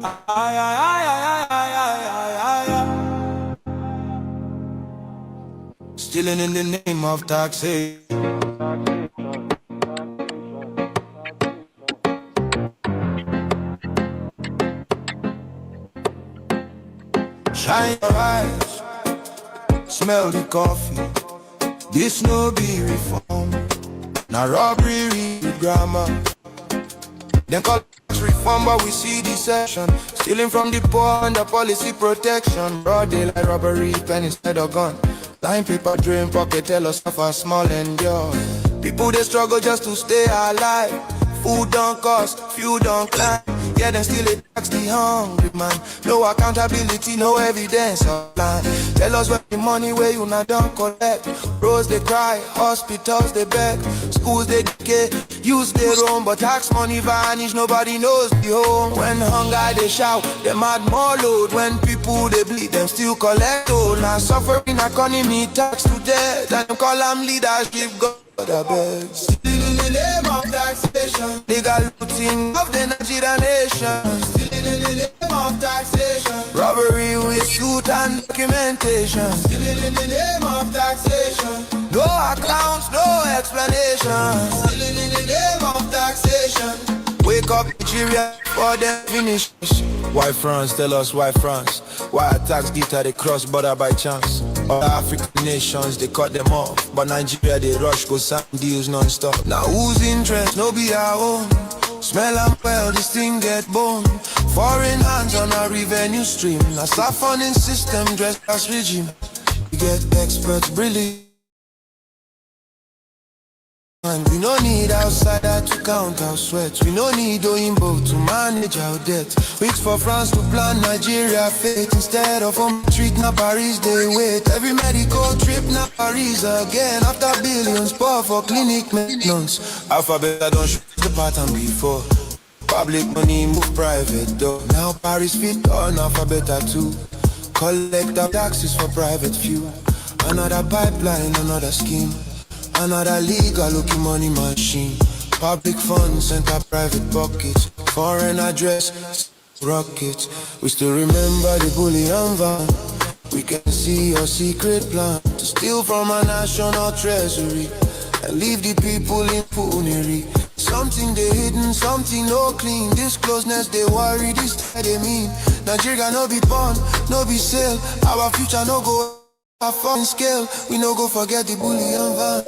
Ay, ay, ay, ay, ay, ay, ay, ay, ay. Stealing in the name of taxation. Shine your eyes, smell the coffee. This no be reform, now robbery with grammar. Then call it reform, but we see deception. Stealing from the poor under policy protection. Broad daylight robbery, pen instead of gun. Line paper, drain pocket, tell us of our small endure. People they struggle just to stay alive. Food don't cost, fuel don't climb. Yeah, then still it tax the hungry man. No accountability, no evidence online. Tell us where the money where you not don't collect. Roads they cry, hospitals they beg, schools they decay, use they roam, but tax money vanish, nobody knows the home. When hunger they shout, them add more load. When people they bleed, them still collect toll. Now suffering economy, tax to death, and them call them leadership, God I beg. Still in the name of taxation, legal looting of the Nigerian nation. Still in the name of taxation, robbery with suit and documentation. Still in the name of taxation, no accounts, no explanation. Still in the name of taxation, wake up Nigeria for them finish. Why France? Tell us why France? Why attacks guitar they cross border by chance? Other African nations they cut them off, but Nigeria they rush go sign deals non-stop. Now whose interest no be our own? Smell and well this thing get bone. Foreign hands on our revenue stream. A siphoning system dressed as regime. We get experts brilliant. We no need outsider to count our sweat. We no need Oyinbo to manage our debt. Wait for France to plan Nigeria fate. Instead of home treat na Paris they wait. Every medical trip na Paris again. After billions pour for clinic maintenance. Alphabet I don't shoot the pattern before. Public money move private though. Now Paris fit on alphabet too. Collect the taxes for private few. Another pipeline, another scheme. Another legal looking money machine. Public funds enter private pockets. Foreign address, rockets. We still remember the bullion van. We can see your secret plan to steal from our national treasury and leave the people in penury. Something they hidden, something no clean. This closeness they worry, this they mean. Nigeria no be born, no be sale. Our future no go a fun scale. We no go forget the bullion van.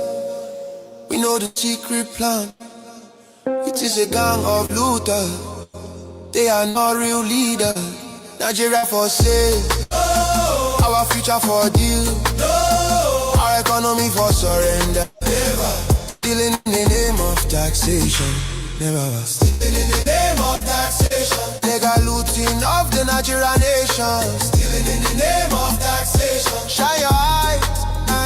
We know the secret plan. It is a gang of looters. They are not real leaders. Nigeria for sale. Oh. Our future for deal. No. Our economy for surrender. Never. Stealing in the name of taxation. Never. Stealing in the name of taxation. Legal looting of the Nigerian nation. Stealing in the name of taxation. Shine your eyes,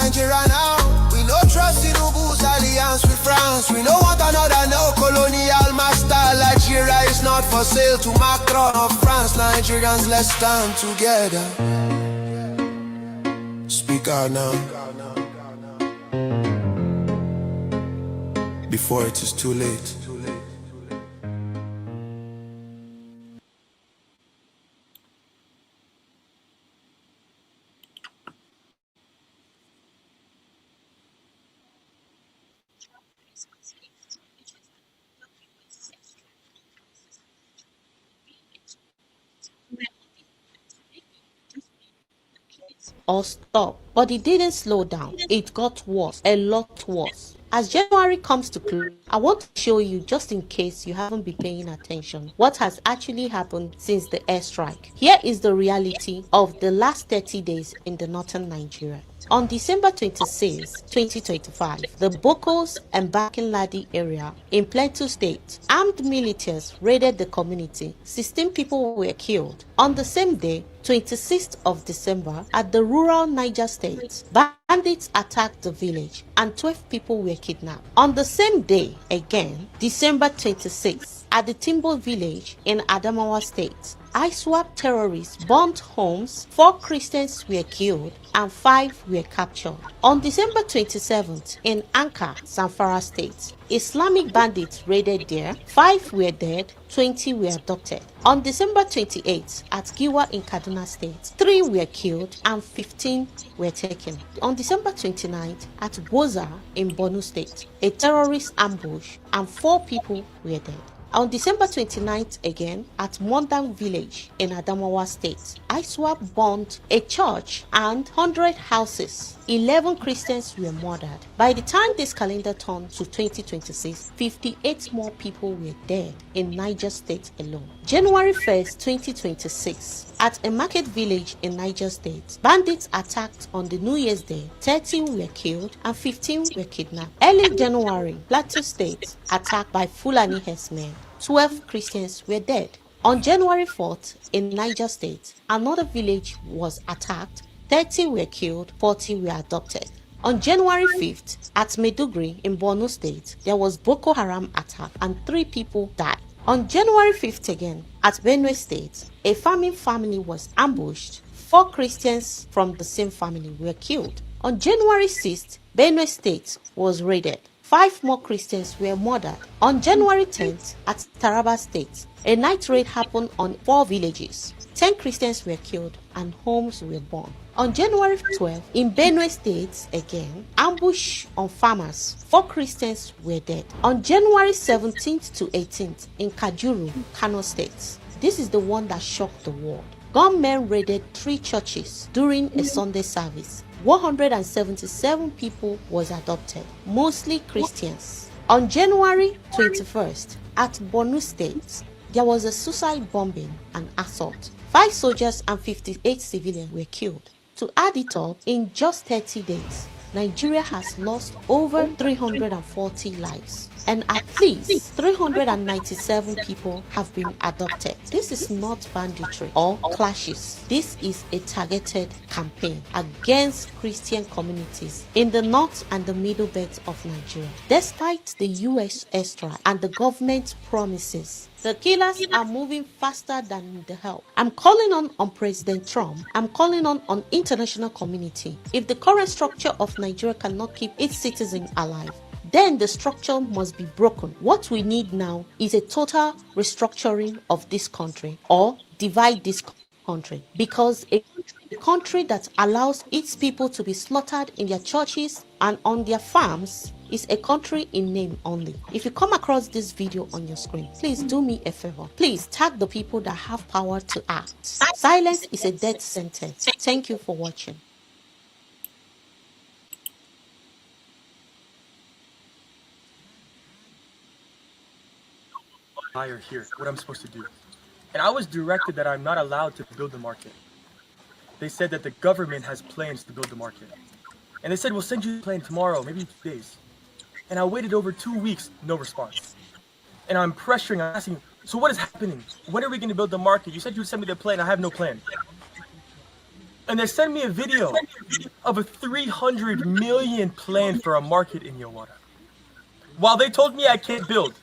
Nigeria now. We no trust in Ubu's alliance with France. We no want another neo-colonial master. Nigeria is not for sale to Macron of France. Nigerians, let's stand together. Speak out now, before it is too late. Or stop. But it didn't slow down. It got worse, a lot worse. As January comes to close, I want to show you, just in case you haven't been paying attention, what has actually happened since the airstrike. Here is the reality of the last 30 days in the northern Nigeria. On December 26, 2025, the Bokos and Bakin-Ladi area in Plateau State, armed militias raided the community. 16 people were killed. On the same day, 26th of December, at the rural Niger State, bandits attacked the village and 12 people were kidnapped. On the same day, again, December 26th, at the Timbo village in Adamawa State, ISWAP terrorists bombed homes, 4 Christians were killed and 5 were captured. On December 27th, in Anka, Zamfara State, Islamic bandits raided there, 5 were dead, 20 were abducted. On December 28th, at Giwa in Kaduna State, 3 were killed and 15 were taken. On December 29th, at Boza in Borno State, a terrorist ambush and 4 people were dead. On December 29th again, at Mondang village in Adamawa State, ISWAP bombed a church and 100 houses. 11 Christians were murdered. By the time this calendar turned to 2026, 58 more people were dead in Niger State alone. January 1st, 2026, at a market village in Niger State, bandits attacked on the New Year's Day. 13 were killed and 15 were kidnapped. Early January, Plateau State, attacked by Fulani herdsmen. 12 Christians were dead. On January 4th, in Niger State, another village was attacked. 30 were killed, 40 were abducted. On January 5th, at Maiduguri in Borno State, there was Boko Haram attack and 3 people died. On January 5th again, at Benue State, a farming family was ambushed. 4 Christians from the same family were killed. On January 6th, Benue State was raided. 5 more Christians were murdered. On January 10th, at Taraba State, a night raid happened on 4 villages. 10 Christians were killed and homes were burned. On January 12th, in Benue State again, ambush on farmers. 4 Christians were dead. On January 17th to 18th, in Kajuru, Kano State. This is the one that shocked the world. Gunmen raided 3 churches during a Sunday service. 177 people was adopted, mostly Christians. On January 21st, at Borno State, there was a suicide bombing and assault. 5 soldiers and 58 civilians were killed. To add it up, in just 30 days, Nigeria has lost over 340 lives, and at least 397 people have been adopted. This is not banditry or clashes. This is a targeted campaign against Christian communities in the north and the middle belt of Nigeria. Despite the US airstrike and the government promises, the killers are moving faster than the help. I'm calling on President Trump. I'm calling on international community. If the current structure of Nigeria cannot keep its citizens alive, then the structure must be broken. What we need now is a total restructuring of this country, or divide this country, because a country that allows its people to be slaughtered in their churches and on their farms is a country in name only. If you come across this video on your screen, please do me a favor. Please tag the people that have power to act. Silence is a death sentence. Thank you for watching. Buyer here, what I'm supposed to do. And I was directed that I'm not allowed to build the market. They said that the government has plans to build the market. And they said, we'll send you the plan tomorrow, maybe 2 days. And I waited over 2 weeks, no response. And I'm pressuring, I'm asking, so what is happening? When are we going to build the market? You said you'd send me the plan, I have no plan. And they sent me a video of a 300 million plan for a market in Yawata. While they told me I can't build,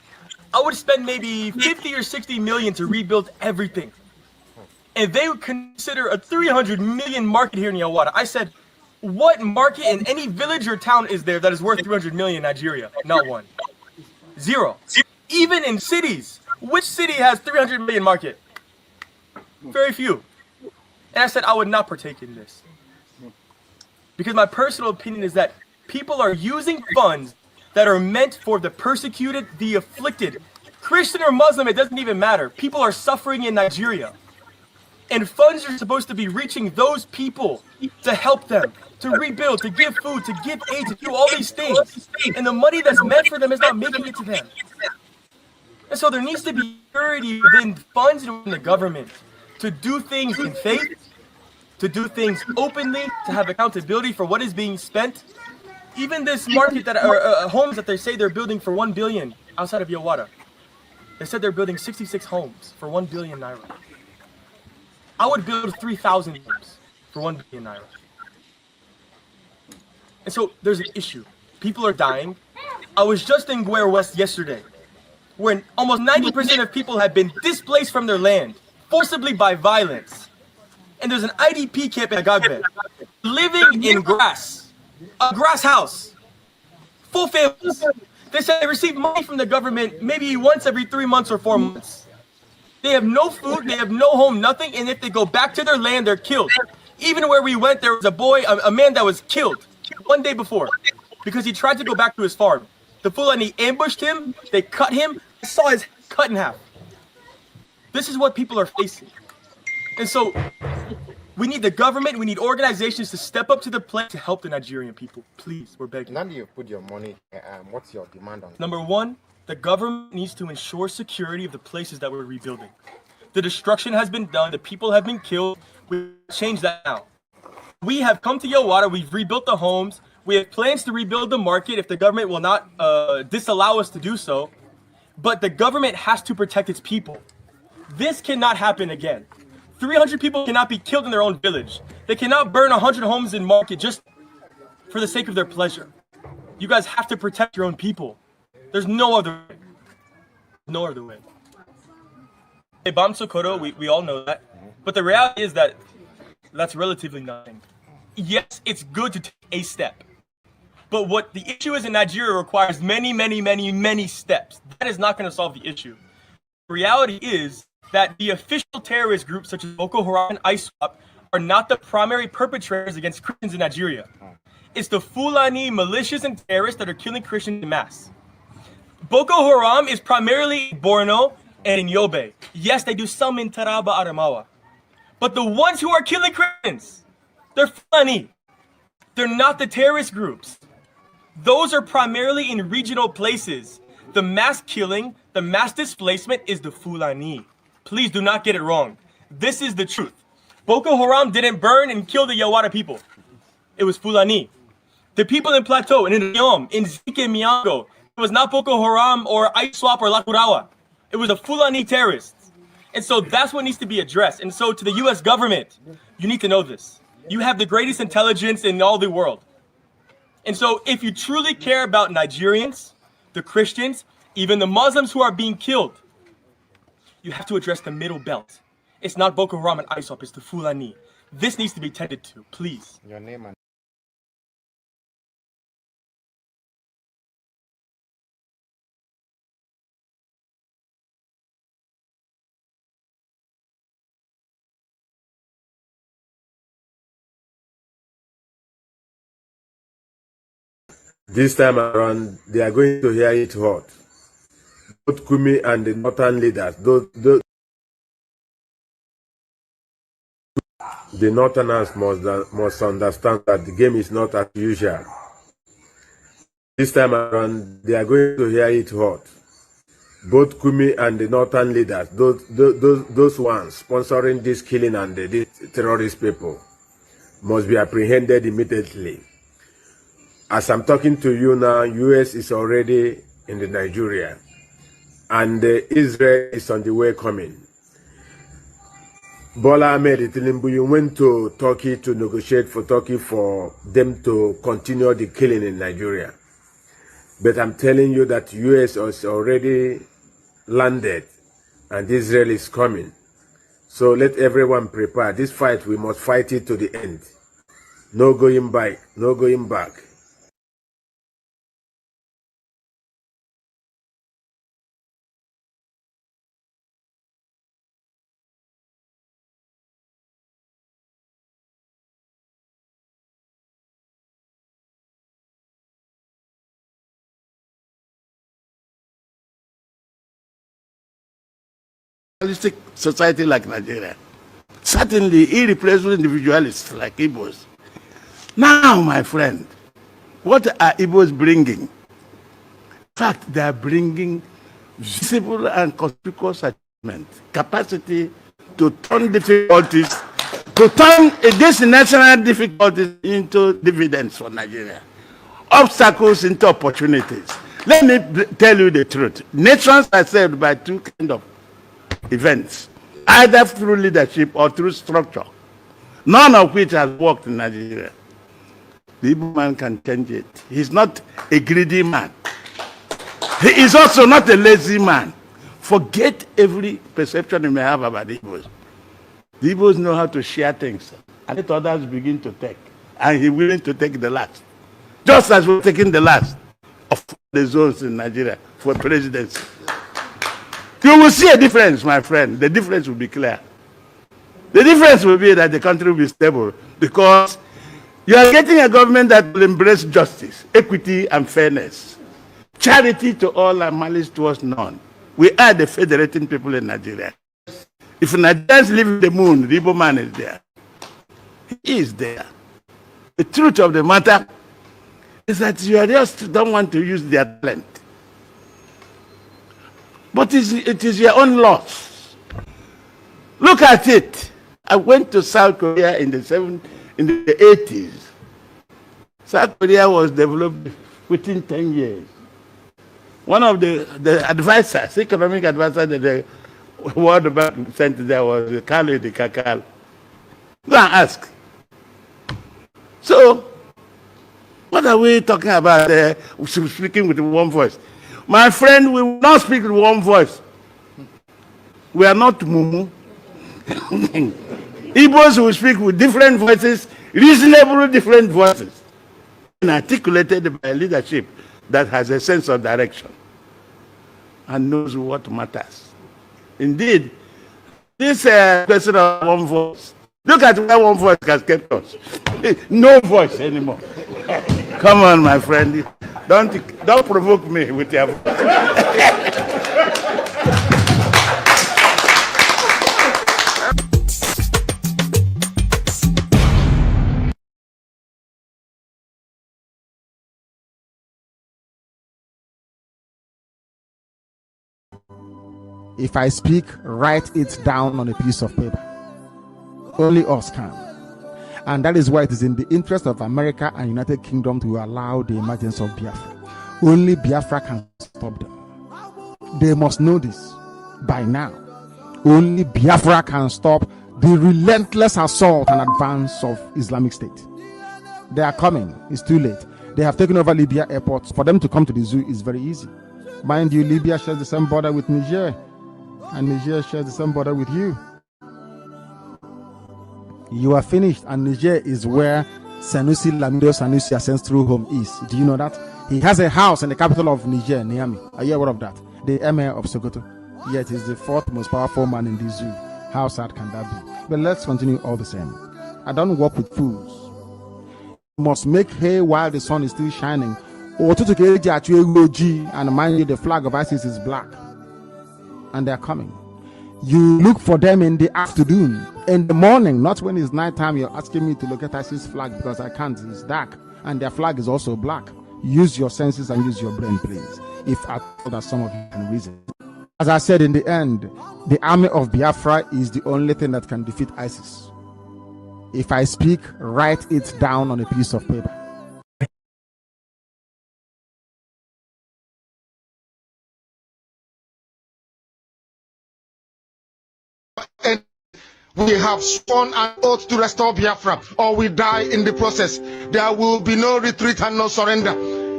I would spend maybe 50 or 60 million to rebuild everything. And they would consider a 300 million market here in Yawata. I said, what market in any village or town is there that is worth 300 million in Nigeria? Not one. Zero. Even in cities, which city has 300 million market? Very few. And I said I would not partake in this. Because my personal opinion is that people are using funds that are meant for the persecuted, the afflicted. Christian or Muslim, it doesn't even matter. People are suffering in Nigeria. And funds are supposed to be reaching those people to help them, to rebuild, to give food, to give aid, to do all these things. And the money that's meant for them is not making it to them. And so there needs to be purity within funds and within the government to do things in faith, to do things openly, to have accountability for what is being spent. Even this market that are homes that they say they're building for 1 billion outside of Yawata. They said they're building 66 homes for 1 billion naira. I would build 3,000 homes for 1 billion naira. And so there's an issue. People are dying. I was just in Guer West yesterday, where almost 90% of people have been displaced from their land. forcibly by violence. And there's an IDP camp in Agagbe, living in grass, a grass house, full families. They said they receive money from the government maybe once every 3 months or 4 months. They have no food, they have no home, nothing, and if they go back to their land, they're killed. Even where we went, there was a man that was killed 1 day before because he tried to go back to his farm. The Fulani ambushed him, they cut him, I saw his head cut in half. This is what people are facing. And so, we need the government, we need organizations to step up to the plate to help the Nigerian people. Please, we're begging. Now that you've put your money, what's your demand on? Number one, the government needs to ensure security of the places that we're rebuilding. The destruction has been done, the people have been killed, we change that now. We have come to Yawara, we've rebuilt the homes, we have plans to rebuild the market if the government will not disallow us to do so, but the government has to protect its people. This cannot happen again. 300 people cannot be killed in their own village. They cannot burn 100 homes in market just for the sake of their pleasure. You guys have to protect your own people. There's no other way. No other way. Hey, Bam Sokoto, we all know that. But the reality is that that's relatively nothing. Yes, it's good to take a step. But what the issue is in Nigeria requires many, many, many, many steps. That is not going to solve the issue. The reality is that the official terrorist groups such as Boko Haram and ISWAP are not the primary perpetrators against Christians in Nigeria. It's the Fulani militias and terrorists that are killing Christians en masse. Boko Haram is primarily in Borno and in Yobe. Yes, they do some in Taraba, Adamawa. But the ones who are killing Christians, they're Fulani. They're not the terrorist groups. Those are primarily in regional places. The mass killing, the mass displacement is the Fulani. Please do not get it wrong. This is the truth. Boko Haram didn't burn and kill the Yawara people. It was Fulani. The people in Plateau, in Yom, in Zike Miango, it was not Boko Haram or ISWAP or Lakurawa. It was the Fulani terrorists. And so that's what needs to be addressed. And so to the US government, you need to know this. You have the greatest intelligence in all the world. And so if you truly care about Nigerians, the Christians, even the Muslims who are being killed, you have to address the middle belt. It's not Boko Haram and ISWAP, it's the Fulani. This needs to be tended to, please. Your name and this time around, they are going to hear it hot. Both Kumi and the northern leaders, the northerners must understand that the game is not as usual. This time around, they are going to hear it hot. Both Kumi and the northern leaders, those ones sponsoring this killing and these terrorist people, must be apprehended immediately. As I'm talking to you now, US is already in the Nigeria, and Israel is on the way coming. Bola Ahmed Tinubu went to Turkey to negotiate for Turkey for them to continue the killing in Nigeria. But I'm telling you that US has already landed and Israel is coming. So let everyone prepare. This fight, we must fight it to the end. No going back, no going back. Society like Nigeria, certainly irreplaceable individualists like Igbos. Now, my friend, what are Igbos bringing? In fact, they are bringing visible and conspicuous achievement, capacity to turn difficulties, to turn these national difficulties into dividends for Nigeria, obstacles into opportunities. Let me tell you the truth. Nations are saved by two kinds of events, either through leadership or through structure, none of which has worked in Nigeria. The Igbo man can change it. He's not a greedy man. He is also not a lazy man. Forget every perception you may have about Igbos. The Igbos know how to share things, and let others begin to take. And he's willing to take the last. Just as we're taking the last of the zones in Nigeria for presidency. You will see a difference, my friend. The difference will be clear. The difference will be that the country will be stable because you are getting a government that will embrace justice, equity, and fairness. Charity to all and malice towards none. We are the federating people in Nigeria. If Nigerians live in the moon, the Igbo man is there. He is there. The truth of the matter is that you just don't want to use their talent. But it is your own loss. Look at it. I went to South Korea in the 80s. South Korea was developed within 10 years. One of the advisors, economic advisor that the World Bank sent there was Carlo de Cacao. Go and ask. So, what are we talking about? Speaking with one voice. My friend, we will not speak with one voice. We are not mumu. Igbos will speak with different voices, reasonable different voices, and articulated by leadership that has a sense of direction and knows what matters. Indeed, this question of one voice, look at where one voice has kept us. No voice anymore. Come on, my friend. Don't provoke me with your voice. If I speak, write it down on a piece of paper. Only us can. And that is why it is in the interest of America and United Kingdom to allow the emergence of Biafra. Only Biafra can stop them. They must know this by now. Only Biafra can stop the relentless assault and advance of Islamic State. They are coming. It's too late. They have taken over Libya airport. For them to come to the zoo is very easy. Mind you, Libya shares the same border with Niger, and Niger shares the same border with you. You are finished, and Niger is where Sanusi Lamido Sanusi ancestral home is. Do you know that? He has a house in the capital of Niger, Niamey. Are you aware of that? The Emir of Sokoto. Yet he's the fourth most powerful man in the zoo. How sad can that be? But let's continue all the same. I don't work with fools. You must make hay while the sun is still shining. And mind you, the flag of ISIS is black. And they're coming. You look for them in the afternoon. In the morning, not when it's nighttime, you're asking me to look at ISIS flag because I can't. It's dark. And their flag is also black. Use your senses and use your brain, please. If I thought that some of you can reason. As I said in the end, the army of Biafra is the only thing that can defeat ISIS. If I speak, write it down on a piece of paper. We have sworn an oath to restore Biafra, or we die in the process. There will be no retreat and no surrender.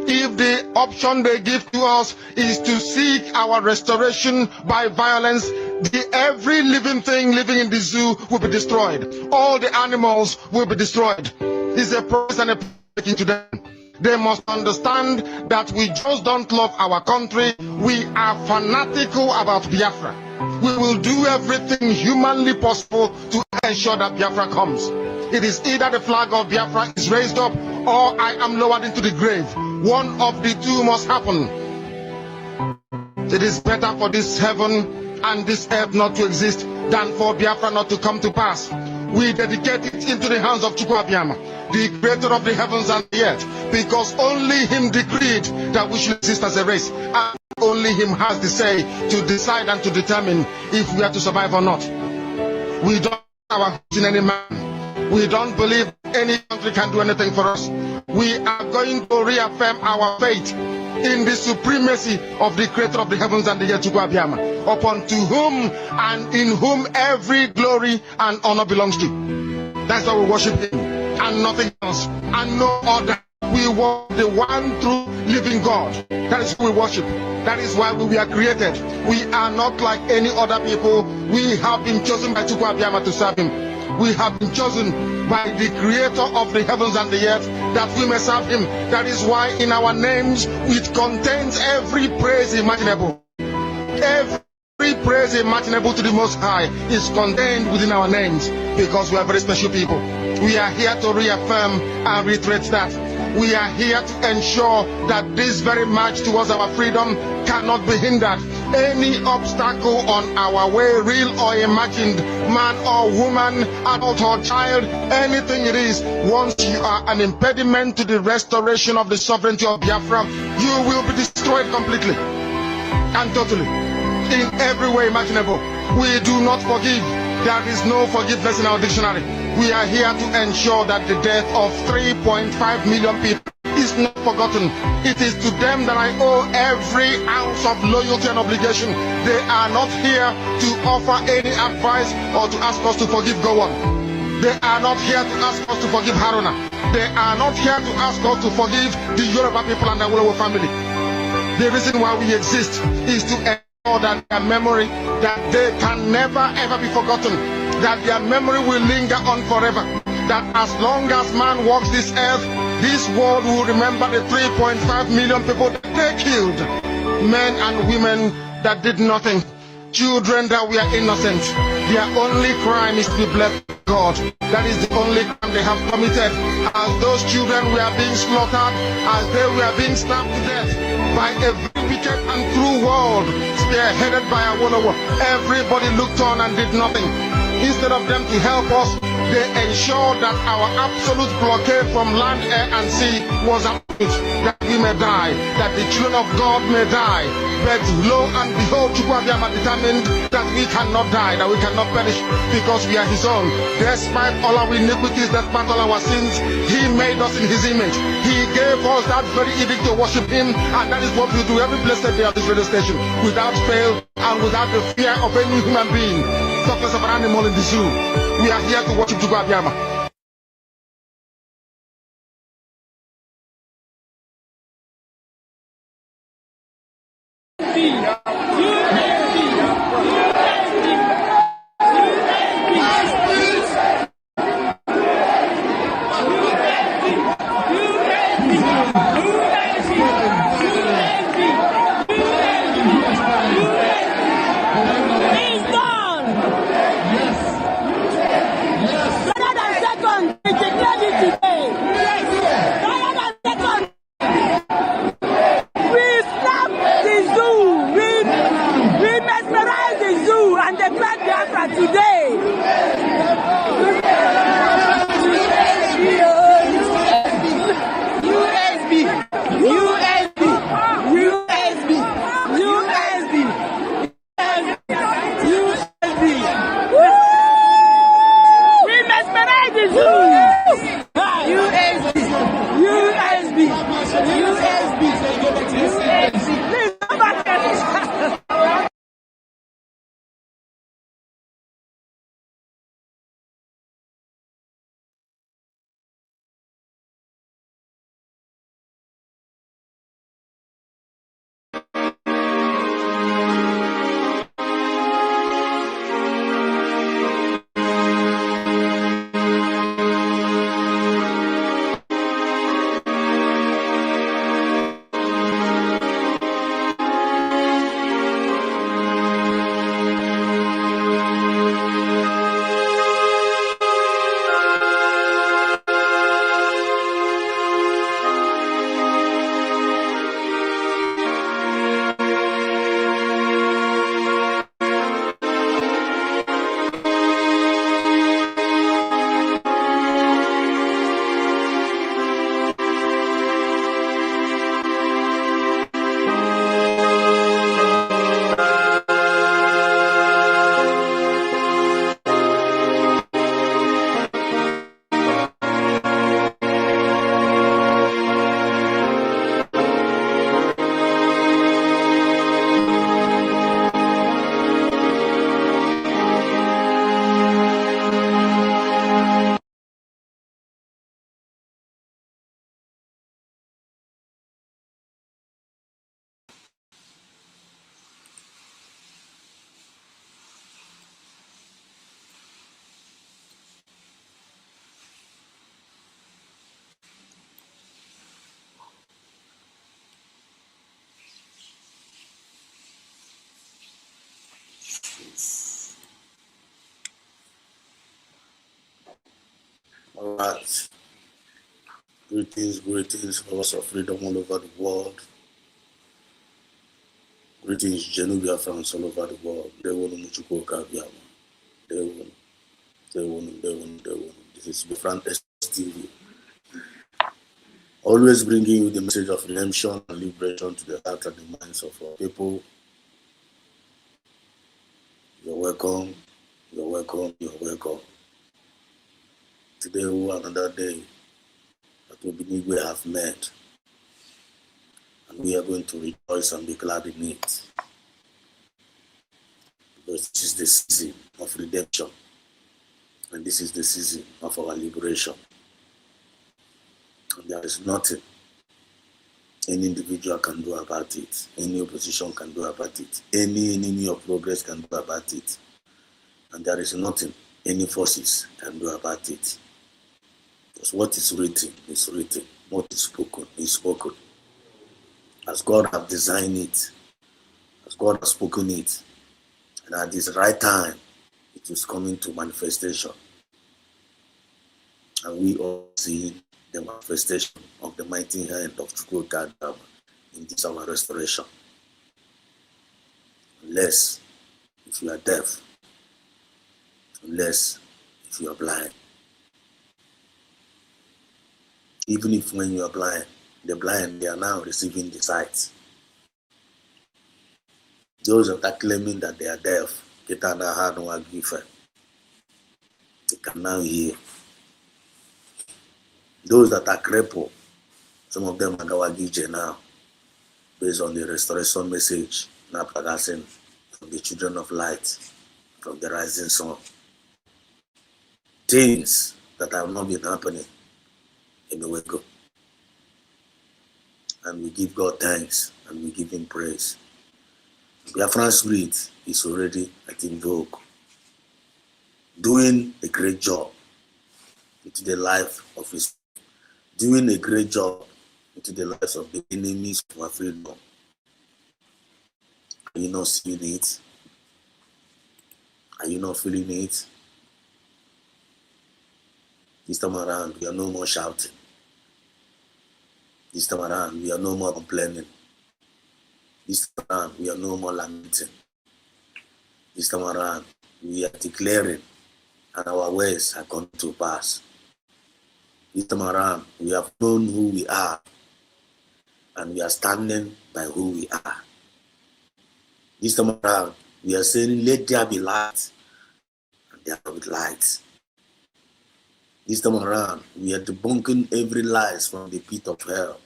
If the option they give to us is to seek our restoration by violence, every living thing living in the zoo will be destroyed. All the animals will be destroyed. It's a promise and a pledge to them. They must understand that we just don't love our country. We are fanatical about Biafra. We will do everything humanly possible to ensure that Biafra comes. It is either the flag of Biafra is raised up or I am lowered into the grave. One of the two must happen. It is better for this heaven and this earth not to exist than for Biafra not to come to pass. We dedicate it into the hands of Chukwuabiama, the creator of the heavens and the earth, because only him decreed that we should exist as a race, and only him has the say to decide and to determine if we are to survive or not. We don't have our in any man. We don't believe any country can do anything for us. We are going to reaffirm our faith in the supremacy of the creator of the heavens and the earth, Chukwuabiama, upon to whom and in whom every glory and honor belongs to. That's why we worship him and nothing else and no other. We worship the one true living God. That is who we worship. That is why we were created. We are not like any other people. We have been chosen by Chukwu Abiyama to serve him. We have been chosen by the creator of the heavens and the earth that we may serve him. That is why in our names it contains every praise imaginable. Every praise imaginable to the Most High is contained within our names, because we are very special people. We are here to reaffirm and reiterate that. We are here to ensure that this very march towards our freedom cannot be hindered. Any obstacle on our way, real or imagined, man or woman, adult or child, anything it is, once you are an impediment to the restoration of the sovereignty of Biafra, you will be destroyed completely and totally, in every way imaginable. We do not forgive. There is no forgiveness in our dictionary. We are here to ensure that the death of 3.5 million people is not forgotten. It is to them that I owe every ounce of loyalty and obligation. They are not here to offer any advice or to ask us to forgive Gowon. They are not here to ask us to forgive Haruna. They are not here to ask us to forgive the Yoruba people and the Awolowo family. The reason why we exist is to ensure that their memory, that they can never ever be forgotten, that their memory will linger on forever, that as long as man walks this earth, this world will remember the 3.5 million people that they killed, men and women that did nothing, children that were innocent. Their only crime is to be blessed by God. That is the only crime they have committed. As those children were being slaughtered, as they were being stabbed to death by a very wicked and cruel world, spearheaded by Awolowo, everybody looked on and did nothing. Instead of them to help us, they ensured that our absolute blockade from land, air, and sea was abolished, that we may die, that the children of God may die. But lo and behold, Chukwu Abiyama determined that we cannot die, that we cannot perish, because we are his own. Despite all our iniquities, despite all our sins, he made us in his image. He gave us that very edict to worship him, and that is what we do every blessed day at this radio station, without fail and without the fear of any human being. Talk less of an animal in the zoo. We are here to worship Chukwu Abiyama. Right. Greetings, lovers of freedom all over the world. Greetings, Biafrans all over the world. This is Biafrans TV. Always bringing you the message of redemption and liberation to the heart and the minds of our people. You're welcome. Today will another day that we believe we have met, and we are going to rejoice and be glad in it. Because this is the season of redemption, and this is the season of our liberation. And there is nothing any individual can do about it, any opposition can do about it, any enemy of progress can do about it, and there is nothing any forces can do about it. Because what is written is written, what is spoken is spoken. As God has designed it, as God has spoken it, and at this right time, it is coming to manifestation. And we all see the manifestation of the mighty hand of God in this our restoration. Unless if you are deaf, unless if you are blind. Even if when you are blind, the blind, they are now receiving the sight. Those that are claiming that they are deaf, they can now hear. Those that are crippled, some of them are Gawagije now, based on the restoration message now progressing from the children of light, from the rising sun. Things that have not been happening in the way go. And we give God thanks and we give him praise. Biafran spirit is already at invoke, doing a great job into the life of his, doing a great job into the lives of the enemies of our freedom. Are you not seeing it? Are you not feeling it? This time around, we are no more shouting. This time around, we are no more complaining. This time around, we are no more lamenting. This time around, we are declaring, and our words are come to pass. This time around, we have known who we are, and we are standing by who we are. This time around, we are saying, let there be light, and there will be light. This time around, we are debunking every lies from the pit of hell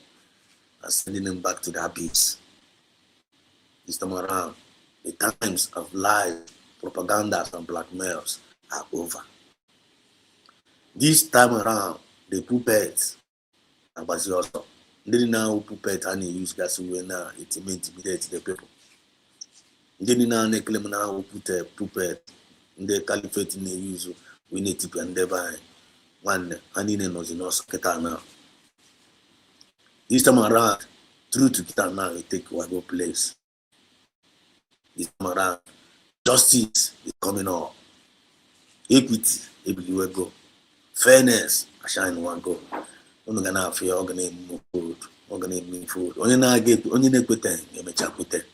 and sending them back to the abyss. This time around, the times of lies, propagandas, and blackmails are over. This time around, the puppets, and also, they now puppet and use gas now it intimidate the people. They now claim now put a puppet in the caliphate in the use we need to be and never one and in knows in us now. This time around, through to Kita now, it take one place. This time around, justice is coming up. Equity, everywhere go. Fairness, I shine one go. I'm gonna have your organizing food, organizing food. Only now get only nequite, you may check with it.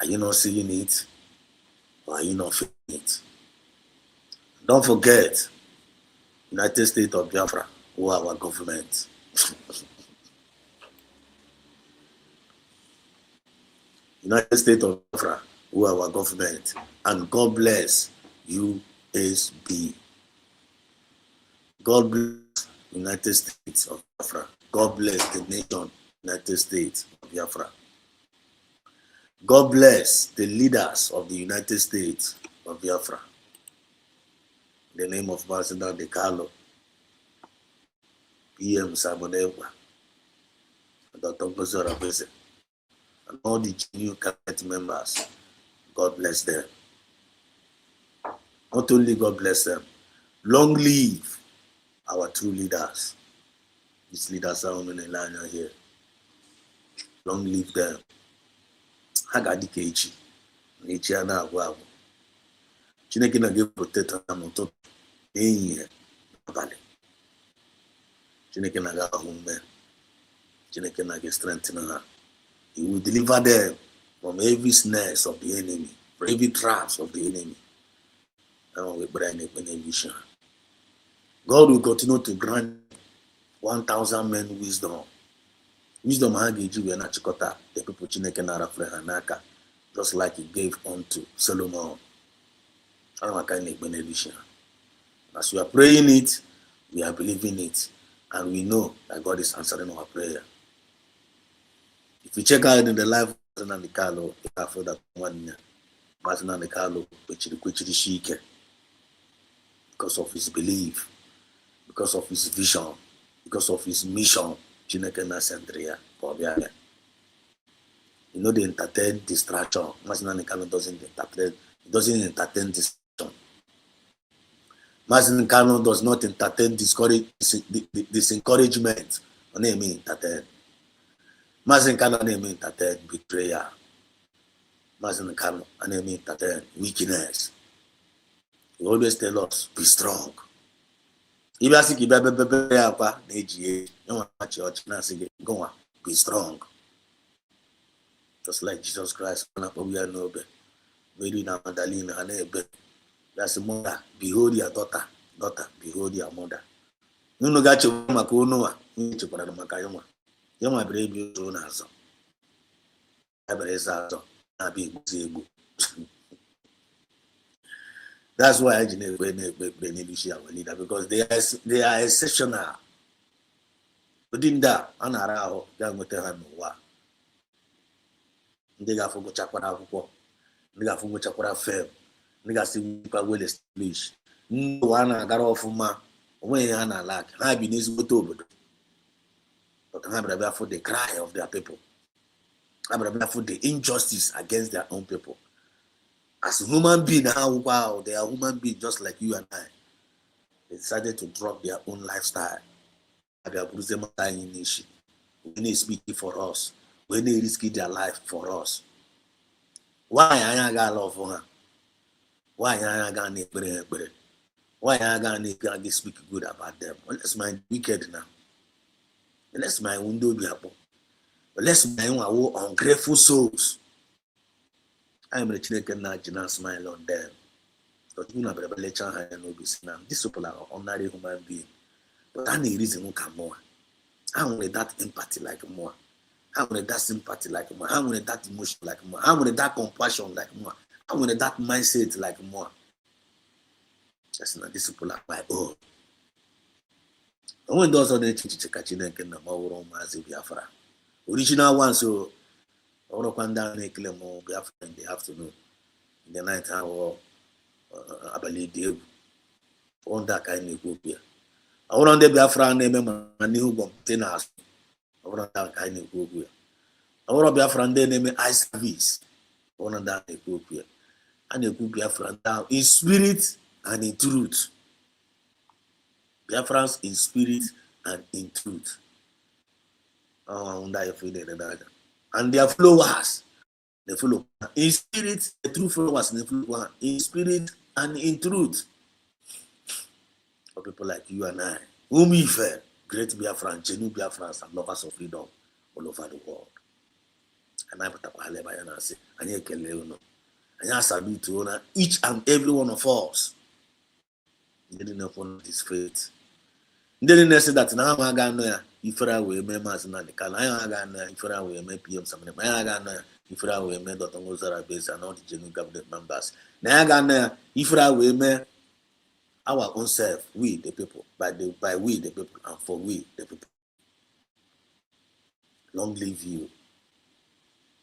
Are you not seeing it? Or are you not feeling it? Don't forget, United States of Biafra, who are our government. United States of Biafra, who are our government. And God bless USB. God bless United States of Biafra. God bless the nation, United States of Biafra. God bless the leaders of the United States of Biafra. In the name of President De Carlo, PM Simon Ekpa, Dr. Ngozi Rabese, and all the new cabinet members. God bless them. Not only God bless them, long live our true leaders. These leaders are on the line here. Long live them. Hagadi Keichi. Nichiana Agwabo. Chineke na give protect them on top. n'ehihie abalị. Chineke na-aga ahụ mme. Chineke na-aga strengthen ha. He will deliver them from every snares of the enemy, from every traps of the enemy. God will continue to grant 1,000 men wisdom. Wisdom ha ga-eji wee na-achịkọta the people Chineke na-arafere ha n'aka, just like he gave unto Solomon. As we are praying it, we are believing it, and we know that God is answering our prayer. If you check out in the life of Nanikalo, I feel that one Nanikalo because of his belief, because of his vision, because of his mission, Chineke na Sandria. You know, they entertain distraction. Nanikalo doesn't entertain distraction. Mazin Kano does not entertain disencouragement. Entertain. Mazin Kano entertain betrayal. Mazin Kano entertain weakness. He always tell us, be strong. Be strong. Just like Jesus Christ, Mary Magdalene, that's the mother. Behold your daughter. Daughter, behold your mother. You know got your makunoa. You to put a macayoma. You my baby soon as I be able. That's why I didn't leader, because they are exceptional. Within that, Anarao, young with her no. They got for Chapara. They got for Chapara fair. Nigga see people well established. No one got off ma when Anna lack. I been is but I'm rather for the cry of their people. I'm rather for the injustice against their own people. As a human being, how wow, they are human beings just like you and I. They decided to drop their own lifestyle. They are when they speak for us, when they risk their life for us. Why I got love for her? Why I gonna Why I gonna speak good about them? Well, let's mind wicked now. Let's mind window be up. Let's mind our ungrateful souls. I'm a Chineke na smile on them. But you know, these people are ordinary human beings. But I need reason who come more. I want that empathy like more. I want that sympathy like more. I want that emotion like more. I want that compassion like more. I want that mindset like more. That's not this people like my own. And when those other teachers catching them can more massive Biafra. Original one, so all of them down claim more Biafra in the afternoon. In the night hour, I believe they on that kind of group here. I want the Biafra name and new containers. I want that kind of group here. I want Biafra name ice service. I want that group here. And a group Biafra down in spirit and in truth. Biafrans in spirit and in truth. And their followers, they follow in spirit, the true followers, they follow in spirit and in truth. For people like you and I, whom we feel, great Biafrans, genuine Biafrans, and lovers of freedom all over the world. And I put up a haleba and I say, and you can learn. And I salute to honor each and every one of us. They didn't know this faith. They didn't say that now I'm going to if I were members in the Kala, I got if I were PM something. I got if I were men Dr. Ngozi base and all the genuine government members. Now I got if I were men our own self, we the people, by we the people, and for we the people. Long live you.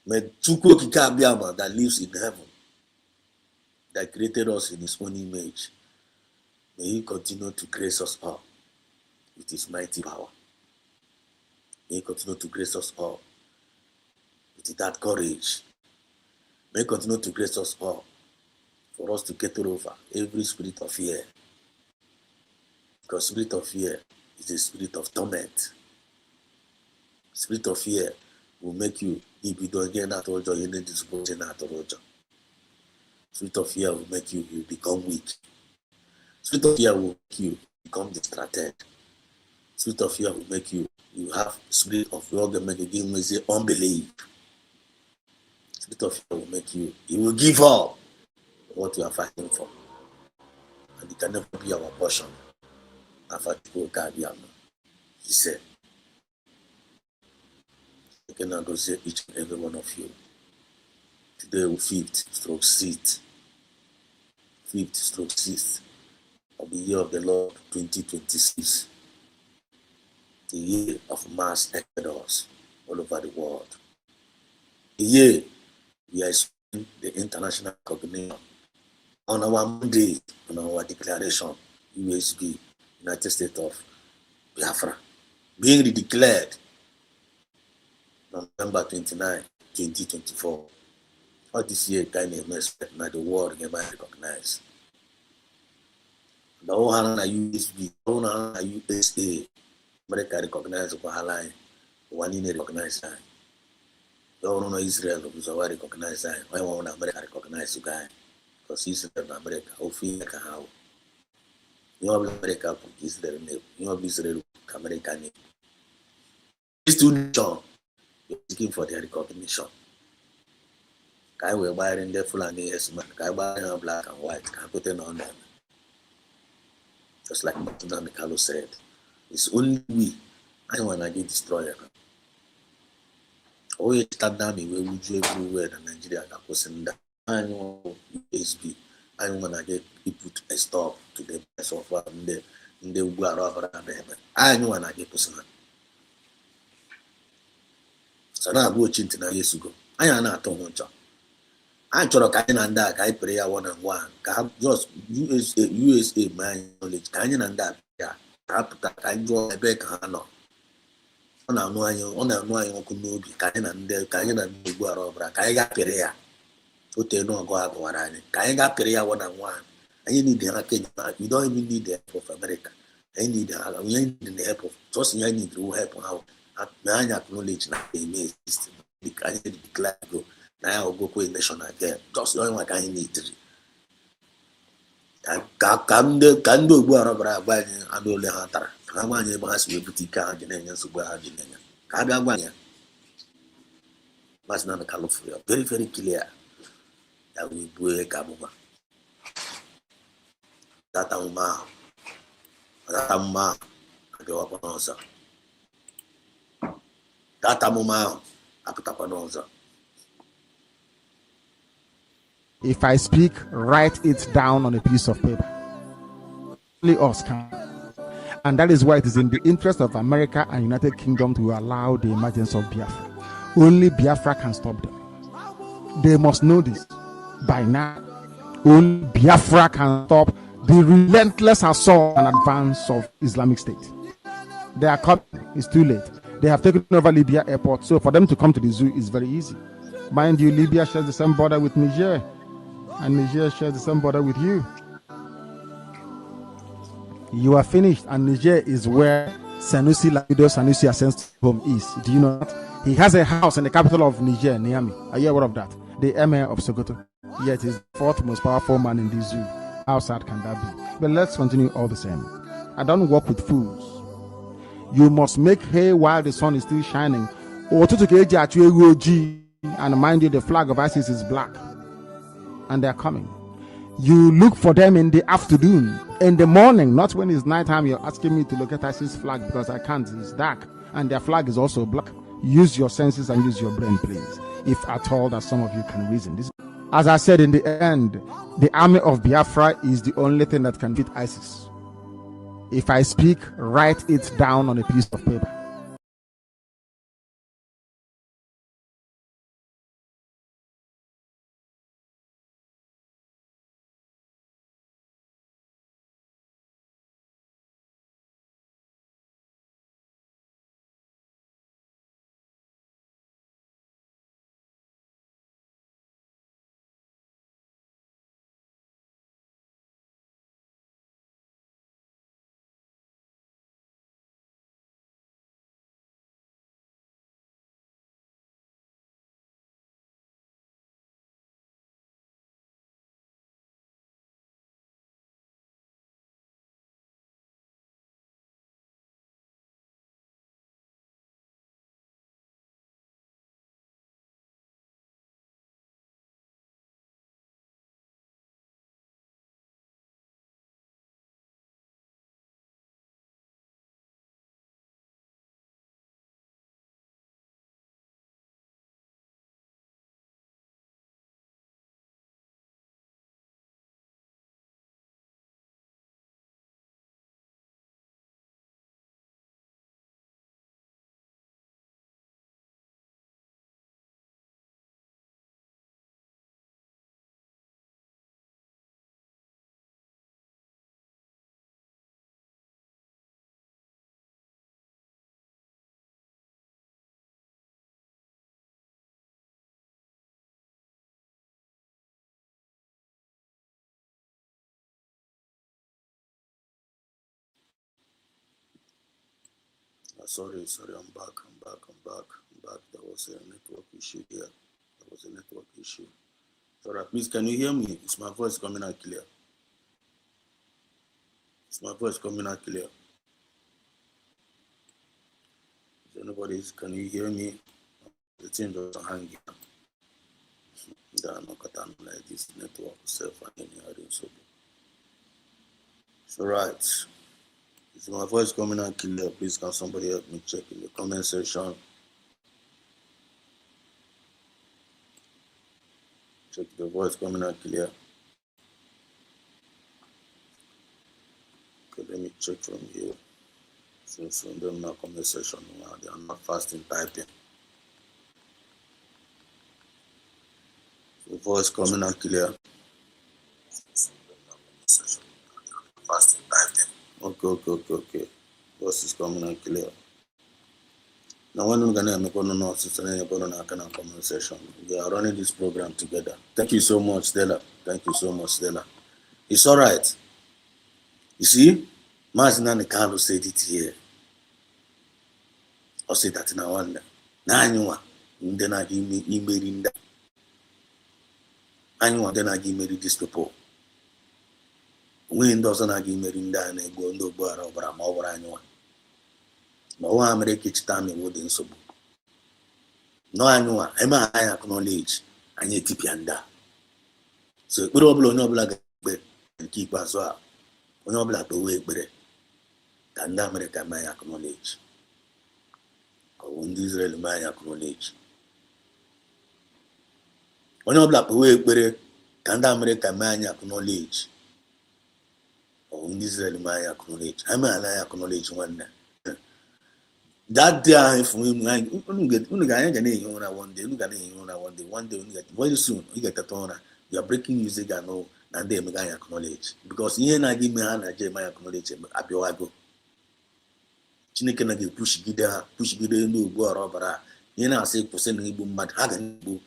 May Chukwu Kikabiama that lives in heaven, that created us in his own image, may he continue to grace us up with his mighty power. May he continue to grace us up with that courage. May he continue to grace us up for us to get over every spirit of fear. Because spirit of fear is a spirit of torment. Spirit of fear will make you, if you don't get that order, you need to that order. Spirit of fear will make you become weak. Spirit of fear will make you become distracted. Spirit of fear will make you have spirit of fear will make you say unbelief. Spirit of fear will make you will give up what you are fighting for. And it can never be our portion. He said, I can now go say each and every one of you. Today we 5th/6th of the year of the Lord 2026. The year of mass exodus all over the world. The year we are seeing the international recognition on our mandate, on our declaration, USB, United States of Biafra, being declared November 29, 2024. All this year, kind of expect now the world never recognize. The whole hand USB, the whole hand USA, America recognize Oklahola, one in recognize that. The whole Israel recognize that. Why won't America recognize you guys? Because Israel and America, hopefully, how. You have America, Israel, you have Israel, America. These two nations looking for their recognition. Kai were buying the Fulani yes man, Kai buying black and white, can put it on them. Just like Martin Mikalo said, it's only we. I want to get destroyed. Oh, it's that damn way we do everywhere in Nigeria that was in that. I know USB. I want to get people to stop to the best of what in the world. I know when I get personal. So now I'm watching to years ago. I am not talking. I chọrọ ka anyị na ndị a ka anyị pere ya one and one ka ha just USA ma anyị knowledge ka anyị na ndị a ya ka ha pụta ka anyị jụọ ebe ka ha nọ ọ na-anụ anyị ọkụ n'obi ka anyị na ndị Igbo ara ọbara ka anyị gaa pere ya otu ọgụ ha gụwara anyị ka anyị gaa pere ya one and one anyị need ha Kenya we don't even need the help of America anyị need the help of just anyị need to help ha na anyị acknowledge na eme exist ka anyị declare go now go to a nation again. Just knowing what I need to do. Can do go around by and only hunter. Come on, you must be boutique and super Argentina. Kagawanya. Must not California. Very, very clear that we break Kabuma. That Amma. That Amma. That Amma. Apatapanosa. If I speak, write it down on a piece of paper. Only us can. And that is why it is in the interest of America and United Kingdom to allow the emergence of Biafra. Only Biafra can stop them. They must know this by now. Only Biafra can stop the relentless assault and advance of Islamic State. They are coming. It's too late. They have taken over Libya airport, so for them to come to the zoo is very easy. Mind you, Libya shares the same border with Niger, and Niger shares the same border with you. You are finished, and Niger is where Sanusi Assen's home is. Do you know that? He has a house in the capital of Niger, Niamey. Are you aware of that? The Emir of Sokoto. Yet he's the fourth most powerful man in the zoo. How sad can that be? But let's continue all the same. I don't work with fools. You must make hay while the sun is still shining. And mind you, the flag of ISIS is black. And they're coming. You look for them in the afternoon, in the morning, not when it's nighttime. You're asking me to look at ISIS flag because I can't. It's dark. And their flag is also black. Use your senses and use your brain, please. If at all that some of you can reason. As I said, in the end, the army of Biafra is the only thing that can beat ISIS. If I speak, write it down on a piece of paper. Sorry, I'm back. There was a network issue here. Sorry, please, can you hear me? Is my voice coming out clear? Can you hear me? The thing doesn't hang here. Like this network self so right. Is my voice coming out clear? Please, can somebody help me check in the comment section? Check the voice coming out clear. Okay, let me check from here. Since from them now comment section, they are not fast in typing. The voice coming out clear. Fast in typing. Okay. Voice is coming out clear. Now when we're gonna make one comment section, we are running this program together. Thank you so much, Stella. It's all right. You see, Mazinani Carlo said it here. Or say that in a wonder. Nanywa, then I give me in that. Anyone then I give me this people. When doesn't I give me in that and go no bar over a more anyone. No one make it time in wooden so. No, I know, I acknowledge, and yet keep yanda. So, good old no black bed and keep as well. No black away better than America may acknowledge. Or when Israel may acknowledge. No black away better than America may acknowledge. Or when Israel may acknowledge. I may acknowledge one. That day, if we get one day, very soon you get a toner. You are breaking music and all, and they may acknowledge because here na give me hand my acknowledge abiwago. Chineke na get push gida no go robara. Here na say pusen na ibu mad haga ibu.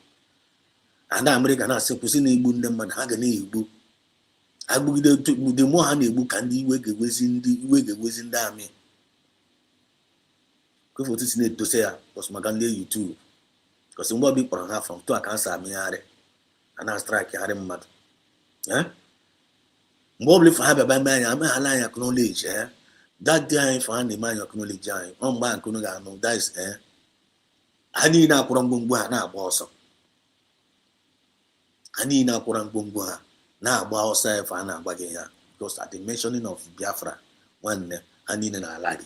And America na say pusen na ibu ndem mad haga na ibu. Abu gida the more hand ibu can the way get wezin the army. Go for this need to say because Maganda YouTube. Because in what big for half from 2 accounts are me and I strike mad. Mobile for have a by man, I'm a acknowledge, that day for the man acknowledge, on man couldn't know that is, I need a Kurambunga now, boss. I need a Kurambunga now, boss, and Bagaya. Because at the mentioning of Biafra, one, I need an aladi.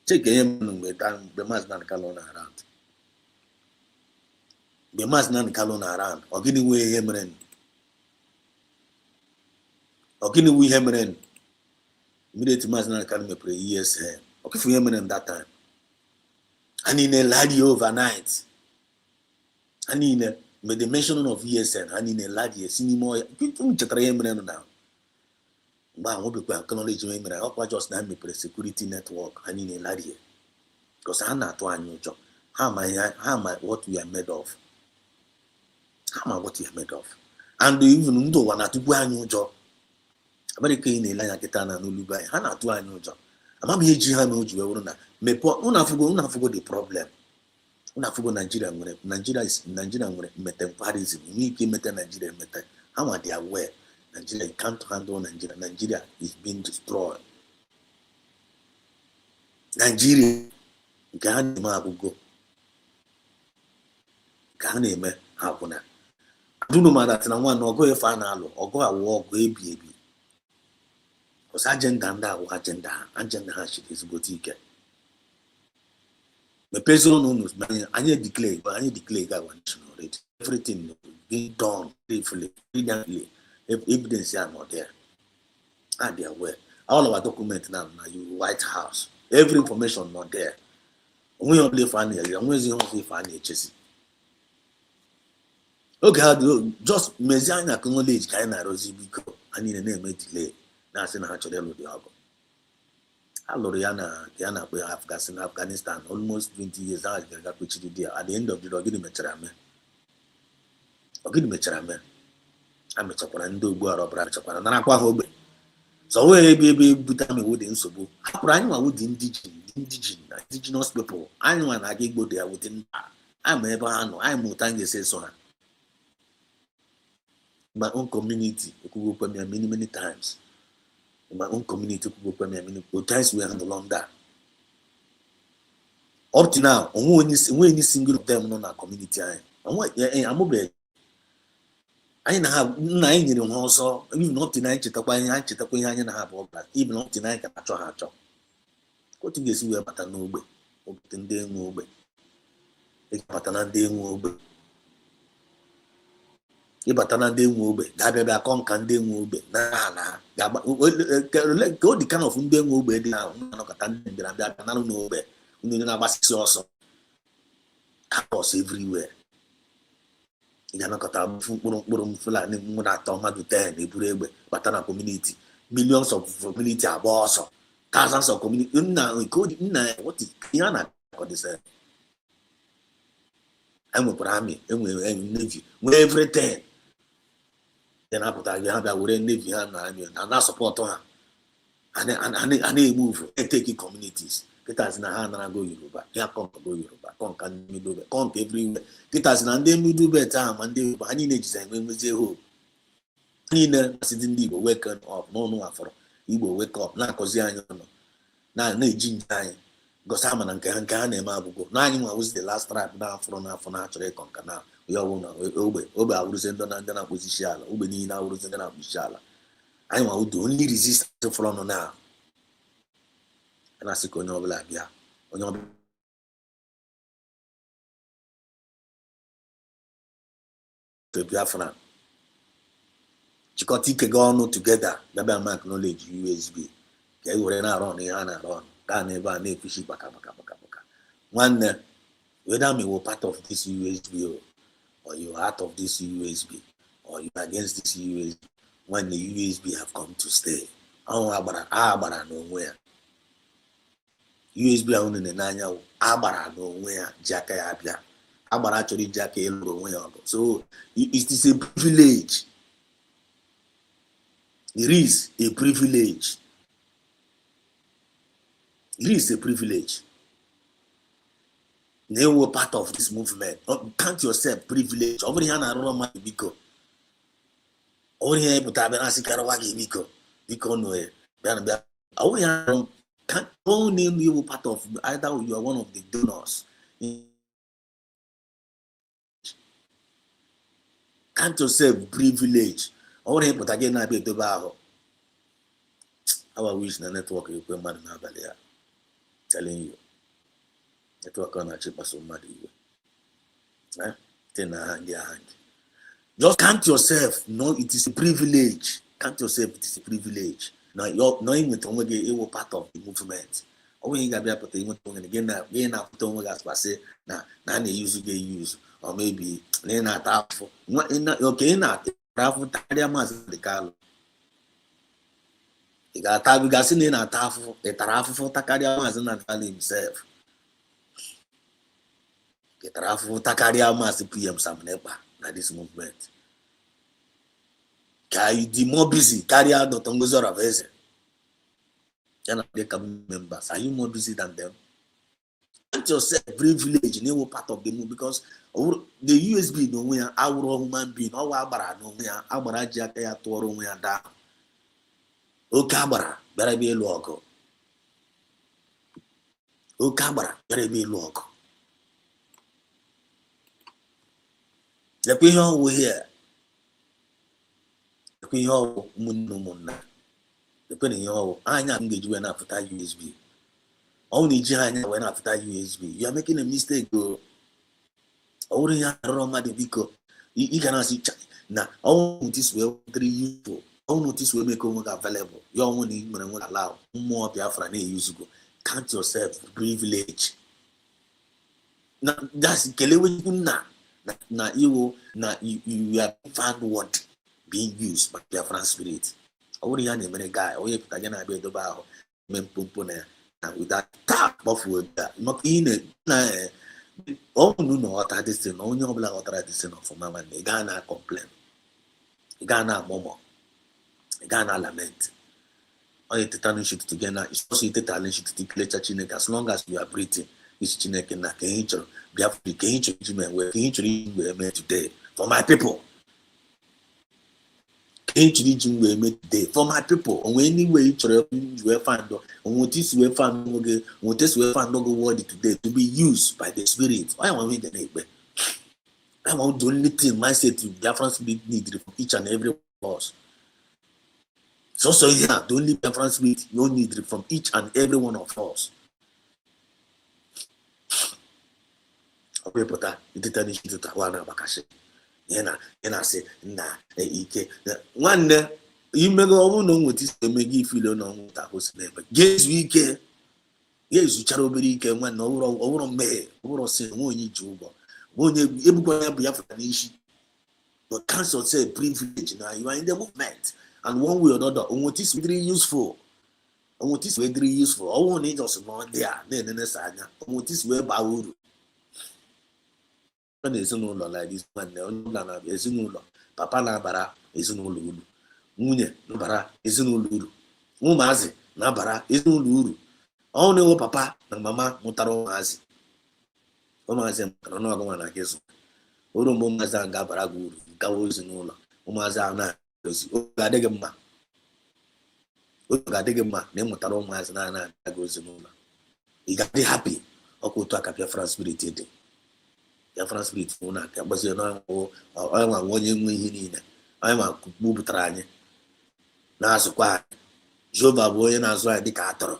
Check him with the mass not calon around. The mass not calon around, or getting away hemmering. Or getting away hemmering. Immediately mass not calling me for years. Okay, for hemmering that time. I need a laddie overnight. I need the mentioning of ESN. I need a laddie, a cinema. You don't check hemmering now. But I hope you can acknowledge me. I hope just now me for security network. I need a laddie. Because I'm not to a new job. How am I what we are made of? How am I what we are made of? And even though one to go a new job, America in a line getana no lubai, Hana to a new job. I'm here, Jihan, me put unafugo the problem. Unafugo Nigeria, Nigeria is metamparism. We came meta Nigeria meta. How are they aware? Nigeria can't handle Nigeria. Nigeria is being destroyed. Nigeria. Gani mabugo. Gani me hakuna. Do no matter that one or go a final or go a walk go a baby. Because agenda agenda has is boutique. The person knows I need declare, but I need declare that one already. Everything being done faithfully, brilliantly. Evidence are not there. And they are aware. All our documents now you White House. Every information not there. We only find it. We only find it. Okay, just measure acknowledge kind of rosy because I need a name delay. Now, I actually load the album. Yana Afghanistan, almost 20 years old. At the end of the Ogini Metrame. I'm a Chaparando Guara Branch of Anaqua Hobe. So we be butami with the insobo. Hapurani with the indigenous people. I know an agigbo there within. I'm ever know. I'm Mutangi say so. My own community, who go me many times. In my own community, who go me many times we handle on that. Up to now, only single of them non our community. I'm obey. I have 9 years also, even up to 9 chitakway, and have all that, even up to 9 can try. What do you see about an obe? Open day obe. Ekpa day obe. Ibatana de obe. Gabe concan de obe. Nah. Go the kind of unde obe now. No catan and no obe. We need a also. Chaos everywhere. Yanakata Fulani Munatoma to 10, Iburebe, Batana community. Millions of community are also. Thousands of community. Now we could what is Yana for this? I'm a Brahmi, and we Navy. We everything. Then I put a we're Navy and I support her. And they move and take it communities. Get us in a hand and I go Yoruba. Here come go Yoruba. Come can me do it. Come everywhere. Get us in and then we do better. And they I need to when we say hope. Nina sitting Igbo wake up. No after Igbo wake up. Na cause I know. Na jing time. Gosaman and Kahan and Mabugo. Now was the last tribe down from natural conquer now. We all know Oba I would send on and then I was Shala. Ubeni now was then I was Shala. I want to only resist to follow now. And I say, "Go no black, yeah." To Biafra, Chikoti go on together. Maybe I acknowledge USB. Okay, we're not on the hand around. Can't never make fishy baka. One, whether me were part of this USB or you're out of this USB or you're against this USB, when the USB have come to stay, abara nowhere. USB ahụ n'anya agbara n'onwe ya ji aka ya bịa agbara chọrọ iji aka ịlụrụ onwe ya ọgụ. So it is a privilege. It is a privilege. It is a privilege. They were part of this movement. Count yourself privileged. Over here na rụrụ mmadụ biko. Over here pụta bịa na-asị karawa gị biko no bịa. Over here can't only you part of either you are one of the donors. Count yourself privilege. Or but again I be the bar. Our wish the network you put man in telling you. Network on a cheaper somebody. Ten hand. Just count yourself. No, it is a privilege. Count yourself, it is a privilege. Now you're knowing it was part of the movement. Or when you got to again say now they use or maybe they're not powerful. Okay, not powerful the car. You got to be seen in a powerful, a powerful Takariamas and not himself. The powerful Takariamas PM some never at this movement. The more busy, carry out the Tongozo of Eze. And they come members. Are you more busy than them? Count yourself privilege, you know, part of the move because the USB no way our human being, our abara no way, abara jaka toro way down. O cabara, better be a logo. O cabara, better be a logo. The people we here. Depending on I engage when after USB. Only China when after USB. You are making a mistake, bro. Only because you cannot see now. All this will 3 useful. All notice will make them available. You only will allow more Biafra use go. Count yourself privilege. Now that's Kelewe now you have found what being used by Biafran spirit. Already a many guy, or you put again a bit about Mempumpone with that tap of wood that not in it. Oh, no, what I did, no, no, what I did for Mamma, they Ghana complain. Ghana Momo, Ghana lament. onye tetana nshi tutu gị na isọsọ itetala nshi tutu ikelecha Chineke as long as you are breathing isi Chineke na ka ihe chọrọ Biafra ka ihe chọrọ iji mee ka ihe chọrọ iji wee mee today for my people ka ihe chọrọ iji wee mee today for my people onwe anyway ị chọrọ iji wee find onwe otu isi wee find oge onwe otu isi wee find oge word today to be used by the spirit onye nwe ihe na-ekpe I want the only thing mindset Biafrans need from each and every one of us. So yeah, the only Biafran spirit you need from each and every one of us. Okay, but it didn't need to Tawana Bakashi. Yena say, Ike. One day, you may go on with this, may give you no that was name. Yes, we care. Yes, you charoberi can one over me, over say, one you juba. When you able to be after an issue. But council say privilege now, you are in the movement. And one way or another, what is very useful. What is very useful. All need us not there. Then what is where Bauru. When is no like this one, no is no Papa Nabara is no Lulu. Mune Nabara is no Lulu. Mumazi Nabara is no Lulu. Only Papa and Mama Mutaro Mazi. Omazem, I don't know one I guess. Oro Mumazan Gabaragu, Gawos in Ola. Umazana. Ogadegema, name Mutaro has Nana goes in Ola. He got happy. Oko talk up your France spirit. Your France spirit, Una, was your name, or I'm a 1 year in. I'm a Bubutrani. Nasu Quat. Jova boy and as well, the Cator.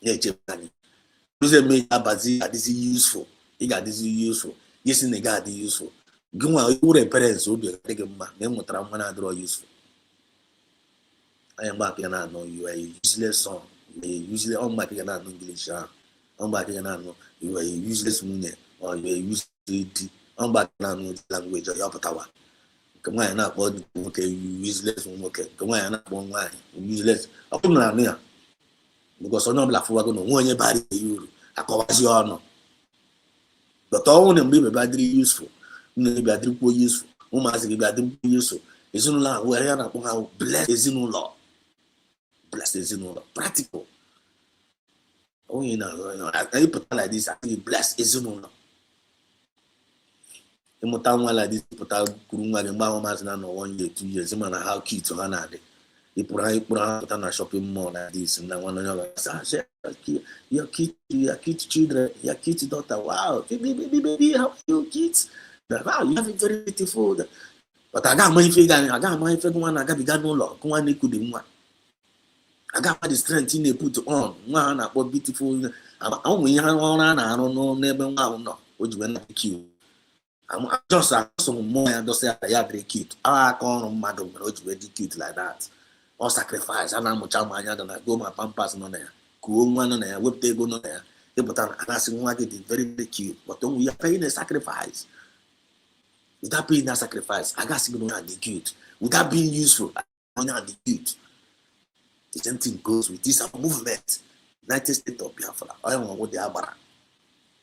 Nature. Use me Abazi, this is useful. He got this useful. Yes, in the God is useful. Guma, your parents will be a man, name Mutramana draw useful. I am back and I know you are a useless son. You usually on my piano English. On back and I know you are a useless moon or you are useless. On back and I know the language of your power. Come on, not body, okay, you useless, okay. Come on, not one line, useless. I come around here because I'm not black for one body, you. I call as your honor. But all of them be badly useful. Maybe I drink more useful. Must be badly useful. Is no law where I know how blessed is no law. Blessed is no law. Practical. Oh, you know, I put like this. I think blessed is no law. The Motawa like this, put out Kuruma and Bahamas now 1 year, 2 years. Man, how cute to Hanade. He put out on a shopping mall like this, and now one another. Your cute children, your cute daughter. Wow, baby, how you kids? Wow, you have it very beautiful. But I got my figure, I got my figure one, I got the no law. Come on, they couldn't want. I got the strength in they put on. One, I bought beautiful. I'm only one, I don't know, never know. Which when I cute. I'm just some more and just say I have very cute. I call on madam, which very cute like that. Or sacrifice, and I'm a child, and I go my pampas on there. Cool one on there, whip they go on there. They put on and I say, one get it very, very cute. But don't we are paying a sacrifice? Without paying that sacrifice, I got to go on the cute. Without being useful, I want the cute. The same thing goes with this movement. United States of Biafra. I don't know what they are, but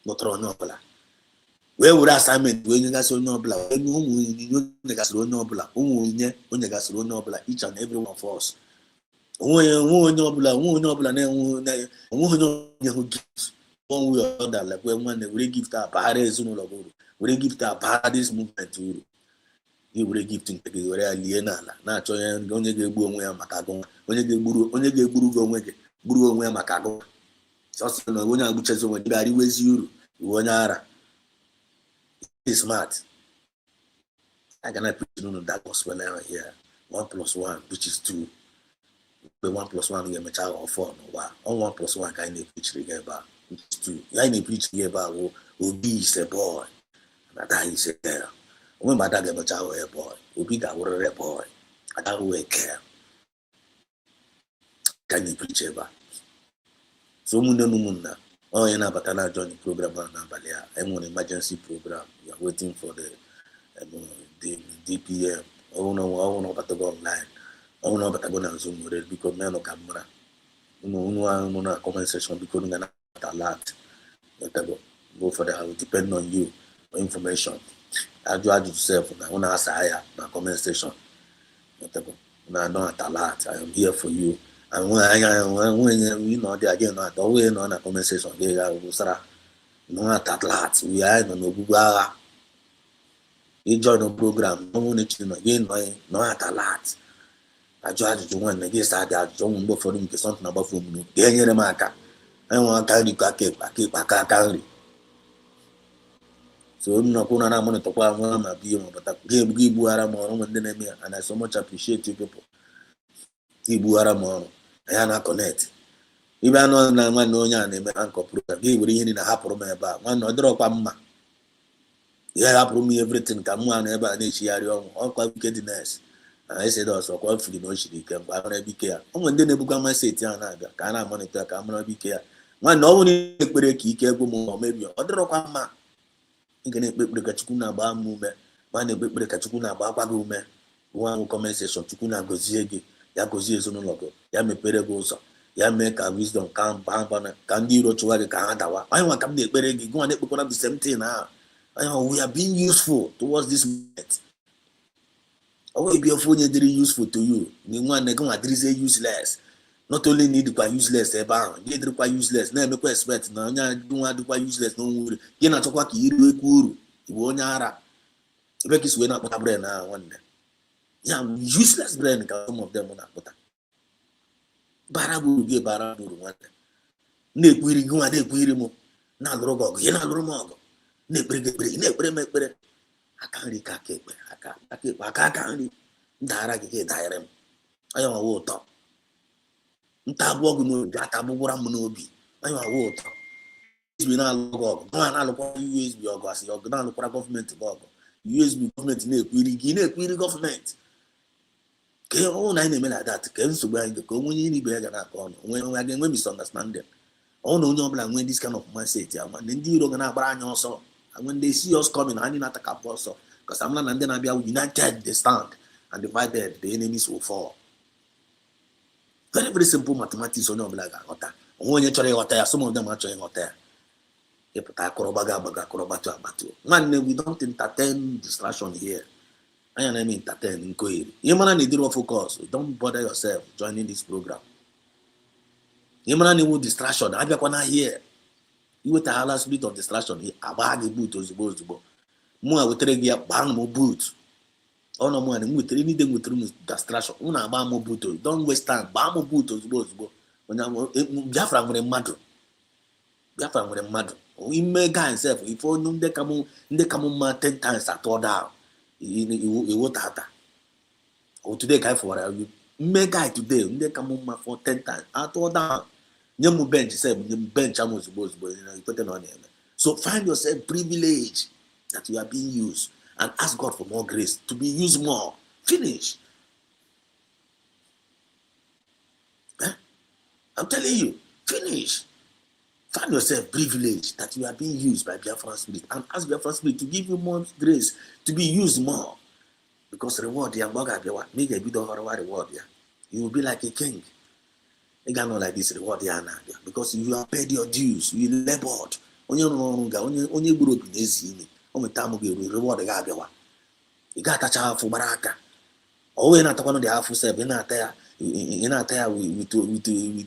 not on where would assignment when you guys are no black? When you guys are no black, when you guys are no black, each and every one of us. When no black, who gives one way or other, like when we give that parades, we give that parades movement to you will give things to the Liena. Not showing only the Buomwe Macagon, only the Buru Macago. Just when I which is when you was you, one ara. Smart. I cannot preach that gospel now here. 1 + 1, which is 2. The 1 + 1 you make or 4 no wow. On 1 + 1 kind of preach together, which is 2. I need preach together will be a boy. And that is a girl. When my dad get a child a boy, will be that word a boy. I don't care. Can you preach ever? So Munda. Oh, you know, but I joined the program I'm on emergency program. We are waiting for the DPM. Oh no, but to go online. Oh no, but I go on Zoom because men no camera. No comment section because we not a lot. Go for that. I will depend on you for information. I do add yourself. I want to ask higher. My comment section. I don't a lot. I am here for you. when know the again not always on a conversation no at we are no Google you join the program no one again no at a lot I judge you one against that don't go for him to something about from you get marker I want to keep a carry so no kuna na money to kwa mama bi mo but give buara mo no ndene me and I so much appreciate you people give buara mo I na connect ibe anọ na nwanne onye a na-eme anchor program gị were ihe niile hapụrụ m ebe a nwanne ọ dịrọkwa mma ihe hapụrụ m everything ka mụ anọ ebe a na-echigharị ọnwụ ọkwa wickedness na esede ọsọ kwa firi na o shiri ike mgbe amara ebe ike ya ụmụ ndị na-ebukwa maseti a na-abịa ka a na-amonite ka amara ebe ike ya nwanne ọ bụrụ ekpere ka ike egwu m ọ mebie ọ dịrọkwa mma ị ga na-ekpe ekpere ka Chukwu na-agba m ume ma na-ekpe ekpere ka Chukwu na-agba akwa gị ume nwa nwụ kọmenseshọn Chukwu na-agọzie gị ya gọzie ezinụlọ gị ya mepere gị ụzọ ya mee ka wisdom ka mba ka ndị iro chụwa gị ka ha dawa anyị nwa ka m na-ekpere gị gụnwa na-ekpekwara the same thing ahụ anyị we are being useful towards this moment ọ wee bịa ofu onye dịrị useful to you gị nwanne gị nwa dịrịzie useless not only na ịdịkwa useless ebe ahụ gị dịrịkwa useless na-emekwa expect na onye nwa dịkwa useless na onwe uru gị na-achọkwa ka iru ekwu uru iwe onye ara ebe ka isi wee na-akpụta brain ahụ nwanne ya useless brain ka some of them na-akpụta bara buru gị bara buru nwanne na-ekwiri gị nwa na-ekwiri m na-alụrụ gị ọgụ ihe na-alụrụ m ọgụ na-ekpere gị ekpere na-ekpere m ekpere aka nri ka aka ekpe aka nri ndara gị ka ịdanyere m anya nwawa ụtọ nta abụọ gị n'obi aka abụgwara m n'obi anya nwawa ụtọ USB na-alụ gị ọgụ nwa na-alụkwara USB ọgụ asị ọgụ na-alụkwara gọọmenti gị ọgụ USB gọọmenti na-ekwiri gị na-ekwiri gọọmenti ka ọnwụ na anyị na-eme na dat ka nsogbu anyị ka onwe onye ibe ya ga na-akọ ọnụ onwe ga-enwe misunderstanding ọ na onye ọbụla nwee this kind of mindset ya ma ndị iro ga na-agbara anyị ọsọ when they see us coming anyị na-atakapụ ọsọ because amala na ndị na-abịa united they stand and divided the enemies will fall. Very very simple mathematics onye ọbụla ga-aghọta onwe onye chọrọ ịghọta ya some of them achọghị ịghọta ya ịpụta akụrụba ga-agbaga akụrụbatu agbatu nwanne we don't entertain distraction here. I am entertain inquiry. You man need to focus. Don't bother yourself joining this program. You man need distraction. I be gonna here. You with a hala spirit of distraction. I bag a boot as supposed to go. More with three gear bang more boot. Oh no more. With anything with distraction. Una bang more boot. Don't waste time. Bang more boot as supposed to go. When I'm Biafra with a mad. Biafra with a mad. We may guy himself. If you know they come 10 times at all down. You today guy for you make guy today they come for 10 times at all down you bench say bench you put it on him. So find yourself privileged that you are being used and ask God for more grace to be used more. Finish. I'm telling you, finish. Find yourself privileged that you are being used by Biafran Spirit and ask Biafran Spirit to give you more grace to be used more. Because reward the make a bit of reward. You will be like a king. You got not like this reward because you have paid your dues, you labored. Only group in this only time you reward the Gabiwa. You got a child for Baraka. Oh, we're not one of the half self, you're not there with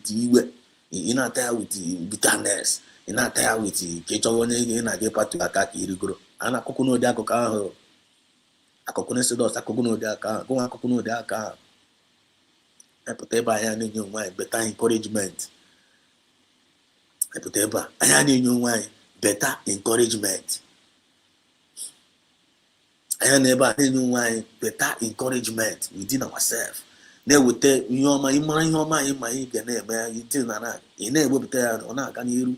you. You're not there with bitterness. You're not there with Kechon and I get part to attack Irigro. And a cocono diaco. A coconut sedos, a cocono diaca, go a cocono diaca. I put a by in your mind, better encouragement. I put a in your mind, better encouragement. I never in your mind, better encouragement within ourselves. They would tell you, my name, you tell Nana, you never tell on can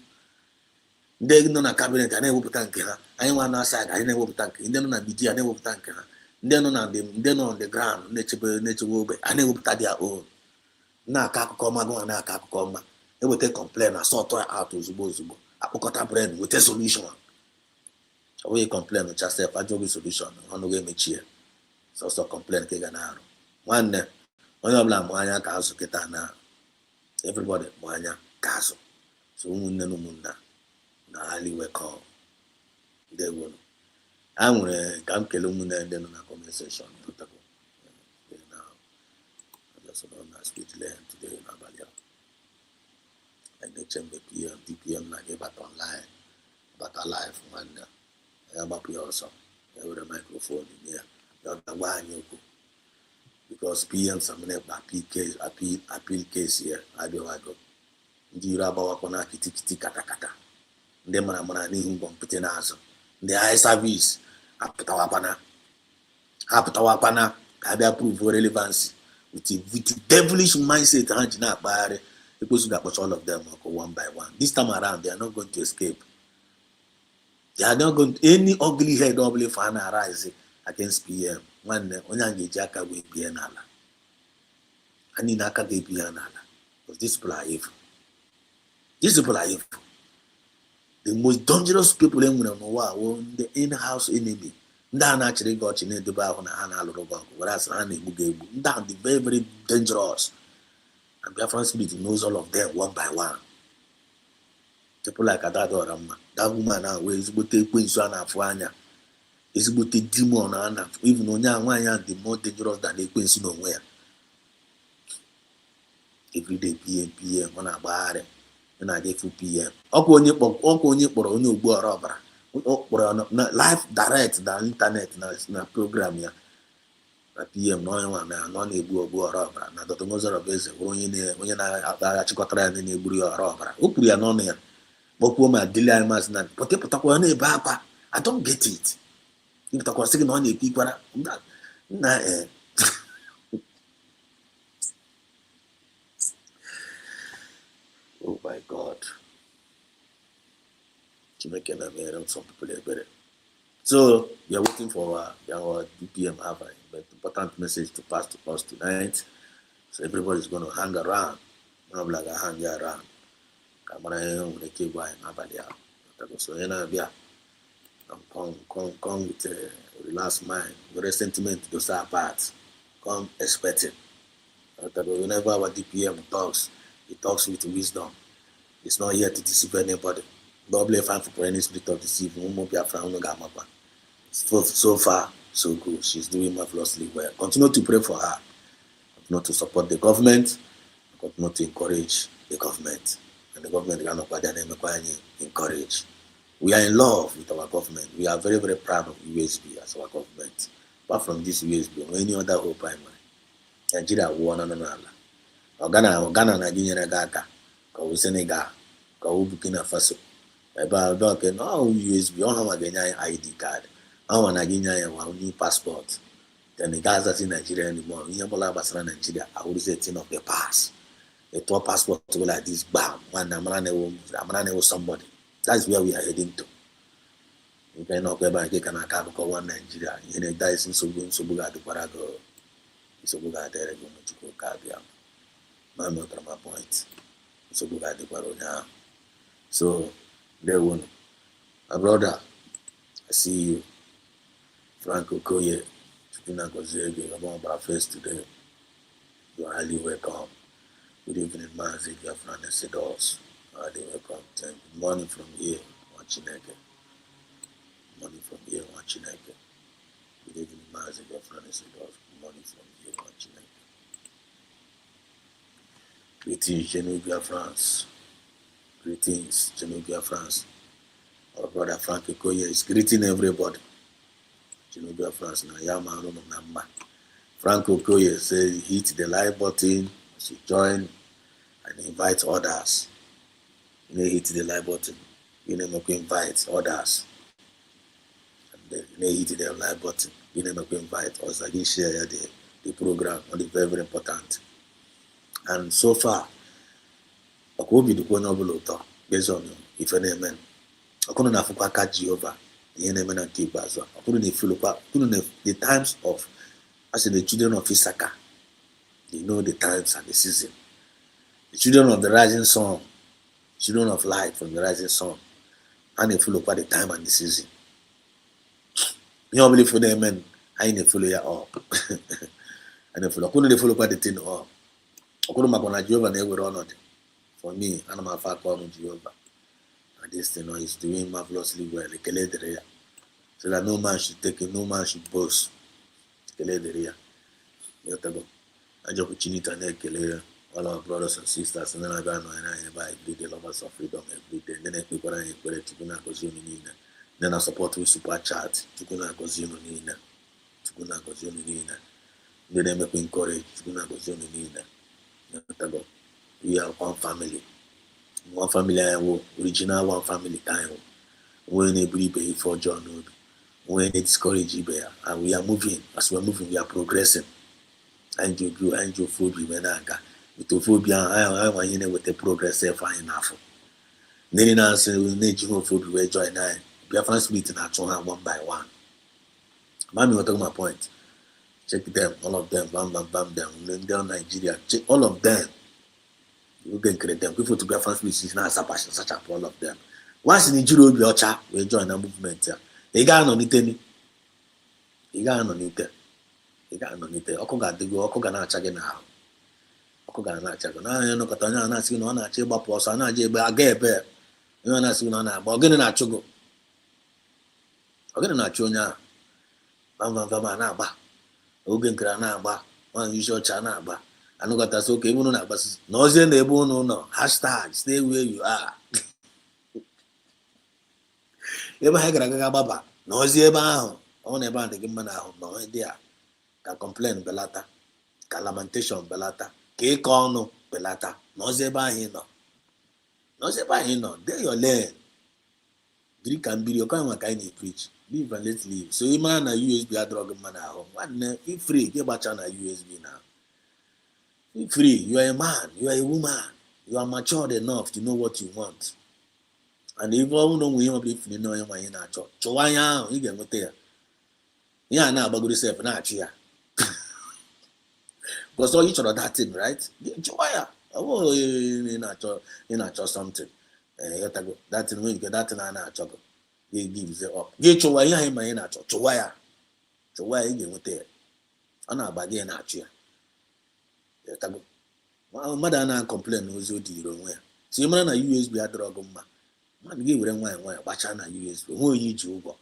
they know a cabinet, I never thank her. I want outside, I never thank you. Then on a BG, I never thank her. Then on them, then on the ground, nature will be, I never tell their own. Now, Kakoma go and Kakoma. They will take complaint, I saw toy out to Zubozubo. I put a brain with a solution. So we complain with yourself, I job solution on the way me cheer. So complain, Keganaro. One day. Onye ọbụla mwanya ka azụ kịta na everybody mwanya ka azụ so ụmụnne na ụmụnna na ali wekọ ndị gwụrụ a nwere ka m kelee ụmụnne ndị nọ na comment section also known as Switzerland today in Abalia. And the chamber PM, DPM, like about online, but alive one. I'm up here also. With a microphone in here. Because PM some appeal case here. I go. Ndị iro agbawakwa na kitikiti katakata. Ndị mara n'ihu mbọ mpete n'azụ. Ndị high service apụtawakwana ka abịa prove relevancy with devilish mindset ha ji na-akpagharị. Ekposu ga-akpọcha all of them one by one. This time around, they are not going to escape. They are not going to, any ugly head ugly fan arise against PM. Nwanne onye a ga-eji aka wee bie n'ala. Anyị na-aka ga-ebi ya n'ala. Because these people are evil. These people are evil. The most dangerous people in n'ụwa were the in-house enemy. Ndị a na-achịrị gị ọchị na-edobe ahụ na ha na-alụrụ gị ọgụ were asị ha na-egbu gị egbu. Ndị a dị very very dangerous. And Biafran spirit knows all of them one by one. People like Adado Orama, that woman now where ezigbote ekwensu a na-afụ anya, ezigbote demon a na-afụ, even onye a nwaanyị dị more dangerous than ekwensu n'onwe ya. Everyday PM ọ na-agbagharị, ọ na-aga PM. Ọkwa onye kpọrọ onye ogbu ọra ọbara, ọ kpọrọ na live direct na internet na program ya. Na PM na onye nwa nọ na-egbu ogbu ọra ọbara na Dr. Ngozi Obeze bụrụ onye na-achịkọtara ya na-egburu ya ọra ọbara. O kwuru ya n'ọnụ ya. Bokuo ma dili almas na pụtakwa na-ebe akwa. I don't get it. Ịpụtakwa sị gị na ọ na-ekpe ikwara na oh my God. Chineke na mere some people ebere. So we are waiting for our DPM have an important message to pass to us tonight. So everybody is going to hang around. Not like I hang around. So come with a relaxed mind, very sentiment to start apart. Come expecting. Whenever our DPM talks, he talks with wisdom. He's not here to deceive anybody. God bless him for any spirit of deceiving. So far, so good. She's doing marvelously well. Continue to pray for her. Continue to support the government. Continue to encourage the government. And the government cannot encourage. We are in love with our government. We are very, very proud of USB as our government. Apart from this USB, or any other hope I might. Nigeria won another. Ghana Nigeria Gaga, Kawu Senegal, Kawu Burkina Faso. About dog and all USB, all have a ID card. All Nigeria one new passport. Then the guys that's in Nigeria anymore. We have a Nigeria. I would say thing of the past. A top passport to like this, bam, one I'm running with somebody. That's where we are heading to. You cannot go back and I can't call one Nigeria. You know, that is in Subuga to Parago. Subuga, there you go to go Cabia. My point. Subuga to Paronia. So, there one. My brother, I see you. Franco Koye, Ngozi, about our face today. You are highly welcome. Good evening, Mazi, Biafrans, and us. Highly welcome. Good morning from here, watching again. Morning from here, watching again. Good evening, Mazi, Biafrans, and us. Good morning from here, watching again. Greetings, Biafrans. Greetings, Biafrans. Our brother Frank Koye is greeting everybody. Biafrans, na Yama, Namba. Frank Koye says, hit the like button. So join and invite others. You know, hit the like button. You know, invite others. And then you hit the like button. You know, invite us. I can share the program. Only very, very important. And so far, I could be the one of the based on if any man. I couldn't have to catch Jehovah. The enemy and keep as well. I couldn't feel the times of as the children of Issachar. They know the times and the season. The children of the rising sun, children of light from the rising sun, and they follow by the time and the season. You don't believe for them, man. I ain't follow you up. And they follow. Couldn't they follow by the thing up? I couldn't make on Jehovah and they were honored. For me, and my father called Jehovah. And this thing is doing marvelously well. So that no man should take it, no man should boast. You have to go. opportunity and ekele all our brothers and sisters and then I got no and by the lovers of freedom every day. Then I click on a credit to Guna Gozionina. Then I support with super chat to Guna Gozionina. To Guna Gozionina. Then I make encourage to Guna Gozionina. We are one family. One family I will original one family time. When they pay for John Wood. When they discourage Ibea. And we are moving. As we are moving, we are progressing. Angiophobia menanga. Utophobia, I want you with the progress fine enough. Then answer will need geophobia where join I. Biafrans meeting at one by one. Mammy, what my point? Check them, all of them, bam, bam, bam, them. Then down Nigeria, check all of them. You can create them. People to Biafrans meeting now, such up all of them. Once in the Juro Biocha, we join a movement. They got on it. They got on it. They got on it. Okoga, they go, Okoga, not again now. Okoga, not again. I know Katana, not seen on a chamber post, and I gave a gay bear. You are not seen on a bargain at Chogo. Again, not Chonya. Bam, Naba. Ogan Granaba. One usual Chanaba. I know that that's okay. We don't have no Zen, they won't know. Hashtag, stay where you are. Eba Hagraga Baba. No Zeba. On a band, the Gimana, no idea. Can complain Belata. Can lamentation Belata. K corno Belata. No Zeba Hino. No Zeba Hino. There your lane. Drink and be your kind of preach. Live and let live. So you man a USB a drug man at home. What feel free, get back on a USB now. Feel free. You are a man, you are a woman, you are matured enough to know what you want. And if all know we don't believe you know him in our church. So why you get what there? Yeah, now about yourself not here. Because all each other that thing, right? Joya. Oh, in a church something. That thing when you get that thing and a church. They give it up. Get your way in my inner church. Wire. So why you get there? I'm not bagging at you. Mother and I complain was your dear where. See, man, a USB at Drogoma. Man, give them wine, Bachana USB. Who you Juba?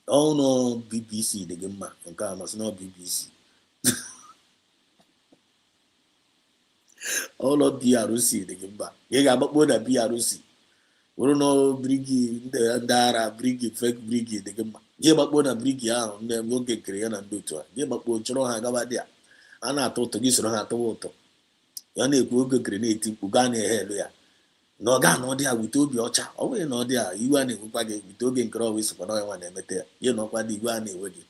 Oh, no, BBC, the Gimma, and Kamas, no BBC. All of BRC, the Gimba. You got more than BRC. We don't know Briggy, the Dara, Briggy, fake Briggy, the Gimma. Give up one a Briggy out, and then we'll get Korean and do to her. Give up what you don't have there. And I thought to this on her to water. Yanni Google grenade, Ugani here. No gun, no dear, we told you, Ocha. Oh, no dear, you and Upagi, we told you, always for no one ever there. You know what you are with you.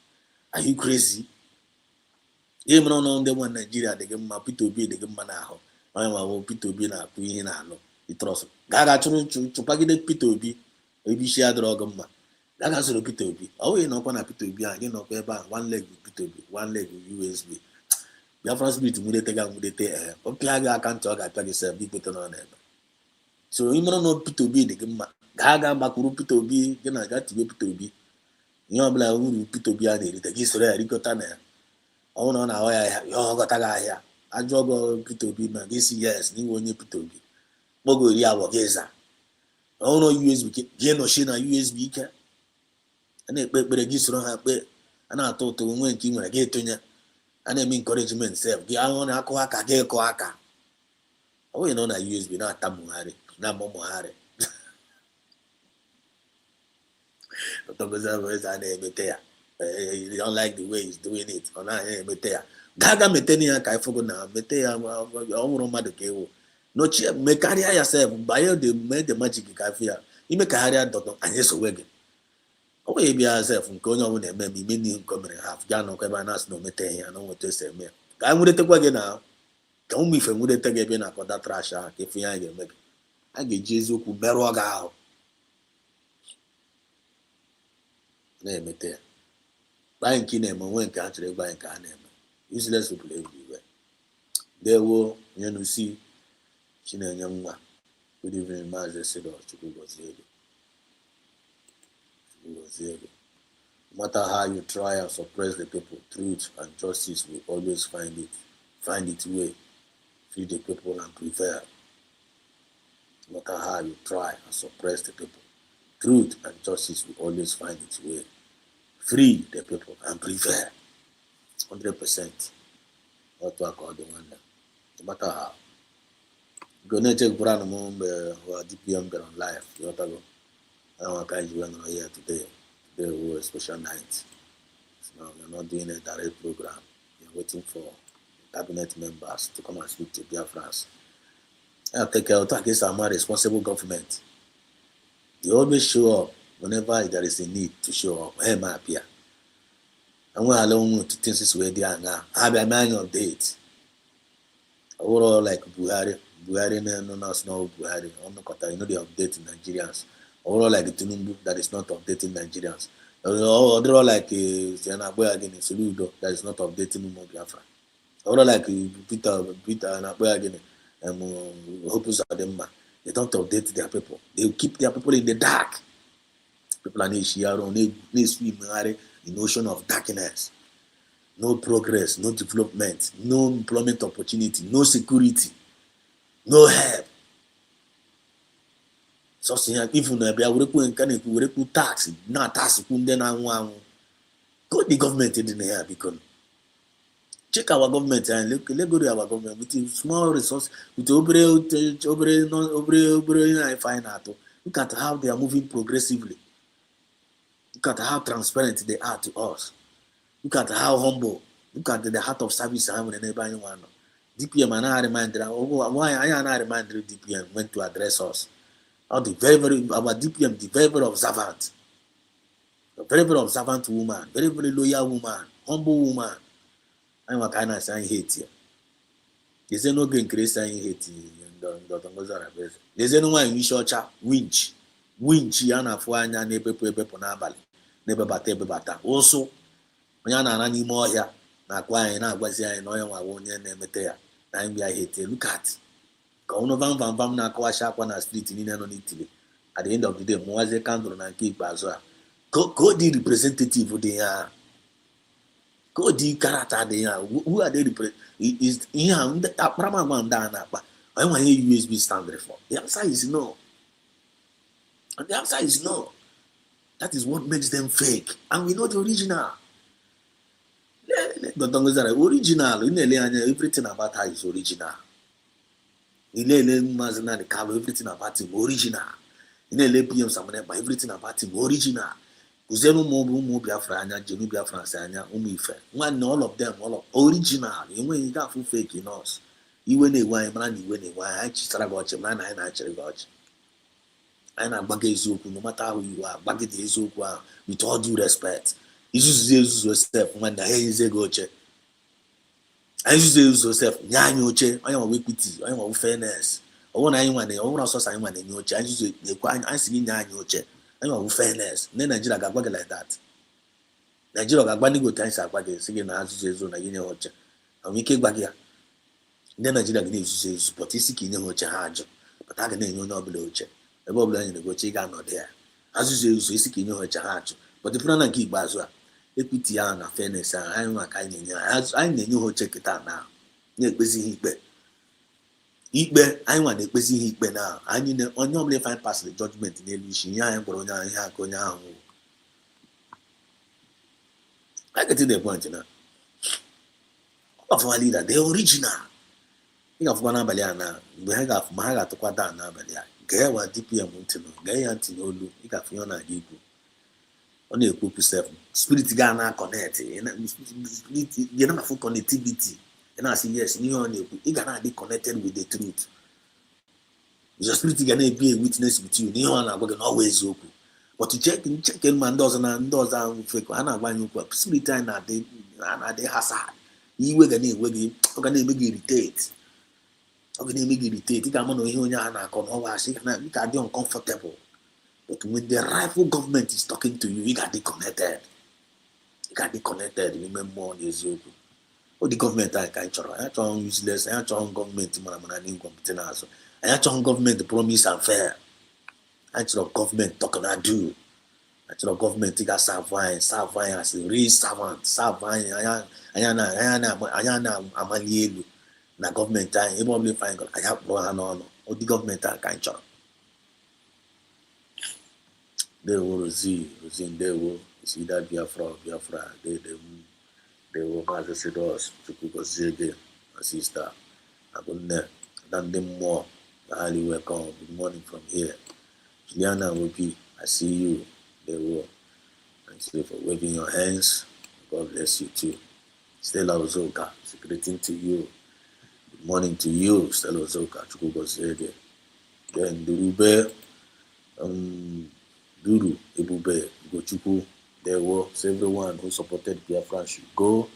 Are you crazy? You don't know the one Nigeria, the Gamma Pito be the Gamanaho. I am a Pito be na Queen. It was Gaga to Pagid Pito be, maybe she had Rogama. Gaga to Pito be. Oh, you know, one a Pito be, again, no paper, one leg with Pito be, one leg with USB. Biafrans meet Mudete, okay, I can't talk, I tell yourself, be put on them. So, you don't know Pito be the Gamma. Gaga Bakuru Pito be, then I got to be Pito be. You know, Bla Pito be, the Gisra, Ricotana. Oh, no, now I have your Gotaga here. I jog Pito be, this years, new one Pito be. Mogo Yawa Geza. Oh no USB, Geno Shina USB. And they pay the gist on her bed. And I thought to when King when I get to you. And I encouragement self. The Iron Akoaka, Gay Coaka. Oh, you know that USB, not Tamuhari, not Momohari. You don't like the way he's doing it. Or not, Gaga Metenia Kaifogona, Metea, Omro no cheer, make carry yourself, buy the made the magic kafia. You make a harrier dot and yes, away. Oh, be yourself from going on and maybe many come and have Jano Cabanas no mete, I know what to say. I would take again now. Come me from would take again for that trash if you ain't make. I get Jesus who beroga. Name it there. Buying kinem and when country buying car name. Useless to play everywhere. There will, you see. China Yamma, good evening, Master said, or Chukugo. No matter how you try and suppress the people, truth and justice will always find its way. Free the people and prevail. No matter how you try and suppress the people, truth and justice will always find its way. Free the people and prevail. 100%. otu aka ọ dị nwanne no matter how go na-echekwara na m mgbe DPM bịara on live ịghọtago ka anyị ji wee nọrọ here today was a special night. So we're not doing a direct program. We're waiting for cabinet members to come and speak to Biafrans. I take care of against our responsible government. They always show up whenever there is a need to show up. Hey, my peer. And we're alone to things is where they are now. I have a man update. Overall, like Buhari, no, Buhari. You know, they update Nigerians. Overall, like the Tinubu that is not updating Nigerians. Overall, like Soludo that is not updating Biafra. Overall, like Peter and Abuagini and Hopus Adema, they don't update their people. They keep their people in the dark. People are in swim in ocean of darkness. No progress, no development, no employment opportunity, no security, no help. So even we put tax, not tax go the government in here because check our government and let's go to our government with small resource with fine art. Look at how they are moving progressively. Look at how transparent they are to us. Look at how humble. Look at the heart of service I have in anybody one. DPM and I remind why I remind DPM when to address us. Our DPM, the very observant. A very, very observant woman, very, very loyal woman, humble woman. I'm a kind of saying hate here. There's no green grace saying hate here. There's no one in Mishocha, winch, yana fuanya, nebe ponabali, nebe bata. Also, when you're not anymore here, not why I was here and I won't name there. Time I hate you. Look at. Kauno vam na kwa shakwa na street in Italy. At the end of the day, Moaze Kandro na keep as well. Go the representative they are. Go the character they are. Who are they represent? Is here the Prama Mandana. I want to hear USB standard for. The answer is no. And the answer is no. That is what makes them fake. And we know the original. Original. Everything about her is original. Everything about him original. Everything about him original. All of them, original. You got full fake in us. You win a wine, I just about your man, I actually got. And I'm baggage no matter who you are, baggage is with all due respect. You just use yourself when the hair is a goche. I use yourself, Yanyoche, I am equity, I am fairness. I want anyone, I want also someone in your change. I see Yanyoche, I am fairness. Then Nigeria got like that. Nigeria got one good times. I got singing as you say, Hocha. And we came back here. Then Nigeria needs to but he's seeking Hocha Hajo. But I can name no below. The Bob in the Gochiga not there. As you say, seeking Hocha Hajo. But the plan keep Bazua. Equity and fairness, I am a kind of as I knew check it out now. Near busy heat I want a busy heat now. I need on normally find past the judgment in Elution, and Corona, Yakonya. I get to the point now. Of our leader, the original. Think of one Abaliana, we have Mahaga to Quadana, Balia, Gawa DPM Montino, Gayantinolu, Ikafiona Gibu. Only a group yourself. Spirit Ghana connect. You know, full connectivity. And I say, yes, you gonna be connected with the truth. Your spirit gonna be a witness with you. You know, I'm always open. But to check in man doesn't fake. I'm not going to spirit and they hazard. You were gonna make irritate. I'm gonna make irritate. You can't know you can't be uncomfortable. But when the rightful government is talking to you, you got to be connected. You got to be connected. Remember on the oh, the government I can't try. I try useless. I try government incompetence. I try government promise and fair. I try government talking I do. I try government take a serve wine as a real servant. Serve wine. Ayana amalielu. Na government I probably find I have no. Oh, the government I can't try. They will see, they will see that Biafra, they will pass the doors to cook us again. sister. Agunne, Dandem more. Highly welcome. Good morning from here. Juliana Wopi, I see you. They will. Thank you for waving your hands. God bless you too. Stella Ozoka, it's a greeting to you. Good morning to you, Stella Ozoka. Chukubosege. Then Durube, Duru, Ebube, Gochuku. There was everyone who supported Biafra should go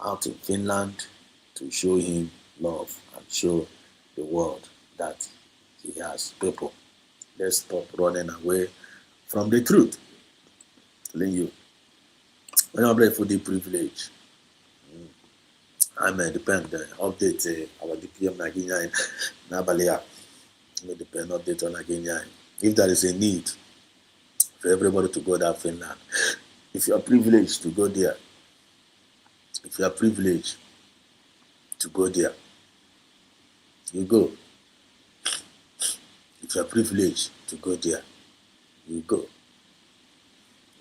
out in Finland to show him love and show the world that he has people. Let's stop running away from the truth. Telling you, when I'm for the privilege, I may depend update our DPM Nigerian Nabalia. May depend update on Nigerian. If there is a need for everybody to go to Finland, if you are privileged to go there, if you are privileged to go there, you go. If you are privileged to go there, you go.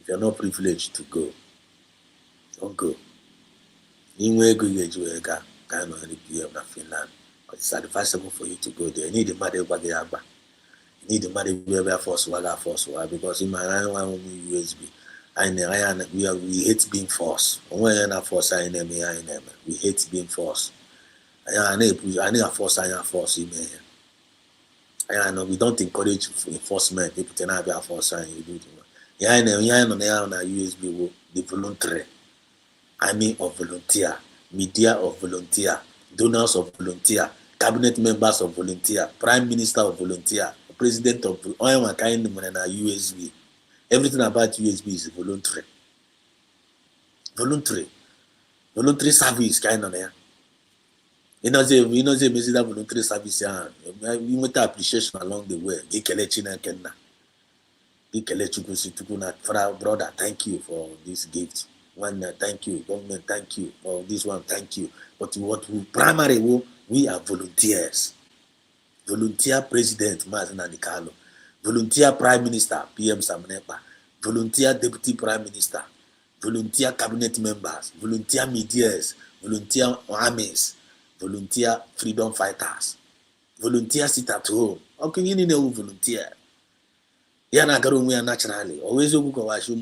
If you are not privileged to go, don't go. Anywhere go you kind of PM na Finland. But it's advisable for you to go there. You need the money bagayaba. You need the money where force why because in my USB. We hate being forced. When you're not forced, we hate being forced. I need a force, I know we don't encourage enforcement. People tell me force and you do it. I know USB the voluntary. Army of volunteer, media of volunteer, donors of volunteer, cabinet members of volunteer, prime minister of volunteer, president of all kind of USB. Everything about USB is voluntary. Voluntary service kind of there. You know, that voluntary service, you want appreciation along the way. Brother, thank you for this gift. One, thank you. Government, thank you. For this one, thank you. But what we are volunteers. Volunteer President, Martin Andikalo. Volunteer Prime Minister, PM Samnepa. Volunteer Deputy Prime Minister. Volunteer Cabinet Members. Volunteer Medias. Volunteer Armies. Volunteer Freedom Fighters. Volunteer sit at home. How can you know volunteer? Yana Garumu naturally. Always you go wash your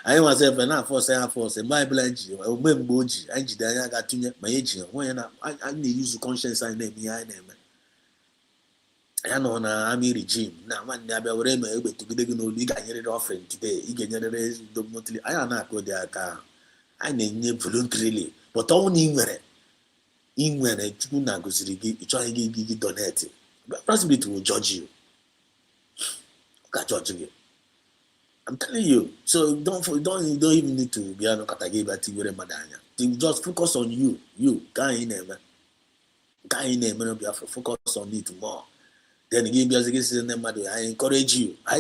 I myself and I force and my blanche or memboji and Jidaya got to my age when I need use conscience I name me I name. I know an army regime now one never able to get no league I get it offering today. You get the monthly I am not go there car. I name voluntarily, but only when a tuna goes to try to give donate. But possibly to judge you. Got judge you. I'm telling you. So don't even need to be no category to madanya. Just focus on you. You guy in name. Focus on it more. Then again, I encourage you. I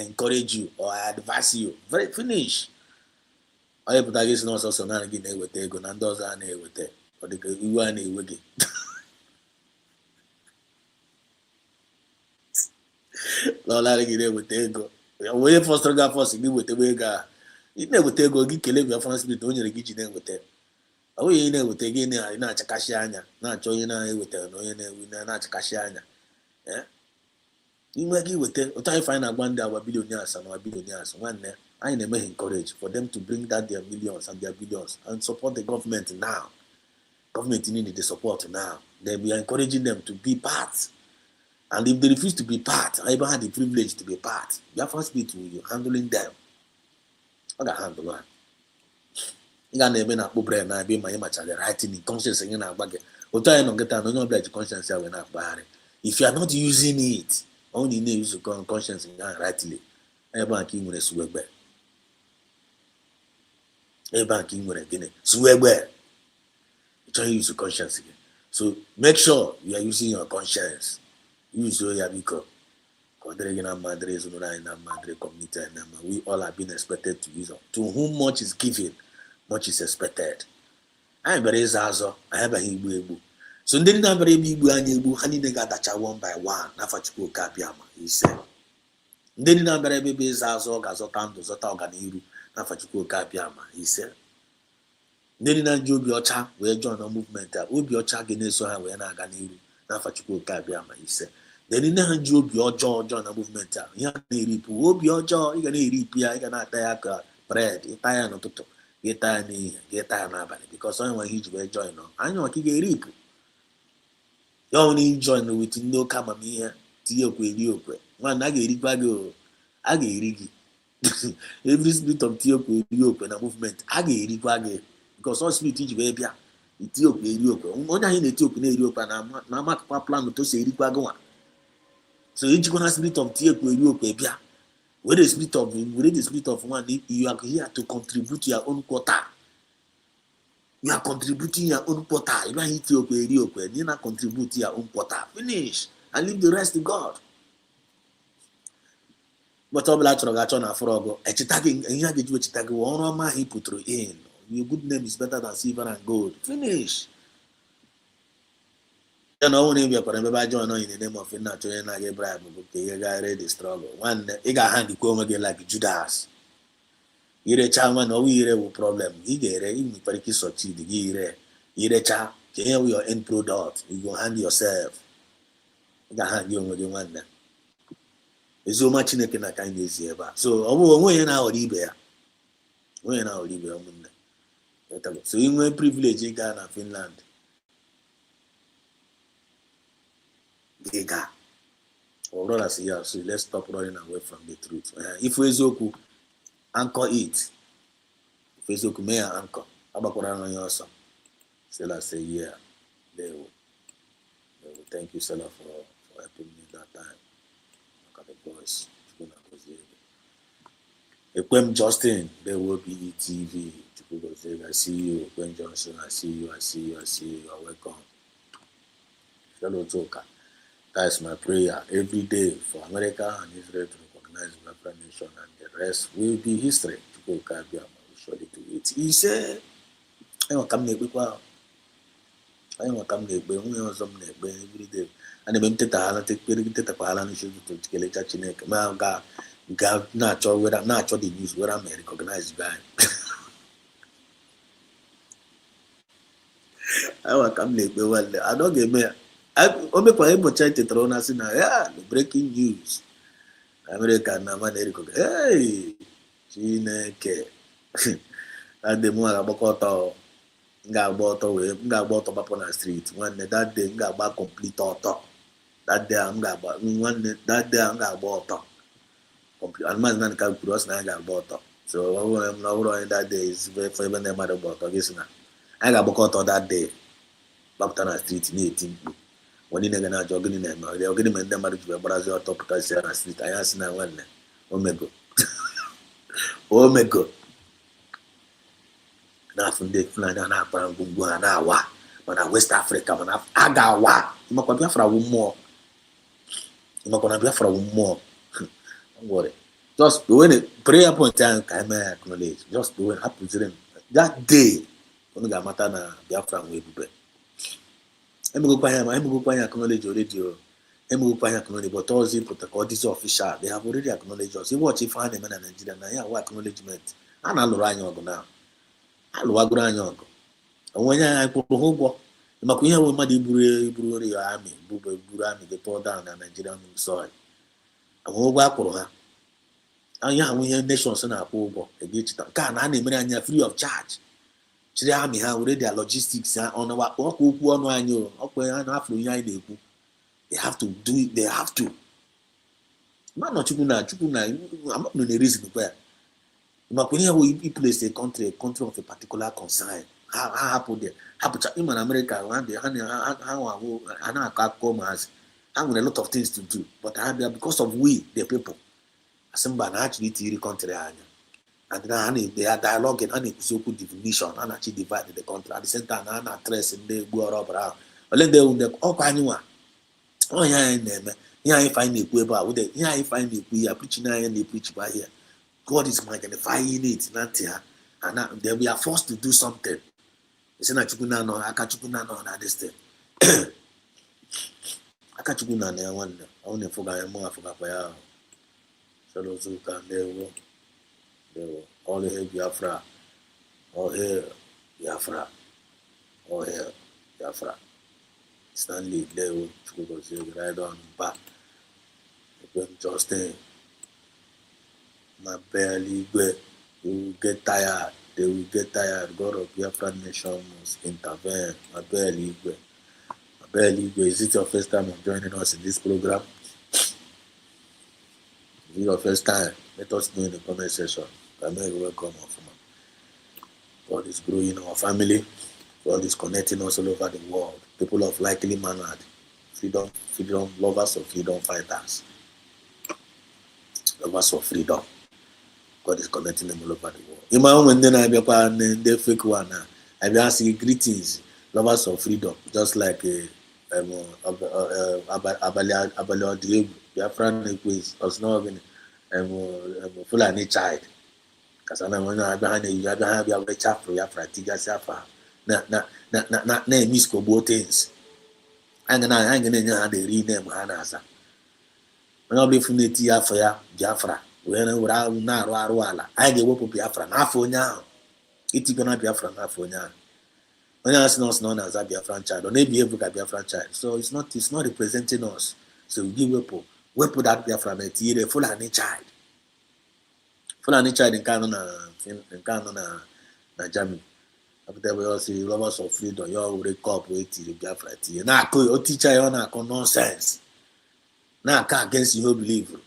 encourage you or I advise you. Very finish. I put against no so now again with ego and those are with it. Or the you are with Lola with ego. Way for struggle for me with the way guy. It never take go get Biafrans with only kitchen with it. Away in with again, not Chakashana, not joining with her, no, not Chakashana. Eh? You make it with it. What I find out one day our billionaires and our billionaires, one day I never encourage for them to bring that their millions and their billions and support the government now. Government needed the support now. Then we are encouraging them to be part. And if they refuse to be part, I even had the privilege to be part. You have first be to handling them. I got handle one. You got never na pobre na be my match the writing in conscience in our bag. What I don't get no oblige conscience when I buy. If you are not using it, only need use conscience in rightly. I banking with a swagger. A banking with a guinea. Swagger. You try to use your conscience again. So make sure you are using your conscience. Use your yabiko. We all have been expected to use it. To whom much is given, much is expected. I am very zazo. I have a Hebrew. So then I'm very big honey they got that one by one. Nafachuko kapiama, he said. Then I'm very baby zazo, gazotan, zota organiru, Nafachuko kapiama, he said. ndị na nji obi ọcha wee join na movement a obi ọcha gị na-eso ha wee na-aga n'iru n'afa Chukwuka abịa ma ise ndị ha nji obi ọjọọ na movement a ihe a na-eripụ obi ọjọọ ị ga na-eripụ ya ị ga na-ata ya ka bred ịta ya n'ụtụtụ gị taa ya n'ehihie gị taa ya n'abalị bikọs onye nwe ihe iji wee join anya ọka ị ga-eripụ ya ọnwụ na ijoin wit ndị oke amamihe tinye okwe eri okwe nwanne a ga-erikwa gị a ga-eri gị every spirit of tinye okwe eri okwe na movement a ga-erikwa gị because all spirit iji wee bịa iti okwe eri okwe onye anyị na-eti okwe na-eri okwe na amakakwa plan to si erikwa gị nwa so ijikwa na spirit of tinye okwe eri okwe bịa where the spirit of one you are here to contribute your own quota. You are contributing your own quota. You don't hit your eri okwe. You not contribute your own quota. Finish and leave the rest to God. But all black children na frogo. Echitagi ihe ga eji echitagi ọrụ ọma he put through in. Your good name is better than silver and gold. Finish. You know when you are ebe join in the name of na chonye na ga bribe go ke you ga ready struggle. One ị ga hand the onwe gị like Judas. Irecha nwa na ọwụ ire wụ problem ị ga-ere ịnwekwara ike succeed gị irecha ka ihe wụ your end product you go hand yourself ị ga-hand gị onwe gị nwanne ezioma Chineke na ka anyị na-ezi ebe a so ọ bụ onwe onye na-aghọrọ ibe ya ụmụnne so ị nwee privilege ịga na Finland gị ga ọbụrụ si ya so let's stop running away from the truth ifu eziokwu anchor it. Facebook may anchor. Abakwara on your son. Stella say, yeah, they will. Thank you, Stella, for helping me that time. Look at the boys. Ekwem Justin, they will be TV. I see you. Ekwem Johnson, I see you. You are welcome. Fellow Joker. That is my prayer every day for America and Israel to recognize the Biafra nation, and the rest will be history. People can be surely to it. He said, I want to come near every day. And the Teta take Teta Palan should to kill a Chinek. Manga, God, natural, where I'm natural the news where I'm a recognized guy. I want to come near well. I don't get me. I'm able to throw us in breaking news. America na America. Hey, Chineke. And the more about up on the street. One that day, about complete auto. That day, I'm about complete. And man, can cross now. Got so I'm not that day is very for even the mother about. I guess now. I got about that day. Back on the street in 18. When you never jogging in them, they are getting them to Brazil top because they are street. I ask now one. Oh my God. Now from the flying and up and go an hour. But West Africa, man, Agawa. You might be for one more. You might be for one more. Don't worry. Just doing it. Prayer point time, can I acknowledge? Just doing happen to them. That day, when the matter na Biafra will be. I'm go acknowledge already. Acknowledge, but all this official, they have already acknowledged us. You watch if I am in Nigeria now, acknowledgement. And I'll run your now. I'll go on your. And when I put the whole Makuya will muddy brewery army, Burami, they pour down on Nigerian soil. And we'll work for her. And yeah, we have nations in our poor against them. Can't any free of charge. They have already their logistics on our they have to do it, they have to. Man, not Chukuna, I'm not in a reason where. We place a country of a particular concern. How happened there? Happened to him in America, one day, I come as having a lot of things to do, but I have because of we, the people. Assemble actually to country. And then they are dialoguing and it's so good definition and actually divide the country at the same time and address and they go around. But then they will all kind of oh yeah, here I find a quiver with it. Here I find a we are preaching and they preach by here. God is magnifying it, not here, and then we are forced to do something. It's not Chukuna no, Akachukuna no, that is the Akachukuna. I only forgot more for so those who can they will all here Biafra, all here Biafra, all hail Biafra. Stanley, Leo, Chukwugozie, right on back. When Justin, my barely they will get tired. They will get tired. God of Biafra nation must intervene. My barely is it your first time of joining us in this program? If it's your first time, let us know in the comment section. I'm very welcome. God is growing our family. God is connecting us all over the world. People of likely mannered, freedom, lovers of freedom fighters, lovers of freedom. God is connecting them all over the world. In my own when then I be the fake one, I be asking greetings, lovers of freedom, just like Abalio Diego, Biafran quiz, Osnogan, Fulani child. Kasana mwana abahane yabaha bia we chafro ya fratiga safa na miss ko botens anga na nya ha de ri name ha na asa na obi funeti afa ya Biafra we na wura na arụ ala anyị ga-ewepụ Biafra na afọ onye ahụ itigo na Biafra na afọ onye ahụ onye asị na ọsị na ọ na-aza Biafran child ọ na-ebi ebu ka Biafran child so it's not representing us so we give wepụ that Biafra na etinyere Fulani child nke anọ na Germany after we all see lovers of freedom ya were cup etiri Biafra tinye na-akụ o ticha ya ọ na-akụ nonsense na-aka against ihe o believe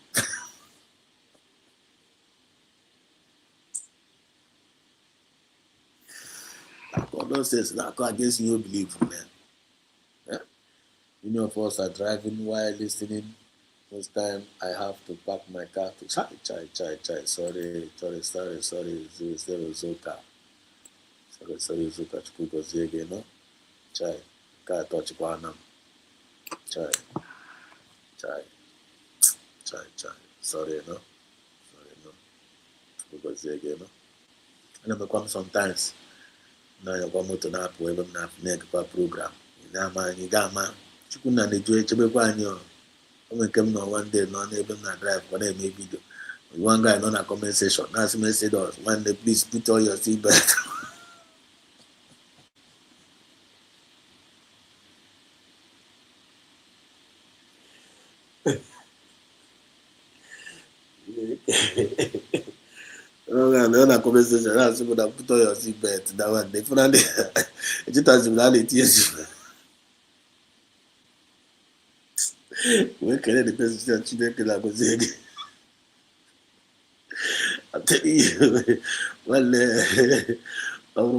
nonsense na-akụ against ihe o believe man. Yeah? Many of us are driving while listening. Most time I have to park my car to chai. Sorry, Zoka. Sorry, Zoka Chukwugozie again, no? Chai. Car touch Kwanam. Chai. Sorry, no? Chukwugozie again, no? And I come sometimes. Now you're going to na apụ ebe m na nekwa program. Ị na-ama anyị ga-ama Chukwu na na-eju echebekwa anyị o. When came no one day, no neighbor na drive, but I made video. One guy on a comment section, ask me, said, one day, please put on your seatbelt. On a comment section, ask me to put on your seatbelt. That one, they finally, it has reality. When can the person say that was again? I'm telling you, well,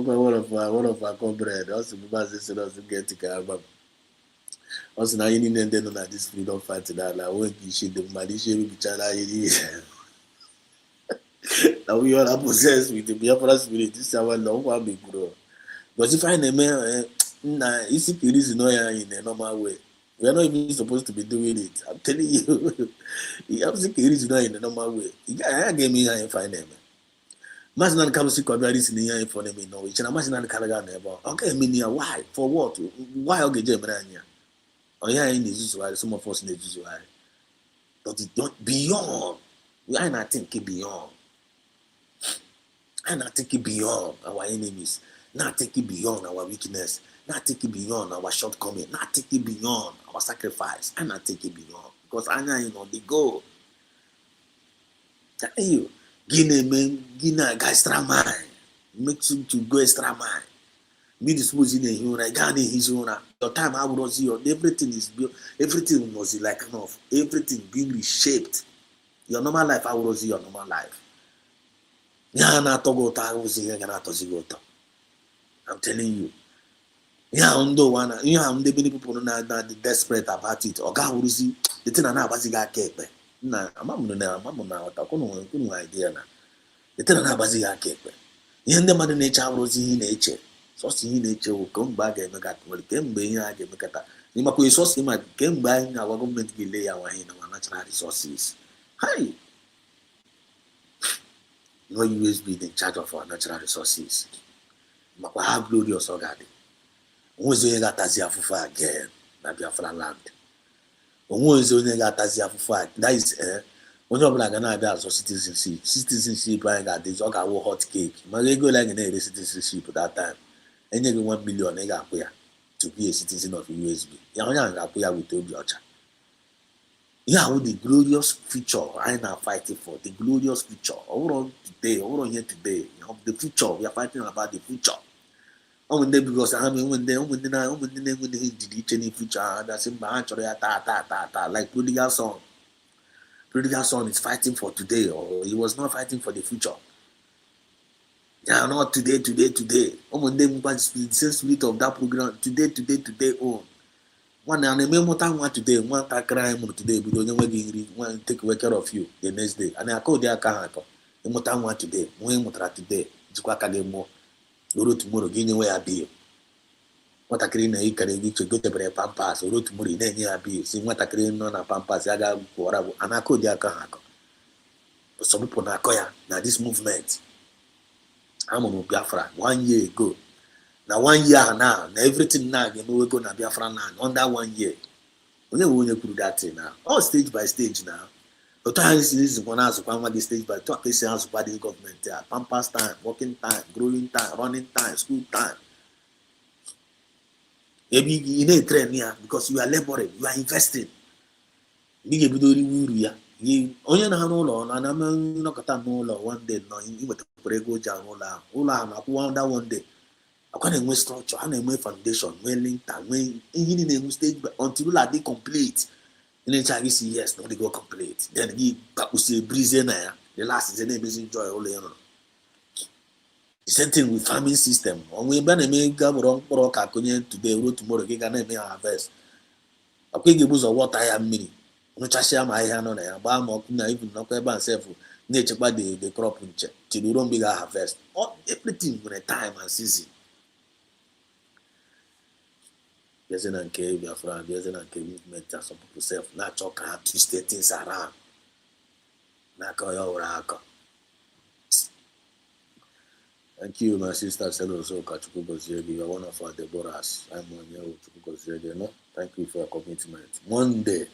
one of our comrades also to get to Kaba. Also, now you need to know that this freedom fight that I won't be shit the Malaysia will be China. Now we all are possessed with the Biafra spirit. This is our long one big grow. But if I name it's in a normal way. We are not even supposed to be doing it. I'm telling you. You have to carry it in a normal way. You can't get me here and find them. Master comes to cover this in the year for them in Norwich. And I'm not Calagan about. Okay, I mean, why? For what? Why? Okay, Germany. Oh, yeah, in the usual. Some of us in the usual. But it don't beyond. We are not thinking beyond. I'm not thinking beyond our enemies. Not thinking beyond our weakness. Not taking beyond our shortcoming, not taking beyond our sacrifice, and not taking beyond. Because I know the goal. Tell you, Guinea extra mile. Makes you to go extra mile. Me disposing in you, I got in his own. Your time I would see everything is built, everything was like enough, everything being reshaped. Your normal life, I would see your normal life. I'm telling you. Yeah, many people are desperate about it. Or God will see the thing na baziga kepe. Na amamu na kunu idea na. The thing na baziga kepe. Yende madu nature rozi nature. So see nature will come back and make at came be ya get mekata. Ni mako resource ma came by our government will lay our hand our natural resources. Hi. No USB in charge of our natural resources. Mako have glorious organ. Onwe ga-atazi afụfụ again na Biafra land. Onwe ga-atazi afụfụ that is onye ọbụla ga na-abịa azụ citizenship anyị ga-adịzi ọ ga-awụ hot cake mana ego ole anyị na-ere citizenship that time enye gị 1 million ị ga-akwụ ya to be a citizen of USB. Ya onye ahụ ga-akwụ ya wit obi ọcha. Yeah, with the glorious future I now fighting for, the glorious future. Over today, over here today, the future. We are fighting about the future. When they because I mean when they did each any future, that's in my like prodigal son. Prodigal son is fighting for today, or he was not fighting for the future. Yeah, not today. When they the same spirit of that program, today, oh. One na na-eme mụta nwa today nwatakịrị anyị mụrụ today bido onye nwe gị nri nwa take care of you the next day ana aka ụdị aka ha akọ ịmụta nwa today nwa ịmụtara today jikwa aka gị mụọ oro tomorrow gị nyewe ya bill nwatakịrị na-eyikere gị iche gotebere pampas oro tomorrow ị na-enye ya bill si nwatakịrị nọ na pampas ya ga kwụọra bụ ana aka ụdị aka ha akọ some people na-akọ ya na this movement amụrụ Biafra 1 year ago. Now 1 year now everything now we go na Biafra land under 1 year. Onye kwuru that thing now. All stage by stage now. The time is one as one stage by talk is as by the government there. Pampas time, working time, growing time, running time, school time. Maybe you need a train here because you are laboring, you are investing. You get bidori wuru ya. Onye na n'ụlọ na na nọkọta n'ụlọ one day no iweta ego ji arụ ụlọ ahụ na-akwụwa under 1 day. I can't structure, I need foundation, nwee linta, nwee ihe niile stage until ụlọ adị complete. In the see yes, no, they go complete. Then he say breeze na ya. The last is an amazing joy all around. The same thing with farming system. When we ban a mega wrong for kakonye today, road tomorrow, they can make harvest. A quick use of water I am mini. No chashia my hand on a balm or even not by self. Nature by the crop in check till you don't bigger harvest. All everything with a time and season. Biafran and Biafran movement and some people self not talk how to stay things around. Thank you, my sister. Hello, so you are one of our Deborahs. I'm on your no? Thank you for your commitment. Monday,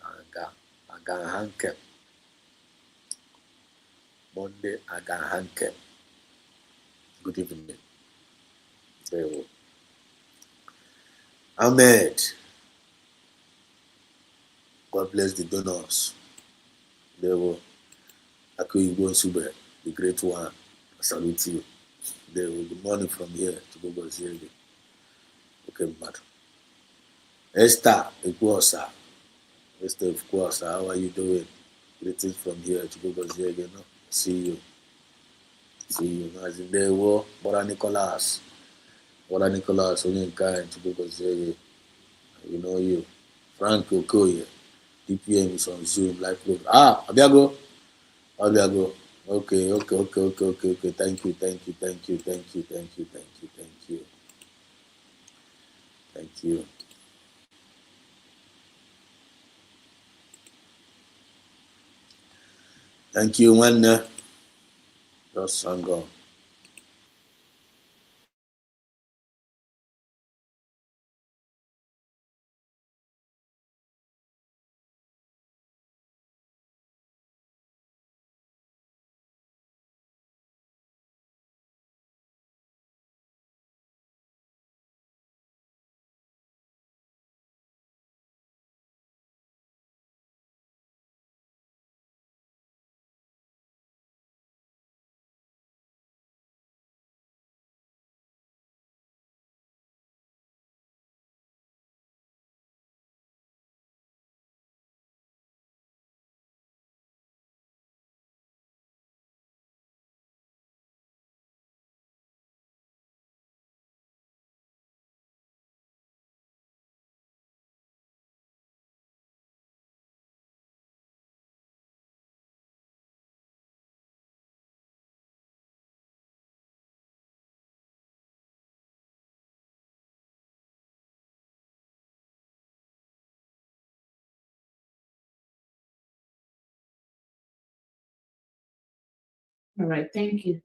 I got hanker. Monday, I got hanker. Good evening. Very well. Ahmed, God bless the donors. There were Akuyibo Sube, the great one. I salute you. There will be money from here to go Ziri. Okay, madam. Esther Ikuosa. Esther Ikuosa, how are you doing? Greetings from here to go Ziri. No? See you. As in there were Bora Nicholas, only kind to go Ziri. We know you. Frank Okoye. DPM is on Zoom live program. Abiago. Okay. Thank you. Thank you, one. Just hang on. All right, thank you.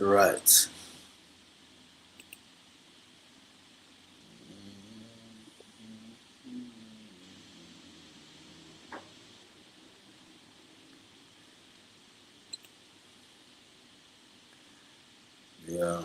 Right. Yeah.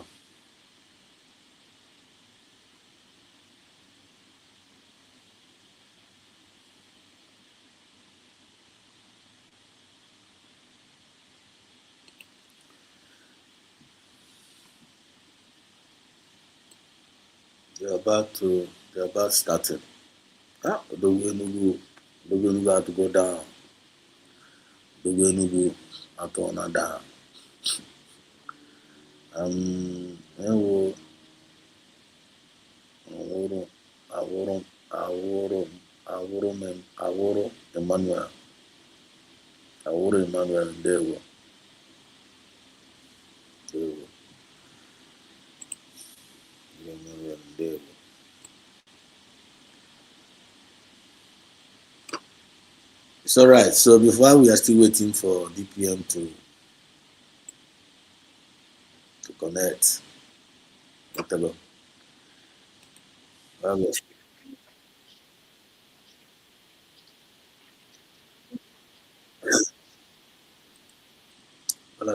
They're about starting. The Enugu had to go down. The Enugu had to go down. Aworo, Aworo, Aworo, Emmanuel. Aworo Emmanuel Ndewo. Emmanuel Ndewo. It's all right. So before we are still waiting for DPM to connect, whatever. While we're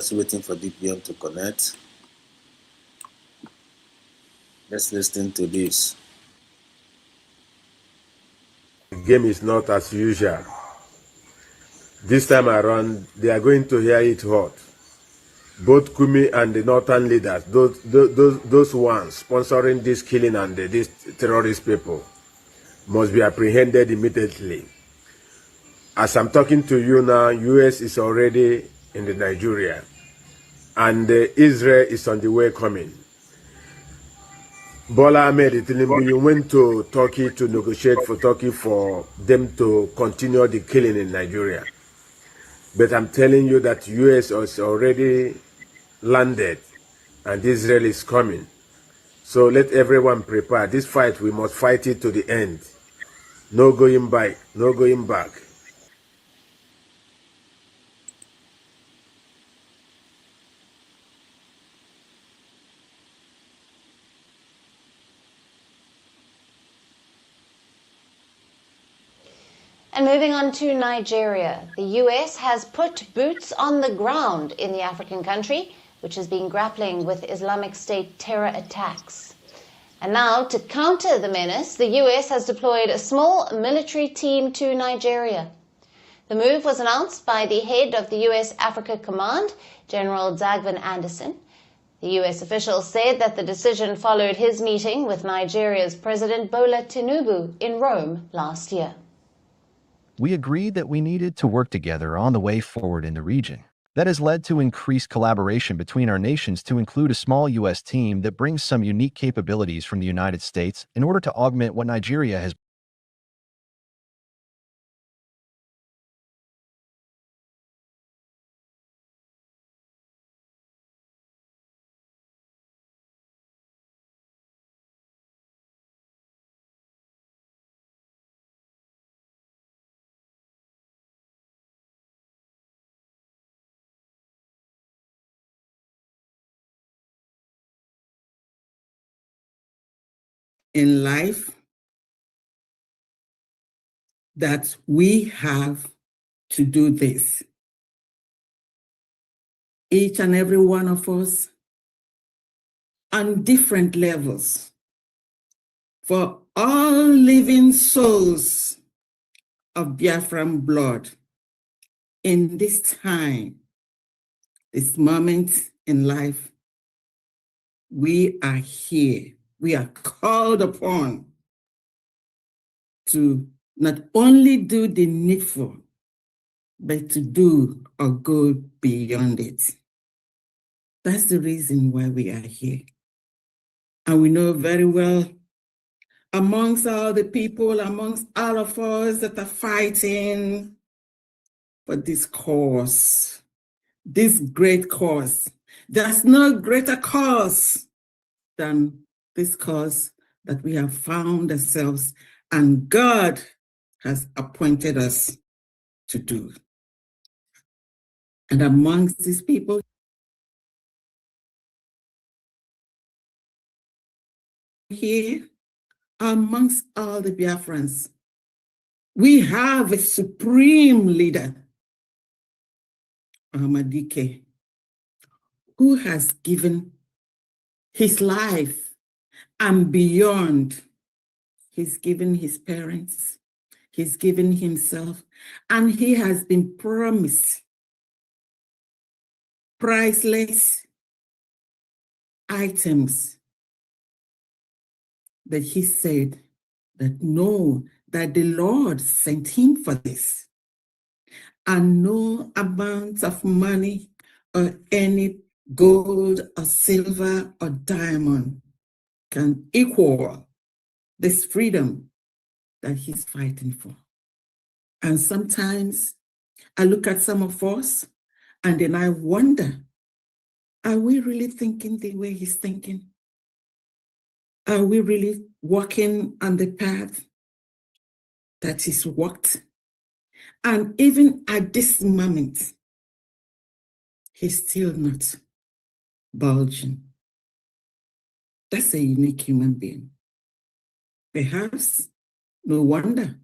still waiting for DPM to connect, let's listen to this. The game is not as usual. This time around, they are going to hear it hot. Both Kumi and the northern leaders, those ones sponsoring this killing and these terrorist people, must be apprehended immediately. As I'm talking to you now, US is already in the Nigeria, and Israel is on the way coming. Bola Ahmed Tinubu went to Turkey to negotiate for Turkey for them to continue the killing in Nigeria. But I'm telling you that US has already landed and Israel is coming. So let everyone prepare. This fight, we must fight it to the end. No going back, no going back. And moving on to Nigeria, the US has put boots on the ground in the African country, which has been grappling with Islamic State terror attacks. And now, to counter the menace, the US has deployed a small military team to Nigeria. The move was announced by the head of the US Africa Command, General Dagvin Anderson. The US official said that the decision followed his meeting with Nigeria's President Bola Tinubu in Rome last year. We agreed that we needed to work together on the way forward in the region. That has led to increased collaboration between our nations to include a small U.S. team that brings some unique capabilities from the United States in order to augment what Nigeria has. In life that we have to do this. Each and every one of us on different levels. For all living souls of Biafran blood in this time, this moment in life, we are here. We are called upon to not only do the needful, but to do or go beyond it. That's the reason why we are here. And we know very well, amongst all the people, amongst all of us that are fighting for this cause, this great cause, there's no greater cause than this cause that we have found ourselves and God has appointed us to do. And amongst these people, here, amongst all the Biafrans, we have a supreme leader, Ahmadike, who has given his life and beyond. He's given his parents, he's given himself, and he has been promised priceless items that he said that no, that the Lord sent him for this. And no amount of money or any gold or silver or diamond can equal this freedom that he's fighting for. And sometimes I look at some of us and then I wonder, are we really thinking the way he's thinking? Are we really walking on the path that he's walked? And even at this moment, he's still not bulging. That's a unique human being. Perhaps, no wonder,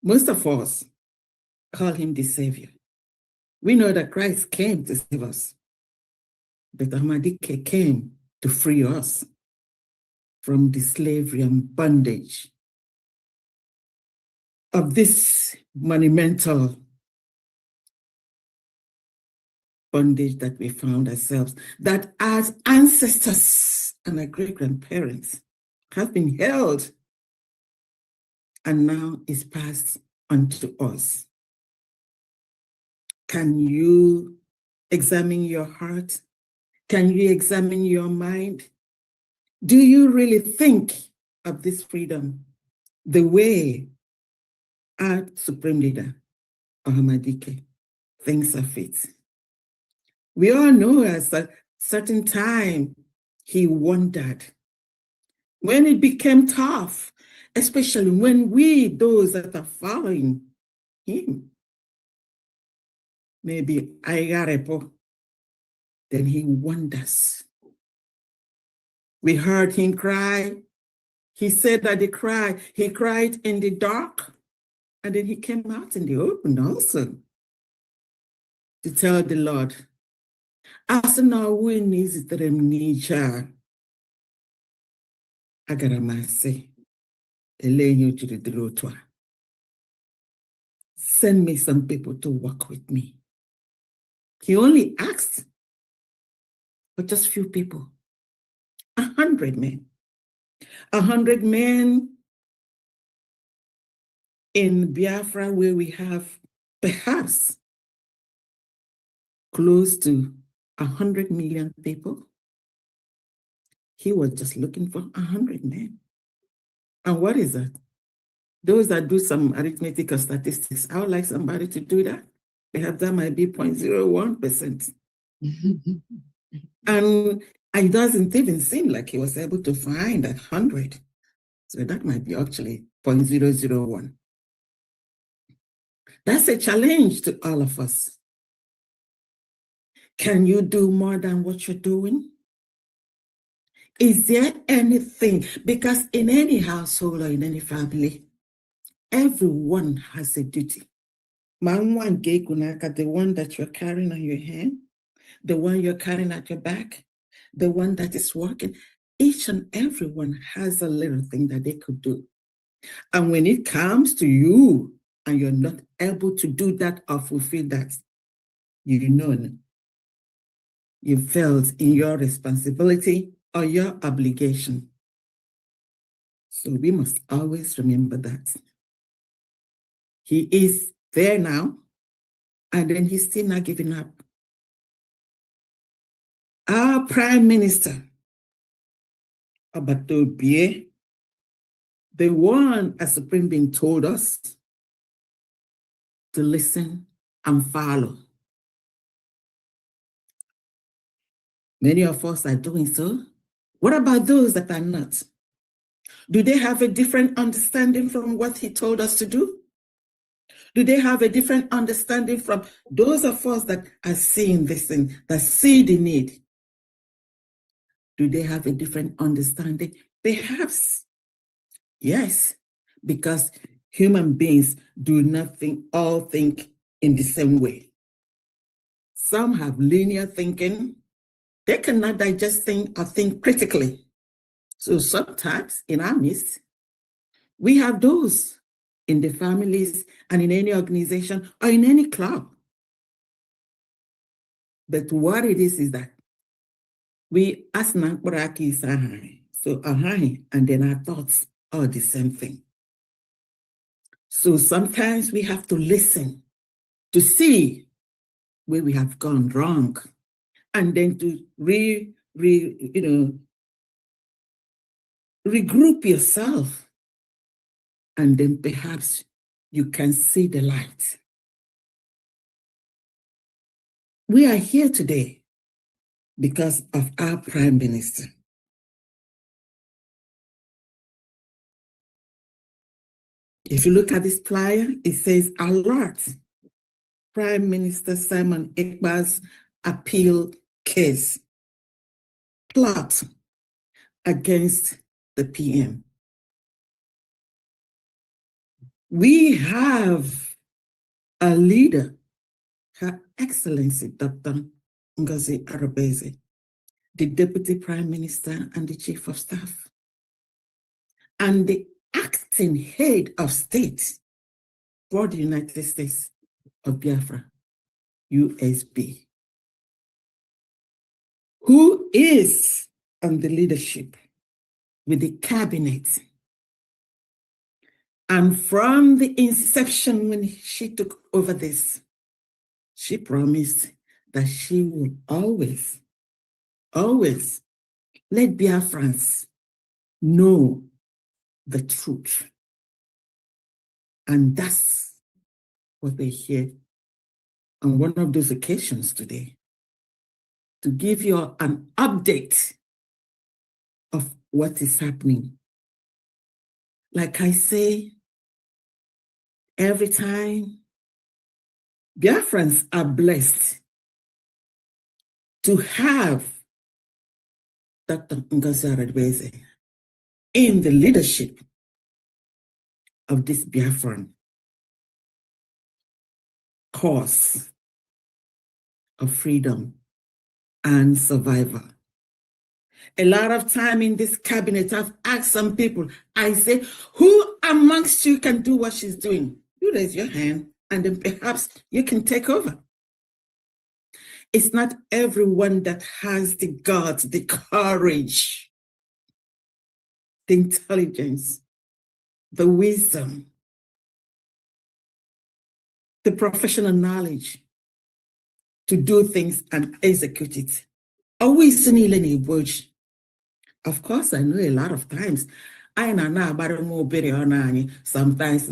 most of us call him the Savior. We know that Christ came to save us, but Ahmadike came to free us from the slavery and bondage of this monumental bondage that we found ourselves, that our ancestors and our great-grandparents have been held and now is passed on to us. Can you examine your heart? Can you examine your mind? Do you really think of this freedom the way our Supreme Leader, Ahmadike, thinks of it? We all know at a certain time he wondered when it became tough, especially when we, those that are following him, maybe Ayarepo, then he wonders. We heard him cry. He said that he cried in the dark, and then he came out in the open also to tell the Lord, Asana win is Nija Agaramase, Elenyo Jidrotwa. Send me some people to work with me. He only asked for just few people, 100 men. 100 men in Biafra, where we have perhaps close to 100 million people. He was just looking for 100 men. And what is that? Those that do some arithmetic or statistics, I would like somebody to do that. Perhaps that might be 0.01%. And it doesn't even seem like he was able to find 100. So that might be actually 0.001. That's a challenge to all of us. Can you do more than what you're doing? Is there anything? Because in any household or in any family, everyone has a duty. The one that you're carrying on your hand, the one you're carrying at your back, the one that is walking, each and everyone has a little thing that they could do. And when it comes to you and you're not able to do that or fulfill that, you know you failed in your responsibility or your obligation. So we must always remember that. He is there now, and then he's still not giving up. Our Prime Minister, Abatobie, the one as Supreme Being told us to listen and follow. Many of us are doing so. What about those that are not? Do they have a different understanding from what he told us to do? Do they have a different understanding from those of us that are seeing this thing, that see the need? Do they have a different understanding? Perhaps, yes, because human beings do not all think in the same way. Some have linear thinking. They cannot digest things or think critically. So sometimes in our midst, we have those in the families and in any organization or in any club. But what it is that we ask Nankbaraki Sahai. So Ahai and then our thoughts are the same thing. So sometimes we have to listen to see where we have gone wrong, and then to regroup yourself, and then perhaps you can see the light. We are here today because of our Prime Minister. If you look at this flyer, it says alert. Prime Minister Simon Ekpa's appeal case. Plot against the PM. We have a leader, Her Excellency Dr. Ngozi Arabese, the Deputy Prime Minister and the Chief of Staff, and the acting head of state for the United States of Biafra, USB, who is on the leadership with the cabinet. And from the inception when she took over this, she promised that she will always, always let Biafrans know the truth. And that's what we're here on one of those occasions today, to give you an update of what is happening. Like I say, every time, Biafrans are blessed to have Dr. Ngozi Arabese in the leadership of this Biafran cause of freedom and survival. A lot of time in this cabinet, I've asked some people, I say, who amongst you can do what she's doing? You raise your hand, and then perhaps you can take over. It's not everyone that has the guts, the courage, the intelligence, the wisdom, the professional knowledge to do things and execute it. Always in Bush. Of course, I know a lot of times. I know about more sometimes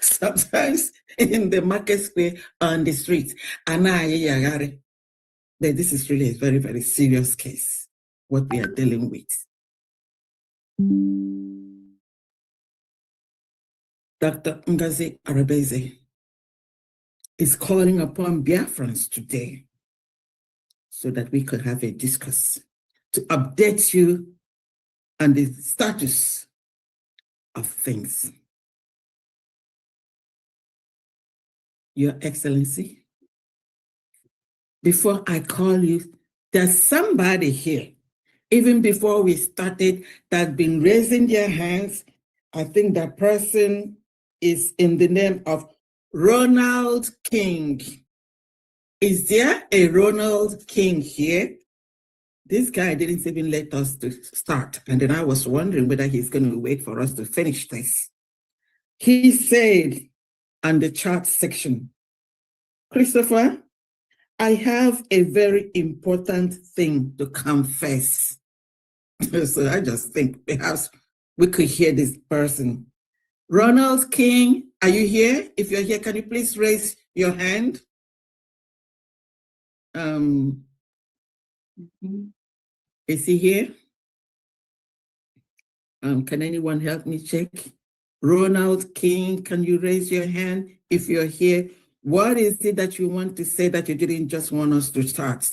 sometimes in the market square on the street. But this is really a very, very serious case, what we are dealing with. Dr. Ngozi Arabese is calling upon Biafrans today so that we could have a discourse to update you on the status of things. Your Excellency, before I call you, there's somebody here, even before we started, that's been raising their hands. I think that person is in the name of Ronald King. Is there a Ronald King here? This guy didn't even let us to start. And then I was wondering whether he's going to wait for us to finish this. He said on the chat section, Christopher, I have a very important thing to confess. So I just think perhaps we could hear this person. Ronald King, are you here? If you're here, can you please raise your hand? Is he here? Can anyone help me check? Ronald King, can you raise your hand if you're here? What is it that you want to say that you didn't just want us to start?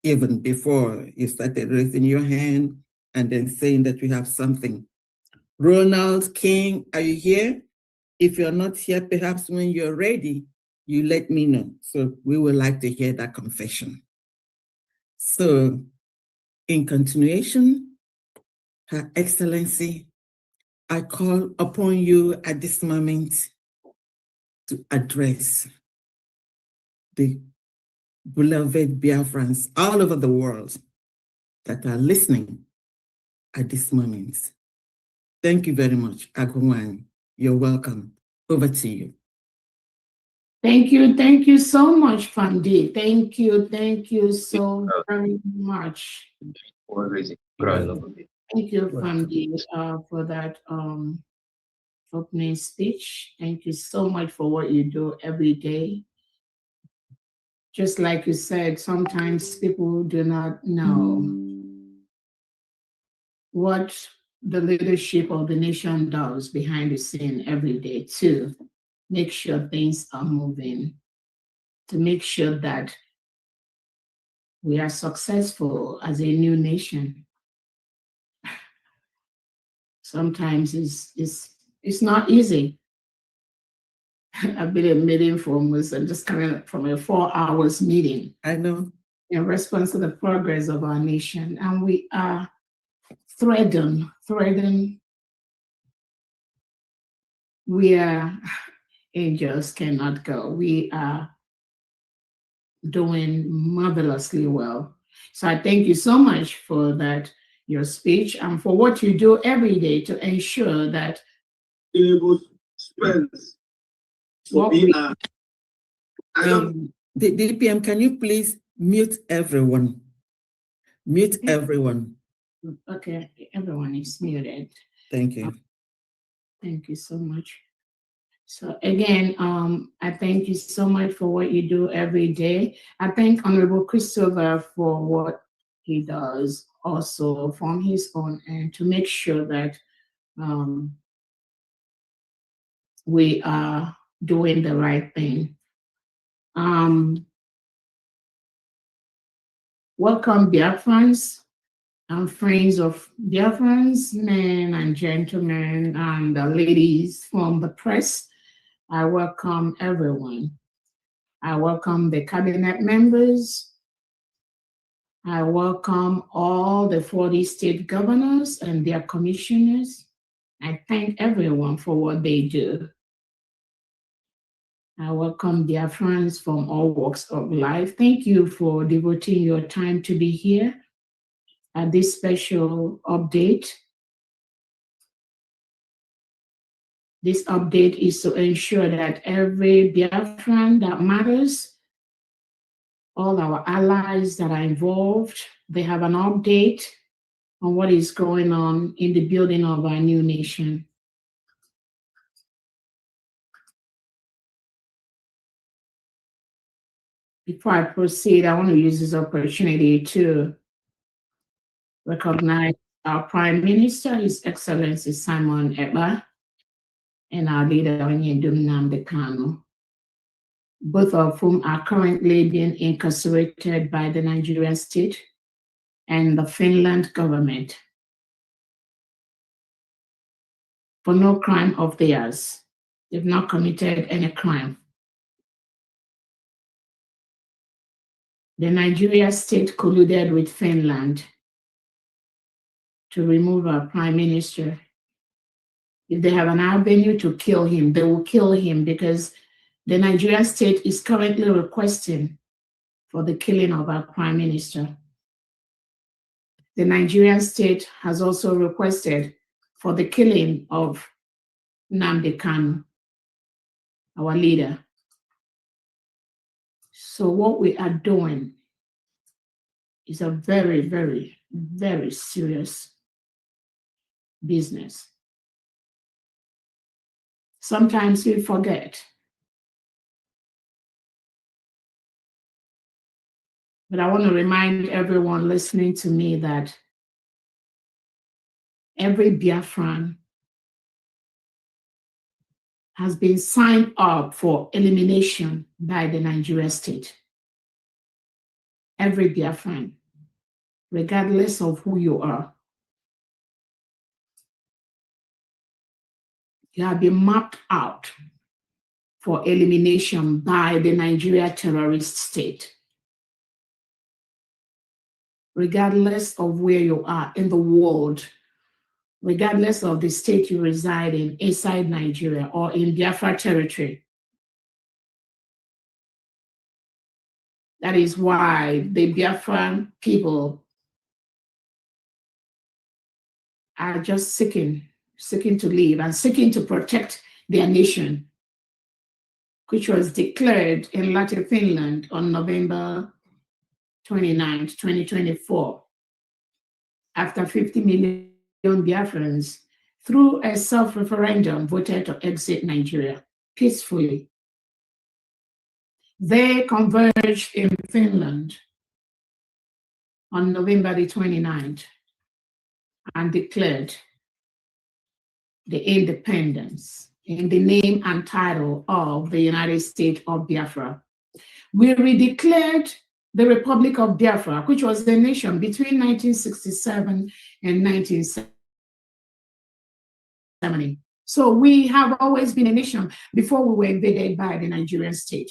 even before you started raising your hand and then saying that you have something. Ronald King, are you here? If you're not here, perhaps when you're ready, you let me know. So we would like to hear that confession. So in continuation, Her Excellency, I call upon you at this moment to address the beloved Biafrans all over the world that are listening at this moment. Thank you very much, Agumwan. You're welcome. Over to you. Thank you so much, Fandi. Thank you so very much. Thank you, Fandi, for that opening speech. Thank you so much for what you do every day. Just like you said, sometimes people do not know what the leadership of the nation does behind the scene every day to make sure things are moving, to make sure that we are successful as a new nation. Sometimes it's not easy. I've been in a meeting for almost, I'm just coming from a 4 hours meeting. I know. In response to the progress of our nation. And we are threading where angels cannot go. We are doing marvelously well. So I thank you so much for that, your speech, and for what you do every day to ensure that the DPM, can you please mute everyone? Mute everyone. Okay, everyone is muted. Thank you. Thank you so much. So again, I thank you so much for what you do every day. I thank Honorable Christopher for what he does also from his own end to make sure that we are doing the right thing. Welcome, Biafrans and friends of Biafrans, men and gentlemen and ladies from the press. I welcome everyone. I welcome the cabinet members. I welcome all the 40 state governors and their commissioners. I thank everyone for what they do. I welcome their friends from all walks of life. Thank you for devoting your time to be here at this special update. This update is to ensure that every Biafran that matters, all our allies that are involved, they have an update on what is going on in the building of our new nation. Before I proceed, I want to use this opportunity to recognize our Prime Minister, His Excellency Simon Ekpa, and our leader, Onyedum Nnamdi, both of whom are currently being incarcerated by the Nigerian state and the Finland government for no crime of theirs. They've not committed any crime. The Nigerian state colluded with Finland to remove our prime minister. If they have an avenue to kill him, they will kill him because the Nigerian state is currently requesting for the killing of our prime minister. The Nigerian state has also requested for the killing of Nnamdi Kanu, our leader. So what we are doing is a very, very, very serious business. Sometimes we forget. But I want to remind everyone listening to me that every Biafran has been signed up for elimination by the Nigerian state. every Biafran, regardless of who you are. You have been mapped out for elimination by the Nigeria terrorist state. Regardless of where you are in the world, regardless of the state you reside in, inside Nigeria or in Biafra territory. That is why the Biafran people are just seeking to live and seeking to protect their nation, which was declared in Latin Finland on November 29th, 2024, after 50 million Biafrans, through a self-referendum, voted to exit Nigeria peacefully. They converged in Finland on November the 29th and declared the independence in the name and title of the United States of Biafra. We redeclared the Republic of Biafra, which was the nation between 1967 and 1970. So we have always been a nation before we were invaded by the Nigerian state.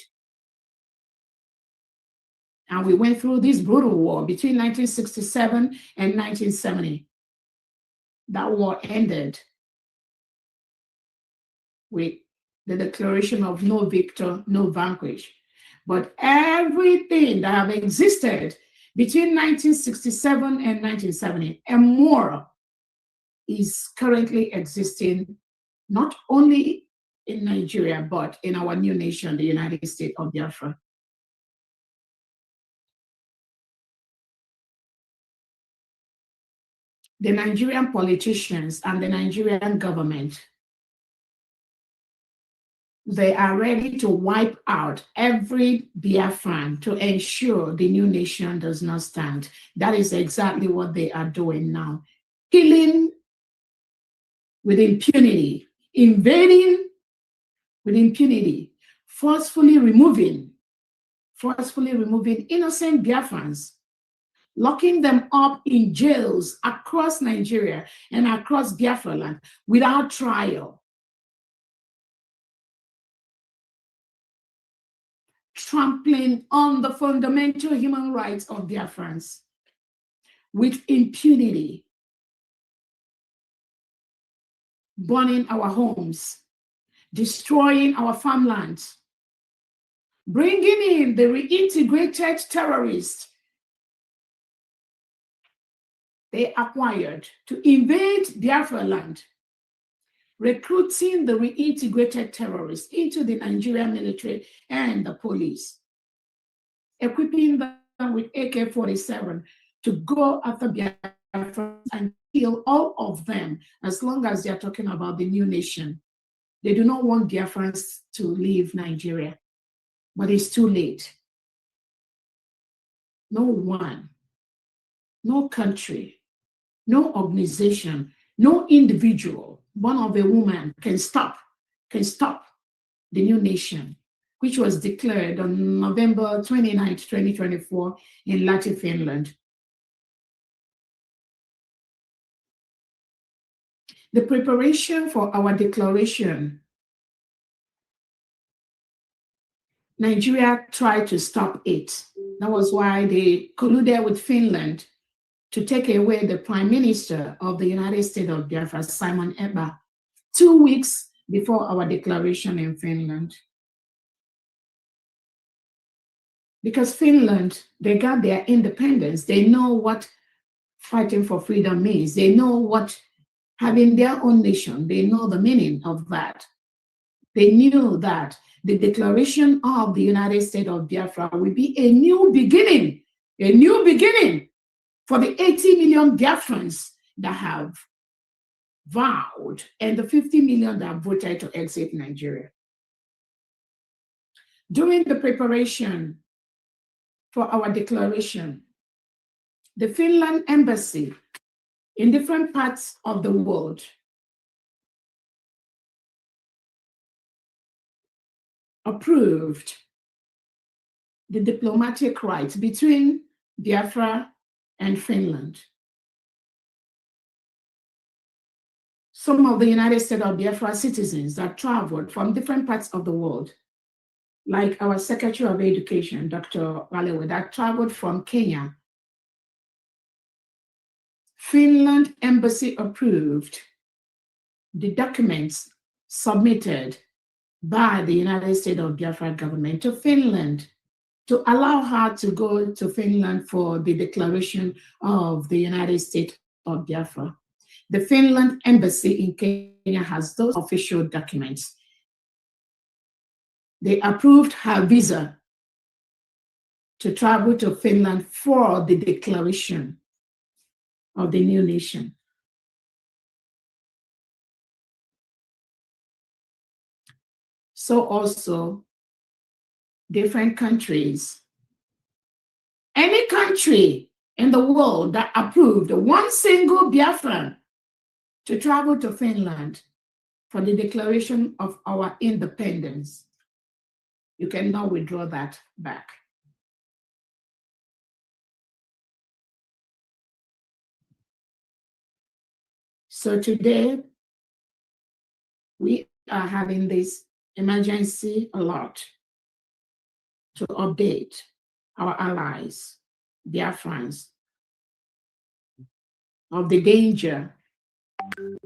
And we went through this brutal war between 1967 and 1970. That war ended with the declaration of no victor, no vanquish. But everything that have existed between 1967 and 1970 and more is currently existing not only in Nigeria, but in our new nation, the United States of Biafra. The Nigerian politicians and the Nigerian government, they are ready to wipe out every Biafran to ensure the new nation does not stand. That is exactly what they are doing now. Killing with impunity, invading with impunity, forcefully removing innocent Biafrans, locking them up in jails across Nigeria and across Biafra land without trial. Trampling on the fundamental human rights of Biafrans with impunity, burning our homes, destroying our farmlands, bringing in the reintegrated terrorists they acquired to invade Biafra land, recruiting the reintegrated terrorists into the Nigerian military and the police, equipping them with AK-47 to go after Biafra and kill all of them as long as they are talking about the new nation. They do not want Biafrans to leave Nigeria, but it's too late. No one, no country, no organization, no individual, born of a woman can stop the new nation, which was declared on November 29, 2024 in Latin Finland. The preparation for our declaration, Nigeria tried to stop it. That was why they colluded with Finland to take away the Prime Minister of the United States of Biafra, Simon Ekpa, 2 weeks before our declaration in Finland. Because Finland, they got their independence. They know what fighting for freedom means. They know what having their own nation, they know the meaning of that. They knew that the declaration of the United States of Biafra will be a new beginning for the 80 million Biafrans that have vowed and the 50 million that voted to exit Nigeria. During the preparation for our declaration, the Finland embassy in different parts of the world approved the diplomatic rights between Biafra, and Finland. Some of the United States of Biafra citizens that traveled from different parts of the world, like our Secretary of Education, Dr. Walewe, that traveled from Kenya. Finland embassy approved the documents submitted by the United States of Biafra government to Finland to allow her to go to Finland for the declaration of the United States of Biafra. The Finland embassy in Kenya has those official documents. They approved her visa to travel to Finland for the declaration of the new nation. So also different countries, any country in the world that approved one single Biafran to travel to Finland for the declaration of our independence, you cannot withdraw that back. So today, we are having this emergency alert to update our allies, Biafrans, of the danger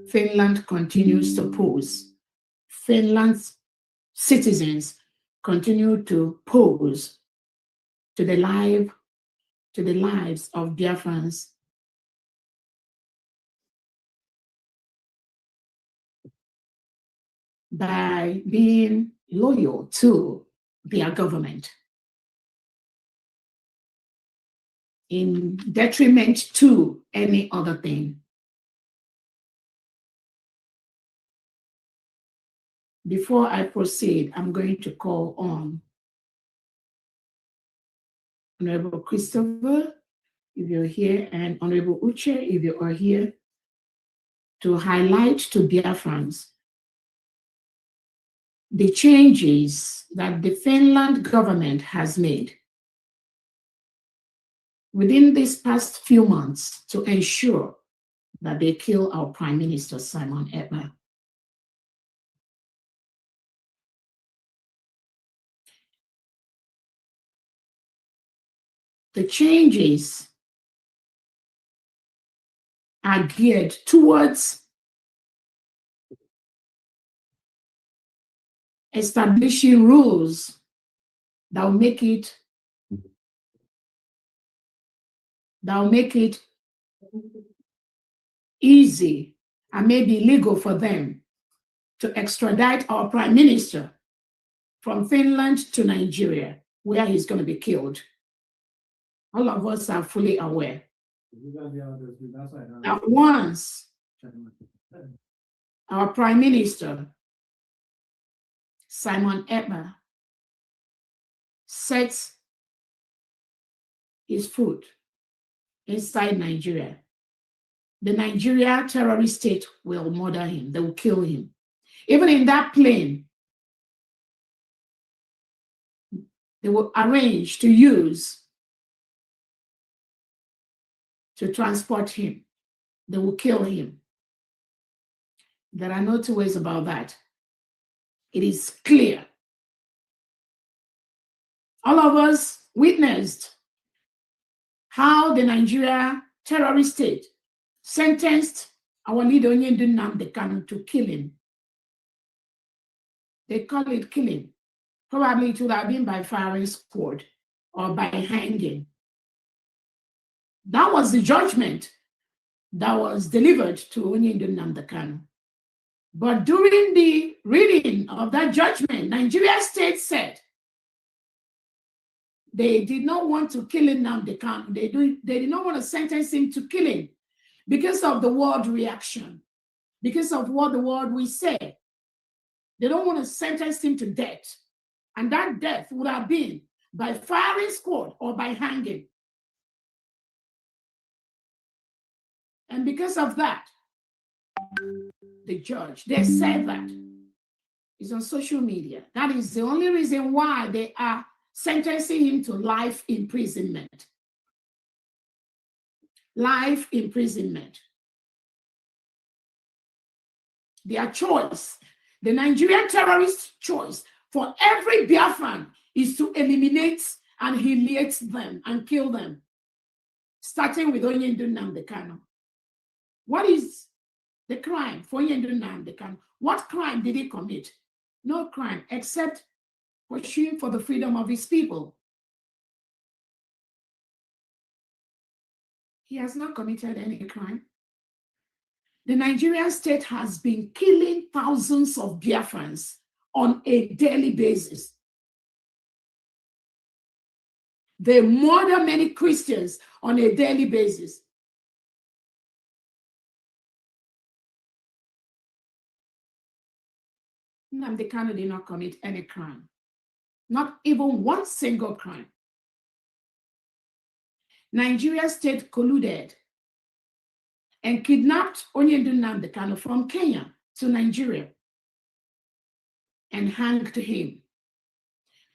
Finland continues to pose. Finland's citizens continue to pose to the lives of Biafrans by being loyal to their government in detriment to any other thing. Before I proceed, I'm going to call on Honorable Christopher, if you're here, and Honorable Uche, if you are here, to highlight to Biafrans the changes that the Finland government has made within these past few months to ensure that they kill our Prime Minister, Simon Ekpa. The changes are geared towards establishing rules that will make it easy and maybe legal for them to extradite our Prime Minister from Finland to Nigeria, where he's going to be killed. All of us are fully aware that once our Prime Minister, Simon Ekpa, sets his foot inside Nigeria, the Nigeria terrorist state will murder him, they will kill him. Even in that plane, they will arrange to use to transport him. They will kill him. There are no two ways about that. It is clear. All of us witnessed how the Nigeria terrorist state sentenced our leader Onyendu Nnamdi Kanu to killing. They call it killing. Probably it would have been by firing squad or by hanging. That was the judgment that was delivered to Onyendu Nnamdi Kanu. But during the reading of that judgment, Nigeria state said they did not want to kill Nnamdi Kanu. They did not want to sentence him to killing because of the world reaction, because of what the world will say. They don't want to sentence him to death. And that death would have been by firing squad or by hanging. And because of that, the judge, they said that it's on social media. That is the only reason why they are sentencing him to life imprisonment. life imprisonment. Their choice, the Nigerian terrorist choice for every Biafran is to eliminate and humiliate them and kill them, starting with Onyendu Nnamdi Kanu. What is the crime for Onyendu Nnamdi Kanu? What crime did he commit? No crime except pursuing for the freedom of his people. He has not committed any crime. The Nigerian state has been killing thousands of Biafrans on a daily basis. They murder many Christians on a daily basis. Nnamdi Kanu did not commit any crime, not even one single crime. Nigeria state colluded and kidnapped Onyendu Nnamdi Kanu from Kenya to Nigeria and hanged him.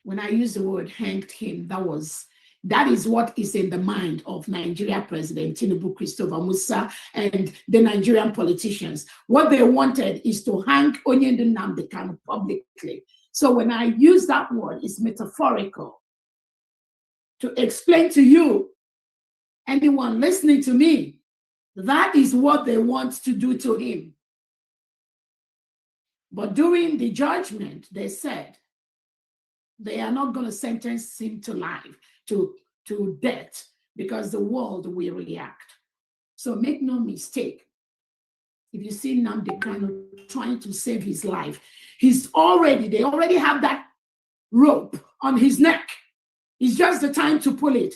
When I use the word hanged him, that is what is in the mind of Nigeria President Tinubu, Christopher Musa, and the Nigerian politicians. What they wanted is to hang Onyendu Nnamdi Kanu publicly. So when I use that word, it's metaphorical to explain to you, anyone listening to me, that is what they want to do to him. But during the judgment, they said they are not going to sentence him to life, to death, because the world will react. So make no mistake. If you see Nnamdi Kanu trying to save his life, they already have that rope on his neck. It's just the time to pull it.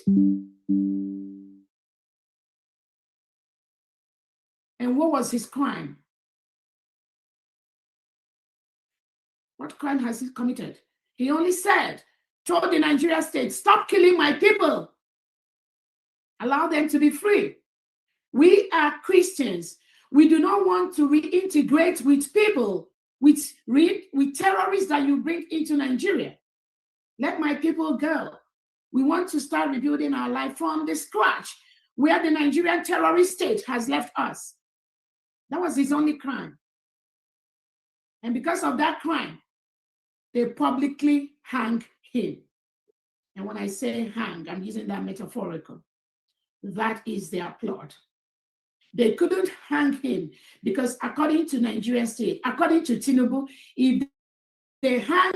And what was his crime? What crime has he committed? He only told the Nigerian state, stop killing my people. Allow them to be free. We are Christians. We do not want to reintegrate with people, with terrorists that you bring into Nigeria. Let my people go. We want to start rebuilding our life from the scratch, where the Nigerian terrorist state has left us. That was his only crime. And because of that crime, they publicly hang him. And when I say hang, I'm using that metaphorical. That is their plot. They couldn't hang him because according to Nigerian state, according to Tinubu, if they hang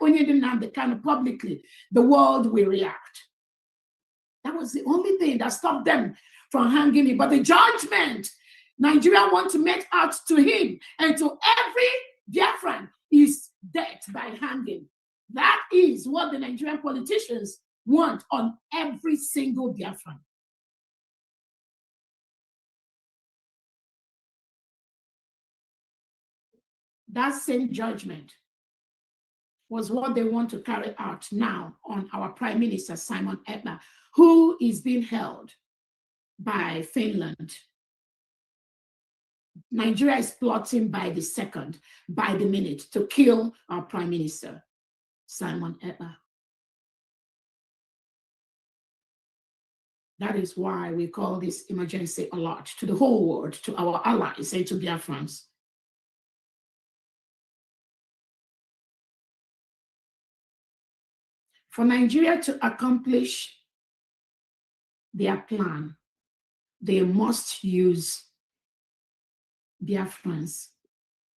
Onyendu Nnamdi Kanu publicly, the world will react. That was the only thing that stopped them from hanging him. But the judgment Nigeria want to make out to him and to every Biafran is death by hanging. That is what the Nigerian politicians want on every single Biafran. That same judgment was what they want to carry out now on our Prime Minister, Simon Ekpa, who is being held by Finland. Nigeria is plotting by the second, by the minute, to kill our Prime Minister, Simon Ekpa. That is why we call this emergency alert to the whole world, to our allies, and to Biafrans. For Nigeria to accomplish their plan, they must use Biafrans.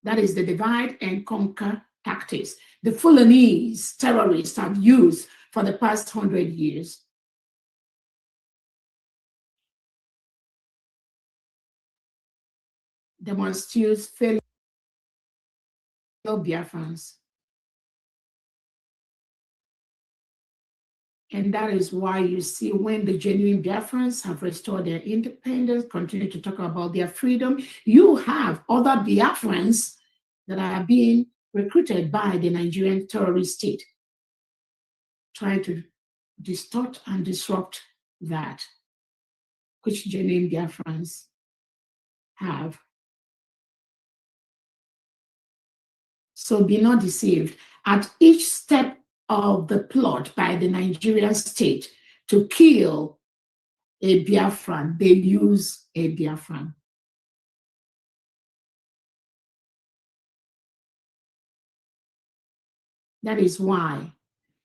That is the divide and conquer tactics the Fulanese terrorists have used for the past 100 years. They must use fellow Biafrans. And that is why you see when the genuine Biafrans have restored their independence, continue to talk about their freedom, you have other Biafrans that are being recruited by the Nigerian terrorist state, trying to distort and disrupt that, which genuine Biafrans have. So be not deceived. At each step of the plot by the Nigerian state to kill a Biafran. They use a Biafran. That is why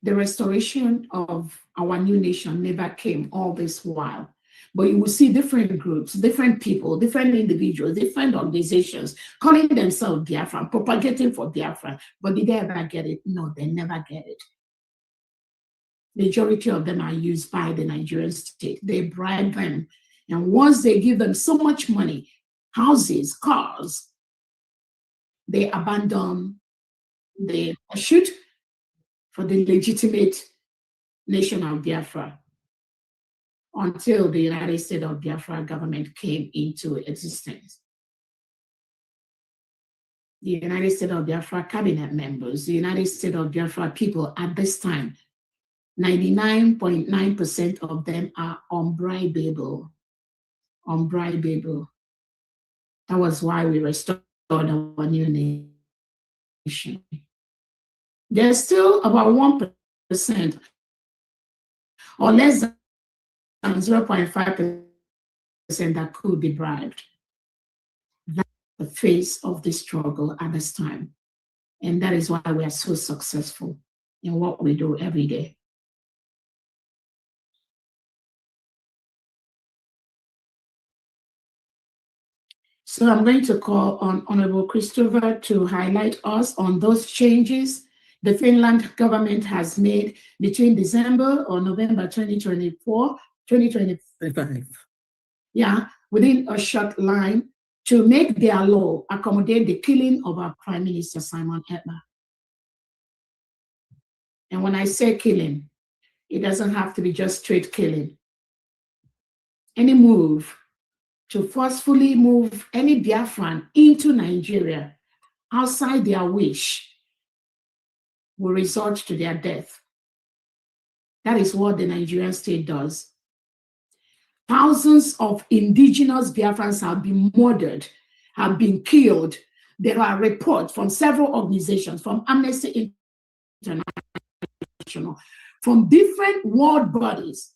the restoration of our new nation never came all this while. But you will see different groups, different people, different individuals, different organizations calling themselves Biafran, propagating for Biafran. But did they ever get it? No, they never get it. Majority of them are used by the Nigerian state. They bribe them. And once they give them so much money, houses, cars, they abandon the pursuit for the legitimate nation of Biafra until the United States of Biafra government came into existence. The United States of Biafra cabinet members, the United States of Biafra people at this time, 99.9% of them are unbribable. Unbribable. That was why we restored our new nation. There's still about 1% or less than 0.5% that could be bribed. That's the face of the struggle at this time. And that is why we are so successful in what we do every day. So I'm going to call on Honorable Christopher to highlight us on those changes the Finland government has made between December or November 2025. Yeah, within a short line to make their law accommodate the killing of our Prime Minister, Simon Ekpa. And when I say killing, it doesn't have to be just straight killing. Any move to forcefully move any Biafran into Nigeria outside their wish will result to their death. That is what the Nigerian state does. Thousands of indigenous Biafrans have been murdered, have been killed. There are reports from several organizations, from Amnesty International, from different world bodies,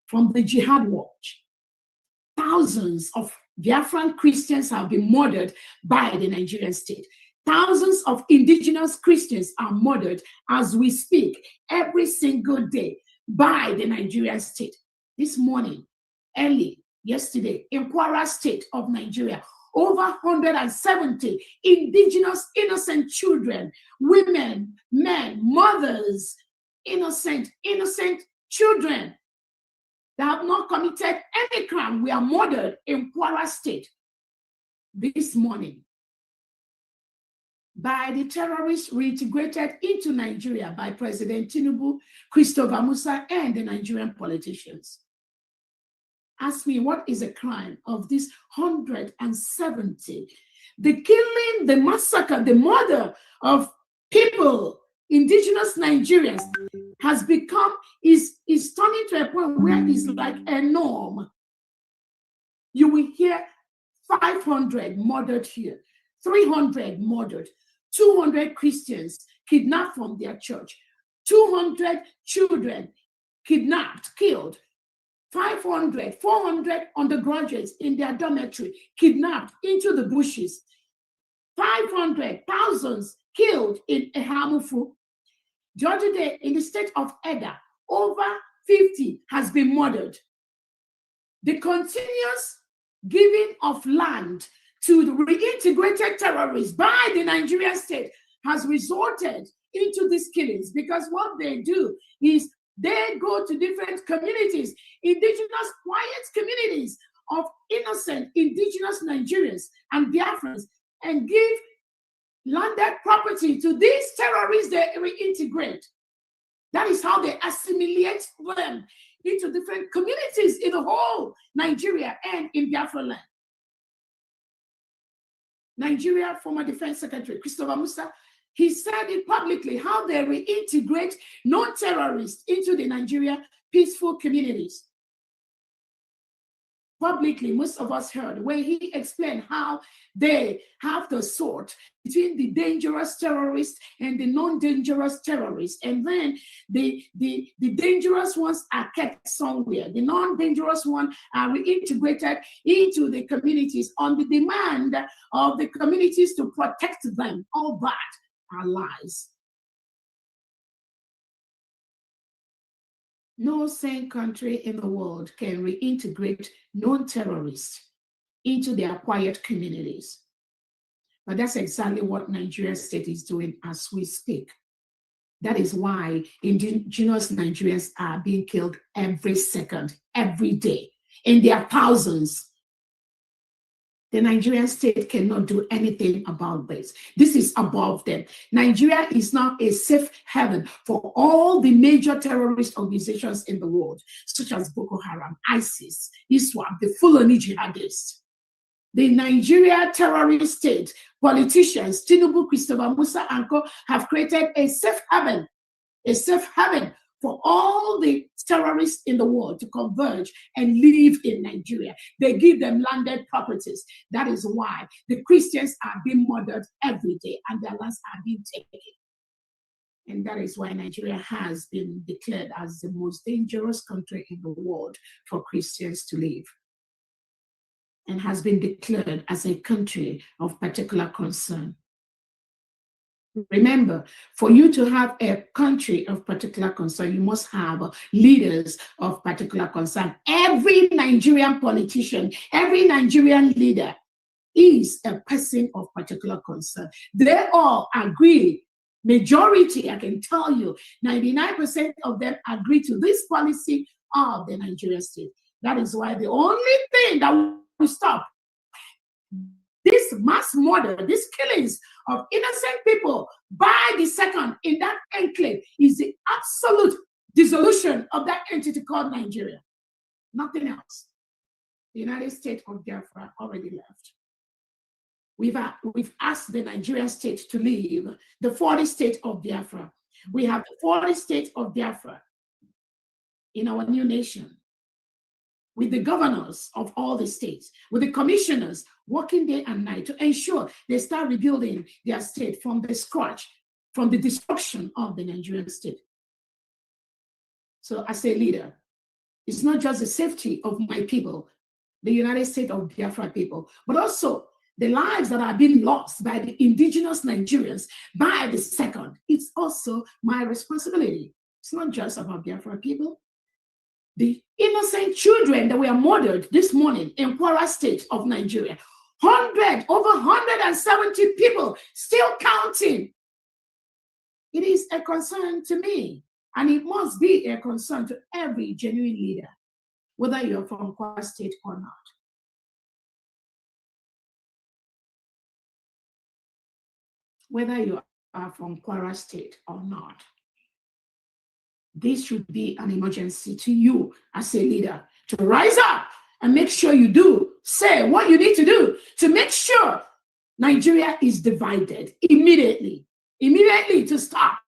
from the Jihad Watch. Thousands of Biafran Christians have been murdered by the Nigerian state. Thousands of indigenous Christians are murdered as we speak every single day by the Nigerian state. This morning, early yesterday, in Kwara State of Nigeria, over 170 indigenous innocent children, women, men, mothers, innocent children that have not committed any crime were murdered in Kwara State this morning by the terrorists reintegrated into Nigeria by President Tinubu, Christopher Musa, and the Nigerian politicians. Ask me, what is a crime of this 170? The killing, the massacre, the murder of people, indigenous Nigerians, has become, is turning to a point where it's like a norm. You will hear 500 murdered here, 300 murdered, 200 Christians kidnapped from their church, 200 children kidnapped, killed, 500, 400 undergraduates in their dormitory kidnapped into the bushes, 500, thousands killed in Ehamufu. The other day in the state of Edda, over 50 has been murdered. The continuous giving of land to the reintegrated terrorists by the Nigerian state has resulted into these killings, because what they do is they go to different communities, indigenous quiet communities of innocent indigenous Nigerians and Biafrans, and give landed property to these terrorists they reintegrate. That is how they assimilate them into different communities in the whole Nigeria and in Biafra land. Nigeria former Defense Secretary Christopher Musa, he said it publicly, how they reintegrate non-terrorists into the Nigeria peaceful communities. publicly, most of us heard, where he explained how they have to sort between the dangerous terrorists and the non-dangerous terrorists. And then the dangerous ones are kept somewhere. The non-dangerous ones are reintegrated into the communities on the demand of the communities to protect them. All that are lies. No sane country in the world can reintegrate non-terrorists into their quiet communities. But that's exactly what Nigeria state is doing as we speak. That is why indigenous Nigerians are being killed every second, every day, in their thousands. The Nigerian state cannot do anything about this. This is above them. Nigeria is now a safe haven for all the major terrorist organizations in the world, such as Boko Haram, ISIS, ISWAP, the Fulani jihadists. The Nigeria terrorist state, politicians, Tinubu, Christopher Musa, and Co. have created a safe haven for all the terrorists in the world to converge and live in Nigeria. They give them landed properties. That is why the Christians are being murdered every day and their lands are being taken. And that is why Nigeria has been declared as the most dangerous country in the world for Christians to live, and has been declared as a country of particular concern. Remember, for you to have a country of particular concern, you must have leaders of particular concern. Every Nigerian politician, every Nigerian leader is a person of particular concern. They all agree, majority, I can tell you, 99% of them agree to this policy of the Nigerian state. That is why the only thing that will stop this mass murder, these killings of innocent people by the second in that enclave is the absolute dissolution of that entity called Nigeria. Nothing else. The United States of Biafra already left. We've asked the Nigerian state to leave the 40 state of Biafra. We have the 40 state of Biafra in our new nation, with the governors of all the states, with the commissioners working day and night to ensure they start rebuilding their state from the scratch, from the destruction of the Nigerian state. So as a leader, it's not just the safety of my people, the United States of Biafra people, but also the lives that are being lost by the indigenous Nigerians by the second. It's also my responsibility. It's not just about Biafra people. The innocent children that were murdered this morning in Kwara State of Nigeria, over 170 people still counting. It is a concern to me, and it must be a concern to every genuine leader, whether you're from Kwara State or not. Whether you are from Kwara State or not. This should be an emergency to you as a leader to rise up and make sure you say what you need to do to make sure Nigeria is divided immediately to stop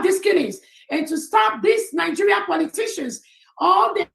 these killings and to stop these Nigerian politicians. All they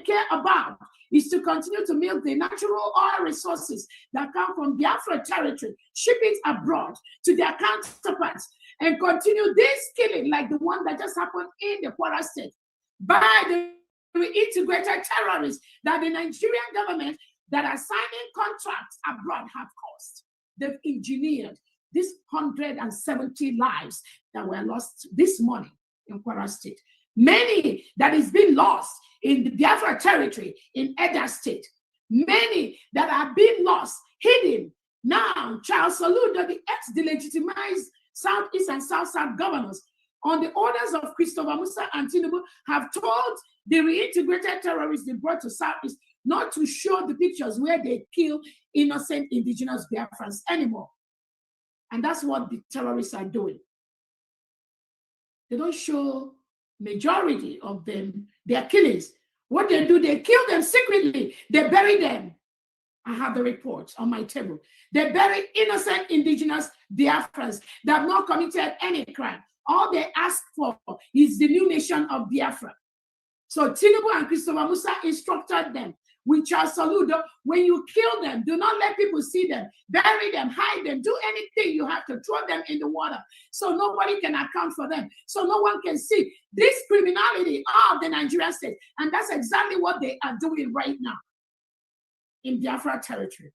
care about is to continue to milk the natural oil resources that come from Biafra territory, ship it abroad to their counterparts, and continue this killing like the one that just happened in the Kwara State by the reintegrated terrorists that the Nigerian government that are signing contracts abroad have caused. They've engineered these 170 lives that were lost this morning in Kwara State. Many that is being lost in the Biafra territory in Edo State. Many that are being lost, hidden. Now, Charles Soludo, the ex-delegitimized Southeast and South governors, on the orders of Christopher Musa and Tinubu, have told the reintegrated terrorists they brought to Southeast not to show the pictures where they kill innocent indigenous Biafrans anymore. And that's what the terrorists are doing. They don't show majority of them their killings. What they do, they kill them secretly. They bury them. I have the reports on my table. They bury innocent indigenous Biafrans that have not committed any crime. All they ask for is the new nation of Biafra. So Tinubu and Christopher Musa instructed them, We shall salute them. When you kill them, do not let people see them. Bury them, hide them, do anything you have to, throw them in the water so nobody can account for them, so no one can see this criminality of the Nigerian state. And that's exactly what they are doing right now in Biafra territory.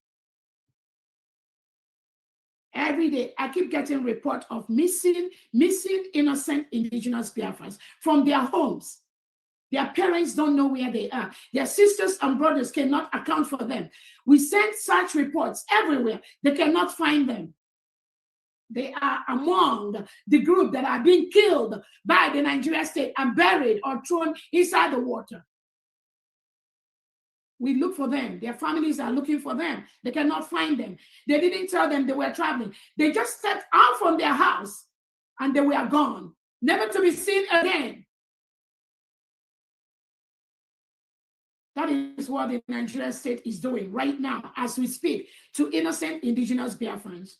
Every day, I keep getting reports of missing innocent indigenous Biafrans from their homes. Their parents don't know where they are. Their sisters and brothers cannot account for them. We send such reports everywhere. They cannot find them. They are among the group that are being killed by the Nigerian state and buried or thrown inside the water. We look for them. Their families are looking for them. They cannot find them. They didn't tell them they were traveling. They just stepped out from their house and they were gone, never to be seen again. That is what the Nigerian state is doing right now as we speak to innocent indigenous Biafrans.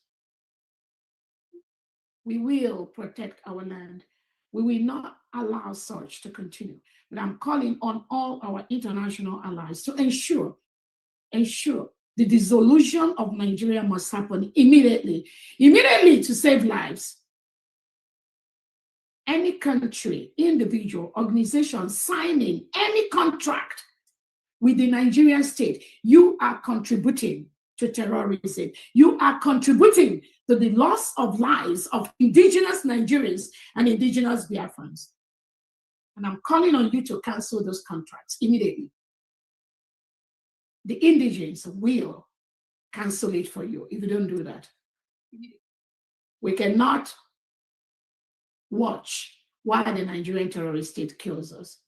We will protect our land. We will not allow such to continue. But I'm calling on all our international allies to ensure the dissolution of Nigeria must happen immediately to save lives. Any country, individual, organization signing any contract with the Nigerian state, you are contributing to terrorism. You are contributing to the loss of lives of indigenous Nigerians and indigenous Biafrans. And I'm calling on you to cancel those contracts immediately. The indigents will cancel it for you if you don't do that. We cannot watch while the Nigerian terrorist state kills us.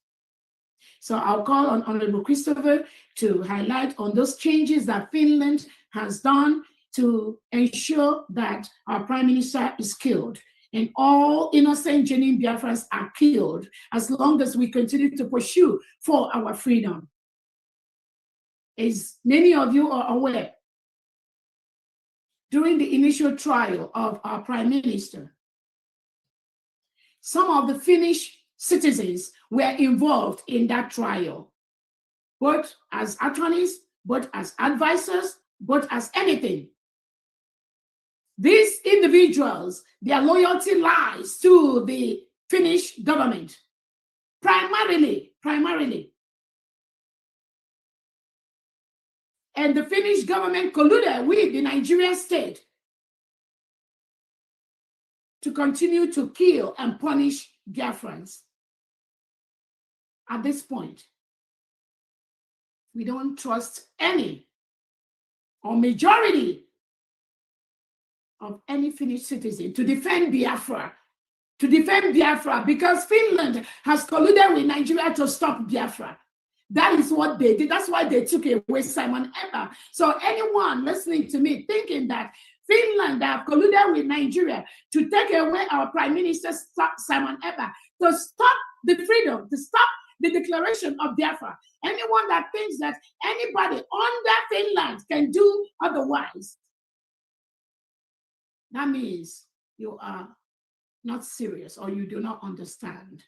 So I'll call on Honorable Christopher to highlight on those changes that Finland has done to ensure that our Prime Minister is killed and all innocent genuine Biafrans are killed as long as we continue to pursue for our freedom. As many of you are aware, during the initial trial of our Prime Minister, some of the Finnish citizens were involved in that trial, both as attorneys, both as advisors, both as anything. These individuals, their loyalty lies to the Finnish government, primarily. And the Finnish government colluded with the Nigerian state to continue to kill and punish Biafrans. At this point, we don't trust any or majority of any Finnish citizen to defend Biafra, because Finland has colluded with Nigeria to stop Biafra. That is what they did. That's why they took away Simon Ekpa. So anyone listening to me thinking that Finland have colluded with Nigeria to take away our Prime Minister Simon Ekpa, to stop the freedom, to stop the declaration of Biafra. Anyone that thinks that anybody under Finland can do otherwise, that means you are not serious or you do not understand.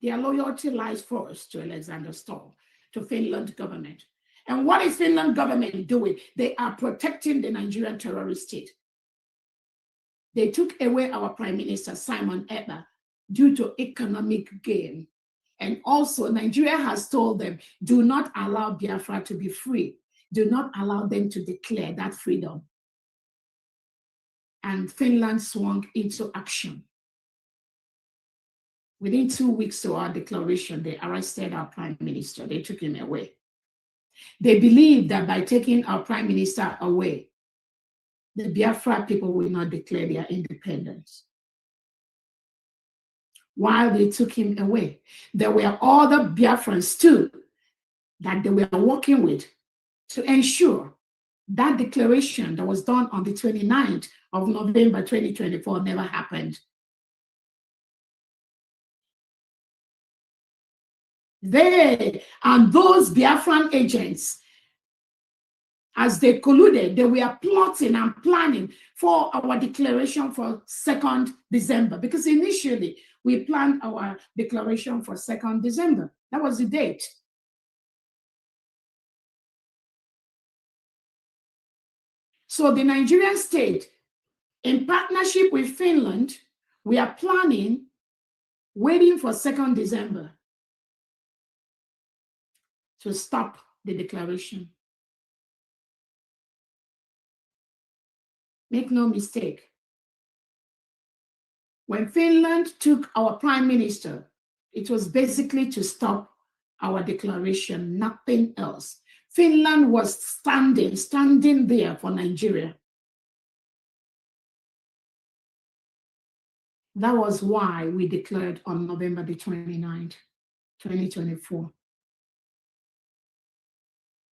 Their loyalty lies first to Alexander Stubb, to Finland government. And what is Finland government doing? They are protecting the Nigerian terrorist state. They took away our Prime Minister Simon Ekpa due to economic gain. And also Nigeria has told them, do not allow Biafra to be free. Do not allow them to declare that freedom. And Finland swung into action. Within 2 weeks to our declaration, they arrested our Prime Minister. They took him away. They believe that by taking our Prime Minister away, the Biafra people will not declare their independence. While they took him away, there were other Biafrans too that they were working with to ensure that declaration that was done on the 29th of November 2024 never happened. They and those Biafran agents, as they colluded, they were plotting and planning for our declaration for 2nd December, because initially we planned our declaration for 2nd December. That was the date. So the Nigerian state, in partnership with Finland, we are planning, waiting for 2nd December to stop the declaration. Make no mistake. When Finland took our prime minister, it was basically to stop our declaration, nothing else. Finland was standing there for Nigeria. That was why we declared on November the 29th, 2024.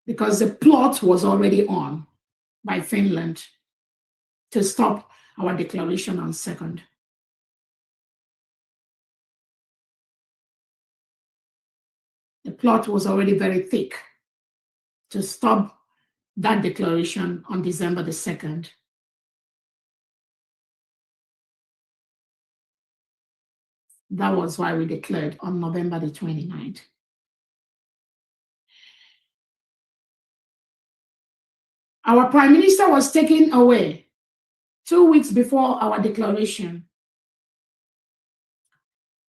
Because the plot was already on by Finland to stop our declaration on 2nd. The plot was already very thick to stop that declaration on December the 2nd. That was why we declared on November the 29th. Our prime minister was taken away 2 weeks before our declaration.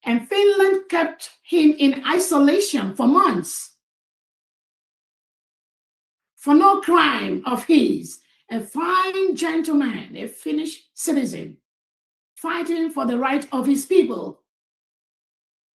And Finland kept him in isolation for months for no crime of his. A fine gentleman, a Finnish citizen, fighting for the right of his people,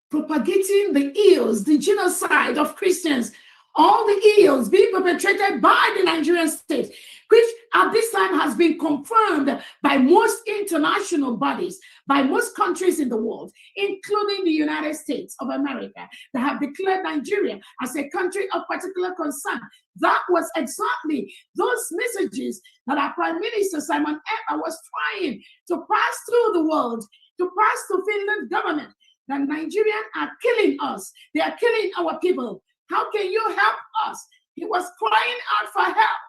propagating the ills, the genocide of Christians, all the ills being perpetrated by the Nigerian state, which at this time has been confirmed by most international bodies, by most countries in the world, including the United States of America, that have declared Nigeria as a country of particular concern. That was exactly those messages that our Prime Minister Simon Ekpa was trying to pass through the world, to pass to Finland's government, that Nigerians are killing us. They are killing our people. How can you help us? He was crying out for help.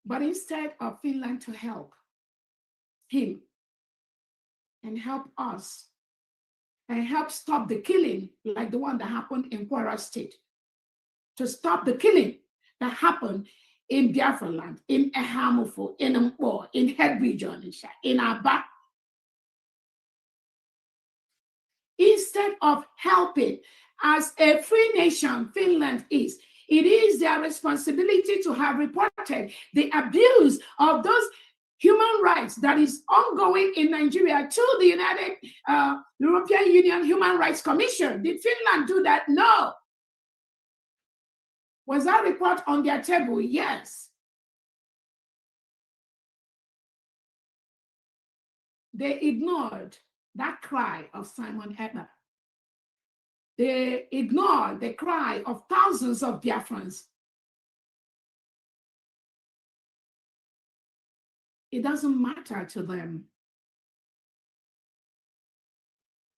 But instead of Finland to help him and help us and help stop the killing like the one that happened in Kwara State, to stop the killing that happened in Biafra land, in Ehamufo, in Mpo, in Head Region, in Aba, instead of helping as a free nation Finland is, it is their responsibility to have reported the abuse of those human rights that is ongoing in Nigeria to the United European Union Human Rights Commission. Did Finland do that? No. Was that report on their table? Yes. They ignored that cry of Simon Ekpa. They ignored the cry of thousands of Biafrans. It doesn't matter to them.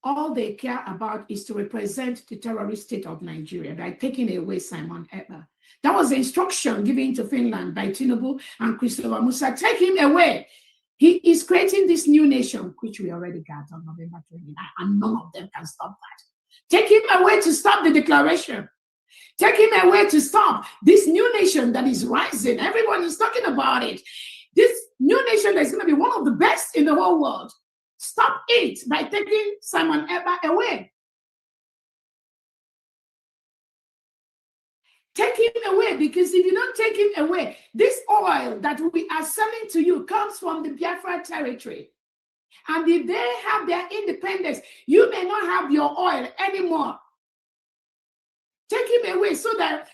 All they care about is to represent the terrorist state of Nigeria by taking away Simon Ekpa. That was the instruction given to Finland by Tinubu and Christopher Musa. Take him away. He is creating this new nation, which we already got on November 29, and none of them can stop that. Take him away to stop the declaration. Take him away to stop this new nation that is rising. Everyone is talking about it. This new nation that is going to be one of the best in the whole world. Stop it by taking Simon Ekpa away. Take him away, because if you don't take him away, this oil that we are selling to you comes from the Biafra territory. And if they have their independence, you may not have your oil anymore. Take him away so that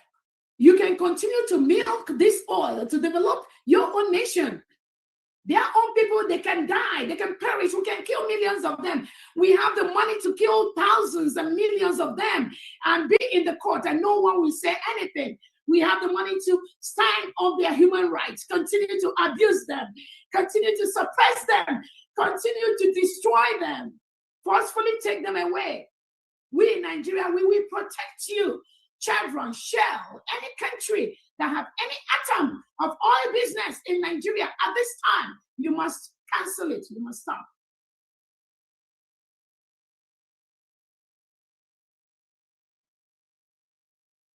you can continue to milk this oil to develop your own nation. Their own people, they can die, they can perish, we can kill millions of them. We have the money to kill thousands and millions of them and be in the court and no one will say anything. We have the money to stand on their human rights, continue to abuse them, continue to suppress them, continue to destroy them, forcefully take them away. We in Nigeria, we will protect you. Chevron, Shell, any country that have any atom of oil business in Nigeria at this time, you must cancel it. You must stop.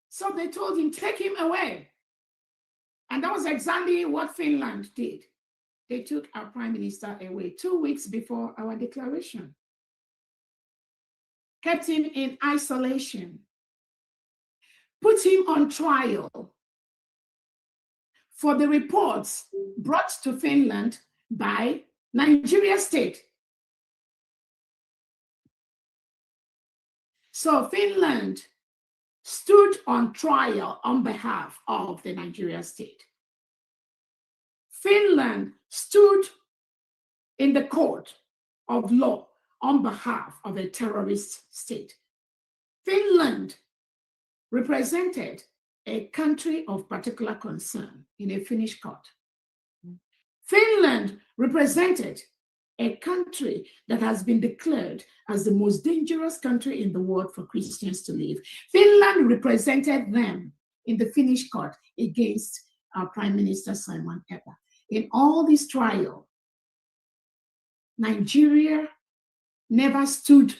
So they told him, take him away. And that was exactly what Finland did. They took our prime minister away 2 weeks before our declaration. Kept him in isolation. Put him on trial for the reports brought to Finland by Nigeria state. So Finland stood on trial on behalf of the Nigeria state. Finland stood in the court of law on behalf of a terrorist state. Finland represented a country of particular concern in a Finnish court. Finland represented a country that has been declared as the most dangerous country in the world for Christians to live. Finland represented them in the Finnish court against our Prime Minister Simon Ekpa. In all this trial, Nigeria never stood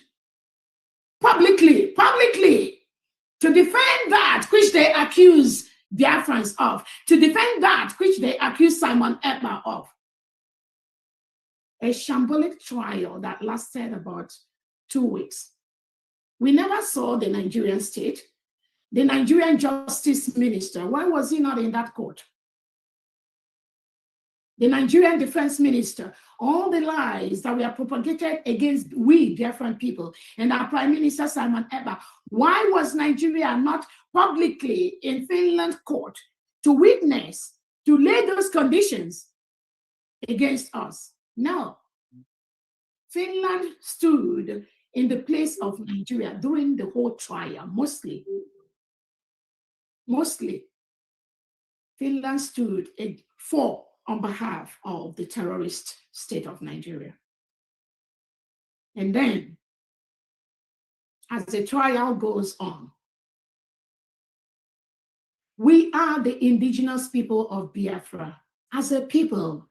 publicly to defend that which they accuse Biafrans of, to defend that which they accuse Simon Ekpa of. A shambolic trial that lasted about 2 weeks. We never saw the Nigerian state, the Nigerian justice minister. Why was he not in that court? The Nigerian defense minister, all the lies that were propagated against we Biafran people and our Prime Minister Simon Ekpa. Why was Nigeria not publicly in Finland court to witness, to lay those conditions against us? No. Finland stood in the place of Nigeria during the whole trial, mostly. Finland stood on behalf of the terrorist state of Nigeria. And then, as the trial goes on, we are the indigenous people of Biafra as a people,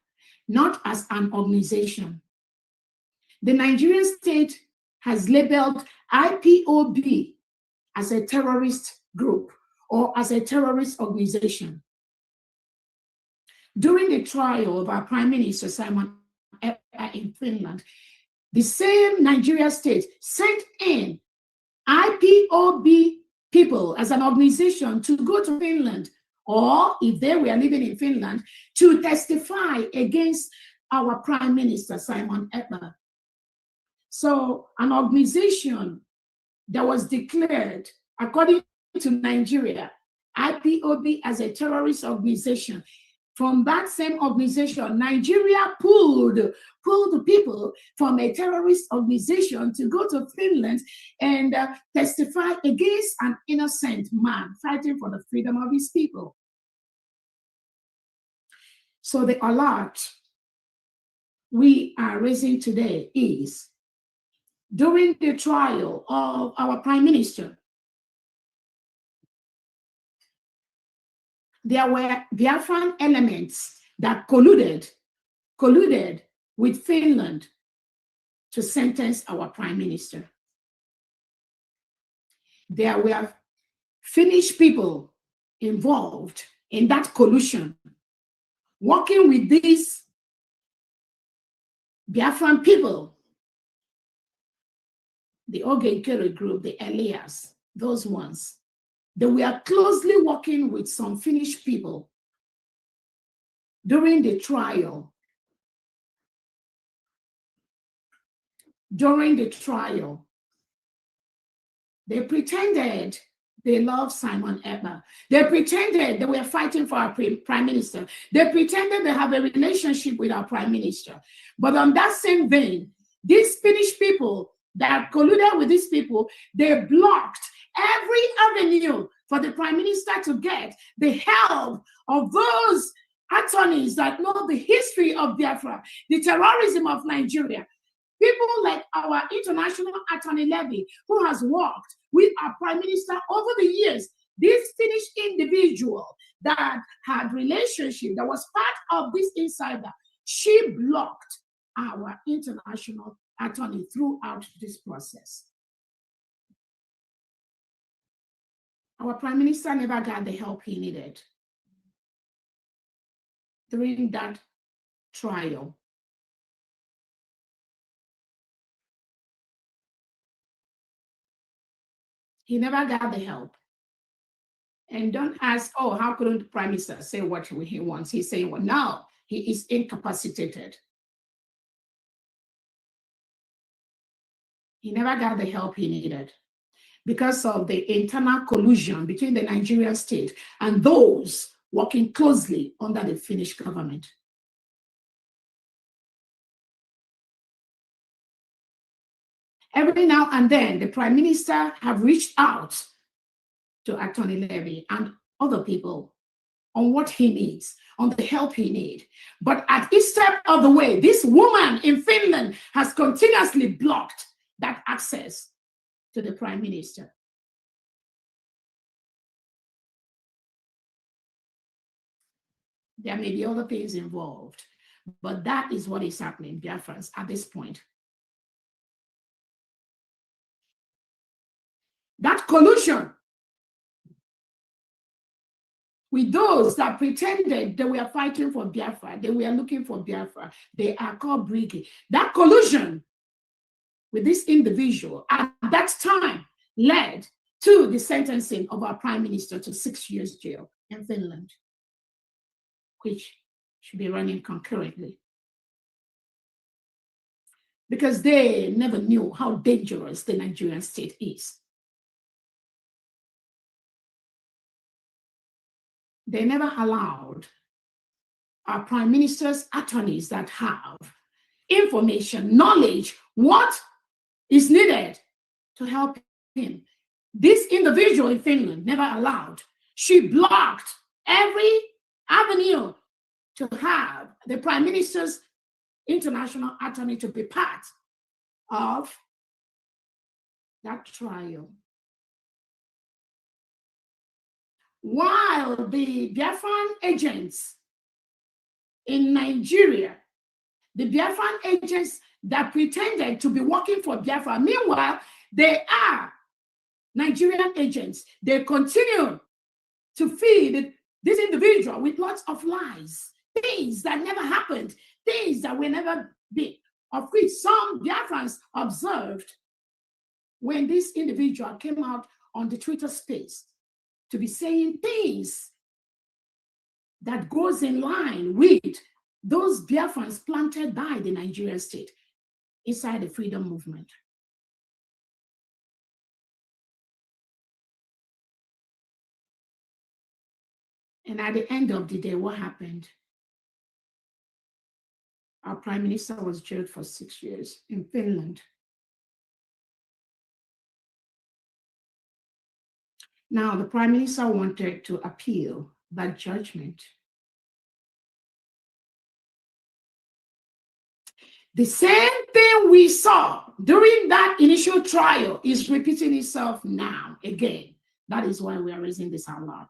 not as an organization. The Nigerian state has labeled IPOB as a terrorist group or as a terrorist organization. During the trial of our Prime Minister Simon Ekpa in Finland, the same Nigeria state sent in IPOB people as an organization to go to Finland, or if they were living in Finland, to testify against our Prime Minister Simon Ekpa. So an organization that was declared, according to Nigeria, IPOB as a terrorist organization. From that same organization, Nigeria pulled people from a terrorist organization to go to Finland and testify against an innocent man fighting for the freedom of his people. So the alert we are raising today is, during the trial of our Prime Minister, there were Biafran elements that colluded with Finland to sentence our Prime Minister. There were Finnish people involved in that collusion, working with these Biafran people, the Ogenkere group, the Elias, those ones. They were closely working with some Finnish people during the trial. During the trial, they pretended they loved Simon Ekpa. They pretended they were fighting for our Prime Minister. They pretended they have a relationship with our Prime Minister. But on that same vein, these Finnish people that colluded with these people, they blocked every avenue for the Prime Minister to get the help of those attorneys that know the history of Biafra, the terrorism of Nigeria. People like our international attorney Levy, who has worked with our Prime Minister over the years. This Finnish individual that had relationship, that was part of this insider, she blocked our international attorney throughout this process. Our prime minister never got the help he needed during that trial. He never got the help. And don't ask, oh, how couldn't the prime minister say what he wants? He's saying, well, no, he is incapacitated. He never got the help he needed because of the internal collusion between the Nigerian state and those working closely under the Finnish government. Every now and then, the prime minister have reached out to Attorney Levy and other people on what he needs, on the help he needs. But at each step of the way, this woman in Finland has continuously blocked that access to the prime minister. There may be other things involved, but that is what is happening, Biafrans, at this point. That collusion with those that pretended they were fighting for Biafra, they were looking for Biafra, they are called brigade. That collusion with this individual at that time led to the sentencing of our prime minister to 6 years jail in Finland, which should be running concurrently. Because they never knew how dangerous the Nigerian state is. They never allowed our prime minister's attorneys that have information, knowledge, what is needed to help him. This individual in Finland never allowed. She blocked every avenue to have the prime minister's international attorney to be part of that trial. While the Biafran agents in Nigeria, the Biafran agents that pretended to be working for Biafra, meanwhile, they are Nigerian agents. They continue to feed this individual with lots of lies, things that never happened, things that will never be, of which some Biafrans observed when this individual came out on the Twitter space to be saying things that goes in line with those Biafrans planted by the Nigerian state inside the freedom movement. And at the end of the day, what happened? Our prime minister was jailed for 6 years in Finland. Now, the prime minister wanted to appeal that judgment. The same thing we saw during that initial trial is repeating itself now again. That is why we are raising this out loud.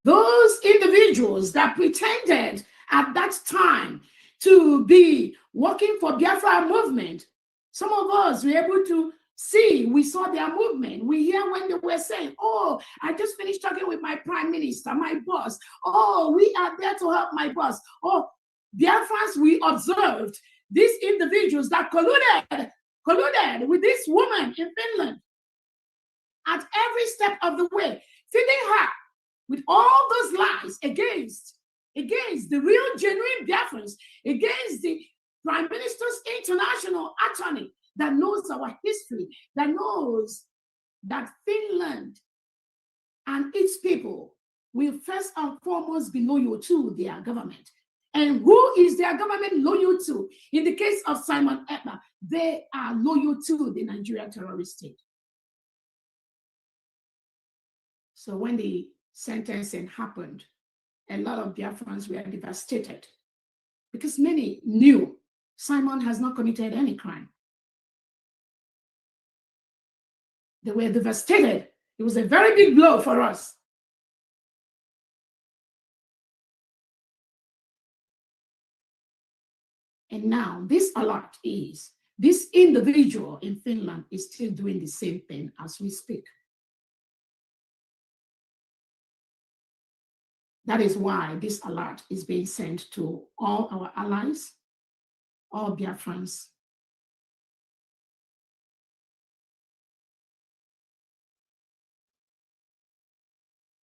Those individuals that pretended at that time to be working for Biafra movement, some of us were able to see, we saw their movement. We hear when they were saying, oh, I just finished talking with my prime minister, my boss. Oh, we are there to help my boss. Oh, Biafrans, we observed these individuals that colluded with this woman in Finland at every step of the way, feeding her with all those lies against the real, genuine Biafrans, against the Prime Minister's international attorney that knows our history, that knows that Finland and its people will first and foremost be loyal to their government. And who is their government loyal to? In the case of Simon Ekpa, they are loyal to the Nigerian terrorist state. So when the sentencing happened, a lot of Biafrans were devastated because many knew Simon has not committed any crime. They were devastated. It was a very big blow for us. And now this alert is, this individual in Finland is still doing the same thing as we speak. That is why this alert is being sent to all our allies, all Biafrans.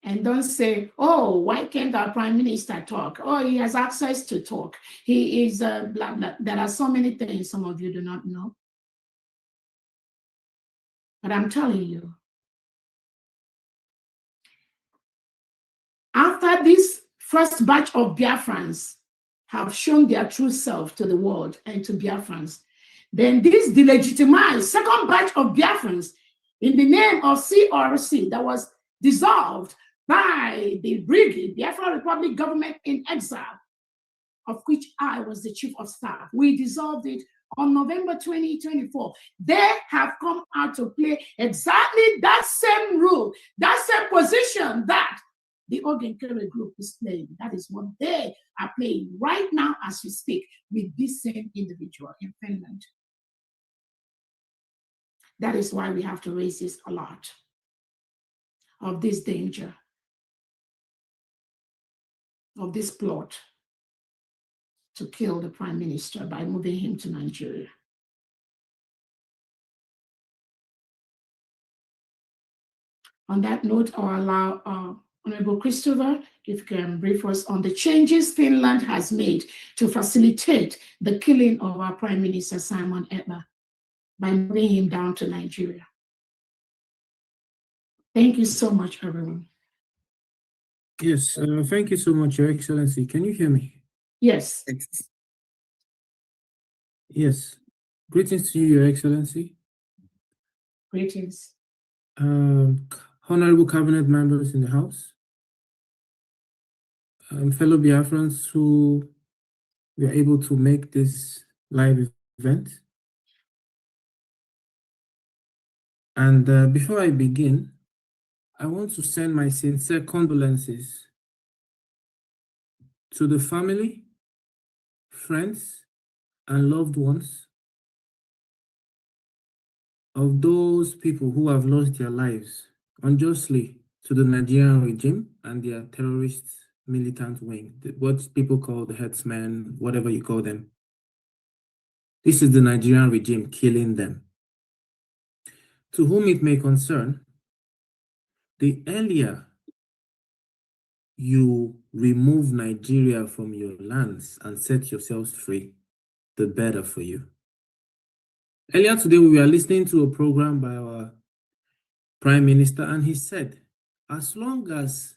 And don't say, oh, why can't our prime minister talk? Oh, he has access to talk. He is blah, blah. There are so many things some of you do not know. But I'm telling you, after this first batch of Biafrans have shown their true self to the world and to Biafrans, then this delegitimized second batch of Biafrans in the name of CRC that was dissolved by the brigade, Biafra Republic Government in Exile, of which I was the chief of staff. We dissolved it on November 2024. They have come out to play exactly that same role, that same position that the Ogenkere group is playing. That is what they are playing right now as we speak with this same individual in Finland. That is why we have to raise this alert of this danger, of this plot to kill the prime minister by moving him to Nigeria. On that note, I'll allow Honorable Christopher, if you can brief us on the changes Finland has made to facilitate the killing of our Prime Minister Simon Ekpa by moving him down to Nigeria. Thank you so much, everyone. Yes, thank you so much, Your Excellency. Can you hear me? Yes. Yes. Greetings to you, Your Excellency. Greetings. Honorable Cabinet members in the House, fellow Biafrans who were able to make this live event. And before I begin, I want to send my sincere condolences to the family, friends, and loved ones of those people who have lost their lives unjustly to the Nigerian regime and their terrorist militant wing, what people call the headsmen, whatever you call them. This is the Nigerian regime killing them. To whom it may concern, the earlier you remove Nigeria from your lands and set yourselves free, the better for you. Earlier today, we were listening to a program by our Prime Minister, and he said, as long as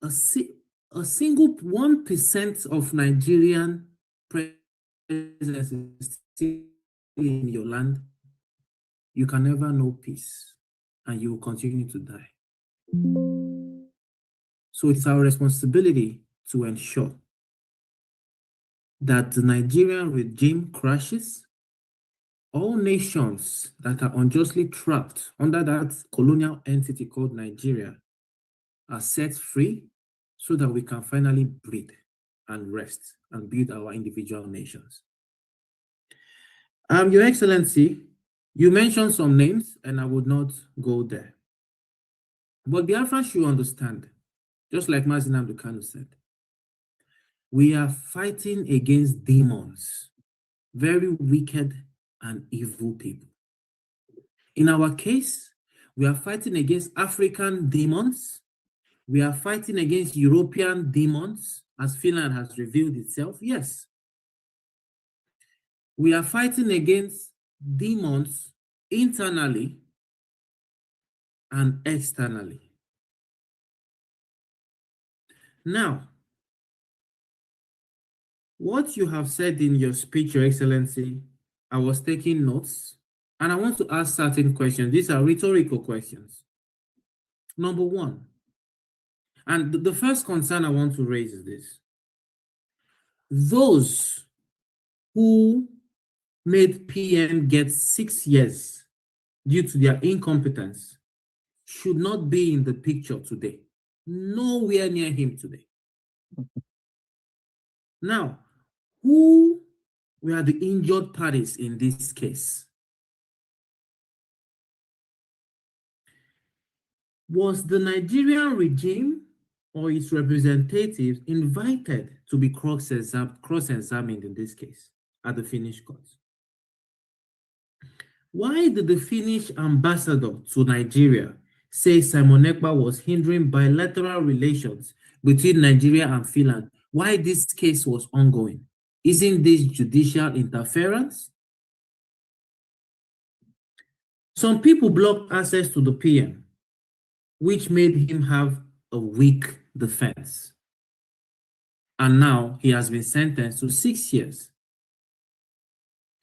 a single 1% of Nigerian presence is still in your land, you can never know peace, and you will continue to die. So it's our responsibility to ensure that the Nigerian regime crashes. All nations that are unjustly trapped under that colonial entity called Nigeria are set free so that we can finally breathe and rest and build our individual nations. Your Excellency, you mentioned some names and I would not go there. But Biafra should understand, just like Mazi Nnamdi Kanu said, we are fighting against demons, very wicked and evil people. In our case, we are fighting against African demons. We are fighting against European demons, as Finland has revealed itself. Yes. We are fighting against demons internally and externally. Now, what you have said in your speech, Your Excellency, I was taking notes, and I want to ask certain questions. These are rhetorical questions. Number one, and the first concern I want to raise is this. Those who made PM get 6 years due to their incompetence should not be in the picture today. Nowhere near him today. Now, who We are the injured parties in this case. Was the Nigerian regime or its representatives invited to be cross-examined in this case at the Finnish court? Why did the Finnish ambassador to Nigeria say Simon Ekpa was hindering bilateral relations between Nigeria and Finland? Why this case was ongoing? Isn't this judicial interference? Some people blocked access to the PM, which made him have a weak defense. And now he has been sentenced to 6 years.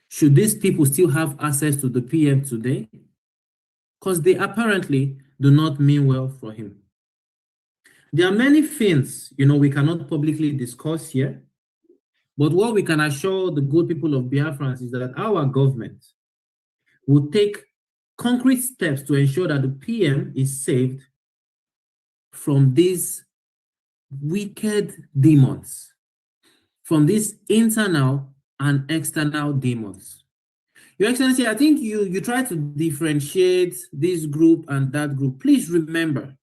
Should these people still have access to the PM today? Because they apparently do not mean well for him. There are many things, we cannot publicly discuss here, but what we can assure the good people of Biafrans is that our government will take concrete steps to ensure that the PM is saved from these wicked demons, from these internal and external demons. Your Excellency, I think you try to differentiate this group and that group. Please remember,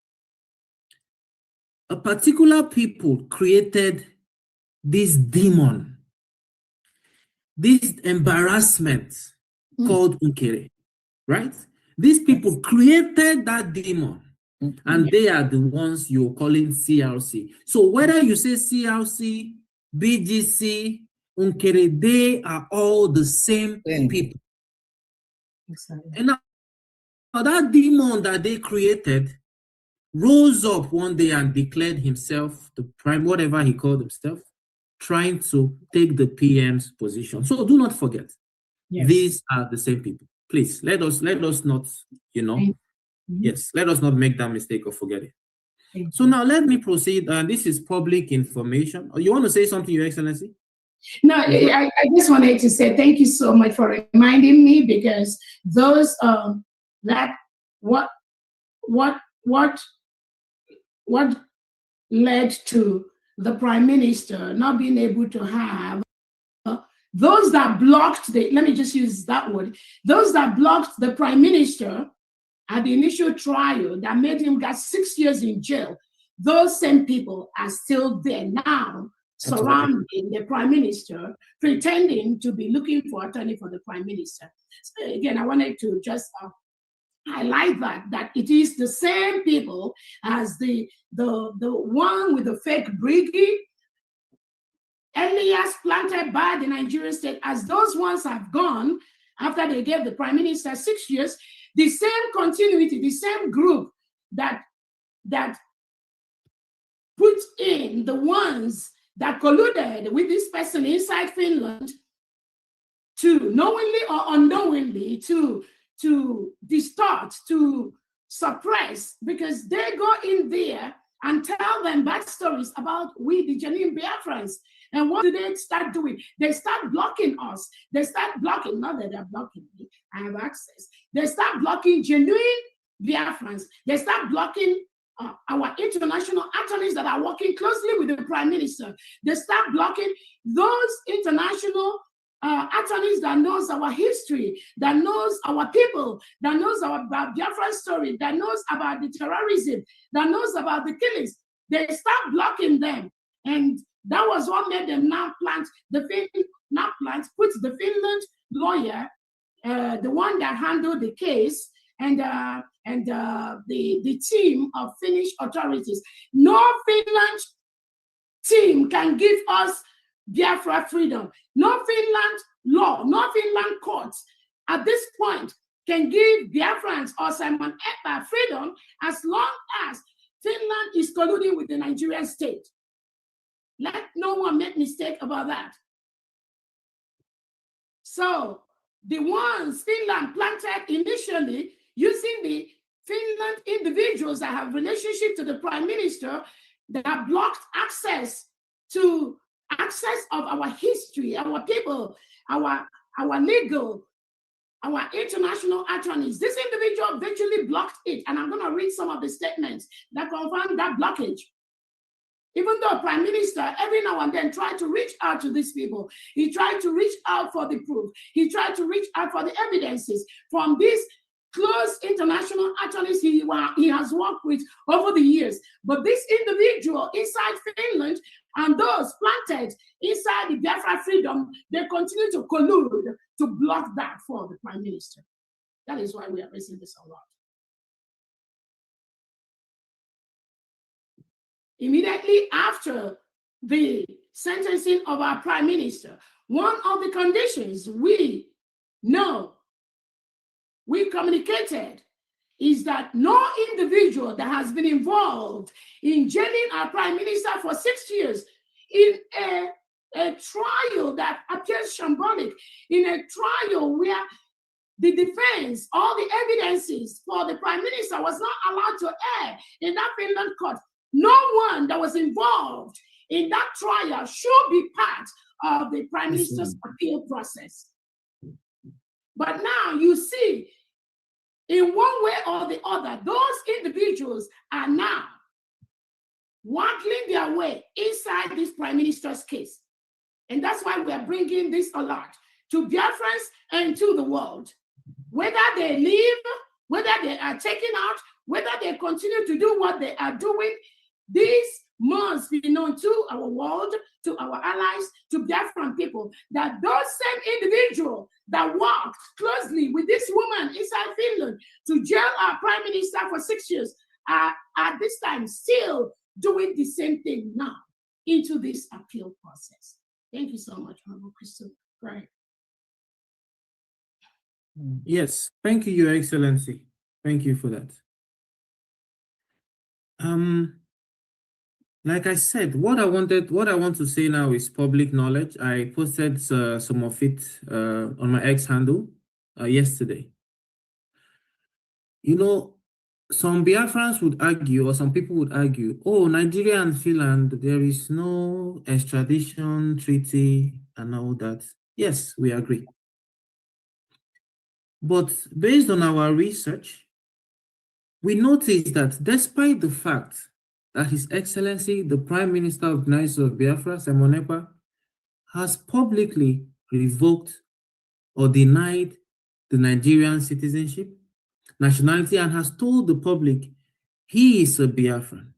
a particular people created this demon, this embarrassment called Unkere, right? These people created that demon, and they are the ones you're calling CRC. So whether you say CRC, BGC, Unkere, they are all the same people. Exactly. And now that demon that they created rose up one day and declared himself the prime, whatever he called himself, trying to take the PM's position. So do not forget, these are the same people. Please let us not, yes, let us not make that mistake of forgetting. So now let me proceed. This is public information. You want to say something, Your Excellency? No, I just wanted to say thank you so much for reminding me, because those what led to the Prime Minister not being able to have those that blocked let me just use that word, those that blocked the Prime Minister at the initial trial that made him get 6 years in jail, those same people are still there now, surrounding the Prime Minister, pretending to be looking for attorney for the Prime Minister. So again, I wanted to just highlight that it is the same people as the one with the fake brigade, Elias planted by the Nigerian state. As those ones have gone after they gave the Prime Minister 6 years, the same continuity, the same group that put in the ones that colluded with this person inside Finland to knowingly or unknowingly to distort, to suppress, because they go in there and tell them bad stories about we, the genuine Biafrans. And what do they start doing? They start blocking us. They start blocking, not that they're blocking me, I have access. They start blocking genuine Biafrans. They start blocking our international attorneys that are working closely with the Prime Minister. They start blocking those international attorneys that knows our history, that knows our people, that knows about Biafran story, that knows about the terrorism, that knows about the killings. They start blocking them. And that was what made them now put the Finland lawyer, the one that handled the case, and the team of Finnish authorities. No Finland team can give us Biafra freedom. No Finland law, no Finland courts at this point can give Biafrans or Simon Ekpa freedom as long as Finland is colluding with the Nigerian state. Let no one make mistake about that. So the ones Finland planted initially using the Finland individuals that have relationship to the Prime Minister that blocked access of our history, our people, our legal, our international attorneys. This individual virtually blocked it. And I'm going to read some of the statements that confirm that blockage. Even though Prime Minister every now and then tried to reach out to these people, he tried to reach out for the proof, he tried to reach out for the evidences from these close international attorneys he has worked with over the years. But this individual inside Finland and those planted inside the Biafra freedom, they continue to collude to block that for the Prime Minister. That is why we are raising this a lot. Immediately after the sentencing of our Prime Minister, one of the conditions we communicated is that no individual that has been involved in jailing our Prime Minister for 6 years in a trial that appears shambolic, in a trial where the defense, all the evidences for the Prime Minister was not allowed to air in that Finland court. No one that was involved in that trial should be part of the Prime Minister's appeal process. But now you see, in one way or the other, those individuals are now waggling their way inside this Prime Minister's case. And that's why we are bringing this alert to Biafrans and to the world. Whether they leave, whether they are taken out, whether they continue to do what they are doing, this must be known to our world, to our allies, to Biafran people, that those same individuals that worked closely with this woman inside Finland to jail our Prime Minister for 6 years are at this time still doing the same thing now into this appeal process. Thank you so much, Honorable Crystal. Right. Yes, thank you, Your Excellency. Thank you for that. Like I said, what I want to say now is public knowledge. I posted some of it on my X handle yesterday. You know, some Biafrans would argue, or some people would argue, oh, Nigeria and Finland, there is no extradition treaty and all that. Yes, we agree. But based on our research, we noticed that despite the fact that His Excellency, the Prime Minister of the United States of Biafra, Simon Ekpa, has publicly revoked or denied the Nigerian citizenship, nationality, and has told the public he is a Biafran.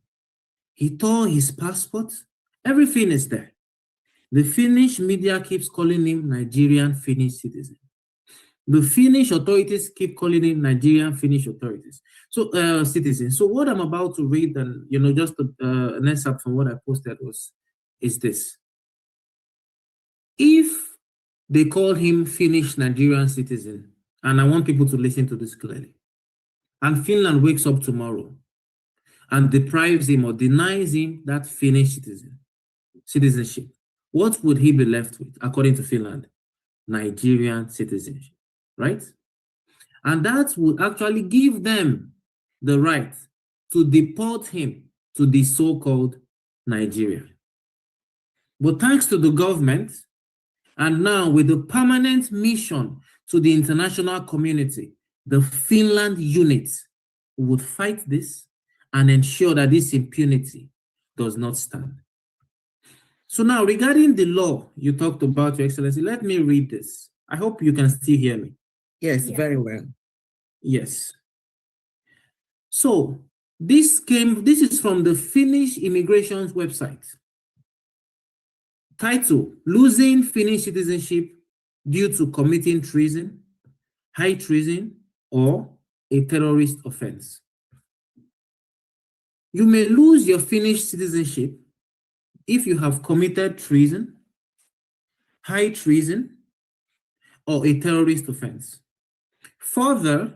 He tore his passport. Everything is there. The Finnish media keeps calling him Nigerian Finnish citizen. The Finnish authorities keep calling him Nigerian Finnish authorities. So citizens. So what I'm about to read, and just an excerpt from what I posted is this. If they call him Finnish Nigerian citizen, and I want people to listen to this clearly, and Finland wakes up tomorrow and deprives him or denies him that Finnish citizenship, what would he be left with, according to Finland? Nigerian citizenship, right? And that would actually give them the right to deport him to the so-called Nigeria. But thanks to the government, and now with the permanent mission to the international community, the Finland unit would fight this and ensure that this impunity does not stand. So now, regarding the law you talked about, Your Excellency, let me read this. I hope you can still hear me. Yes, very well. Yes. So this is from the Finnish immigration's website. Title: Losing Finnish citizenship due to committing treason, high treason, or a terrorist offense. You may lose your Finnish citizenship if you have committed treason, high treason, or a terrorist offense. Further,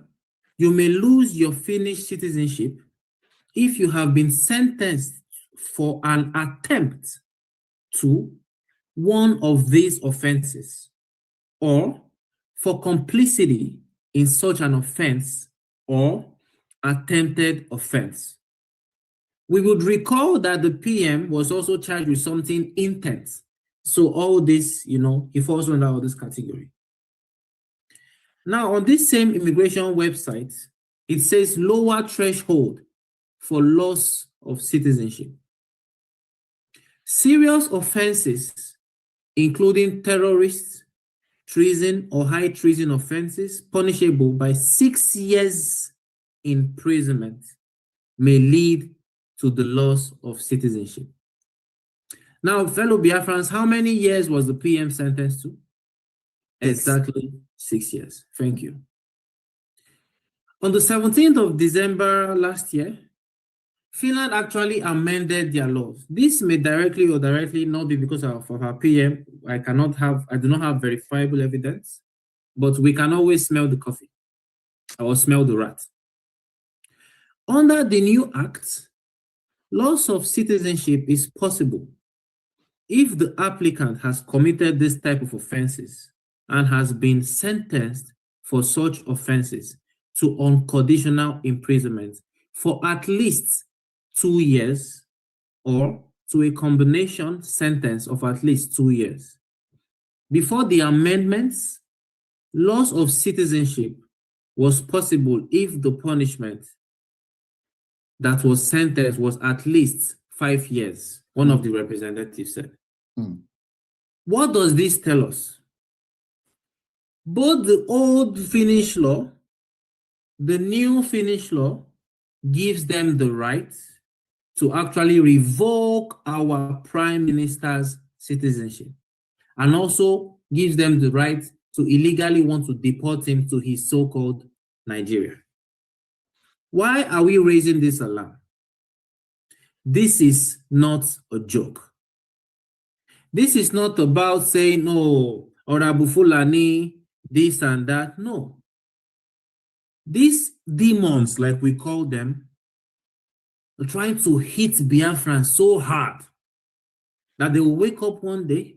you may lose your Finnish citizenship if you have been sentenced for an attempt to one of these offenses, or for complicity in such an offense or attempted offense. We would recall that the PM was also charged with something intense. So all this, he falls under all this category. Now, on this same immigration website, it says lower threshold for loss of citizenship. Serious offenses, including terrorists, treason or high treason offenses, punishable by 6 years imprisonment, may lead to the loss of citizenship. Now, fellow Biafrans, how many years was the PM sentenced to? Exactly 6 years. Thank you. On the 17th of December last year, Finland actually amended their laws. This may directly or directly not be because of our PM. I do not have verifiable evidence, but we can always smell the coffee or smell the rat. Under the new act, loss of citizenship is possible if the applicant has committed this type of offenses and has been sentenced for such offenses to unconditional imprisonment for at least 2 years or to a combination sentence of at least 2 years. Before the amendments, loss of citizenship was possible if the punishment that was sentenced was at least 5 years, one of the representatives said. What does this tell us? Both the old Finnish law, the new Finnish law gives them the right to actually revoke our prime minister's citizenship and also gives them the right to illegally want to deport him to his so-called Nigeria. Why are we raising this alarm? This is not a joke. This is not about saying, no, Orabu Fulani, this and that. No. These demons, like we call them, are trying to hit Biafrans so hard that they will wake up one day,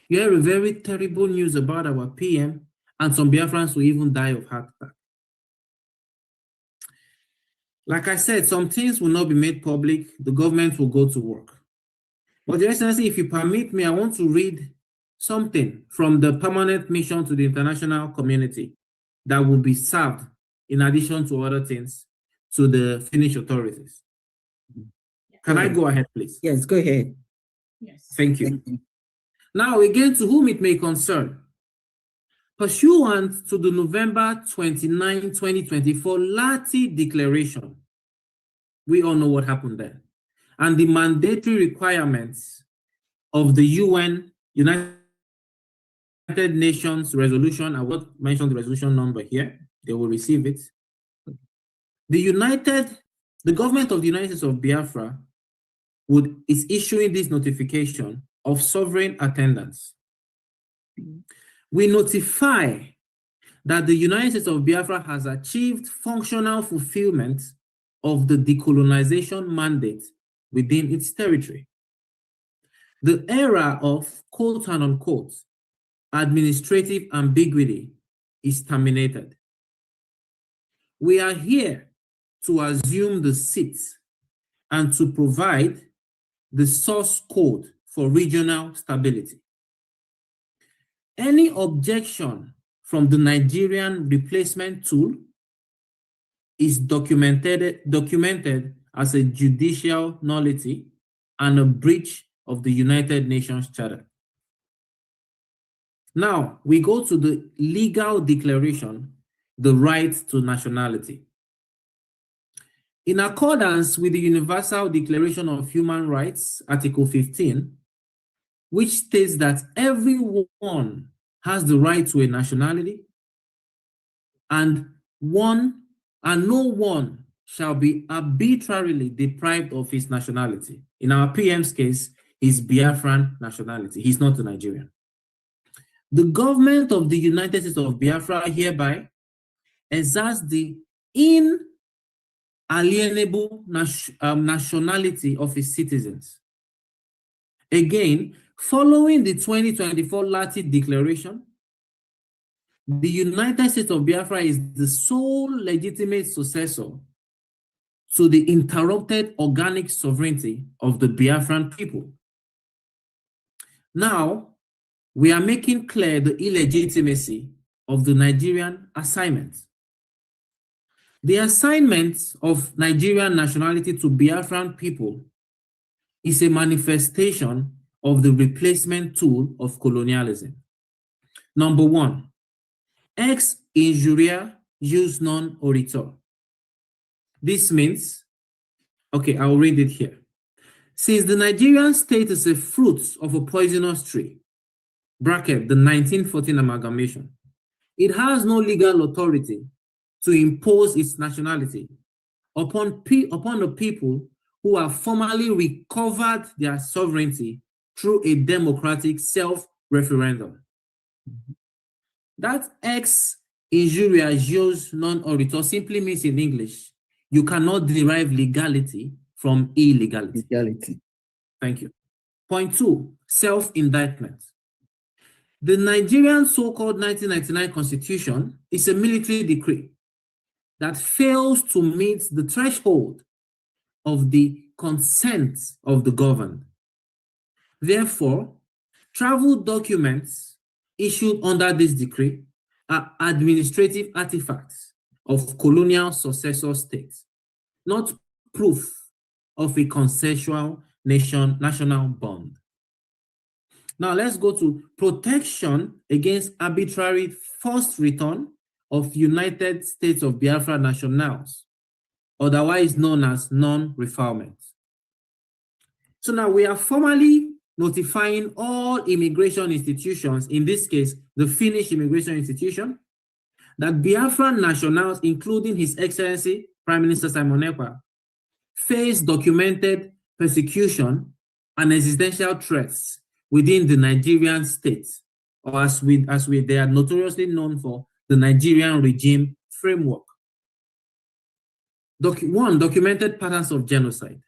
hear a very terrible news about our PM, and some Biafrans will even die of heart attack. Like I said, some things will not be made public. The government will go to work. But Your Excellency, if you permit me, I want to read something from the permanent mission to the international community that will be served, in addition to other things, to the Finnish authorities. Can I go ahead, please? Yes, go ahead. Yes. Thank you. Now, again, to whom it may concern, pursuant to the November 29, 2024 Lati Declaration, we all know what happened there, and the mandatory requirements of the United Nations resolution, I will mention the resolution number here, they will receive it. The government of the United States of Biafra is issuing this notification of sovereign attendance. We notify that the United States of Biafra has achieved functional fulfillment of the decolonization mandate within its territory. The era of quote and unquote administrative ambiguity is terminated. We are here to assume the seat and to provide the source code for regional stability. Any objection from the Nigerian replacement tool is documented as a judicial nullity and a breach of the United Nations Charter. Now, we go to the legal declaration, the right to nationality. In accordance with the Universal Declaration of Human Rights, Article 15, which states that everyone has the right to a nationality, and no one shall be arbitrarily deprived of his nationality. In our PM's case, his Biafran nationality. He's not a Nigerian. The government of the United States of Biafra hereby exerts the inalienable nationality of its citizens. Again, following the 2024 Lati Declaration, the United States of Biafra is the sole legitimate successor to the interrupted organic sovereignty of the Biafran people. Now, we are making clear the illegitimacy of the Nigerian assignment. The assignment of Nigerian nationality to Biafran people is a manifestation of the replacement tool of colonialism. Number one, ex injuria jus non oritur. This means, okay, I'll read it here. Since the Nigerian state is a fruit of a poisonous tree, bracket, the 1914 amalgamation, it has no legal authority to impose its nationality upon the people who have formally recovered their sovereignty through a democratic self-referendum. That ex injuria jus non oritur simply means in English, you cannot derive legality from illegality. Thank you. Point two, self-indictment. The Nigerian so-called 1999 constitution is a military decree that fails to meet the threshold of the consent of the governed. Therefore, travel documents issued under this decree are administrative artifacts of colonial successor states, not proof of a consensual national bond. Now let's go to protection against arbitrary forced return of United States of Biafra nationals, otherwise known as non-refoulement. So now we are formally notifying all immigration institutions, in this case, the Finnish immigration institution, that Biafran nationals, including His Excellency Prime Minister Simon Ekpa, face documented persecution and existential threats within the Nigerian state, or as they are notoriously known for, the Nigerian regime framework. One, documented patterns of genocide.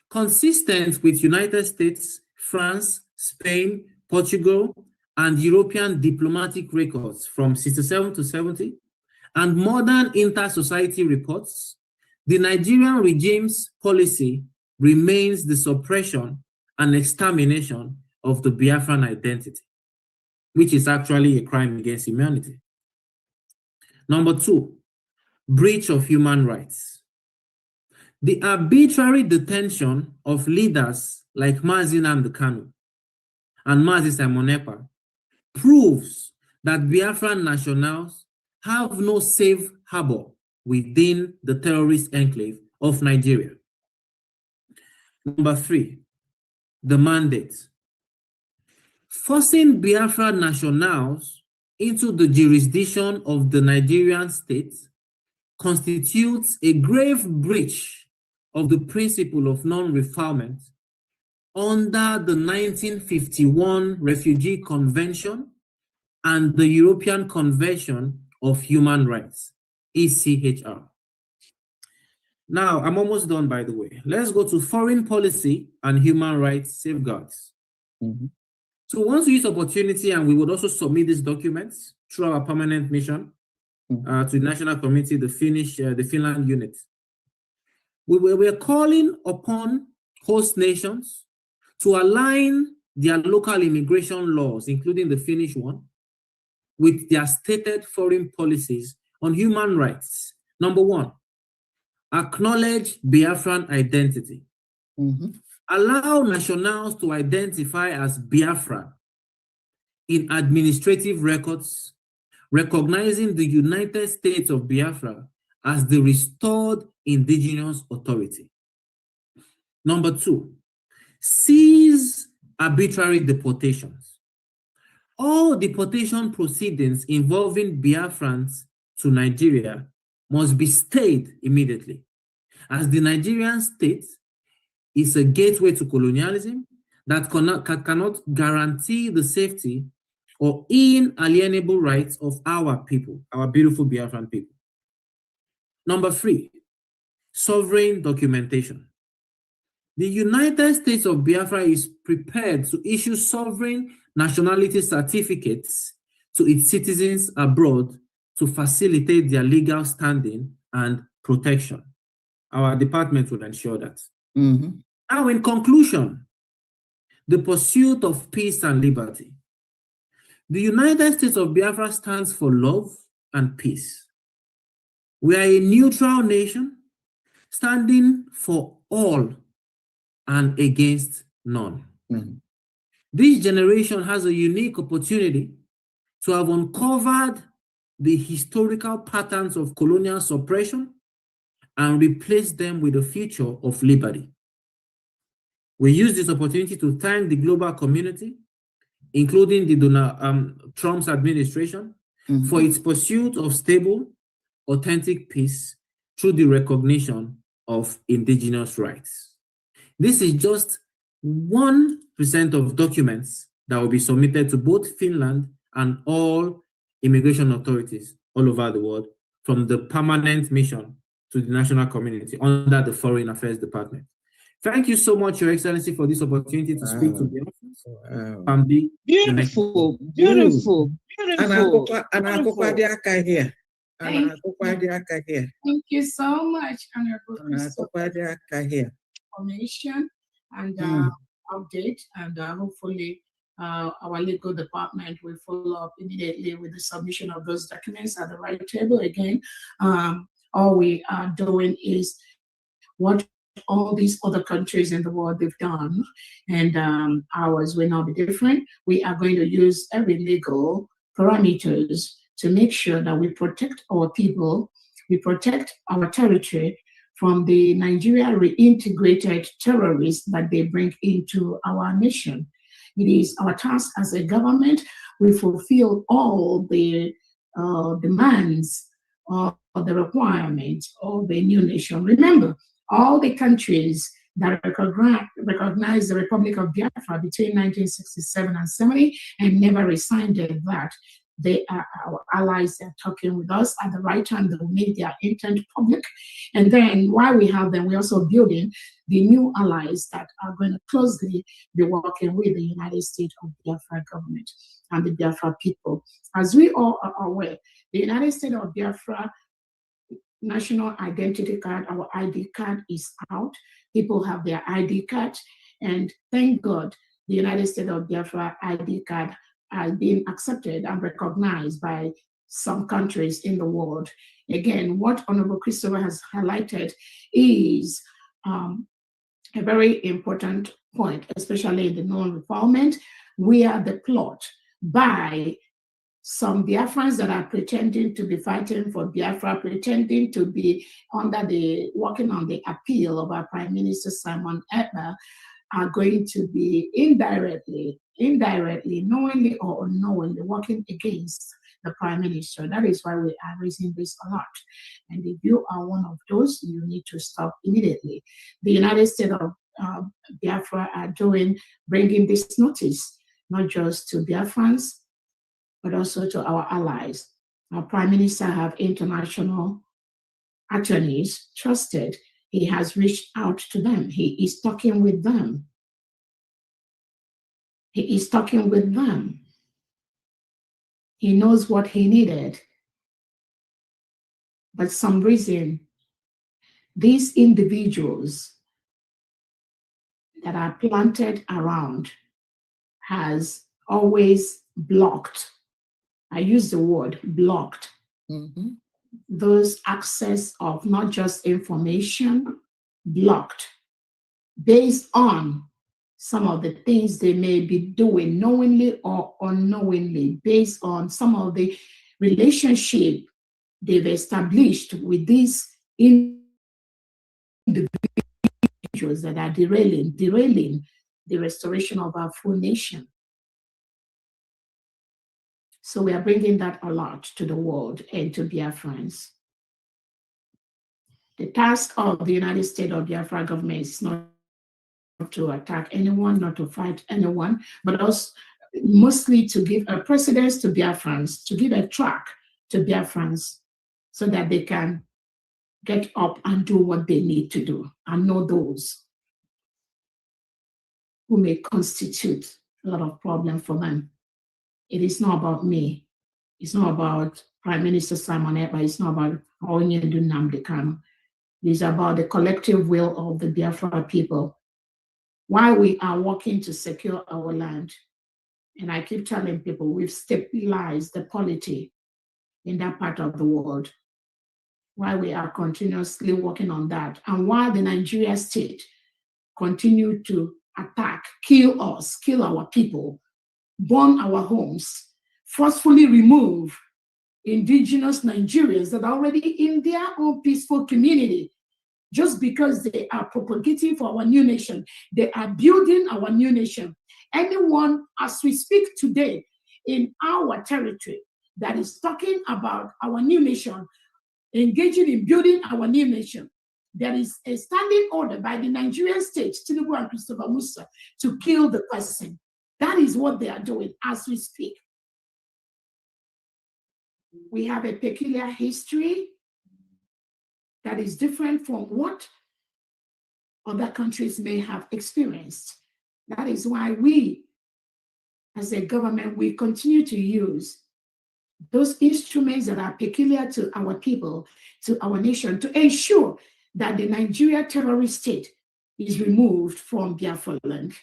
Consistent with United States, France, Spain, Portugal, and European diplomatic records from 67 to 70, and modern inter-society reports, the Nigerian regime's policy remains the suppression and extermination of the Biafran identity, which is actually a crime against humanity. Number two, breach of human rights. The arbitrary detention of leaders like Mazi Nnamdi Kanu and Mazi Simon Ekpa proves that Biafran nationals have no safe harbor within the terrorist enclave of Nigeria. Number three, the mandate. Forcing Biafra nationals into the jurisdiction of the Nigerian state constitutes a grave breach of the principle of non-refoulement under the 1951 Refugee Convention and the European Convention of Human Rights, ECHR. Now, I'm almost done, by the way. Let's go to foreign policy and human rights safeguards. So once we use opportunity, and we would also submit these documents through our permanent mission to the National Committee, the Finland unit. We're calling upon host nations to align their local immigration laws, including the Finnish one, with their stated foreign policies on human rights. Number one, acknowledge Biafran identity. Allow nationals to identify as Biafra in administrative records, recognizing the United States of Biafra as the restored indigenous authority. Number two, cease arbitrary deportations. All deportation proceedings involving Biafrans to Nigeria must be stayed immediately, as the Nigerian state is a gateway to colonialism that cannot guarantee the safety or inalienable rights of our people, our beautiful Biafran people. Number three, sovereign documentation. The United States of Biafra is prepared to issue sovereign nationality certificates to its citizens abroad to facilitate their legal standing and protection. Our department will ensure that. Now, in conclusion, the pursuit of peace and liberty. The United States of Biafra stands for love and peace. We are a neutral nation standing for all and against none. Mm. This generation has a unique opportunity to have uncovered the historical patterns of colonial suppression and replace them with a future of liberty. We use this opportunity to thank the global community, including the Trump's administration, for its pursuit of stable, authentic peace through the recognition of indigenous rights. This is just 1% of documents that will be submitted to both Finland and all immigration authorities all over the world, from the permanent mission to the national community under the Foreign Affairs Department. Thank you so much, Your Excellency, for this opportunity to speak to the office. Beautiful, beautiful, beautiful. Thank you so much, Honorable Crystal, information and update, and hopefully our legal department will follow up immediately with the submission of those documents at the right table. Again, all we are doing is what all these other countries in the world they've done, and ours will not be different. We are going to use every legal parameters to make sure that we protect our people, we protect our territory from the Nigeria reintegrated terrorists that they bring into our nation. It is our task as a government. We fulfill all the demands of the requirements of the new nation. Remember, all the countries that recognize the Republic of Biafra between 1967 and 70 and never resigned that. They are our allies. They're talking with us. At the right time, they will make their intent public. And then while we have them, we're also building the new allies that are going to closely be working with the United States of Biafra government and the Biafra people. As we all are aware, the United States of Biafra national identity card, our ID card is out. People have their ID card, and thank God the United States of Biafra ID card has been accepted and recognized by some countries in the world. Again, what Honorable Christopher has highlighted is a very important point, especially in the non-refoulement, where the plot by some Biafrans that are pretending to be fighting for Biafra, pretending to be working on the appeal of our Prime Minister Simon Ekpa, are going to be indirectly, knowingly or unknowingly working against the Prime Minister. That is why we are raising this a lot. And if you are one of those, you need to stop immediately. The United States of Biafra are bringing this notice, not just to Biafrans, but also to our allies. Our Prime Minister have international attorneys trusted. He has reached out to them. He is talking with them. He is talking with them. He knows what he needed. But some reason, these individuals that are planted around has always blocked. I use the word blocked. Those access of not just information, blocked based on some of the things they may be doing knowingly or unknowingly, based on some of the relationship they've established with these individuals that are derailing the restoration of our full nation. So we are bringing that a lot to the world and to Biafrans. The task of the United States of Biafra government is not to attack anyone, not to fight anyone, but also mostly to give a precedence to Biafrans, to give a track to Biafrans so that they can get up and do what they need to do and know those who may constitute a lot of problem for them. It is not about me. It's not about Prime Minister Simon Ekpa. It's not about Onyedu Nnamdi Kanu. It is about the collective will of the Biafra people. While we are working to secure our land, and I keep telling people we've stabilized the polity in that part of the world, while we are continuously working on that, and while the Nigeria state continue to attack, kill us, kill our people, burn our homes, forcefully remove indigenous Nigerians that are already in their own peaceful community, just because they are propagating for our new nation. They are building our new nation. Anyone, as we speak today, in our territory that is talking about our new nation, engaging in building our new nation, there is a standing order by the Nigerian state, Tinubu and Christopher Musa, to kill the person. That is what they are doing as we speak. We have a peculiar history that is different from what other countries may have experienced. That is why we, as a government, we continue to use those instruments that are peculiar to our people, to our nation, to ensure that the Nigeria terrorist state is removed from Biafra land.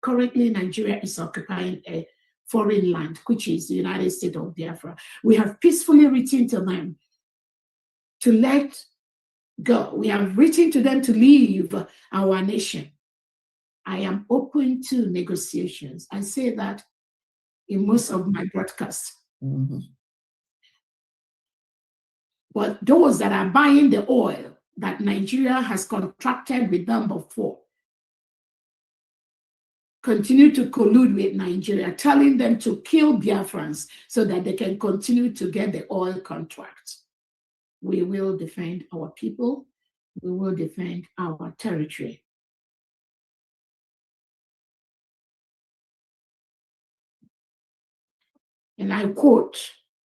Currently, Nigeria is occupying a foreign land, which is the United States of Biafra. We have peacefully written to them to let go. We have written to them to leave our nation. I am open to negotiations. I say that in most of my broadcasts. Mm-hmm. But those that are buying the oil that Nigeria has contracted with them before continue to collude with Nigeria, telling them to kill Biafrans so that they can continue to get the oil contract. We will defend our people. We will defend our territory. And I quote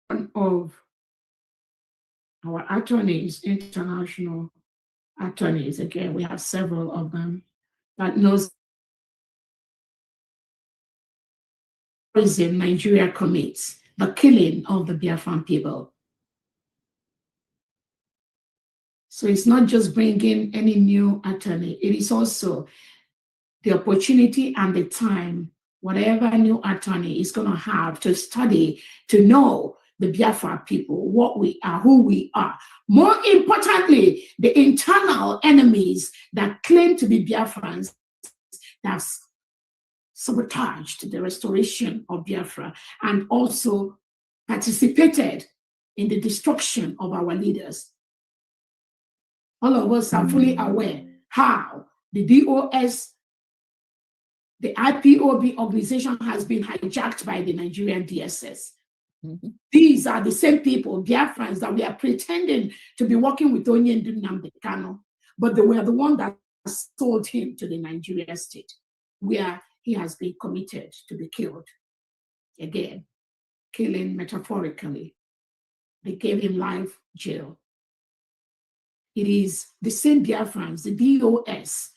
one of our attorneys, international attorneys, again, we have several of them, that knows in Nigeria commits the killing of the Biafran people. So it's not just bringing any new attorney, it is also the opportunity and the time, whatever new attorney is going to have to study, to know the Biafra people, what we are, who we are. More importantly, the internal enemies that claim to be Biafrans that sabotaged the restoration of Biafra and also participated in the destruction of our leaders. All of us are fully aware how the DOS, the IPOB organization, has been hijacked by the Nigerian DSS. Mm-hmm. These are the same people, Biafrans, that we are pretending to be working with Onyendu Nnamdi Kanu, but they were the one that sold him to the Nigerian state, where he has been committed to be killed. Again, killing metaphorically. They gave him life jail. It is the same Biafrans, the DOS,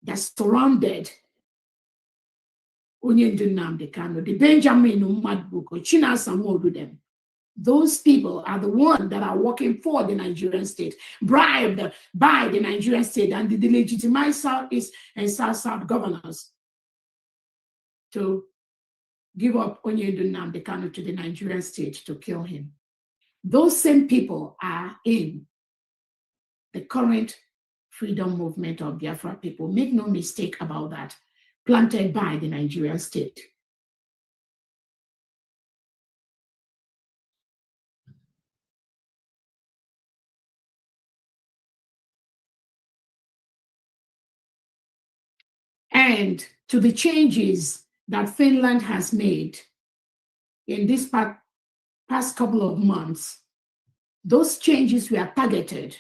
that surrounded Onyendu Nnamdi Kanu, the Benjamin Umadbuko, Chinasa Modudem. Those people are the ones that are working for the Nigerian state, bribed by the Nigerian state and the delegitimized Southeast and South governors to give up Onyendu Nnamdi Kanu to the Nigerian state to kill him. Those same people are in the current freedom movement of Biafra people. Make no mistake about that. Planted by the Nigerian state. And to the changes that Finland has made in this past couple of months, those changes were targeted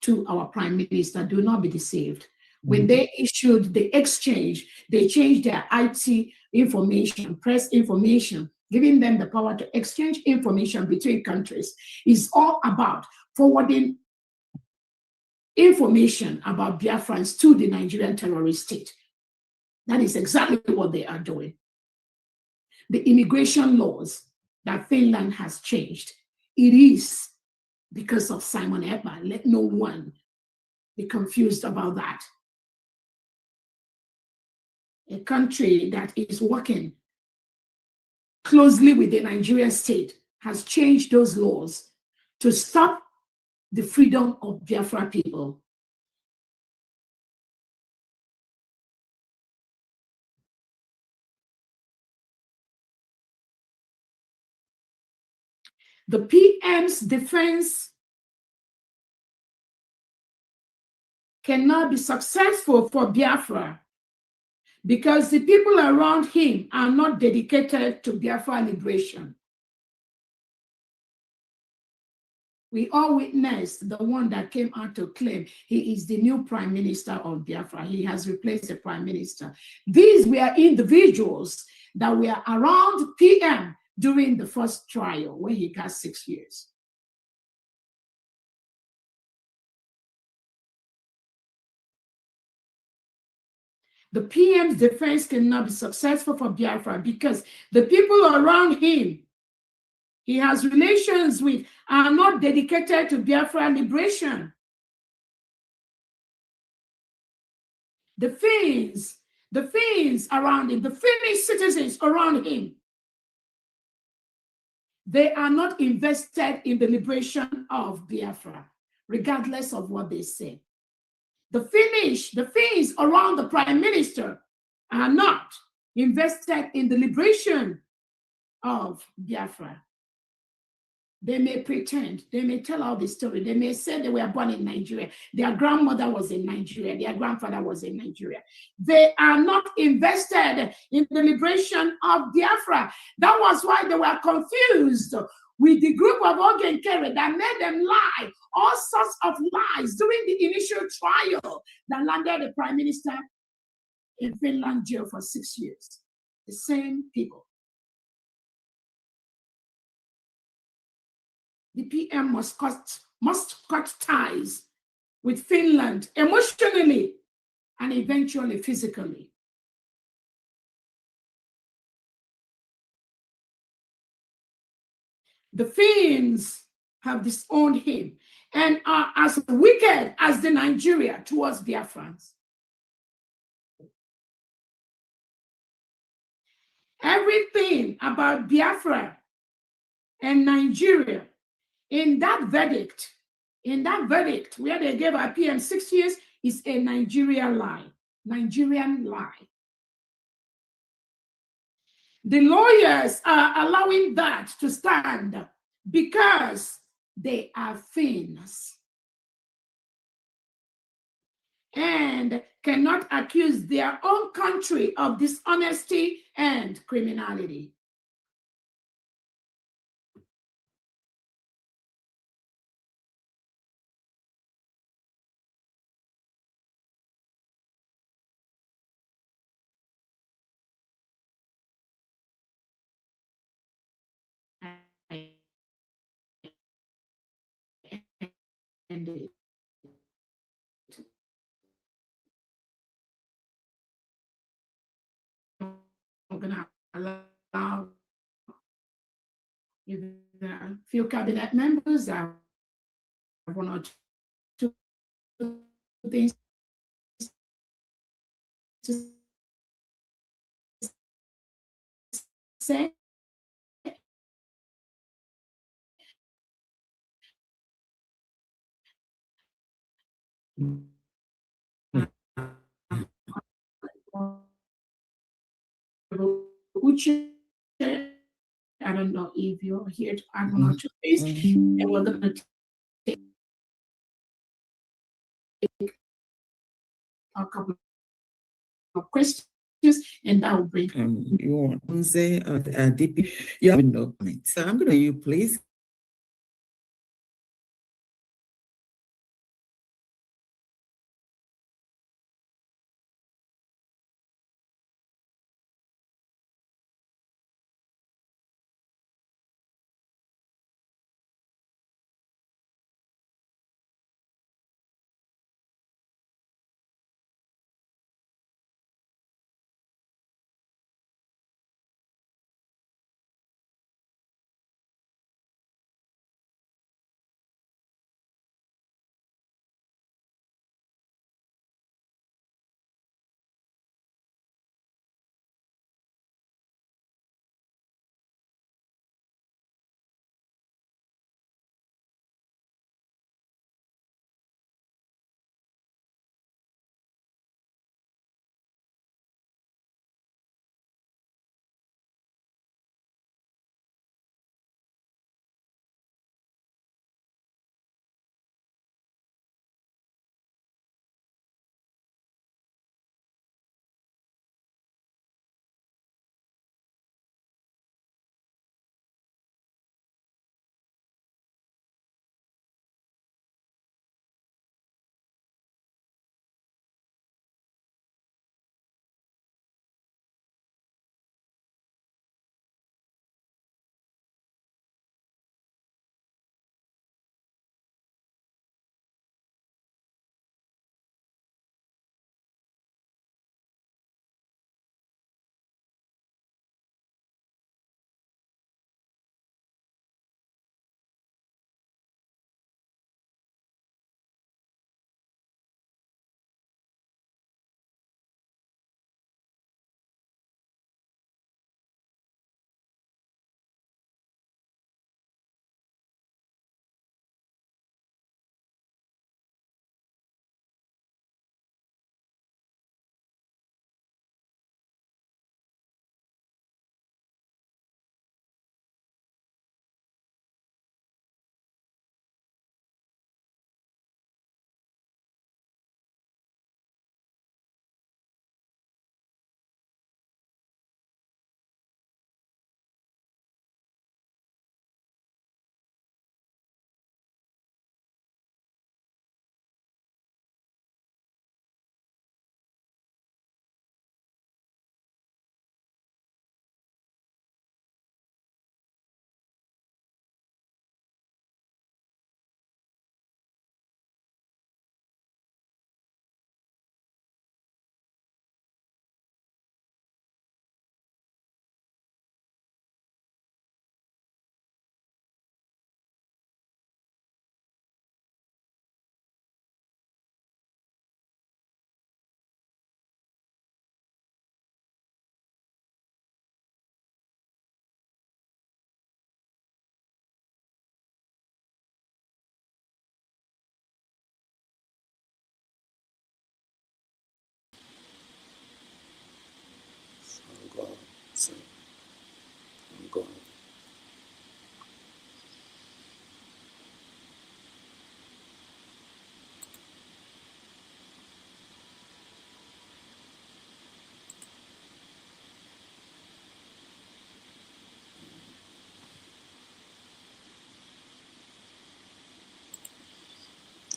to our prime minister. Do not be deceived. When they issued the exchange, they changed their IT information, press information, giving them the power to exchange information between countries. It's all about forwarding information about Biafrans to the Nigerian terrorist state. That is exactly what they are doing. The immigration laws that Finland has changed, it is because of Simon Ekpa. Let no one be confused about that. A country that is working closely with the Nigerian state has changed those laws to stop the freedom of Biafra people. The PM's defense cannot be successful for Biafra because the people around him are not dedicated to Biafra liberation. We all witnessed the one that came out to claim he is the new prime minister of Biafra. He has replaced the prime minister. These were individuals that were around PM during the first trial when he got 6 years. The PM's defense cannot be successful for Biafra because the people around him he has relations with are not dedicated to Biafra liberation. The Finns around him, the Finnish citizens around him, they are not invested in the liberation of Biafra, regardless of what they say. The Finns around the prime minister are not invested in the liberation of Biafra. They may pretend, they may tell all the story. They may say they were born in Nigeria. Their grandmother was in Nigeria. Their grandfather was in Nigeria. They are not invested in the liberation of Biafra. That was why they were confused with the group of Ogen Kere that made them lie, all sorts of lies during the initial trial that landed the prime minister in Finland jail for 6 years. The same people. The PM must cut ties with Finland emotionally and eventually physically. The Finns have disowned him and are as wicked as the Nigeria towards Biafrans. Everything about Biafra and Nigeria in that verdict where they gave our PM 6 years is a Nigerian lie. The lawyers are allowing that to stand because they are Finns and cannot accuse their own country of dishonesty and criminality. And I'm going to allow a few cabinet members that have one or two things to say. Uche, I don't know if you're here to add on to this, and we're going to take a couple of questions, and that will bring. You want to say, DP, you have no comment. So I'm going to you, please.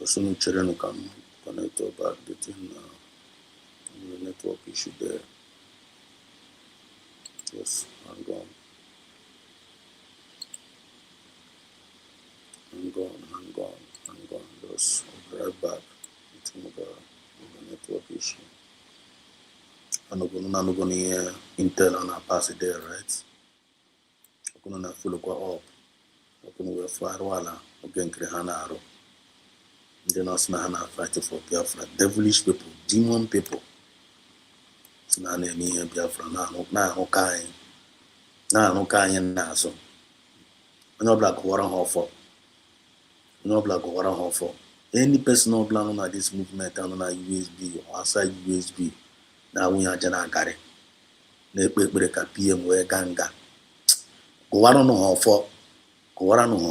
Soon children can connect back the thing the network issue there. Yes, hang on. Just right back. It's the network issue. I'm not gonna hear Intel and I pass it there, right? I'm gonna follow up. I'm gonna fire wala again Krehanaro. Then us na fighting for Biafra. Devilish people, demon people. Na na Biafra na kind na so. No black water for. No black water for. Any person belong on this movement and on a USB or outside USB. Now we are jana gare. Na-ekpe ka PM wee ganga. Gowara no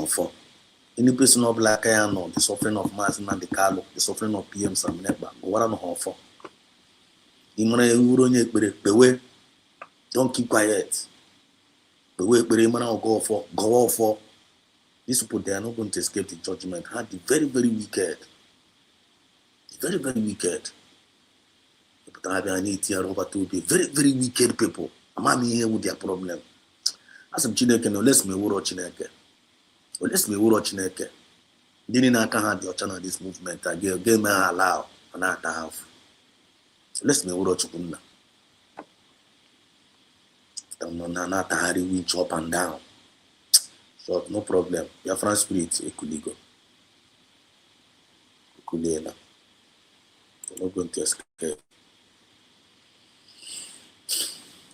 for. Any person of black the suffering of Mass Nnamdi Kanu, the suffering of PM Sam Ekpa, Gowara no for. Imana euro nye ekpere, pewe, don't keep quiet. Pewe ekpere imana go for. These people, they are not going to escape the judgment. The very, very wicked. Very, very wicked. I need to be very, very wicked people. I'm here with their problem. As I'm Chineke, no less me wuro Chineke. Let's me wuro Chineke. Didn't I can't have the channel this movement. I give me allow and not have. Let's me wuro Chukunda. Not a hurry winch up and down. So no problem. Biafran spirit ekuligo. Ekulela. You're not going to escape.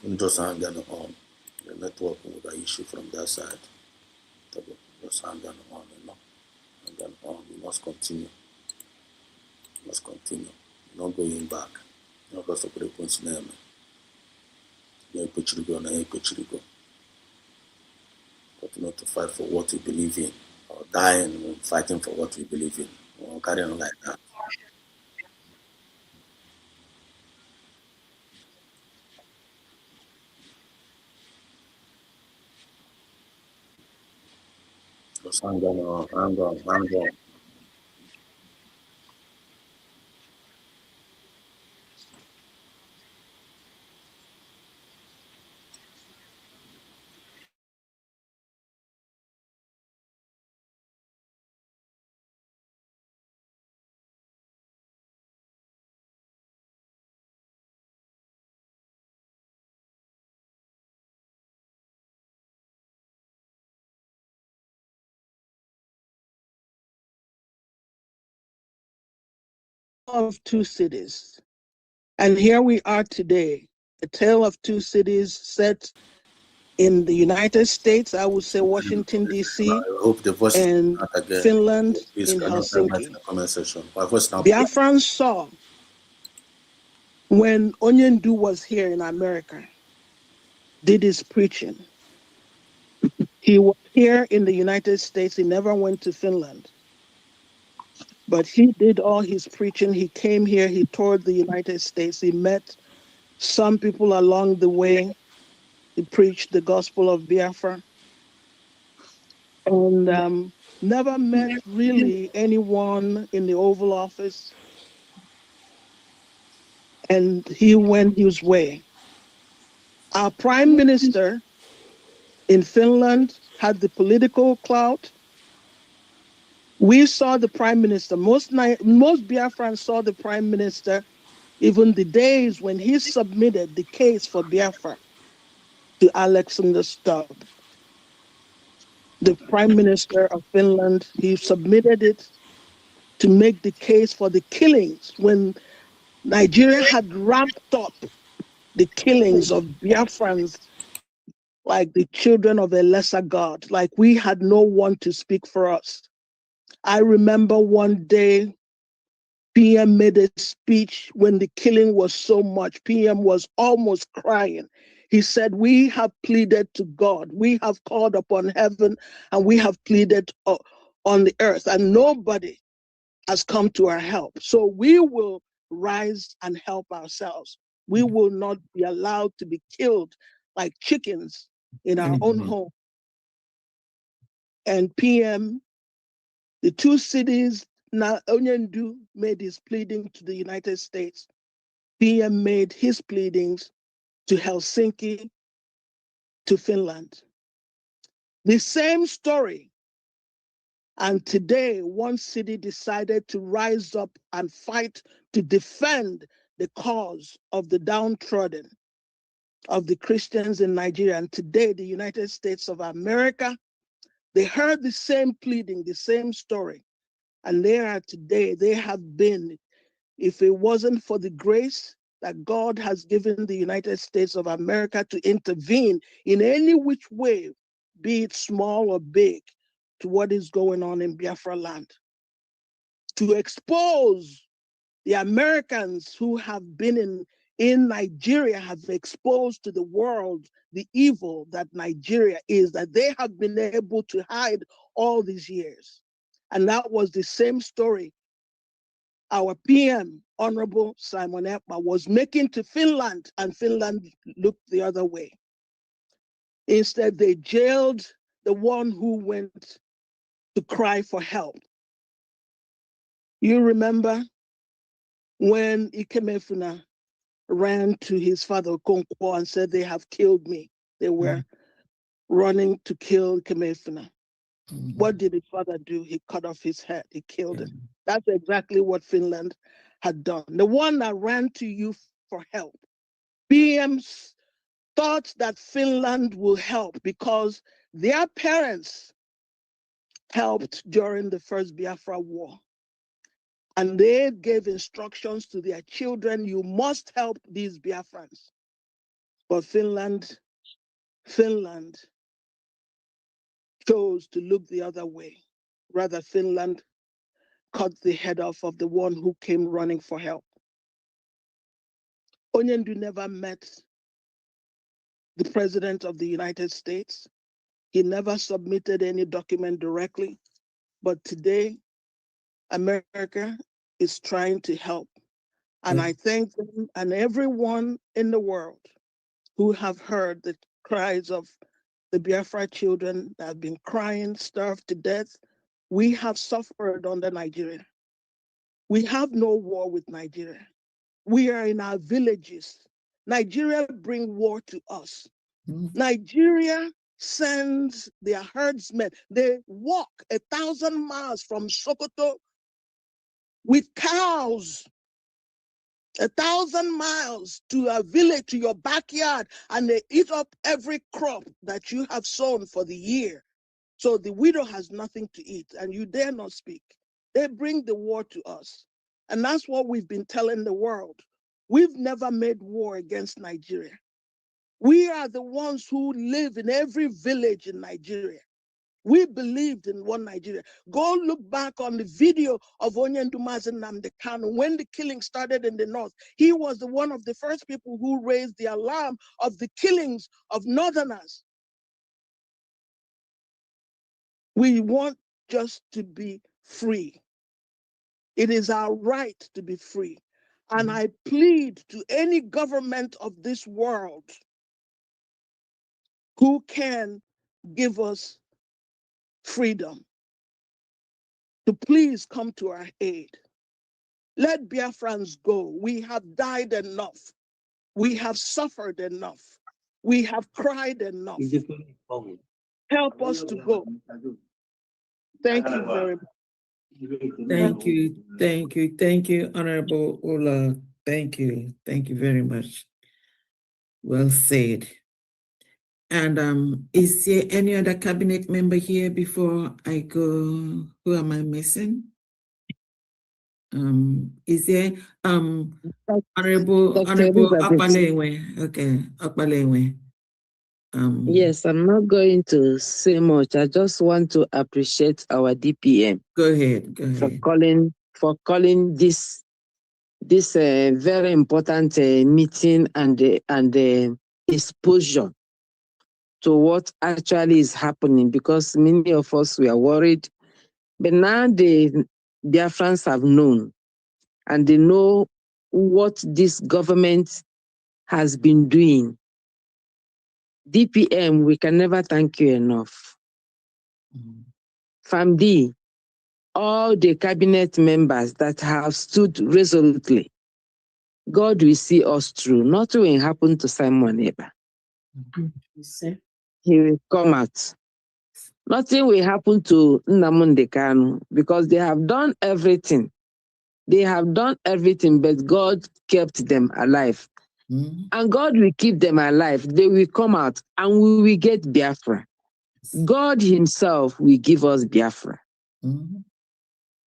You just hang on. The network with an issue from that side. Just hang on, Hang on. We must continue. We're not going back. Not because of the points name. You're Epechirigo. But not to fight for what we believe in. Or dying fighting for what we believe in. Or carry on like that. Just hang on. Of two cities. And here we are today, a tale of two cities set in the United States, I would say Washington, D.C., and Finland in Helsinki. Biafrans saw when Onyendu was here in America, did his preaching. He was here in the United States. He never went to Finland. But he did all his preaching. He came here. He toured the United States. He met some people along the way. He preached the gospel of Biafra. And never met really anyone in the Oval Office. And he went his way. Our prime minister in Finland had the political clout. We saw the prime minister. Most Biafrans saw the prime minister even the days when he submitted the case for Biafra to Alexander Stubb, the prime minister of Finland. He submitted it to make the case for the killings when Nigeria had ramped up the killings of Biafrans like the children of a lesser god, like we had no one to speak for us. I remember one day PM made a speech when the killing was so much. PM was almost crying. He said, we have pleaded to God. We have called upon heaven and we have pleaded on the earth, and nobody has come to our help. So we will rise and help ourselves. We will not be allowed to be killed like chickens in our own home. And PM, the two cities now Onyendu made his pleading to the United States, PM made his pleadings to Helsinki, to Finland. The same story. And today, one city decided to rise up and fight to defend the cause of the downtrodden, of the Christians in Nigeria. And today, the United States of America, they heard the same pleading, the same story. And they are today, they have been, if it wasn't for the grace that God has given the United States of America to intervene in any which way, be it small or big, to what is going on in Biafra land, to expose the Americans who have been in Nigeria, have exposed to the world the evil that Nigeria is, that they have been able to hide all these years. And that was the same story our PM, Honorable Simon Ekpa, was making to Finland, and Finland looked the other way. Instead, they jailed the one who went to cry for help. You remember when Ikemefuna ran to his father Okonkwo and said, "They have killed me." They were running to kill Ikemefuna. What did his father do? He cut off his head. He killed him. That's exactly what Finland had done. The one that ran to you for help. PMs thought that Finland will help because their parents helped during the first Biafra war. And they gave instructions to their children, you must help these Biafrans. But Finland chose to look the other way. Rather, Finland cut the head off of the one who came running for help. Onyendu never met the President of the United States. He never submitted any document directly. But today, America is trying to help. And I thank them and everyone in the world who have heard the cries of the Biafra children that have been crying, starved to death. We have suffered under Nigeria. We have no war with Nigeria. We are in our villages. Nigeria bring war to us. Nigeria sends their herdsmen. They walk 1,000 miles from Sokoto with cows, 1,000 miles to a village, to your backyard, and they eat up every crop that you have sown for the year. So the widow has nothing to eat, and you dare not speak. They bring the war to us. And that's what we've been telling the world. We've never made war against Nigeria. We are the ones who live in every village in Nigeria. We believed in one Nigeria. Go look back on the video of Onyendu Nnamdi Kanu when the killing started in the north. He was one of the first people who raised the alarm of the killings of northerners. We want just to be free. It is our right to be free. And I plead to any government of this world who can give us freedom to please come to our aid. Let Biafrans go. We have died enough. We have suffered enough. We have cried enough. Help us to go. Thank you very much. Thank you, Honorable Ola. Thank you very much. Well said. And is there any other cabinet member here before I go? Who am I missing? Is there Honorable Akpalewe? Okay, Akpalewe. Yes, I'm not going to say much. I just want to appreciate our DPM. Go ahead. For calling this very important meeting and exposure to what actually is happening, because many of us were worried. But now the Biafrans have known, and they know what this government has been doing. DPM, we can never thank you enough. FAMD, all the cabinet members that have stood resolutely, God will see us through. Nothing will happen to Simon Eber. He will come out. Nothing will happen to Nnamdi Kanu because they have done everything. They have done everything, but God kept them alive. And God will keep them alive. They will come out and we will get Biafra. God himself will give us Biafra.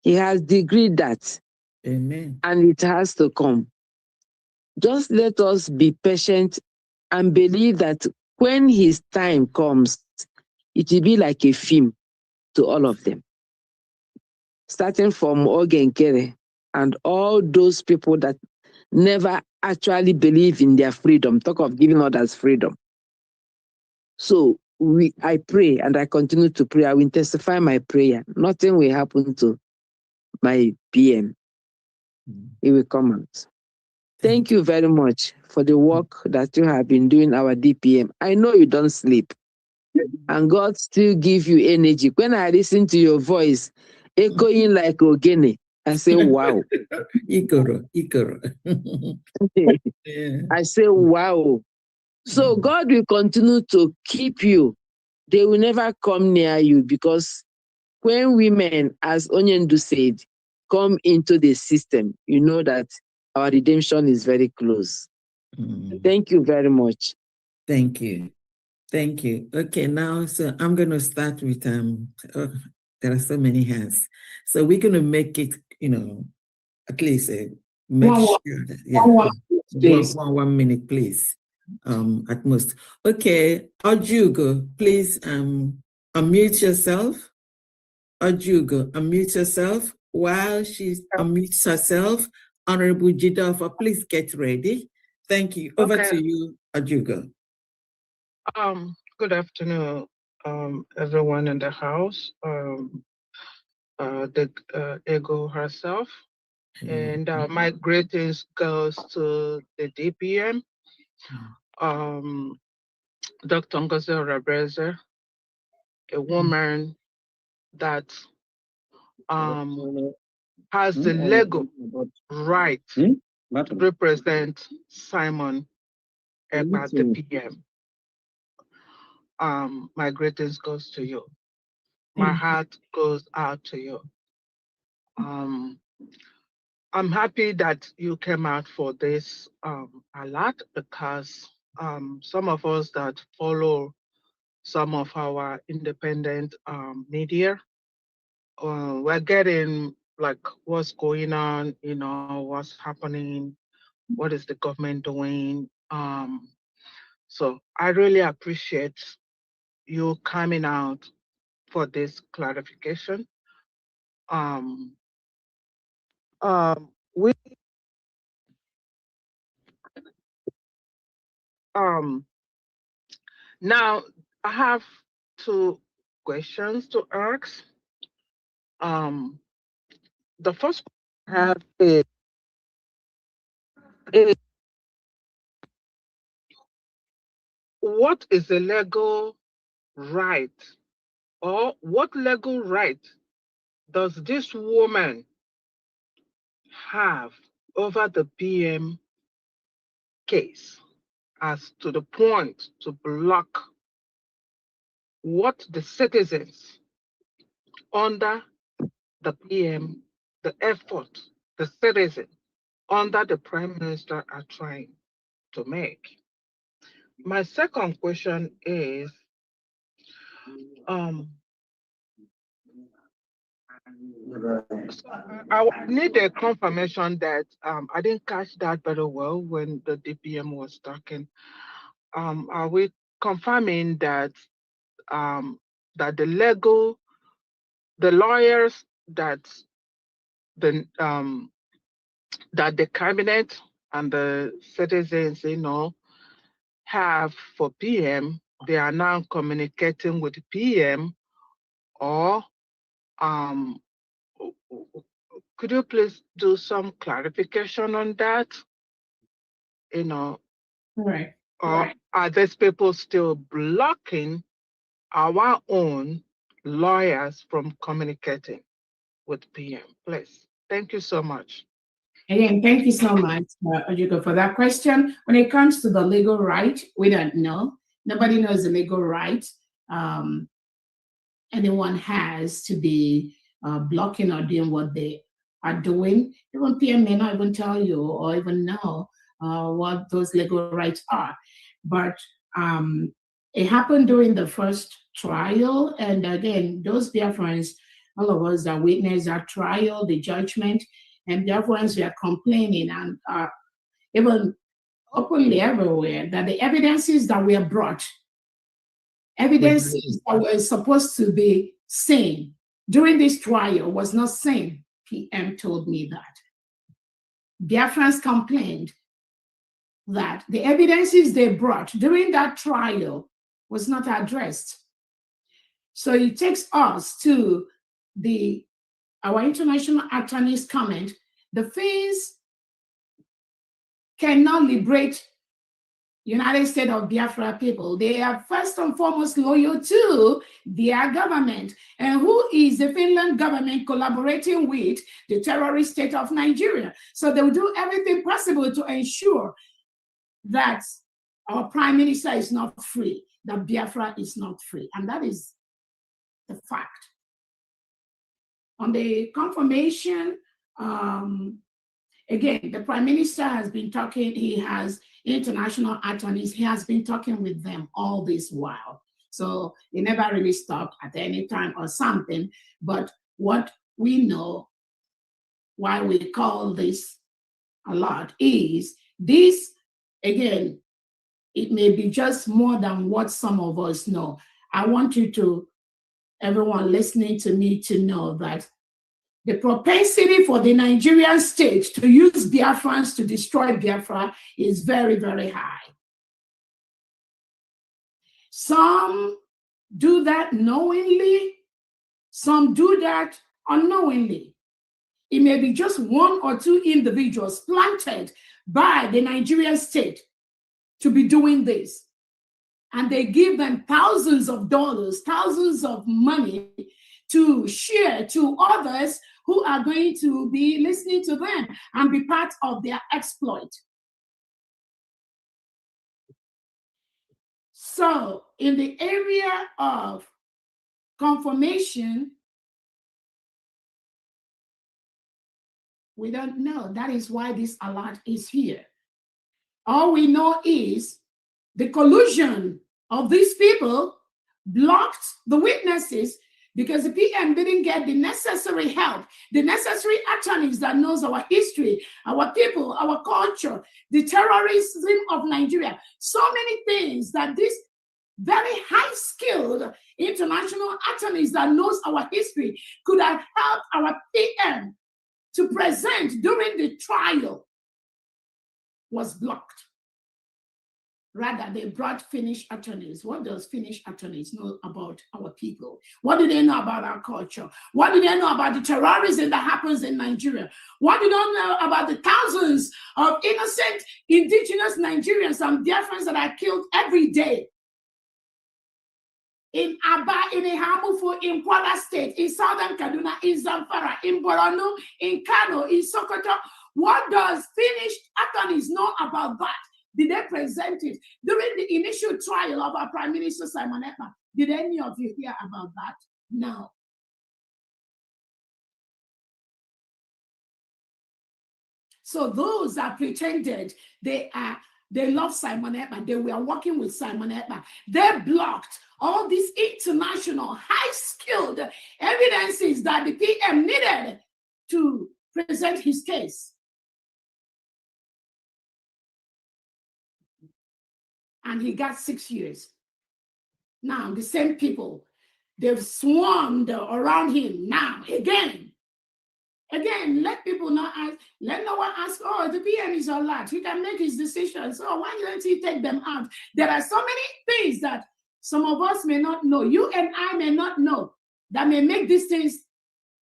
He has decreed that. Amen. And it has to come. Just let us be patient and believe that when his time comes, it will be like a film to all of them. Starting from Ogenkere and all those people that never actually believe in their freedom, talk of giving others freedom. So I pray and I continue to pray. I will intensify my prayer. Nothing will happen to my PM. It will come out. Thank you very much for the work that you have been doing, our DPM. I know you don't sleep. And God still give you energy. When I listen to your voice, echoing like Ogene, I say, wow. Ikoro. I say, wow. So God will continue to keep you. They will never come near you because when women, as Onyendu said, come into the system, you know that our redemption is very close. Thank you very much. Thank you. Thank you. Okay, now, so I'm going to start with, there are so many hands. So we're going to make it, at least make sure that, yeah, 1 minute, please, at most. Okay, Ojugo, please unmute yourself. Ojugo, unmute yourself. While she unmutes herself, Honorable Jidofa, please get ready. Thank you. Over to you, Ojugo. Good afternoon, everyone in the house. The Ego herself, and my greetings goes to the DPM, Dr. Ngozi Rabreze, a woman that has the legal right to represent Simon Ekpa, the PM. My greetings goes to you. My heart goes out to you. I'm happy that you came out for this a lot because some of us that follow some of our independent media, we're getting like what's going on, what's happening, what is the government doing. So I really appreciate you coming out for this clarification. We now I have 2 questions to ask. The first question I have is what is the legal right, or what legal right does this woman have over the PM case as to the point to block what the citizens under the PM, the effort the citizens under the Prime Minister are trying to make? My second question is, I need a confirmation that I didn't catch that very well when the DPM was talking. Are we confirming that that the lawyers that the cabinet and the citizens, have for PM, they are now communicating with PM, or could you please do some clarification on that? Right. Or are these people still blocking our own lawyers from communicating? with PM, please. Thank you so much. Again, thank you so much, Ojiko, for that question. When it comes to the legal right, we don't know. Nobody knows the legal right anyone has to be blocking or doing what they are doing. Even PM may not even tell you or even know what those legal rights are. But it happened during the first trial. And again, those Biafrans, all of us that witnessed that trial, the judgment, and Biafrans were complaining and even openly everywhere that the evidences that were brought, evidences that were supposed to be seen during this trial was not seen. PM told me that. Biafrans complained that the evidences they brought during that trial was not addressed. So it takes us to our international attorney's comment. The Finns cannot liberate United States of Biafra people. They are first and foremost loyal to their government. And who is the Finland government collaborating with the terrorist state of Nigeria? So they will do everything possible to ensure that our prime minister is not free, that Biafra is not free. And that is the fact. On the confirmation, again, the prime minister has been talking, he has international attorneys, he has been talking with them all this while. So they never really stopped at any time or something. But what we know, why we call this a lot, is this, again, it may be just more than what some of us know. I want you to, everyone listening to me, to know that the propensity for the Nigerian state to use Biafrans to destroy Biafra is very, very high. Some do that knowingly, some do that unknowingly. It may be just one or two individuals planted by the Nigerian state to be doing this. And they give them thousands of dollars, thousands of money to share to others who are going to be listening to them and be part of their exploit. So in the area of confirmation, we don't know. That is why this alert is here. All we know is the collusion of these people blocked the witnesses because the PM didn't get the necessary help, the necessary attorneys that knows our history, our people, our culture, the terrorism of Nigeria, so many things that these very high-skilled international attorneys that knows our history could have helped our PM to present during the trial was blocked. Rather, they brought Finnish attorneys. What does Finnish attorneys know about our people? What do they know about our culture? What do they know about the terrorism that happens in Nigeria? What do they know about the thousands of innocent indigenous Nigerians and Biafrans that are killed every day? In Aba, in Ihamufu, in Kwara State, in Southern Kaduna, in Zamfara, in Borno, in Kano, in Sokoto. What does Finnish attorneys know about that? Did they present it during the initial trial of our Prime Minister Simon Ekpa? Did any of you hear about that? No. So those that pretended they love Simon Ekpa, they were working with Simon Ekpa, they blocked all these international high-skilled evidences that the PM needed to present his case. And he got 6 years. Now, the same people, they've swarmed around him now, again. Again, let people not ask, let no one ask, oh, the PM is a lot. He can make his decisions. So why don't he take them out? There are so many things that some of us may not know. You and I may not know that may make these things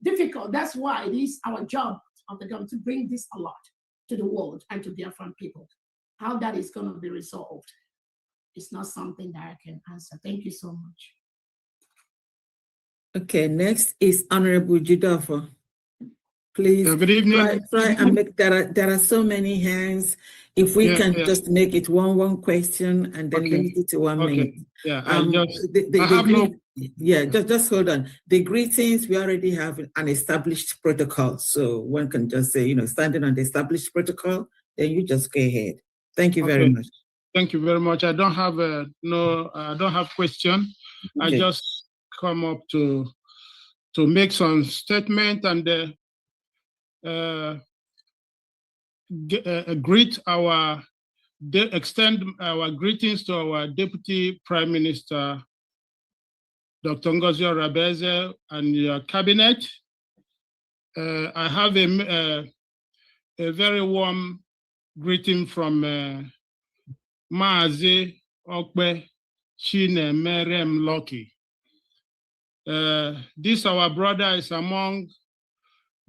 difficult. That's why it is our job of the government to bring this a lot to the world and to Biafran people. How that is going to be resolved, it's not something that I can answer. Thank you so much. Okay, next is Honorable Jidofo. Please good evening. try and make there are so many hands. If we can just make it one question and then limit it to 1 minute. Yeah, just hold on. The greetings, we already have an established protocol. So one can just say, standing on the established protocol, then you just go ahead. Thank you very much. Thank you very much. I don't have I don't have question. I just come up to make some statement and extend our greetings to our Deputy Prime Minister, Dr. Ngozi Rabeze, and your cabinet. I have a very warm greeting from Maazi Okpe Chinemerem Loki. This our brother is among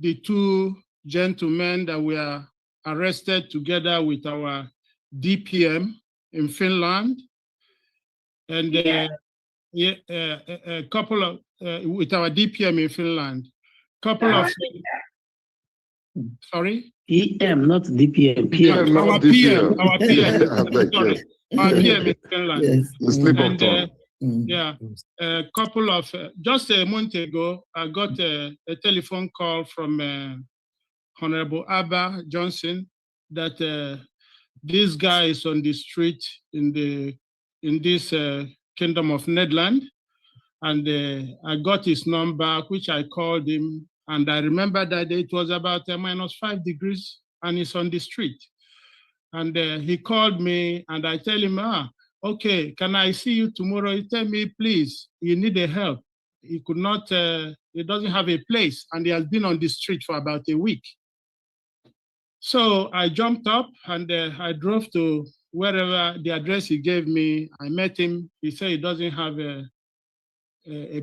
the two gentlemen that were arrested together with our DPM in Finland, and a couple of with our DPM in Finland. Couple of sorry. EM, not DPM. PM. Our PM. Our PM. Sorry. Our PM in Finland. Yes. And a couple of just a month ago, I got a telephone call from Honorable Abba Johnson that this guy is on the street in this Kingdom of Netherlands, and I got his number, which I called him, and I remember that it was about -5 degrees, and he's on the street, and he called me, and I tell him, okay, can I see you tomorrow? He tell me, please, you need a help. He could not, he doesn't have a place, and he has been on the street for about a week. So I jumped up and I drove to wherever the address he gave me. I met him. He said he doesn't have a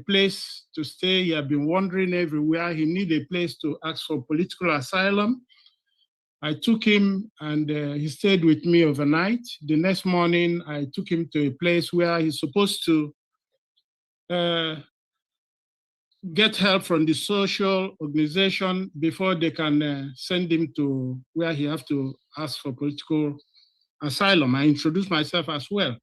place to stay. He had been wandering everywhere. He needed a place to ask for political asylum. I took him and he stayed with me overnight. The next morning, I took him to a place where he's supposed to get help from the social organization before they can send him to where he have to ask for political asylum. I introduced myself as well.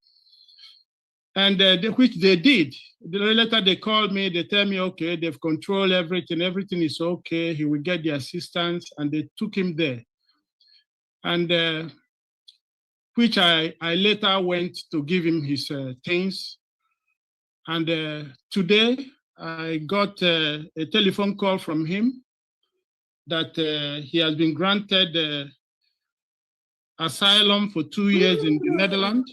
And which they did. Later they called me, they tell me, okay, they've controlled everything is okay, he will get the assistance, and they took him there. And which I later went to give him his things. And today I got a telephone call from him that he has been granted asylum for 2 years in the Netherlands.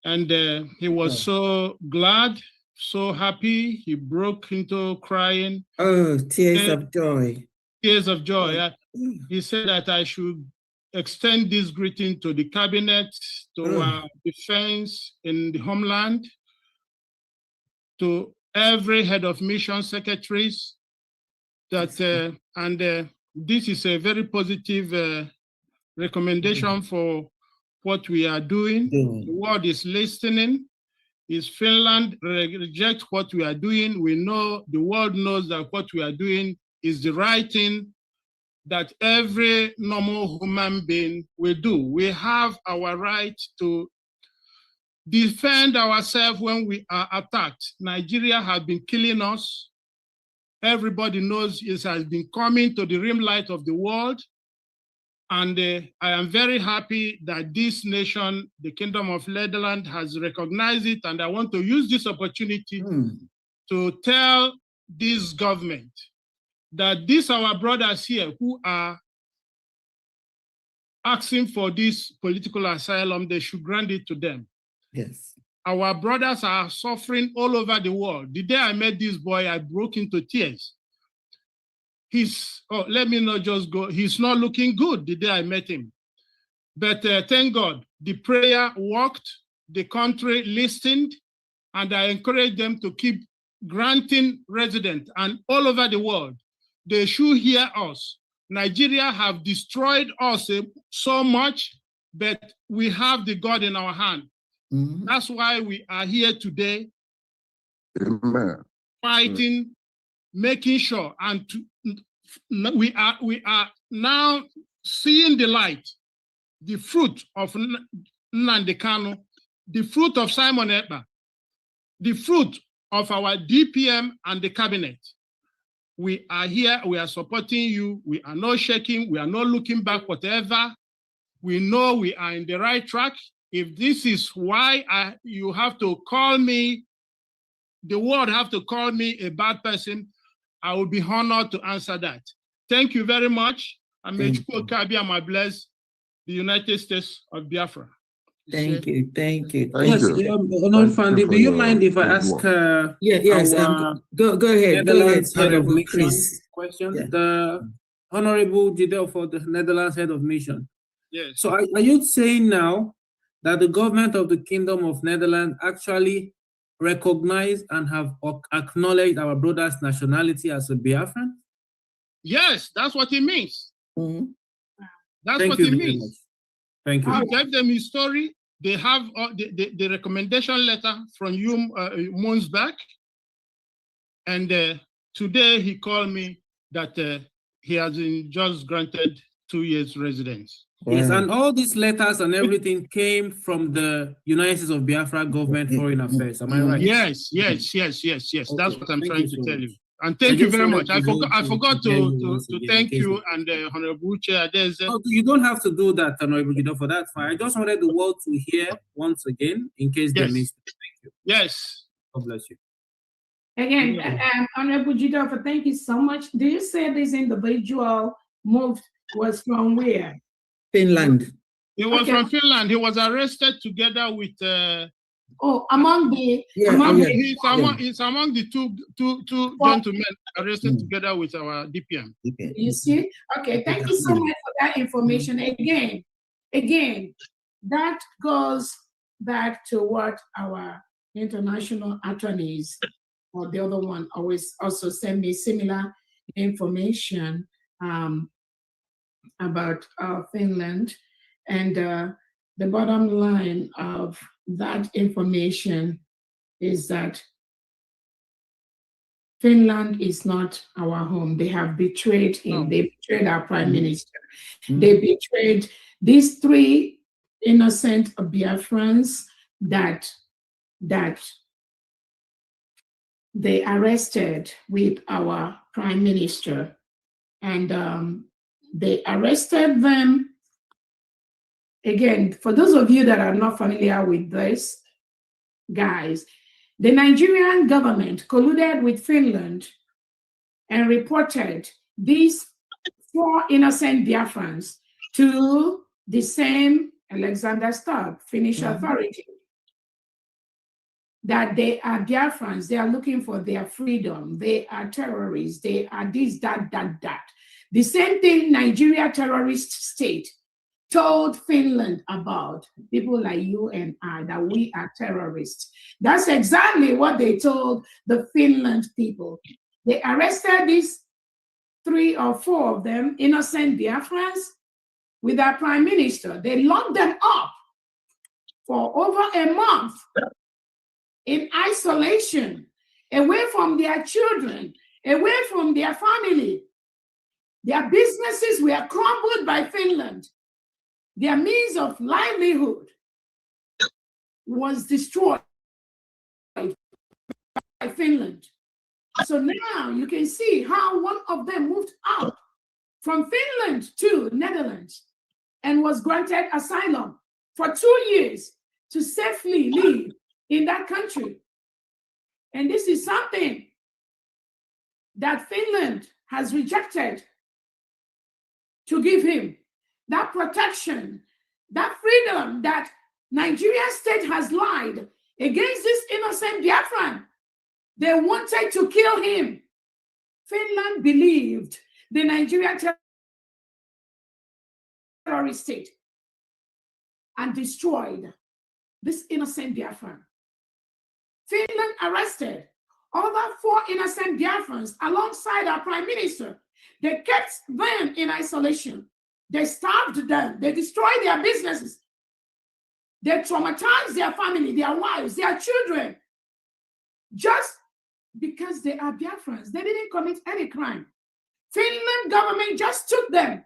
And he was so glad, so happy, he broke into crying. Oh, tears of joy. Tears of joy. He said that I should extend this greeting to the cabinet, to our defense in the homeland, to every head of mission secretaries, that this is a very positive recommendation for what we are doing. The world is listening. If Finland rejects what we are doing, we know, the world knows that what we are doing is the right thing that every normal human being will do. We have our right to defend ourselves when we are attacked. Nigeria has been killing us. Everybody knows it has been coming to the limelight of the world. And I am very happy that this nation, the Kingdom of Netherlands, has recognized it. And I want to use this opportunity to tell this government that these our brothers here who are asking for this political asylum, they should grant it to them. Yes. Our brothers are suffering all over the world. The day I met this boy, I broke into tears. Let me not just go, he's not looking good the day I met him. But thank God, the prayer worked, the country listened, and I encourage them to keep granting residents and all over the world. They should hear us. Nigeria have destroyed us so much, but we have the God in our hand. That's why we are here today. Amen. Fighting, making sure, and we are now seeing the light, the fruit of Nnamdi Kanu, the fruit of Simon Ekpa, the fruit of our DPM and the cabinet. We are here, we are supporting you, we are not shaking, we are not looking back, whatever. We know we are in the right track. If this is why you have to call me, the world have to call me a bad person, I will be honored to answer that. Thank you very much. And may Chukwu bless the United States of Biafra. Thank you. Yes, Honorable Fandi, do you mind if I ask yes, go ahead, head of mission Chris. question? Yeah. The Honorable Jidel for the Netherlands head of mission. Yes. So are you saying now that the government of the Kingdom of Netherlands actually recognize and have acknowledged our brother's nationality as a Biafran? Yes, that's what it means. Mm-hmm. That's Thank what you it very means. much. Thank you. We gave them his story. They have the recommendation letter from you months back. And today he called me that he has been just granted 2 years residence. Yes, and all these letters and everything came from the United States of Biafra government foreign affairs. Am I right? Yes. Okay. That's what I'm trying to tell you. And I thank you just very wanted much. I forgot to thank case you and Honorable Chair. You don't have to do that, Honorable Gido, for that. Fine. I just wanted the world to hear once again in case they missed it. Thank you. Yes. God bless you. Again, Honorable Jidofa, thank you so much. Do you say this individual moved was from where? Finland. He was from Finland. He was arrested together with. Among the. He's among the two gentlemen arrested together with our DPM. You see? Okay, thank you so much for that information. Again, that goes back to what our international attorneys, or the other one, always also send me similar information about Finland. And the bottom line of that information is that Finland is not our home. They have betrayed him. They betrayed our prime minister. They betrayed these 3 innocent Biafrans that they arrested with our prime minister. And they arrested them. Again, for those of you that are not familiar with this, guys, the Nigerian government colluded with Finland and reported these 4 innocent Biafrans to the same Alexander Stubb, Finnish authority, that they are Biafrans, they are looking for their freedom, they are terrorists, they are this, that. The same thing Nigeria terrorist state told Finland about people like you and I, that we are terrorists. That's exactly what they told the Finland people. They arrested these 3 or 4 of them, innocent Biafrans, with our prime minister. They locked them up for over a month in isolation, away from their children, away from their family. Their businesses were crumbled by Finland. Their means of livelihood was destroyed by Finland. So now you can see how one of them moved out from Finland to Netherlands and was granted asylum for 2 years to safely live in that country. And this is something that Finland has rejected to give him. That protection, that freedom that Nigeria state has lied against this innocent Biafran. They wanted to kill him. Finland believed the Nigerian terrorist state and destroyed this innocent Biafran. Finland arrested other 4 innocent Biafrans alongside our prime minister. They kept them in isolation. They starved them. They destroyed their businesses. They traumatized their family, their wives, their children, just because they are Biafrans. They didn't commit any crime. Finland government just took them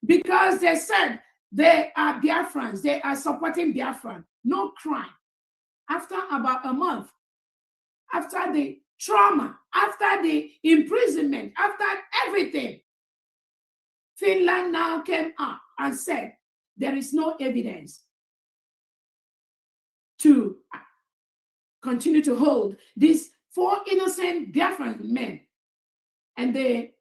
because they said they are Biafrans, they are supporting Biafra. No crime. After about a month, after the trauma, after the imprisonment, after everything, Finland now came up and said there is no evidence to continue to hold these 4 innocent Biafran men. And they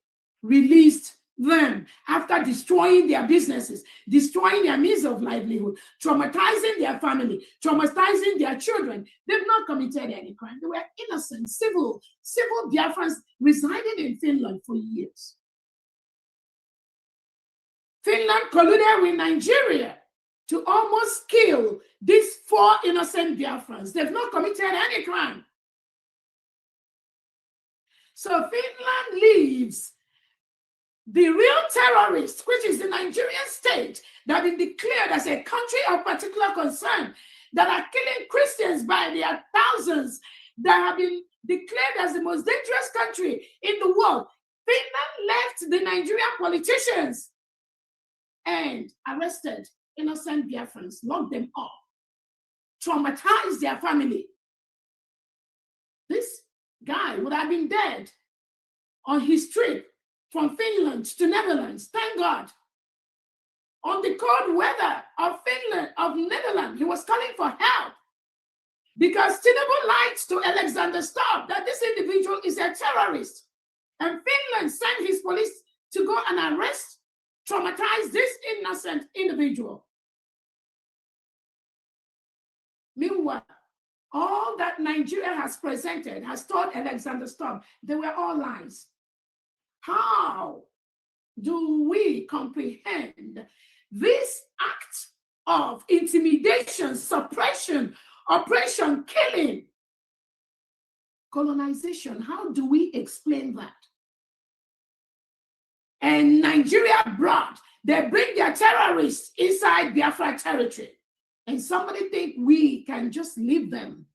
released them after destroying their businesses, destroying their means of livelihood, traumatizing their family, traumatizing their children. They've not committed any crime. They were innocent, civil Biafrans residing in Finland for years. Finland colluded with Nigeria to almost kill these 4 innocent Biafrans. They've not committed any crime. So Finland leaves the real terrorists, which is the Nigerian state, that have been declared as a country of particular concern, that are killing Christians by their thousands, that have been declared as the most dangerous country in the world. Finland left the Nigerian politicians and arrested innocent Biafrans, locked them up, traumatized their family. This guy would have been dead on his trip from Finland to Netherlands, thank God. On the cold weather of Finland, of Netherlands, he was calling for help because Tinubu lied to Alexander Stubb that this individual is a terrorist. And Finland sent his police to go and arrest, traumatize this innocent individual. Meanwhile, all that Nigeria has presented, has told Alexander Stubb, they were all lies. How do we comprehend this act of intimidation, suppression, oppression, killing, colonization? How do we explain that? And Nigeria abroad, they bring their terrorists inside Biafra territory. And somebody think we can just leave them.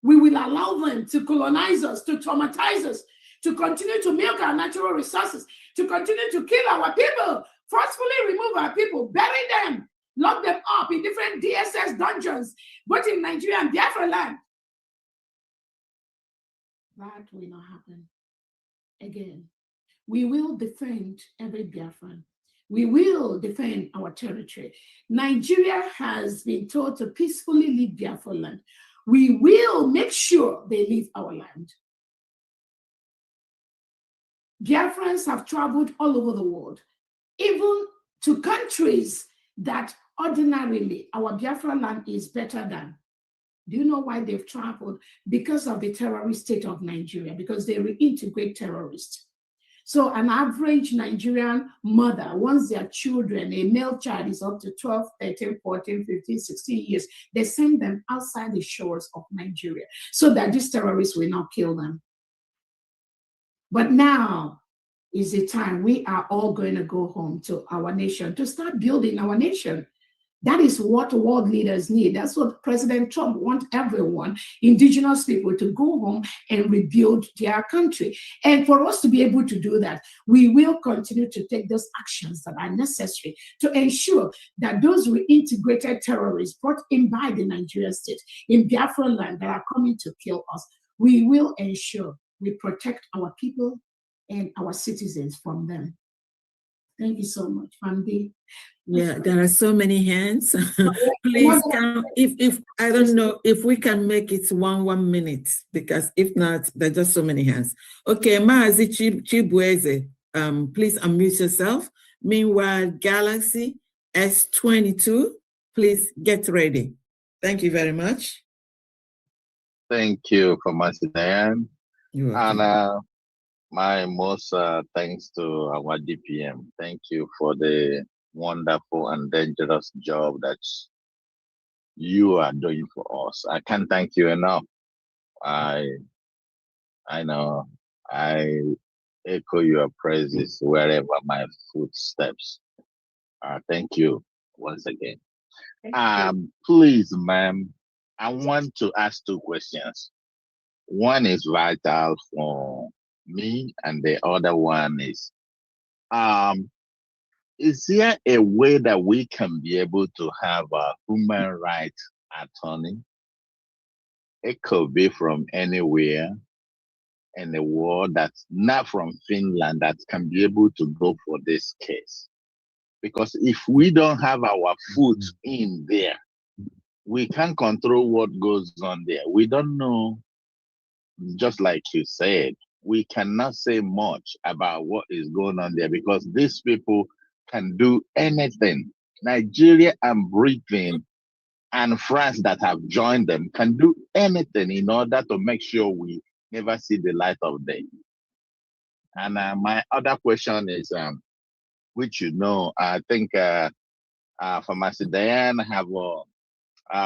We will allow them to colonize us, to traumatize us, to continue to milk our natural resources, to continue to kill our people, forcefully remove our people, bury them, lock them up in different DSS dungeons, both in Nigeria and Biafra land. That will not happen again. We will defend every Biafran. We will defend our territory. Nigeria has been told to peacefully leave Biafra land. We will make sure they leave our land. Biafrans have traveled all over the world, even to countries that ordinarily our Biafra land is better than. Do you know why they've traveled? Because of the terrorist state of Nigeria, because they reintegrate terrorists. So an average Nigerian mother, once their children, a male child is up to 12, 13, 14, 15, 16 years, they send them outside the shores of Nigeria so that these terrorists will not kill them. But now is the time we are all going to go home to our nation, to start building our nation. That is what world leaders need. That's what President Trump wants everyone, indigenous people, to go home and rebuild their country. And for us to be able to do that, we will continue to take those actions that are necessary to ensure that those reintegrated terrorists brought in by the Nigerian state in Biafra land that are coming to kill us, we will ensure we protect our people and our citizens from them. Thank you so much, Famdi. Yeah, there are so many hands. Please come, if I don't know if we can make it 1 minute, because if not, there are just so many hands. Okay, Maazi Chibueze, please unmute yourself. Meanwhile, Galaxy S22, please get ready. Thank you very much. Thank you for much, Diane. You're welcome. And my most thanks to our DPM. Thank you for the wonderful and dangerous job that you are doing for us. I can't thank you enough. I know I echo your praises wherever my footsteps. Thank you once again. Please, ma'am, I want to ask 2 questions. One is vital for me, and the other one is Is there a way that we can be able to have a human rights attorney? It could be from anywhere in the world that's not from Finland that can be able to go for this case. Because if we don't have our foot in there, we can't control what goes on there. We don't know, just like you said, we cannot say much about what is going on there because these people can do anything. Nigeria and Britain and France that have joined them can do anything in order to make sure we never see the light of day. And my other question is, which I think Pharmacy Diane have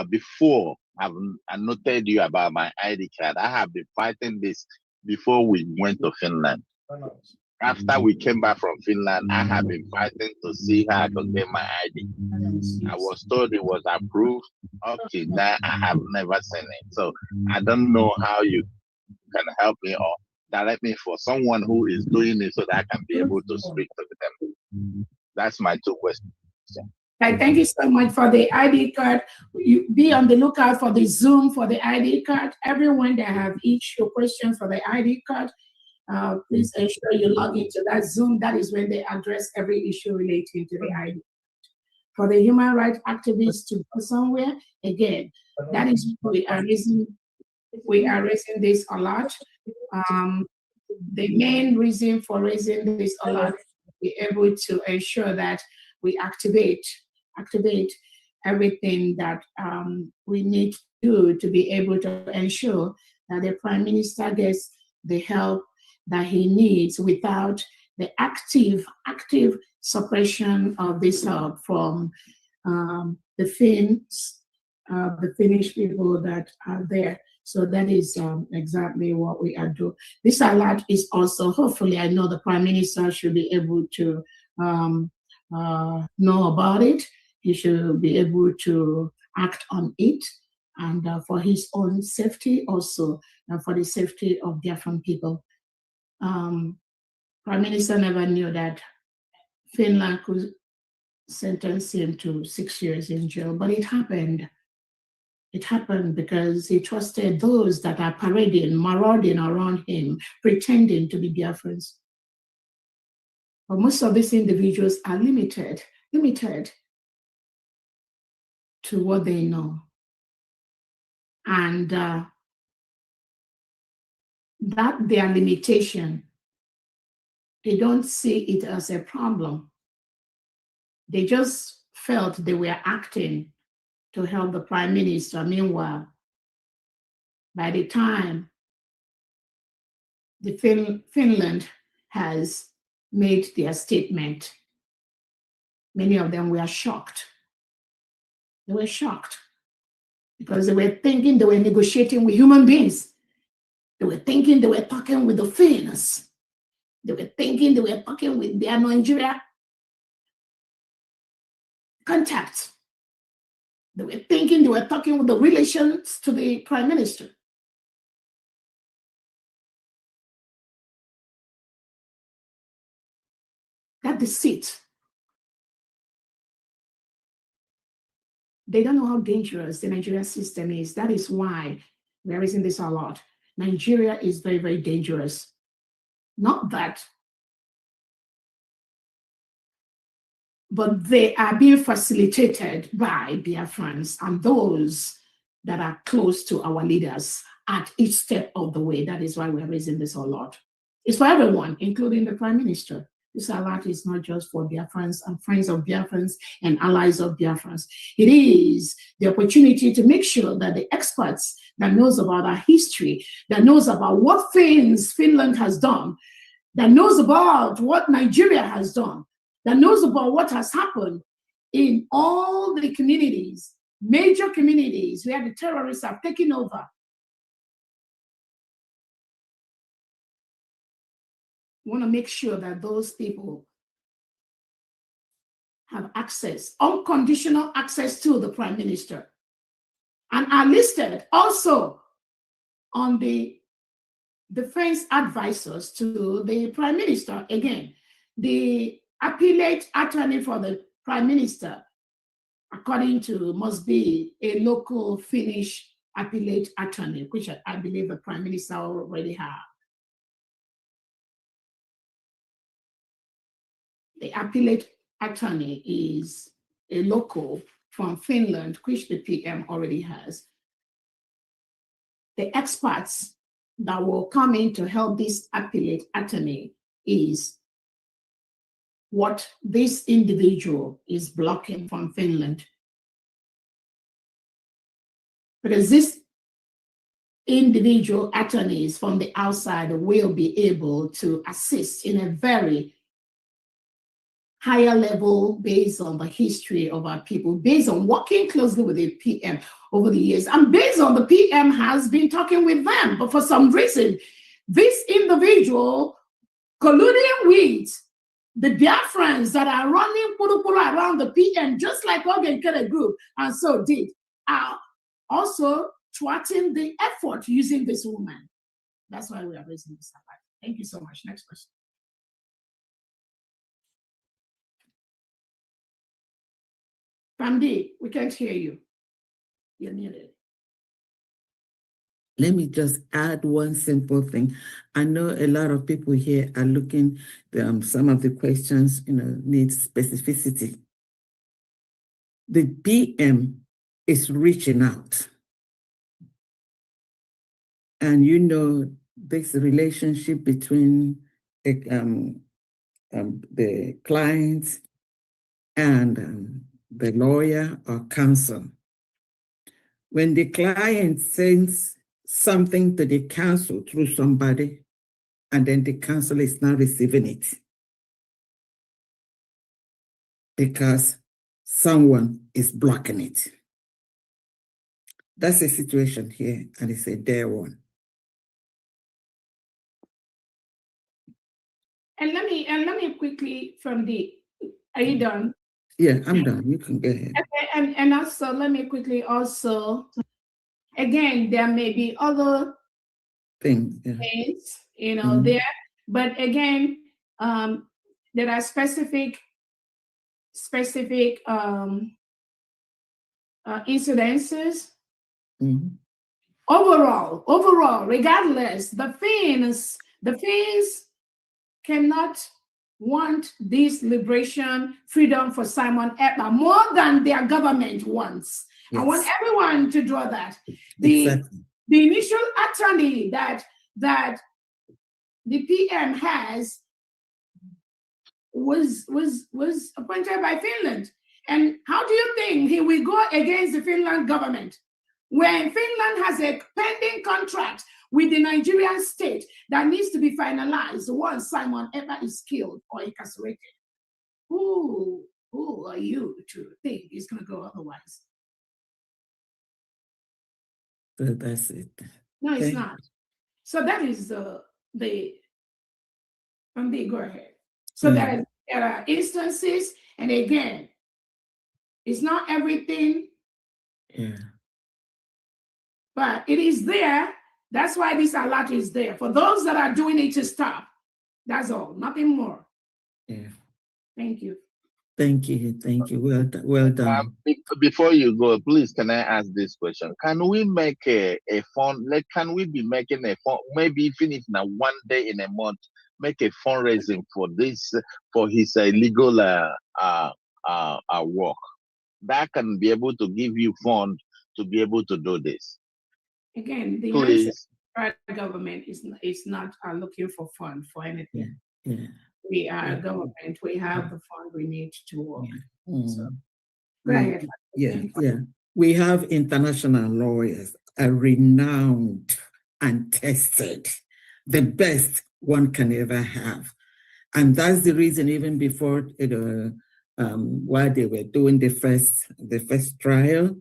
before I've noted you about my ID card. I have been fighting this before we went to Finland. After we came back from Finland, I have been fighting to see how I could get my ID. I was told it was approved. Okay, now I have never seen it. So I don't know how you can help me or direct me for someone who is doing it so that I can be able to speak to them. That's my two questions. Thank you so much for the ID card. You be on the lookout for the Zoom for the ID card. Everyone that have issue questions for the ID card, please ensure you log into that Zoom. That is when they address every issue relating to the ID. For the human rights activists to go somewhere, again, that is we are raising this a lot. The main reason for raising this a lot is to be able to ensure that we activate everything that we need to do to be able to ensure that the Prime Minister gets the help that he needs without the active suppression of this help from the Finns, the Finnish people that are there. So that is exactly what we are doing. This alert is also, hopefully, I know the Prime Minister should be able to know about it. He should be able to act on it, and for his own safety also, and for the safety of Biafran people. Prime Minister never knew that Finland could sentence him to 6 years in jail, but it happened. It happened because he trusted those that are marauding around him, pretending to be Biafrans. But most of these individuals are limited to what they know. And that their limitation, they don't see it as a problem. They just felt they were acting to help the Prime Minister. Meanwhile, by the time the Finland has made their statement, many of them were shocked. They were shocked because they were thinking they were negotiating with human beings. They were thinking they were talking with the Finns. They were thinking they were talking with their Nigeria contacts. They were thinking they were talking with the relations to the Prime Minister. That deceit. They don't know how dangerous the Nigerian system is. That is why we're raising this a lot. Nigeria is very, very dangerous. Not that, but they are being facilitated by Biafrans and those that are close to our leaders at each step of the way. That is why we're raising this a lot. It's for everyone, including the Prime Minister. This alert is not just for Biafrans and friends of Biafrans and allies of Biafrans. It is the opportunity to make sure that the experts that knows about our history, that knows about what things Finland has done, that knows about what Nigeria has done, that knows about what has happened in all the communities, major communities where the terrorists have taken over. We want to make sure that those people have access, unconditional access to the Prime Minister, and are listed also on the defense advisors to the Prime Minister. Again, the appellate attorney for the prime minister, according to, must be a local Finnish appellate attorney, which I believe the prime minister already have. The appellate attorney is a local from Finland, which the PM already has. The experts that will come in to help this appellate attorney is what this individual is blocking from Finland. Because this individual attorneys from the outside will be able to assist in a very higher level based on the history of our people, based on working closely with the PM over the years, and based on the PM has been talking with them. But for some reason, this individual colluding with the Biafrans that are running around the PM, just like Organ Kere Group, and so did, are also thwarting the effort using this woman. That's why we are raising this up. Thank you so much. Next question. Famdi, we can't hear you. You're muted. Let me just add one simple thing. I know a lot of people here are looking, some of the questions, need specificity. The PM is reaching out. And this relationship between the client and the lawyer or counsel. When the client sends something to the counsel through somebody, and then the counsel is not receiving it because someone is blocking it. That's the situation here, and it's a dare one. And let me quickly, are you done? Yeah, I'm done. You can go ahead. Okay, and also let me quickly also, again, there may be other things, there, but again, there are specific incidences. Overall, regardless, the Finns cannot want this liberation, freedom for Simon Ekpa more than their government wants. Yes. I want everyone to draw that. The initial attorney that the PM has was appointed by Finland. And how do you think he will go against the Finland government when Finland has a pending contract with the Nigerian state that needs to be finalized once Simon Ekpa is killed or incarcerated? Who are you to think it's going to go otherwise? That's it. No, it's not. So that is the go ahead. So there are instances, and again, it's not everything. Yeah. But it is there. That's why this alert is there. For those that are doing it to stop. That's all. Nothing more. Yeah. Thank you. Thank you. Well done. Before you go, please, can I ask this question? Can we make a fund? Can we be making a fund? Maybe even if now one day in a month, make a fundraising for this, for his legal work. That can be able to give you funds to be able to do this. Again, the government is not looking for fund for anything. Yeah. We are a government. We have the fund we need to work. So, We have international lawyers, renowned and tested, the best one can ever have. And that's the reason, even before while they were doing the first trial,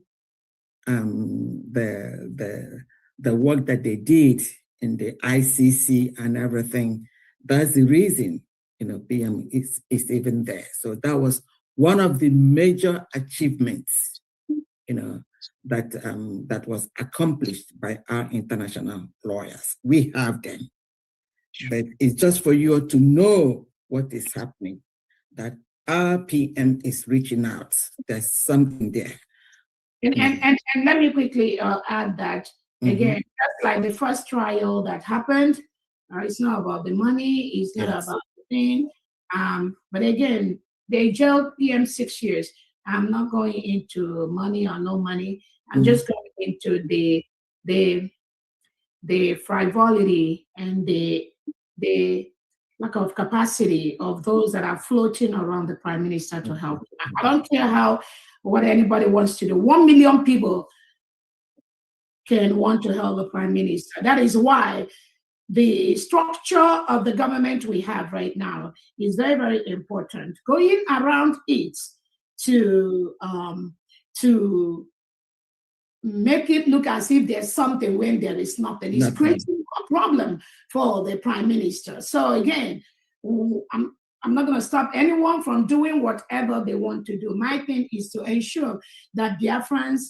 the work that they did in the ICC and everything, that's the reason PM is even there. So that was one of the major achievements that was accomplished by our international lawyers. We have them, but it's just for you to know what is happening, that our PM is reaching out. There's something there. And let me quickly add that, again, that's like the first trial that happened. It's not about the money, it's not about the thing. But again, they jailed PM 6 years. I'm not going into money or no money. I'm just going into the frivolity and the lack of capacity of those that are floating around the prime minister to help. I don't care what anybody wants to do. 1 million people can want to help the prime minister. That is why the structure of the government we have right now is very, very important. Going around it to make it look as if there's something when there is nothing. It's creating a problem for the prime minister. So again, I'm not going to stop anyone from doing whatever they want to do. My thing is to ensure that Biafrans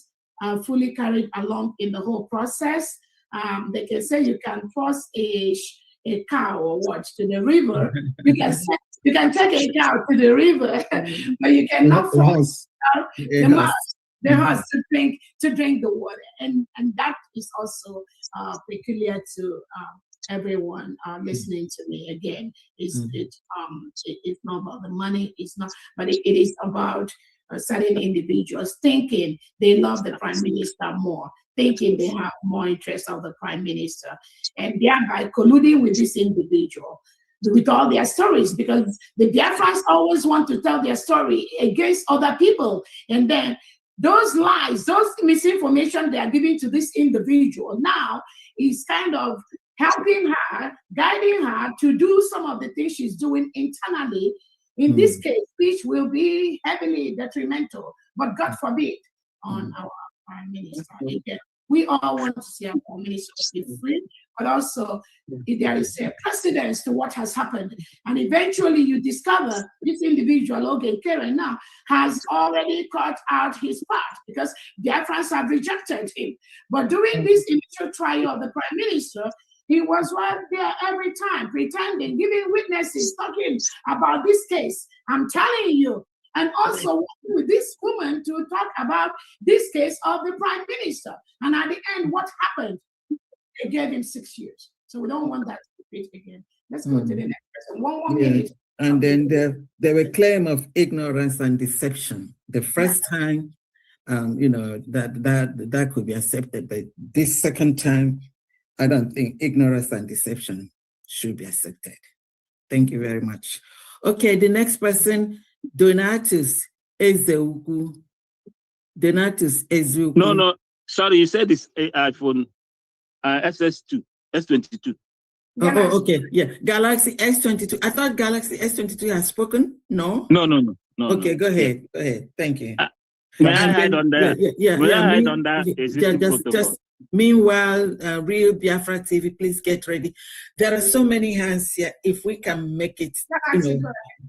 are fully carried along in the whole process. They can say you can force a cow or what to the river. You can take a cow to the river, but you cannot force the horse to drink the water, and that is also peculiar to everyone listening to me. Again, it's not about the money, it's not, but it is about certain individuals thinking they love the prime minister more, thinking they have more interest of the prime minister, and thereby colluding with this individual with all their stories, because the Biafrans always want to tell their story against other people, and then those lies, those misinformation they are giving to this individual now is kind of helping her, guiding her to do some of the things she's doing internally, in this case, which will be heavily detrimental, but God forbid, on our prime minister. Again, we all want to see our prime minister be free, but also there is a precedence to what has happened. And eventually you discover this individual, Ogen Keren, now has already cut out his part because Biafrans have rejected him. But during this initial trial of the prime minister, he was right there every time, pretending, giving witnesses, talking about this case. I'm telling you. And also with this woman to talk about this case of the prime minister. And at the end, what happened? They gave him 6 years. So we don't want that to repeat again. Let's go to the next person. One minute. And then there were claim of ignorance and deception. The first time, that could be accepted, but this second time, I don't think ignorance and deception should be accepted. Thank you very much. Okay, the next person, Donatus Ezeuku. Donatus Ezeuku. No, sorry, you said it's iPhone S22. Oh, okay, yeah. Galaxy S22. I thought Galaxy S22 has spoken. No? No. Okay, go ahead. Go ahead. Thank you. May I hide on that? May I hide on that existing protocol? Meanwhile, Real Biafra TV, please get ready. There are so many hands here. If we can make it,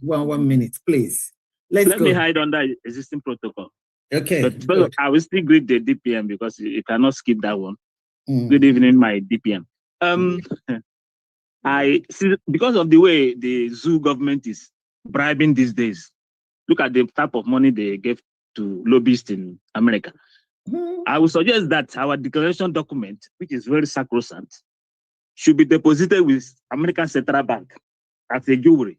1 minute, please. Let me hide on that existing protocol. Okay. But I will still greet the DPM because you cannot skip that one. Good evening, my DPM. I see, because of the way the zoo government is bribing these days, look at the type of money they gave to lobbyists in America. I would suggest that our declaration document, which is very sacrosanct, should be deposited with American Central Bank as a jewelry.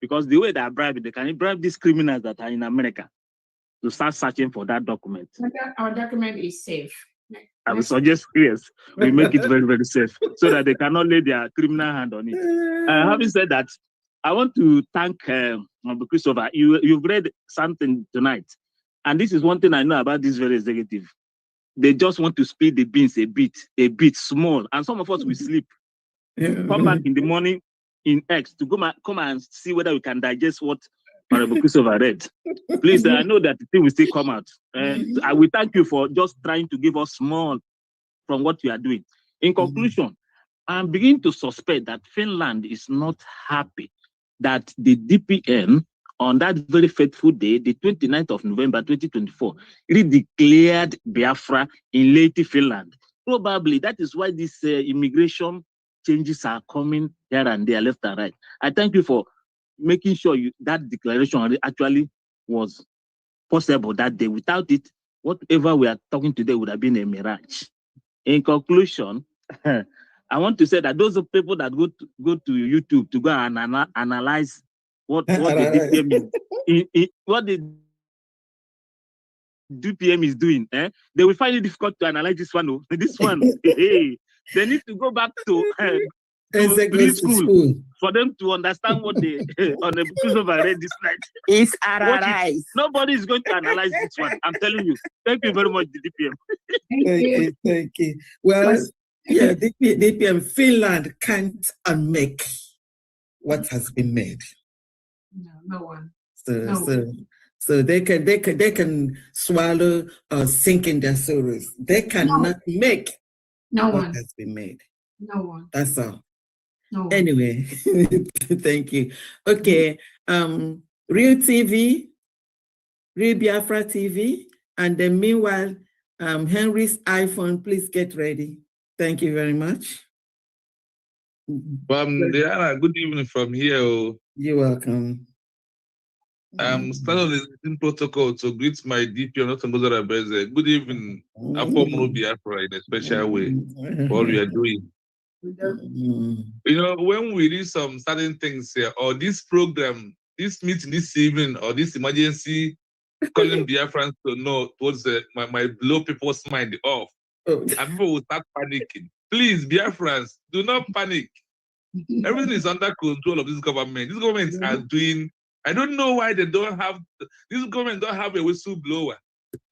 Because the way they are bribing, they can bribe these criminals that are in America to start searching for that document. Our document is safe. I would suggest, yes, we make it very, very safe so that they cannot lay their criminal hand on it. Having said that, I want to thank Christopher. You've read something tonight. And this is one thing I know about this very executive. They just want to spill the beans a bit small. And some of us will sleep. Come back in the morning in X to come and see whether we can digest what Honorable Christopher read. Please, I know that the thing will still come out. I will thank you for just trying to give us small from what you are doing. In conclusion, I'm beginning to suspect that Finland is not happy that the DPN on that very fateful day, the 29th of November, 2024, redeclared Biafra in Leyte, Finland. Probably that is why these immigration changes are coming here and there, left and right. I thank you for making sure that declaration actually was possible that day. Without it, whatever we are talking today would have been a mirage. In conclusion, I want to say that those are people that go to YouTube to go and analyze what the DPM what the DPM is doing. They will find it difficult to analyze this one. This one, they need to go back to school for them to understand what they on the because of I read this night. It's analyzed. Nobody is going to analyze this one. I'm telling you. Thank you very much, the DPM. Thank you. Well, yeah, DPM Finland can't unmake what has been made. No one. So they can swallow or sink in their sorrows. They cannot make what has been made. No one. That's all. No one. Anyway, thank you. Okay, Real TV, Real Biafra TV, and then meanwhile, Henry's iPhone, please get ready. Thank you very much. Diana, good evening from here. You're welcome. I'm starting on the protocol to greet my DP not Ngozi. Good evening. I'm from Biafra in a special way for all we are doing. You know, when we do some certain things here, or this program, this meeting this evening, or this emergency calling Biafrans to know towards my blow people's mind off, and people will start panicking. Please, Biafrans, do not panic. Everything is under control of this government. This government are doing. I don't know why they don't have this government don't have a whistleblower.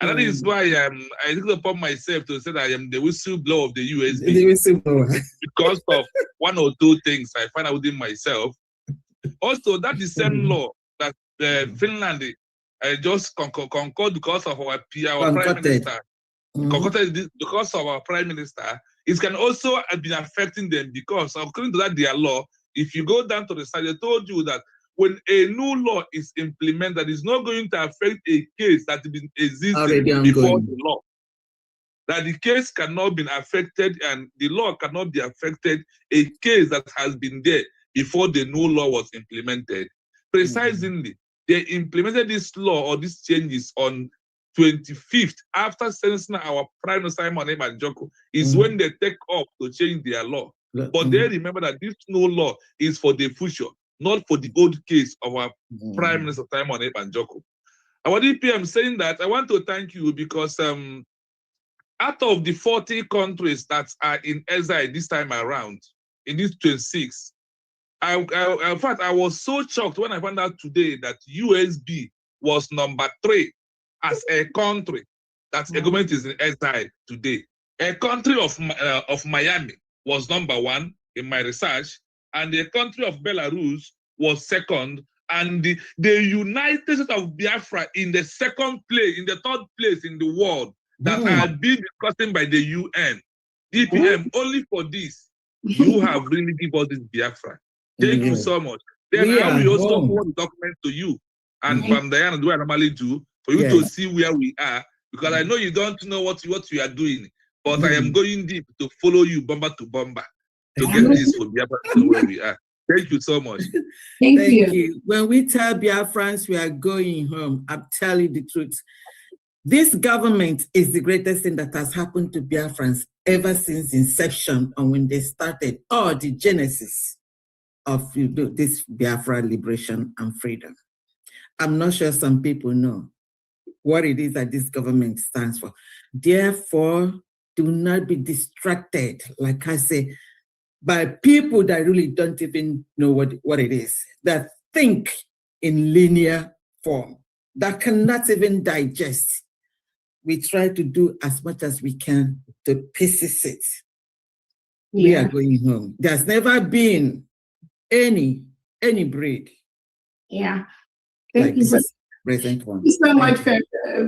And that is why I took it upon myself to say that I am the whistleblower of the USB. The whistleblower. Because of one or two things I find out within myself. Also, that is the same law that Finland just concord because of our Prime Minister. Concorded because of our Prime Minister. It can also have been affecting them because according to that their law, if you go down to the side, they told you that when a new law is implemented, it's not going to affect a case that has been existing before the law. That the case cannot be affected and the law cannot be affected a case that has been there before the new law was implemented. Precisely, they implemented this law or these changes on 25th after sentencing our Prime Minister Simon Ebanjoko is when they take up to change their law. But they remember that this new law is for the future, not for the old case of our Prime Minister Simon Ebanjoko. Our DPM saying that I want to thank you because out of the 40 countries that are in exile this time around, in this 26, in fact, I was so shocked when I found out today that USB was number 3 as a country that a government is in exile today. A country of Miami was number 1 in my research, and the country of Belarus was second, and the United States of Biafra in the second place, in the third place in the world that are being discussed by the UN. DPM, only for this, you have really given us this Biafra. Thank you so much. Then I will also forward the document to you and from Diana, do I normally do, for you to see where we are, because I know you don't know what you are doing, but I am going deep to follow you bomber to bomber to get this for Biafra to where we are. Thank you so much. Thank you. When we tell Biafrans we are going home, I'm telling the truth. This government is the greatest thing that has happened to Biafrans ever since inception and when they started, or the genesis of this Biafra liberation and freedom. I'm not sure some people know what it is that this government stands for. Therefore, do not be distracted, like I say, by people that really don't even know what it is, that think in linear form, that cannot even digest. We try to do as much as we can to pieces it. We are going home. There's never been any breed. Yeah. Like Thank you so much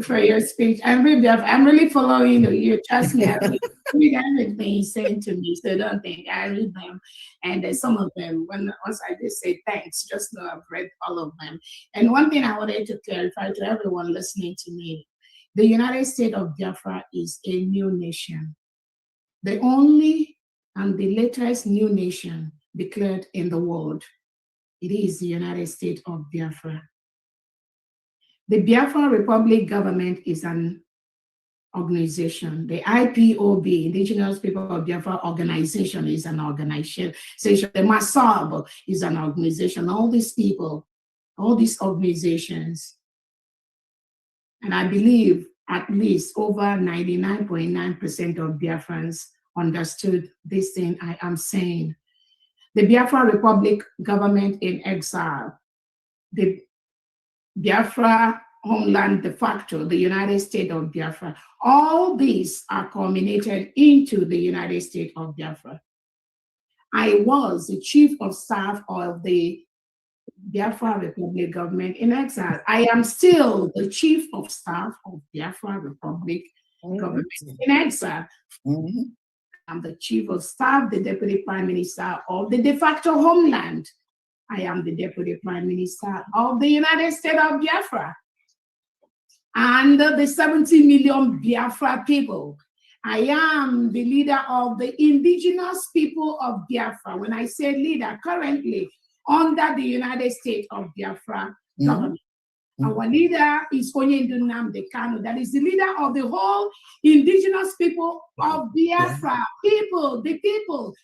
for your speech. I'm really following you. Trust me, I read everything he's saying to me, so don't think I read them. And some of them, once I just say thanks, just know I've read all of them. And one thing I wanted to clarify to everyone listening to me, the United States of Biafra is a new nation. The only and the latest new nation declared in the world. It is the United States of Biafra. The Biafra Republic government is an organization. The IPOB, Indigenous People of Biafra Organization, is an organization. The Masab is an organization. All these people, all these organizations, and I believe at least over 99.9% of Biafrans understood this thing I am saying. The Biafra Republic government in exile, the Biafra homeland de facto, the United States of Biafra, all these are culminated into the United States of Biafra. I was the chief of staff of the Biafra Republic government in exile. I am still the chief of staff of Biafra Republic government in exile. I'm the chief of staff, the deputy prime minister of the de facto homeland. I am the deputy prime minister of the United States of Biafra. And the 70 million Biafra people. I am the leader of the indigenous people of Biafra. When I say leader, currently under the United States of Biafra government. Our leader is Onyendu Nnamdi Kanu, that is the leader of the whole indigenous people of Biafra. People, the people.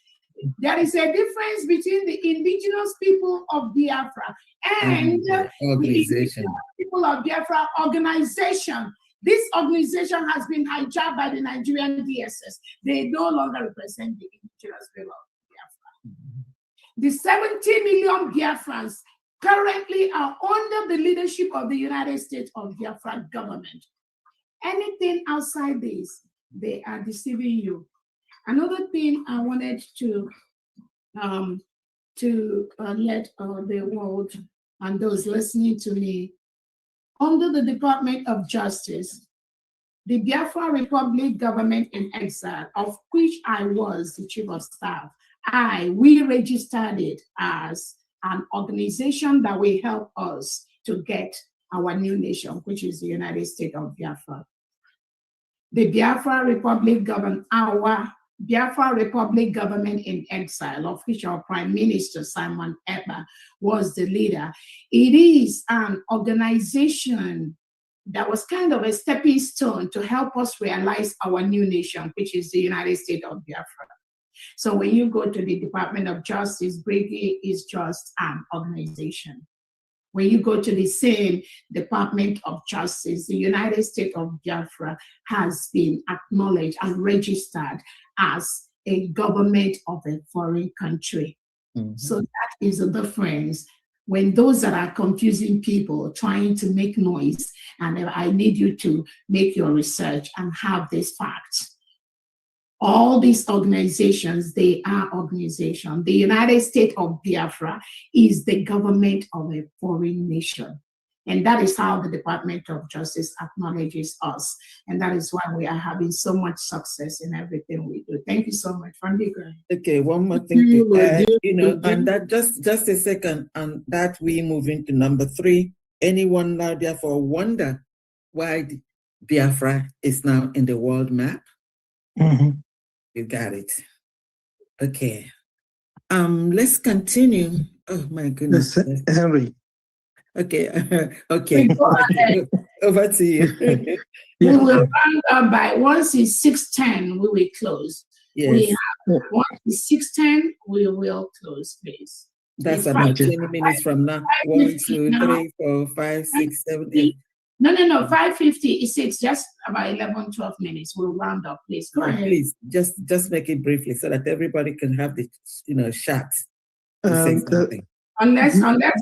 There is a difference between the indigenous people of Biafra and the indigenous people of Biafra organization. This organization has been hijacked by the Nigerian DSS. They no longer represent the indigenous people of Biafra. The 70 million Biafrans currently are under the leadership of the United States of Biafra government. Anything outside this, they are deceiving you. Another thing I wanted to let the world and those listening to me, under the Department of Justice, the Biafra Republic government in exile, of which I was the chief of staff, we registered it as an organization that will help us to get our new nation, which is the United States of Biafra. The Biafra Republic government, our Biafra Republic government in exile, of which our Prime Minister, Simon Ekpa, was the leader. It is an organization that was kind of a stepping stone to help us realize our new nation, which is the United States of Biafra. So when you go to the Department of Justice, Brigade is just an organization. When you go to the same Department of Justice, the United States of Biafra has been acknowledged and registered as a government of a foreign country. So that is the difference. When those that are confusing people, trying to make noise, and I need you to make your research and have these facts. All these organizations, they are organizations. The United States of Biafra is the government of a foreign nation. And that is how the Department of Justice acknowledges us. And that is why we are having so much success in everything we do. Thank you so much. Okay, one more thing to add, and that just a second, and that we move into number 3. Anyone now therefore wonder why Biafra is now in the world map? You got it. Okay. Let's continue. Oh my goodness. Henry. Okay. Okay. Over to you. We will round up by once it's 6:10, we will close. Yes. We have once it's 6:10, we will close, please. That's about 20 minutes from now. 1, 2, 3, 4, 5, 6, 7, 8. No, 5:56, just about 11, 12 minutes. We'll round up, please. Go ahead. Please, just make it briefly so that everybody can have the shot to say something. Unless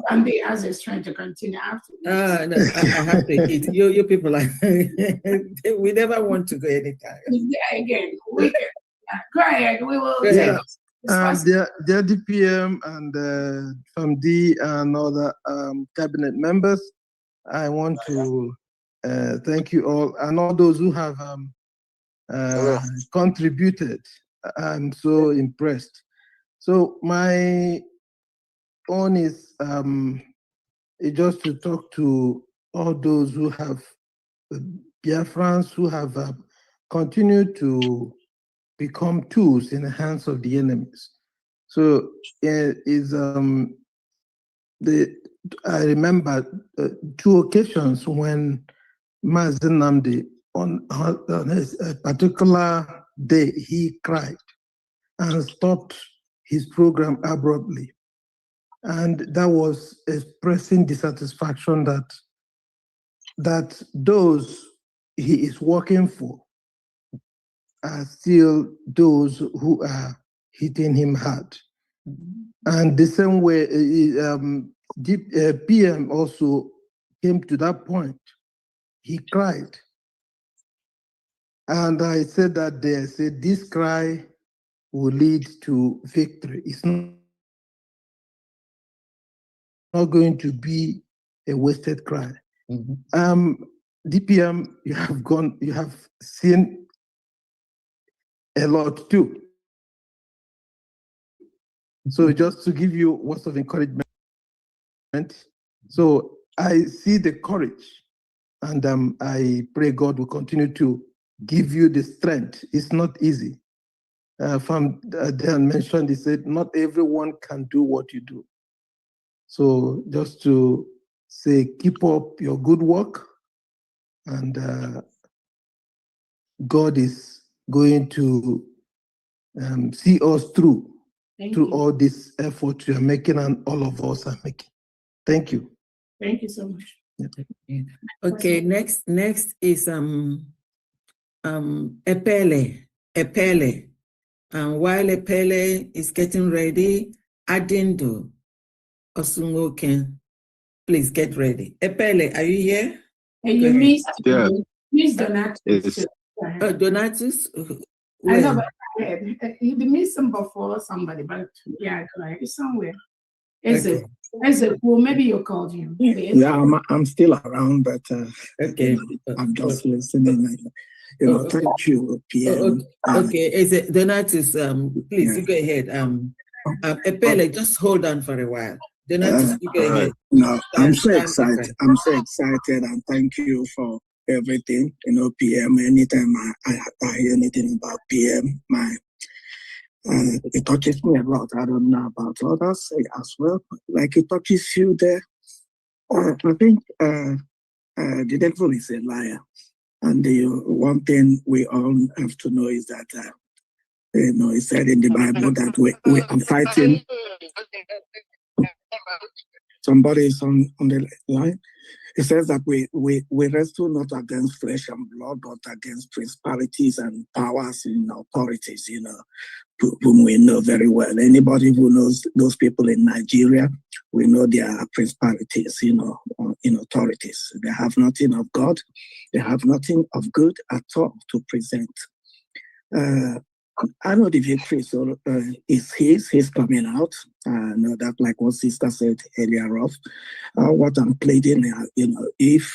Andy has a strength to continue after. No, I have to eat. You people are we never want to go anytime. Yeah, again, we can. Go ahead. We will. The DPM and FAMD and other cabinet members, I want to thank you all and all those who have contributed. I'm so impressed. So my own is just to talk to all those who have Biafrans who have continued to become tools in the hands of the enemies. So I remember 2 occasions when Mazen Namdi, on a particular day, he cried and stopped his program abruptly. And that was expressing dissatisfaction that those he is working for are still those who are hitting him hard. And the same way, PM also came to that point. He cried. And I said that day, I said, this cry will lead to victory. It's not going to be a wasted cry. DPM, you have seen a lot too. So just to give you words of encouragement, so I see the courage, and I pray God will continue to give you the strength. It's not easy. From Dan mentioned, he said, not everyone can do what you do. So just to say, keep up your good work, and God is going to see us through all this effort you are making and all of us are making. Thank you. Thank you so much. Okay, next is Epele. And while Epele is getting ready, Adindo Osunwoken, please get ready. Epele, are you here? And you missed, Yeah. Donatus. Donatus? I know, but you missed him before somebody, but yeah, it's somewhere. Is it? Well, maybe you called him. Yeah, I'm still around, but okay, I'm just listening. Thank you, PM. Okay, is it Donatus? Please, you go ahead. Epele, just hold on for a while. Donatus, you go ahead. No, I'm so excited. I'm so excited, and thank you for everything. PM. Anytime I hear anything about PM, it touches me a lot. I don't know about others as well. Like it touches you there. I think the devil is a liar. And the one thing we all have to know is that, it said in the Bible that we are fighting. Somebody is on the line. It says that we wrestle not against flesh and blood, but against principalities and powers and authorities, whom we know very well. Anybody who knows those people in Nigeria, we know they are principalities, in authorities. They have nothing of God. They have nothing of good at all to present. I know the victory is he's coming out. I know that, like what Sister said earlier of, what I'm pleading, if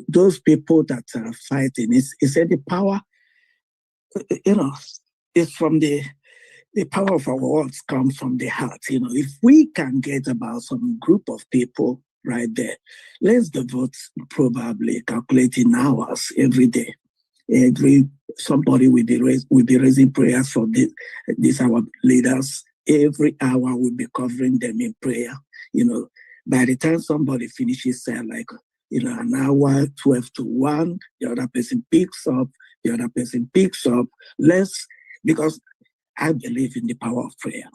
those people that are fighting, he said the power, is from the power of our words comes from the heart. If we can get about some group of people right there, let's devote probably calculating hours every day. Somebody will be raising prayers for these our leaders. Every hour we'll be covering them in prayer. By the time somebody finishes an hour, 12 to 1, the other person picks up, because I believe in the power of prayer.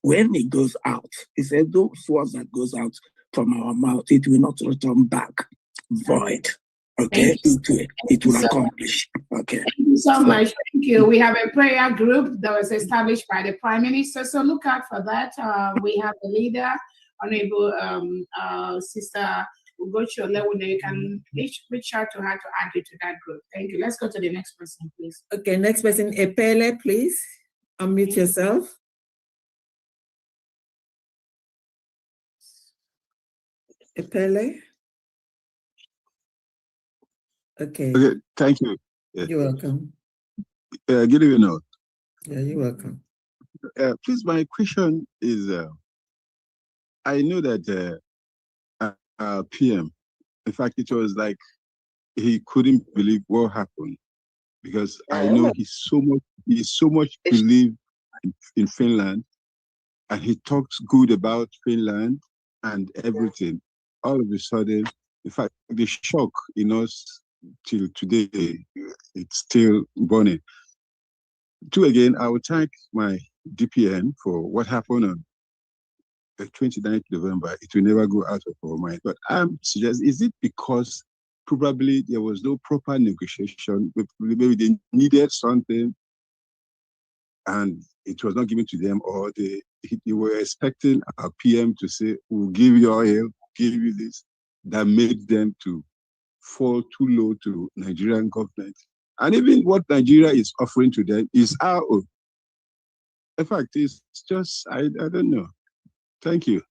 When it goes out, it says those words that goes out from our mouth, it will not return back void. Okay, it will accomplish. Okay. Thank you so much. Thank you. We have a prayer group that was established by the Prime Minister, so look out for that. We have a leader, Honorable Sister Ugochi Olewune. You can reach out to her to add you to that group. Thank you. Let's go to the next person, please. Okay, next person, Epele, please. Unmute yourself. Epele. Okay. Thank you. You're welcome. Good evening. Yeah, you're welcome. Please, my question is, I know that PM, in fact, it was like he couldn't believe what happened, because I know he so much believe in Finland, and he talks good about Finland. and everything. All of a sudden, in fact, the shock in us till today, it's still burning. Two, again, I will thank my DPN for what happened on the 29th November. It will never go out of our mind. But I'm suggesting, is it because probably there was no proper negotiation? Maybe they needed something and it was not given to them, or they were expecting our PM to say, we'll give you oil, give you this, that made them to fall too low to Nigerian government. And even what Nigeria is offering to them is our own. In fact, it's just, I don't know. Thank you.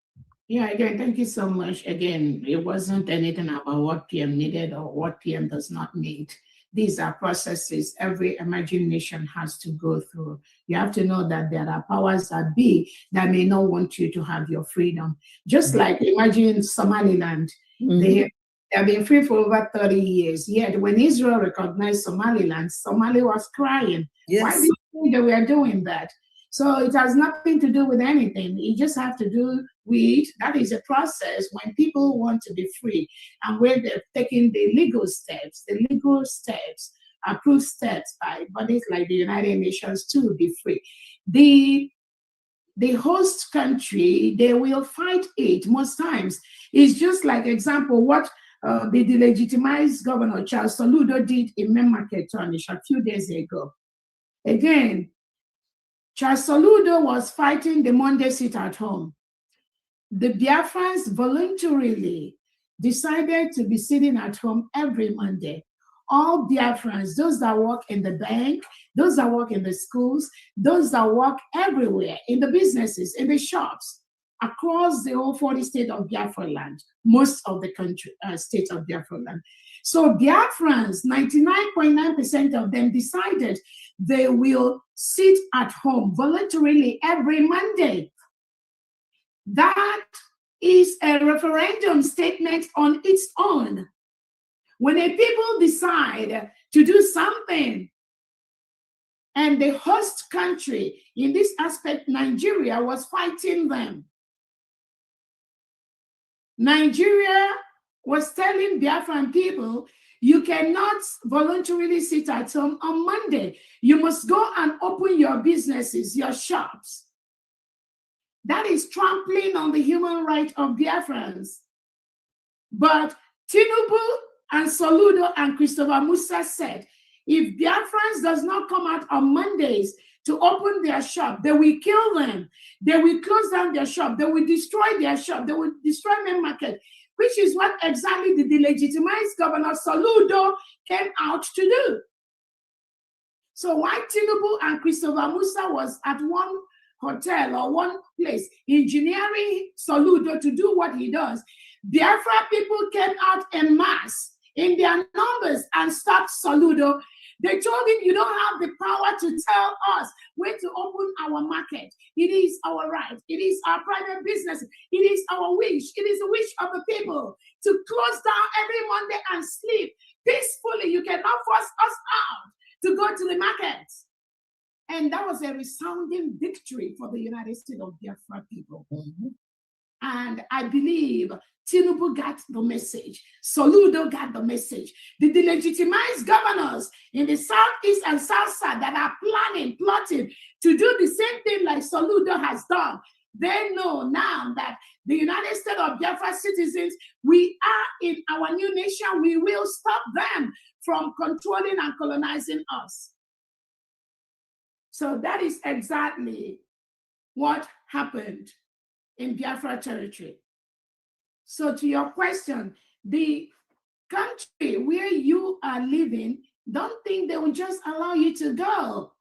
Yeah, again, thank you so much. Again, it wasn't anything about what PM needed or what PM does not need. These are processes every emerging nation has to go through. You have to know that there are powers that be that may not want you to have your freedom. Just like imagine Somaliland. They have been free for over 30 years. Yet when Israel recognized Somaliland, Somali was crying. Yes. Why do you think that we are doing that? So it has nothing to do with anything. You just have to do with, that is a process when people want to be free and when they're taking the legal steps, approved steps by bodies like the United Nations to be free. The host country, they will fight it most times. It's just like, example, what the delegitimized governor Charles Soludo did in Memaketonish a few days ago. Again, Charles Soludo was fighting the Monday sit at home. The Biafrans voluntarily decided to be sitting at home every Monday. All Biafrans, those that work in the bank, those that work in the schools, those that work everywhere, in the businesses, in the shops, across the whole 40 state of Biafra land, most of the country, state of Biafra land. So Biafrans, 99.9% of them decided they will sit at home voluntarily every Monday. That is a referendum statement on its own. When a people decide to do something, and the host country, in this aspect, Nigeria, was fighting them. Nigeria was telling Biafran people, you cannot voluntarily sit at home on Monday. You must go and open your businesses, your shops. That is trampling on the human right of Biafrans. But Tinubu and Soludo and Christopher Musa said, if Biafrans does not come out on Mondays to open their shop, they will kill them. They will close down their shop. They will destroy their shop. They will destroy their market, which is what exactly the delegitimized governor Soludo came out to do. So while Tinubu and Christopher Musa was at one hotel or one place engineering Soludo to do what he does, Biafra people came out en masse in their numbers and stopped Soludo. They told him, you don't have the power to tell us when to open our market. It is our right. It is our private business. It is our wish. It is the wish of the people to close down every Monday and sleep peacefully. You cannot force us out to go to the markets. And that was a resounding victory for the United States of Biafra people. And I believe Tinubu got the message. Soludo got the message. The delegitimized governors in the southeast and south side that are plotting to do the same thing like Soludo has done, they know now that the United States of Biafra citizens, we are in our new nation. We will stop them from controlling and colonizing us. So that is exactly what happened in Biafra territory. So to your question, the country where you are living, don't think they will just allow you to go,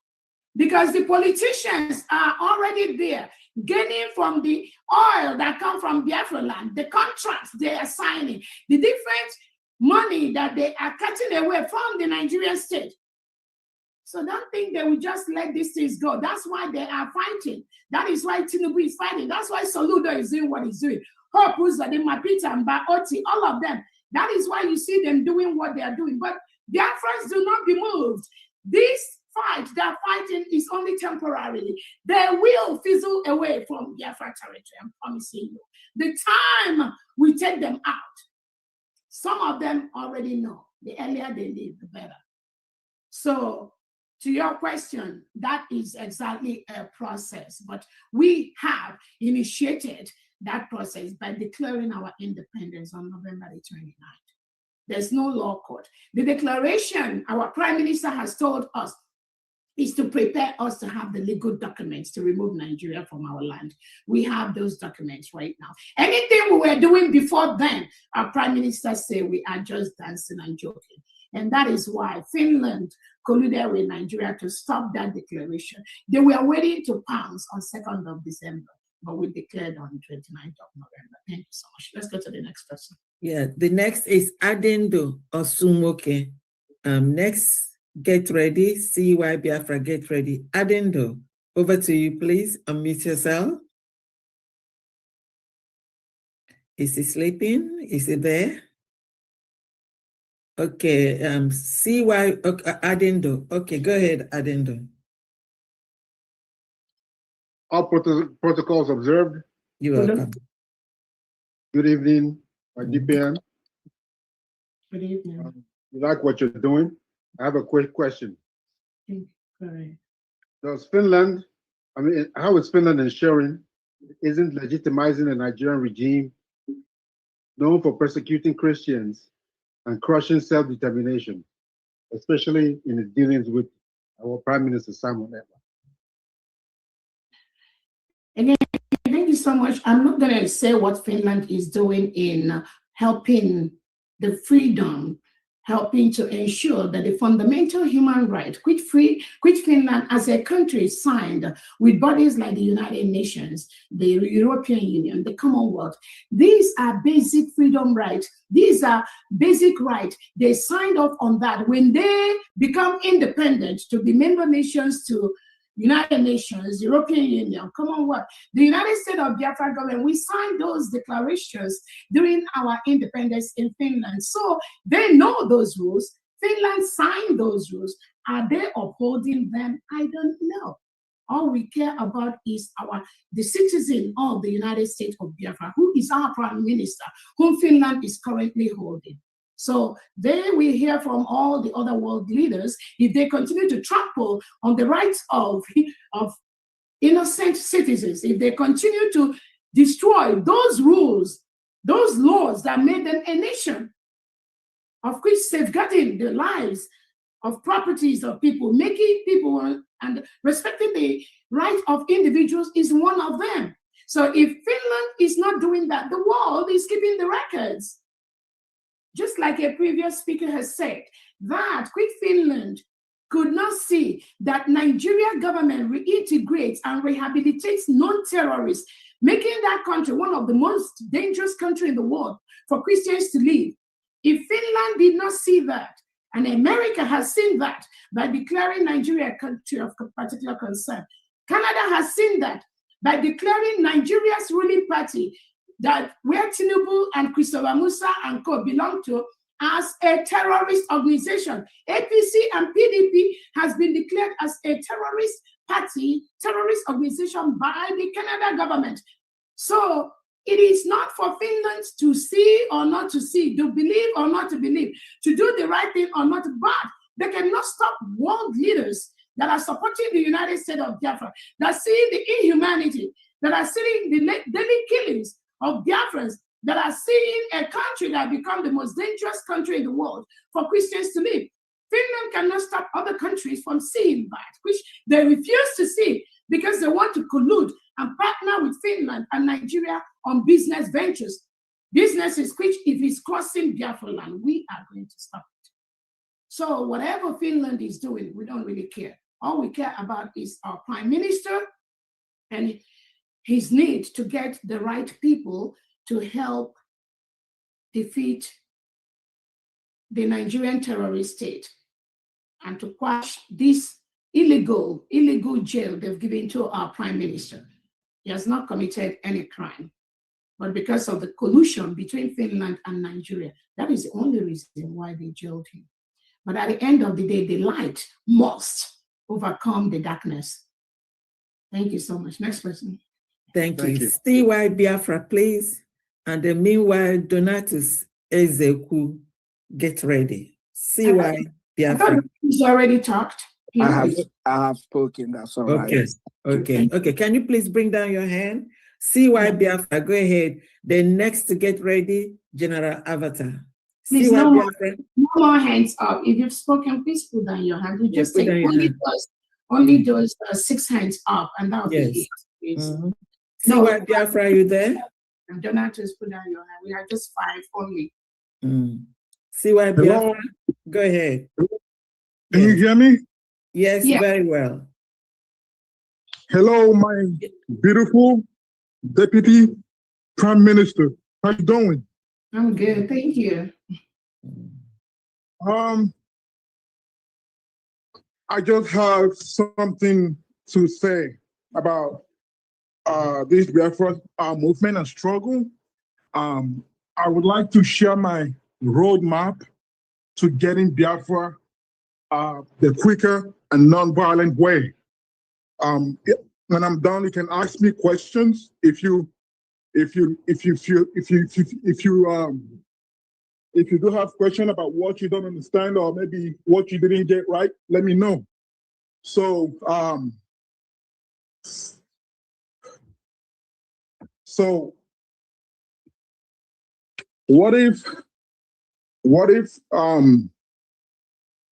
because the politicians are already there, gaining from the oil that come from Biafra land, the contracts they are signing, the different money that they are cutting away from the Nigerian state. So don't think they will just let these things go. That's why they are fighting. That is why Tinubu is fighting. That's why Soludo is doing what he's doing. Hope Uzodinma, Peter, Oti, all of them. That is why you see them doing what they are doing. But Biafrans do not be moved. This fight, that fighting is only temporarily. They will fizzle away from Biafra territory, I'm promising you. The time we take them out, some of them already know. The earlier they leave, the better. So, to your question, that is exactly a process. But we have initiated that process by declaring our independence on November the 29th. There's no law court. The declaration our Prime Minister has told us is to prepare us to have the legal documents to remove Nigeria from our land. We have those documents right now. Anything we were doing before then, our Prime Minister said we are just dancing and joking. And that is why Finland colluded with Nigeria to stop that declaration. They were waiting to pounce on 2nd of December, but we declared on the 29th of November. Thank you so much. Let's go to the next person. Yeah, the next is Adendo Osumoke. Next, get ready. CY Biafra, get ready. Adendo, over to you, please. Unmute yourself. Is he sleeping? Is he there? Okay, CY, okay, Adendo. Okay, go ahead, Adendo. All protocols observed. You're welcome. Good evening, my DPN. Good evening. You like what you're doing? I have a quick question. Correct. Does Finland, how is Finland ensuring it isn't legitimizing the Nigerian regime known for persecuting Christians and crushing self-determination, especially in its dealings with our Prime Minister Simon Ekpa? Again, thank you so much. I'm not going to say what Finland is doing in helping the freedom, helping to ensure that the fundamental human right, which Finland as a country signed with bodies like the United Nations, the European Union, the Commonwealth. These are basic freedom rights. These are basic rights. They signed off on that when they become independent to be member nations to United Nations, European Union, Commonwealth, the United States of Biafra government, we signed those declarations during our independence in Finland. So they know those rules. Finland signed those rules. Are they upholding them? I don't know. All we care about is the citizen of the United States of Biafra, who is our Prime Minister, whom Finland is currently holding. So they will hear from all the other world leaders if they continue to trample on the rights of innocent citizens, if they continue to destroy those rules, those laws that made them a nation, of which safeguarding the lives of properties of people, making people and respecting the right of individuals is one of them. So if Finland is not doing that, the world is keeping the records. Just like a previous speaker has said, that Quick Finland could not see that Nigeria government reintegrates and rehabilitates non-terrorists, making that country one of the most dangerous countries in the world for Christians to live. If Finland did not see that, and America has seen that by declaring Nigeria a country of particular concern, Canada has seen that by declaring Nigeria's ruling party, that where Tinubu and Christopher Musa and co belong to, as a terrorist organization. APC and PDP has been declared as a terrorist party, terrorist organization by the Canada government. So it is not for Finland to see or not to see, to believe or not to believe, to do the right thing or not, but they cannot stop world leaders that are supporting the United States of Biafra, that are seeing the inhumanity, that are seeing the daily killings of Biafrans, that are seeing a country that become the most dangerous country in the world for Christians to live. Finland cannot stop other countries from seeing that, which they refuse to see because they want to collude and partner with Finland and Nigeria on business ventures. Businesses which, if it's crossing Biafra land, we are going to stop it. So whatever Finland is doing, we don't really care. All we care about is our Prime Minister and his need to get the right people to help defeat the Nigerian terrorist state and to quash this illegal jail they've given to our Prime Minister. He has not committed any crime, but because of the collusion between Finland and Nigeria, that is the only reason why they jailed him. But at the end of the day, the light must overcome the darkness. Thank you so much. Next person. Thank you. CY Biafra, please. And then meanwhile, Donatus Ezeku, get ready. CY Biafra. He's already talked. I have spoken. That's all right. Okay. Can you please bring down your hand? CY Biafra, go ahead. Then next to get ready, General Avatar. Please, no more hands up. If you've spoken, please put down your hand. You just take only those 6 hands up, and that will be it. CY Biafra, are you there? And Donatus, put down your hand. We are just 5 only. CY Biafra, go ahead. Can you hear me? Yes, very well. Hello, my beautiful Deputy Prime Minister. How you doing? I'm good, thank you. I just have something to say about this Biafra movement and struggle. I would like to share my roadmap to getting Biafra the quicker and non-violent way. When I'm done, you can ask me questions. If you do have questions about what you don't understand or maybe what you didn't get right, let me know. So what if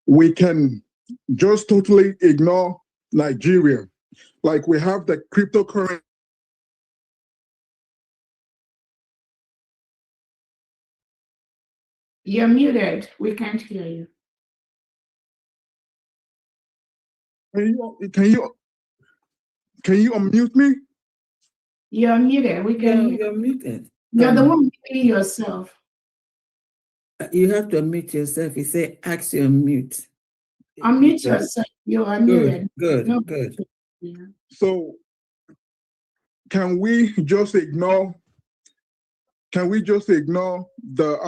we can just totally ignore Nigeria? Like we have the cryptocurrency. You're muted. We can't hear you. Can you unmute me? You're muted. We can. You're muted. You're the one muting yourself. You have to unmute yourself. He said, ask you unmute. Unmute yourself. You are muted. Good. Yeah. So can we just ignore the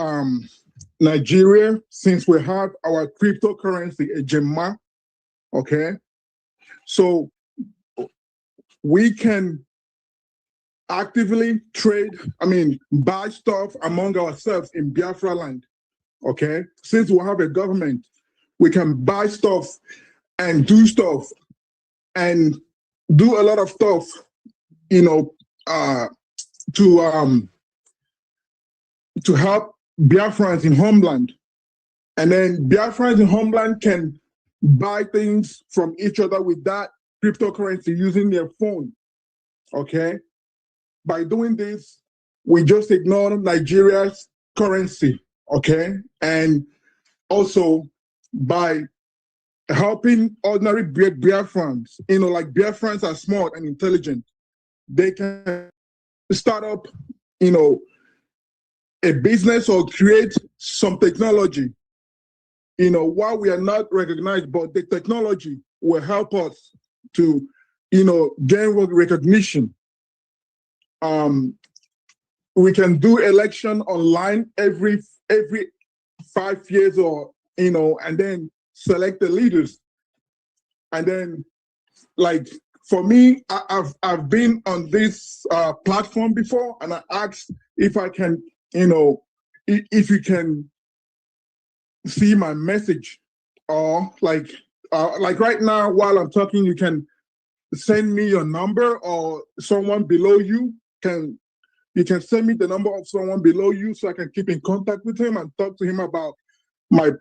Nigeria, since we have our cryptocurrency, a Gemma, okay? So we can actively buy stuff among ourselves in Biafra land, okay? Since we have a government, we can buy stuff and do stuff and do a lot of stuff, to help Biafrans in homeland. And then Biafrans in homeland can buy things from each other with that cryptocurrency using their phone, okay? By doing this, we just ignore Nigeria's currency, okay? And also by helping ordinary Biafrans, like Biafrans are smart and intelligent, they can start up, a business or create some technology, while we are not recognized, but the technology will help us to, gain recognition. We can do election online every 5 years or, and then select the leaders. And then, like, for me, I've been on this platform before, and I asked if I can, if you can see my message, or like right now while I'm talking, you can send me your number, or someone below you can send me the number of someone below you so I can keep in contact with him and talk to him about my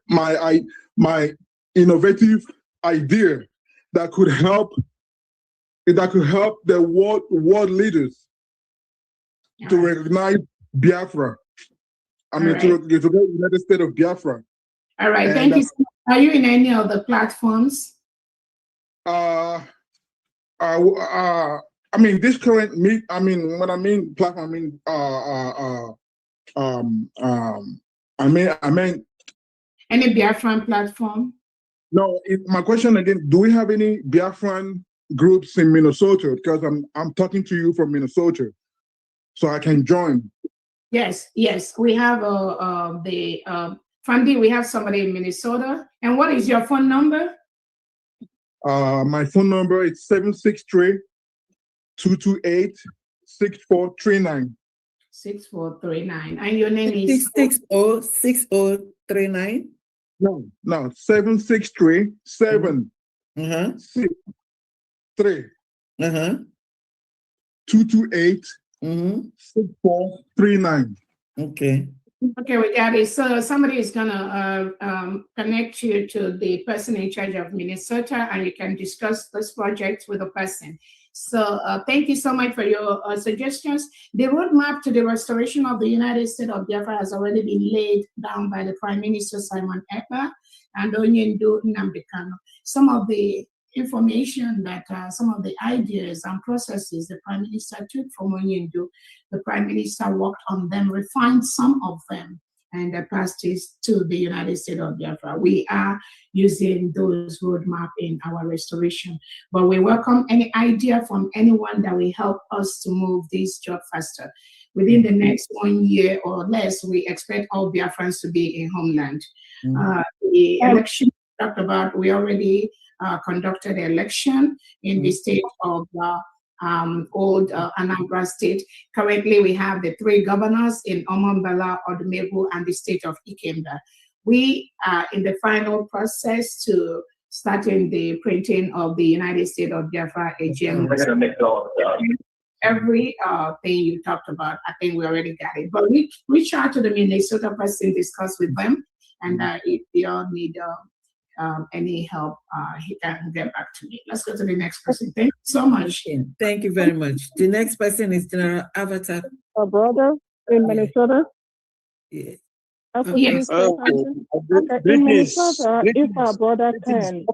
innovative idea that could help the world leaders to recognize Biafra. To the United States of Biafra. All right, thank you. Are you in any of the platforms? This current meet. When I mean platform, I mean any Biafran platform? No. My question again: do we have any Biafran groups in Minnesota? Because I'm talking to you from Minnesota, so I can join. Yes, we have Fundy, we have somebody in Minnesota. And what is your phone number? My phone number is 763-228-6439. 6439. And your name is 606039? No, 763 228 6439. Okay. Okay, we got it. So somebody is gonna connect you to the person in charge of Minnesota, and you can discuss this project with the person. So thank you so much for your suggestions. The roadmap to the restoration of the United States of Biafra has already been laid down by the Prime Minister Simon Ekpa and Onyendu Nnamdi. Some of the information that some of the ideas and processes the Prime Minister took from Onyendu, the Prime Minister worked on them, refined some of them, and passed it to the United States of Biafra. We are using those roadmap in our restoration, but we welcome any idea from anyone that will help us to move this job faster. Within the next 1 year or less, we expect all Biafrans to be in homeland. The election we talked about, we already conducted the election in the state of old Anambra State. Currently, we have the 3 governors in Omombala, Odumegwu, and the state of Ikemba. We are in the final process to starting the printing of the United States of Biafra AGM. Every thing you talked about, I think we already got it. But we reach out to the Minnesota person, discuss with them, and if they all need any help, he can get back to me. Let's go to the next person. Thank you so much. Thank you very much. The next person is General Avatar. A brother in Minnesota. Yeah. Okay. Yes. In Minnesota, if our brother can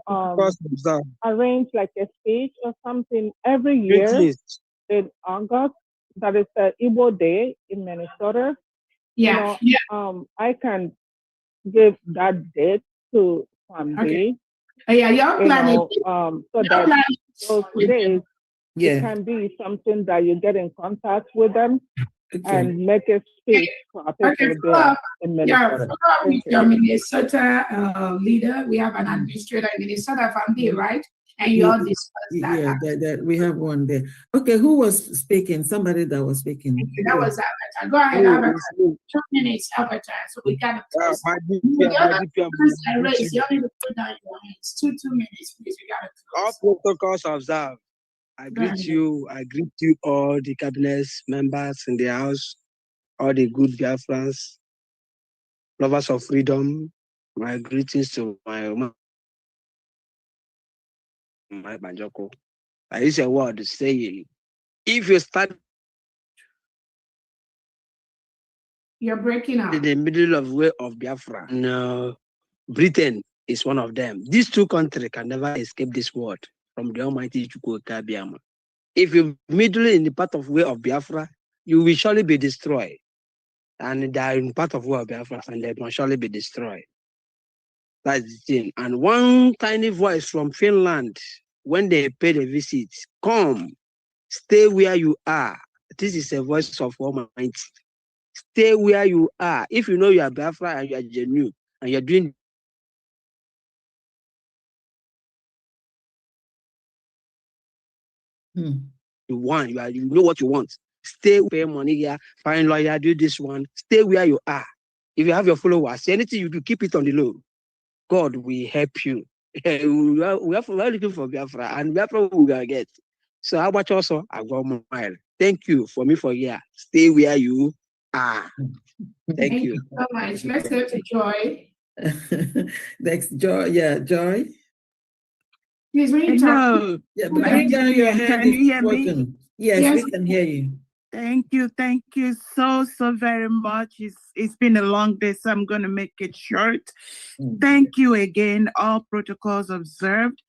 arrange like a speech or something every year in August, that is the Igbo Day in Minnesota. Yeah. I can give that date to someday. Yeah, you're planning. So that those days, it can be something that you get in contact with them and make a speech for people there in Minnesota. With your Minnesota leader, we have an administrator in Minnesota family, right? And you all discuss that. Yeah, that we have one there. Okay, who was speaking? Somebody that was speaking. That was Avatar. Go ahead, Avatar. 2 minutes, Avatar. So we got to close. You only need to put down your hands. 2 minutes, please. We got to close. All protocols observed. I greet you all the cabinet members in the house, all the good Biafrans, lovers of freedom. My greetings to my Banjoko. I use a word to say, if you start You're breaking up. in the middle of way of Biafra, no, Britain is one of them. These 2 countries can never escape this word from the Almighty Chukwuka Biama. If you middle in the part of way of Biafra, you will surely be destroyed. And they are in part of way of Biafra, and they will surely be destroyed. That's the thing. And one tiny voice from Finland, when they paid a visit, come, stay where you are. This is a voice of Almighty. Stay where you are. If you know you are Biafra and you are genuine and you're doing you want, you know what you want. Stay, pay money here, find lawyer, do this one. Stay where you are. If you have your followers, anything you do, keep it on the low. God will help you. we are looking for Biafra, and Biafra we will get. So how much also? I go mile. Thank you for me for here. Stay where you are. Thank you so much. Let's go to Joy. Next, Joy. Yeah, Joy. Please, when you talk. Yeah, but can you hear me? Yes, we can hear you. Thank you so very much. It's been a long day, so I'm going to make it short. Thank you again, all protocols observed.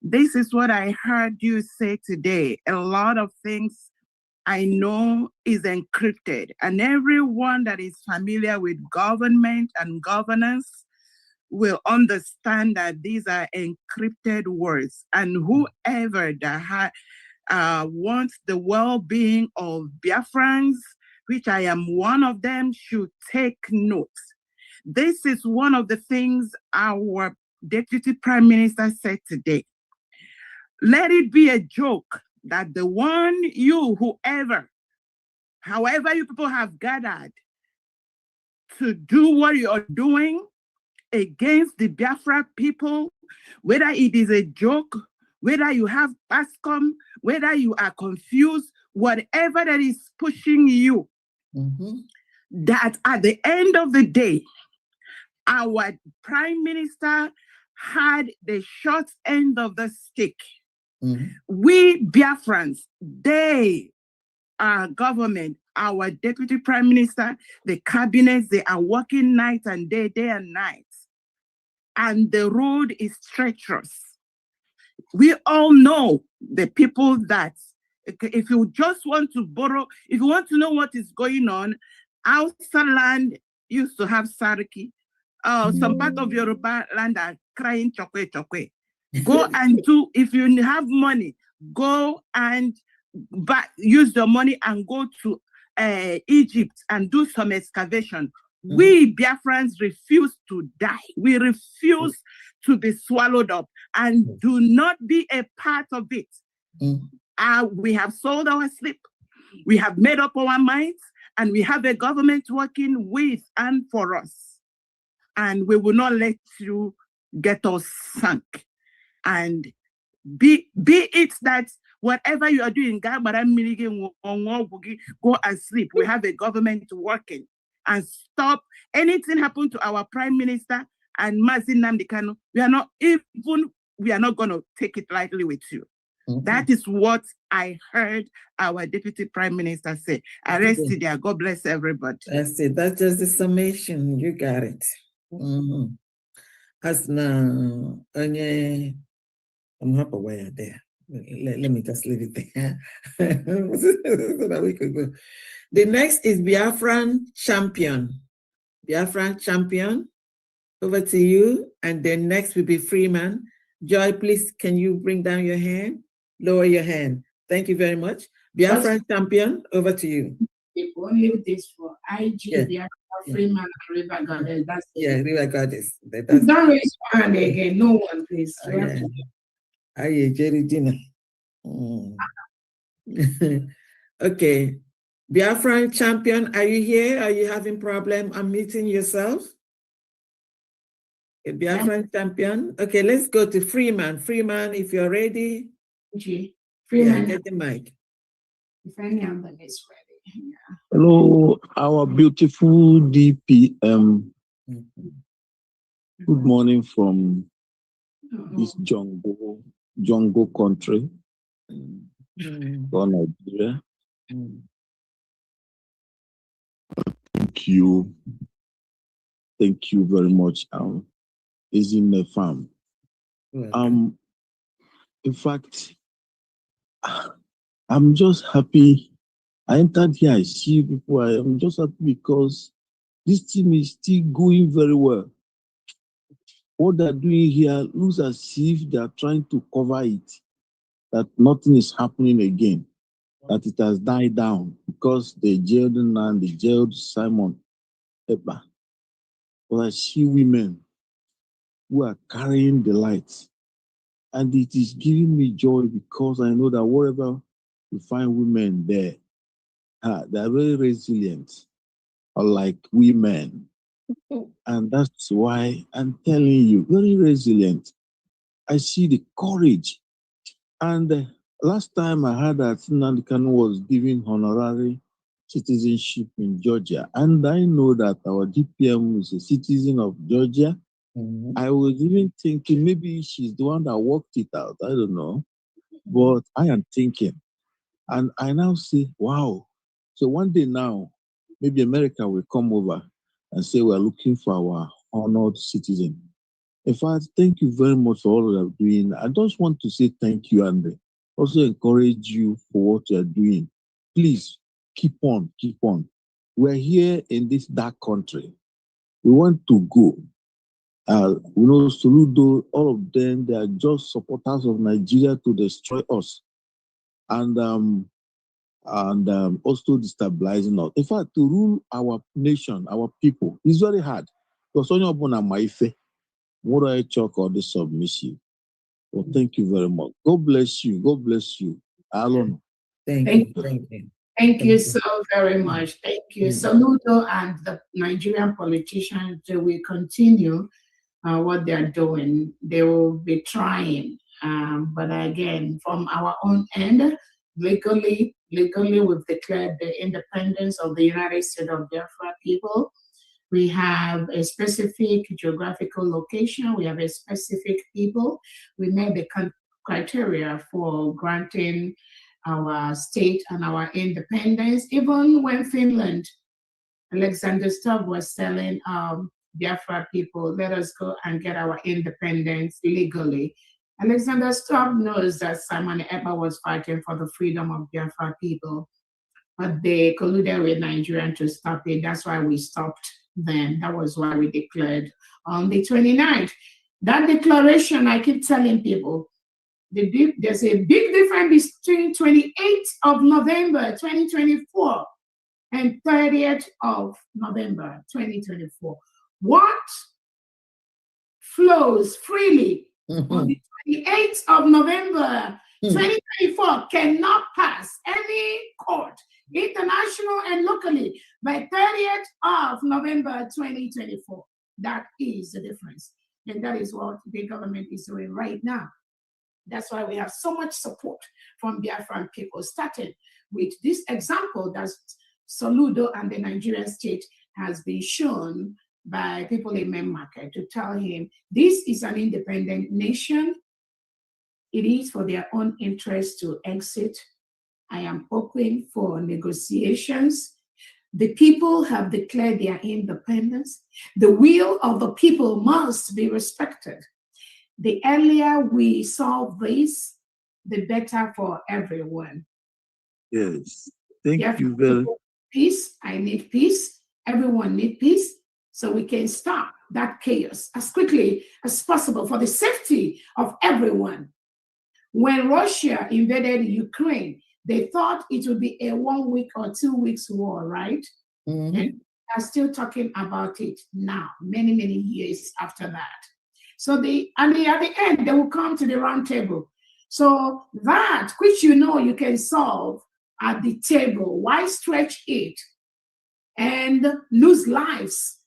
This is what I heard you say today. A lot of things I know is encrypted, and everyone that is familiar with government and governance will understand that these are encrypted words, and whoever that wants the well-being of Biafrans, which I am one of them, should take note. This is one of the things our Deputy Prime Minister said today. let it be a joke that the one however you people have gathered to do what you're doing against the Biafra people, whether it is a joke, whether you have PASCOM, whether you are confused, whatever that is pushing you, that at the end of the day, our prime minister had the short end of the stick. We Biafrans, our government, our deputy prime minister, the cabinets, they are working night and day and night. And the road is treacherous. We all know the people that, if you just want to borrow, if you want to know what is going on, outside land used to have sarki. Some part of Yoruba land are crying chokwe chokwe. Go and do, if you have money, go and use the money and go to Egypt and do some excavation. We Biafrans refuse to die. We refuse to be swallowed up, and do not be a part of it. We have sold our sleep. We have made up our minds, and we have a government working with and for us. And we will not let you get us sunk. And be it that whatever you are doing, go and sleep. We have a government working. And stop anything happen to our prime minister and Mazi Nnamdi Kanu. We are not going to take it lightly with you. That is what I heard our deputy prime minister say. Arrested there. God bless everybody. That's it. That's just the summation. You got it. As now, I'm happy where there. Let me just leave it there. So that we could go. The next is Biafran champion. Biafran champion, over to you. And then next will be Freeman. Joy, please, can you bring down your hand? Lower your hand. Thank you very much. Biafran champion, over to you. If only this for IG, Biafra, Freeman, and River Goddess. That's it. River Goddess. Don't raise your hand again. No one, please. Jerry Dina. Okay. Biafran champion, are you here? Are you having problem unmuting yourself? Okay, Biafran champion. Okay, let's go to Freeman. Freeman, if you're ready. Freeman, get the mic. If any of them is ready. Yeah. Hello, our beautiful DPM. Good morning from this jungle country, Nigeria. Thank you very much. Is in the farm. In fact, I'm just happy. I entered here, I see people. I am just happy because this team is still going very well. What they're doing here looks as if they are trying to cover it, that nothing is happening again, that it has died down because they jailed and they jailed Simon Ekpa. But I see women who are carrying the light. And it is giving me joy because I know that wherever you find women there, they are very resilient, unlike women. And that's why I'm telling you, very resilient. I see the courage. And last time I heard that Nnamdi Kanu was giving honorary citizenship in Georgia. And I know that our DPM is a citizen of Georgia. I was even thinking maybe she's the one that worked it out. I don't know. But I am thinking. And I now say, wow. So one day now, maybe America will come over and say we're looking for our honored citizen. In fact, thank you very much for all you're doing. I just want to say thank you and also encourage you for what you're doing. Please keep on, keep on. We're here in this dark country. We want to go. Soludo, all of them, they are just supporters of Nigeria to destroy us and also destabilizing us. In fact, to rule our nation, our people, is very hard. Because on your bone, my what I talk or the submissive. Well, thank you very much. God bless you. God bless you. Alon. Thank you so very much. Thank you. Saludo and the Nigerian politicians, they will continue what they're doing. They will be trying. But again, from our own end, legally, we've declared the independence of the United States of Biafra people. We have a specific geographical location. We have a specific people. We made the criteria for granting our state and our independence. Even when Finland, Alexander Stubb was telling Biafra people, let us go and get our independence legally. Alexander Stubb knows that Simon Ekpa was fighting for the freedom of Biafra people, but they colluded with Nigerians to stop it. That's why we stopped then. That was why we declared on the 29th. That declaration, I keep telling people, there's a big difference between 28th of November 2024 and 30th of November 2024. What flows freely on the 28th of November 2024 cannot pass any court, international and locally, by 30th of November 2024. That is the difference. And that is what the government is doing right now. That's why we have so much support from Biafran people, starting with this example that Soludo and the Nigerian state has been shown by people in main market to tell him this is an independent nation. It is for their own interest to exit. I am open for negotiations. The people have declared their independence. The will of the people must be respected. The earlier we solve this, the better for everyone. Yes, thank you very much. Peace, I need peace. Everyone needs peace, so we can stop that chaos as quickly as possible for the safety of everyone. When Russia invaded Ukraine, they thought it would be a 1 week or 2 weeks war, right? And they're still talking about it now, many, many years after that. So at the end, they will come to the round table. So that which you know you can solve at the table, why stretch it and lose lives?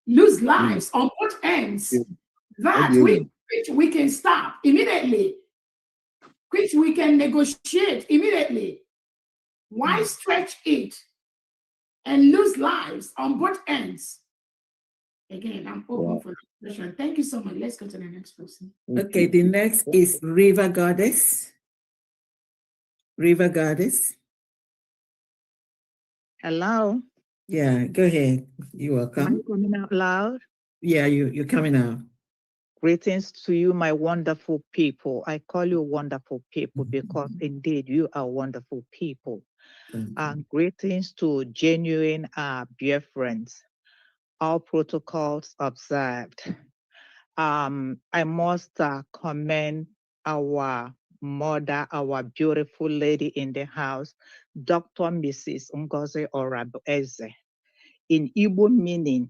Lose lives on both ends. That which we can stop immediately, which we can negotiate immediately. Why stretch it and lose lives on both ends? Again, I'm open for discussion. Thank you so much. Let's go to the next person. Okay, the next is River Goddess. River Goddess. Hello. Yeah, go ahead. You're welcome. Am I coming out loud? Yeah, you're coming out. Greetings to you, my wonderful people. I call you wonderful people because indeed you are wonderful people. And greetings to genuine Biafrans. All protocols observed. I must commend our mother, our beautiful lady in the house, Dr. Mrs. Ngozi Eze. In Igbo meaning,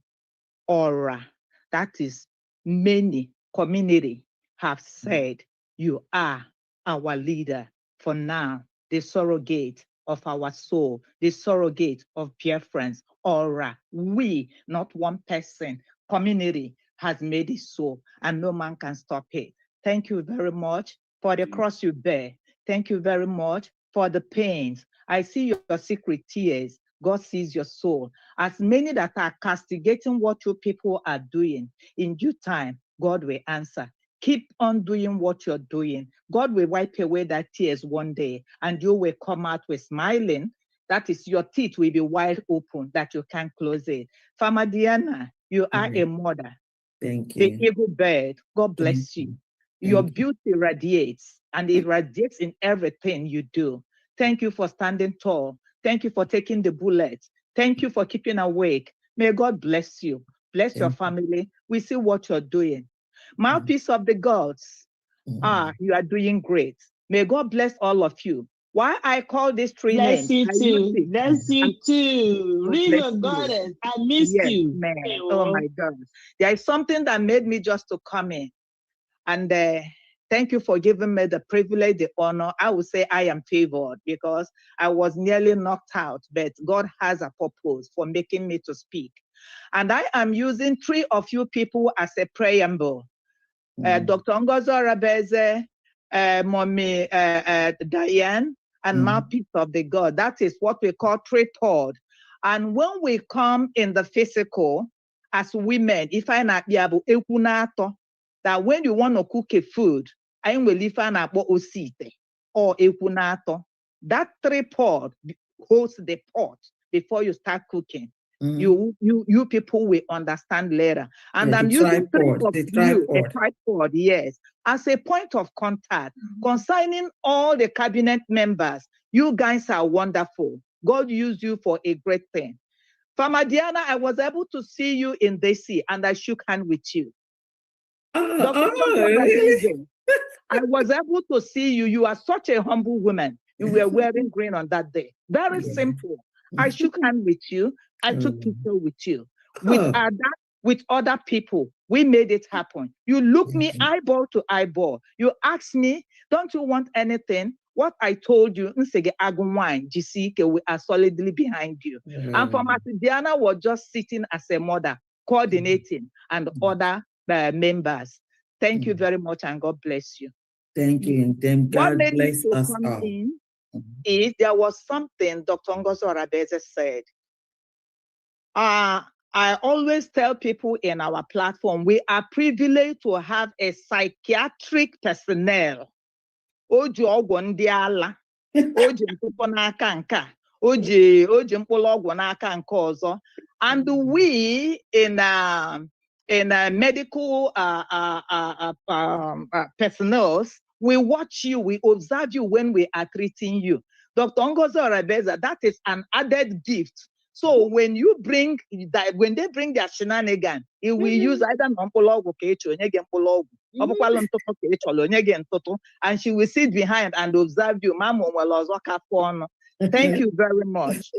Ora, that is many community have said, you are our leader for now, the surrogate of our soul, the surrogate of Biafrans. Ora, we, not one person, community has made it so, and no man can stop it. Thank you very much for the cross you bear. Thank you very much for the pains. I see your secret tears. God sees your soul. As many that are castigating what you people are doing, in due time, God will answer. Keep on doing what you're doing. God will wipe away that tears one day, and you will come out with smiling. That is, your teeth will be wide open, that you can't close it. Farmer Diana, you are a mother. Thank you. The eagle bird, God bless you. Your beauty radiates, and it radiates in everything you do. Thank you for standing tall. Thank you for taking the bullet. Thank you for keeping awake. May God bless you. Bless your family. We see what you're doing. Mouthpiece of the gods. You are doing great. May God bless all of you. Why I call these three names? Bless you too. Bless you too. River Goddess, I missed you. Man. Oh my God. There is something that made me just to come in. And thank you for giving me the privilege, the honor. I would say I am favored because I was nearly knocked out, but God has a purpose for making me to speak. And I am using 3 of you people as a preamble. Dr. Ngozi Orabeze, Mommy Diane, and Mouthpiece of the God. That is what we call tripod. And when we come in the physical, as women, if I not be able that when you want to cook a food, I will if I not osite or ekunato. That tripod holds the pot before you start cooking. You people will understand later. And I'm using a tripod, yes, as a point of contact concerning all the cabinet members. You guys are wonderful. God used you for a great thing. Farmer Diana, I was able to see you in DC and I shook hands with you. Really? I was able to see you. You are such a humble woman. You were wearing green on that day. Very simple. I shook hands with you. I took pictures with you. With other people, we made it happen. You look me eyeball to eyeball. You asked me, don't you want anything? What I told you, we are solidly behind you. And for Diana was just sitting as a mother, coordinating, and other members. Thank you very much, and God bless you. Thank you, and then God bless us all. Is there was something Dr. Ngozi Orabeze said. I always tell people in our platform, we are privileged to have a psychiatric personnel. Oji ogwo ndi ala, oji mkpụkpọ n'aka nka, oji mkpụrụ ogwo n'aka nke ọzọ. And we in medical personnel, we watch you, we observe you when we are treating you. Dr. Ngozi Orabeze, that is an added gift. So when you bring that, when they bring their shenanigan, it will use either and she will sit behind and observe you. Thank you very much.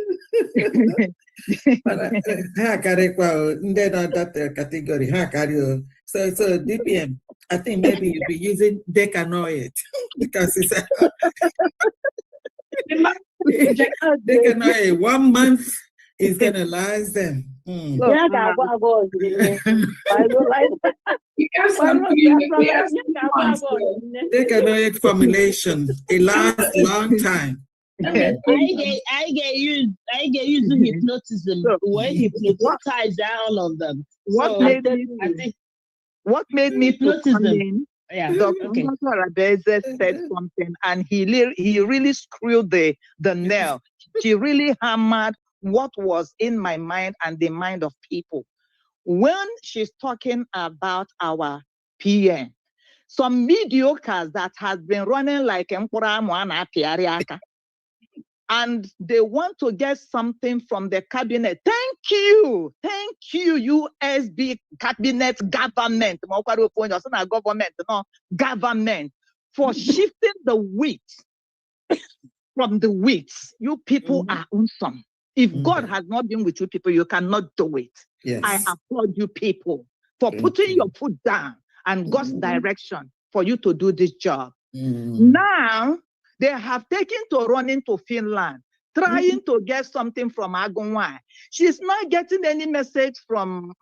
So DPM, I think maybe you'll be using decanoid because it's decanoid 1 month is gonna last them. Decanoid formulation, it lasts a long time. I get used hypnotism where he hypnotized all of them. What made me to come in? Yeah. Dr. Ngozi Orabeze said something, and he really screwed the nail. She really hammered what was in my mind and the mind of people. When she's talking about our PM, some mediocres that has been running like and they want to get something from the cabinet. Thank you, USB cabinet government, government for shifting the wheat from the weeds. You people are awesome. If God has not been with you people, you cannot do it. Yes. I applaud you people for putting your foot down and God's direction for you to do this job. Now, they have taken to running to Finland, trying to get something from Agunwa. She's not getting any message from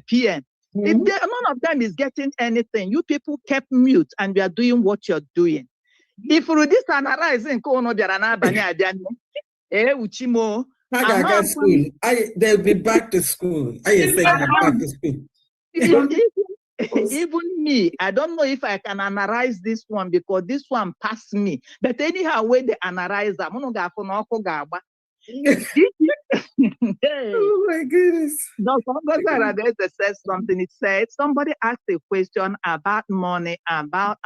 PM. None of them is getting anything. You people kept mute and we are doing what you're doing. If this analyzing they'll be back to school. Back to school. Even me, I don't know if I can analyze this one because this one passed me. But anyhow, when they analyze that, oh my goodness. Dr. Ngozi Orabeze said something. It said somebody asked a question about money, about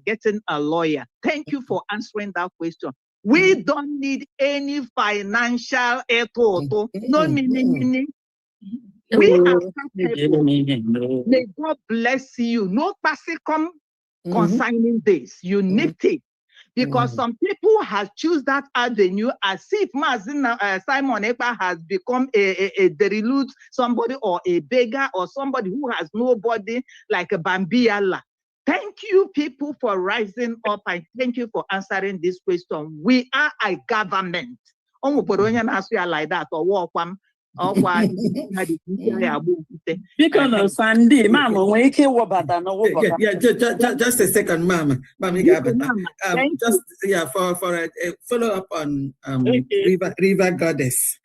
getting a lawyer. Thank you for answering that question. We don't need any financial aid. No meaning. We are people. May God bless you. No passicum concerning this. You need it. because some people have choose that avenue as if Simon Ekpa has become a derelict, somebody or a beggar or somebody who has nobody like a Bambiala. Thank you, people, for rising up, and thank you for answering this question. We are a government. Like that or walk just a second, Mama. Just for a follow up on River Goddess.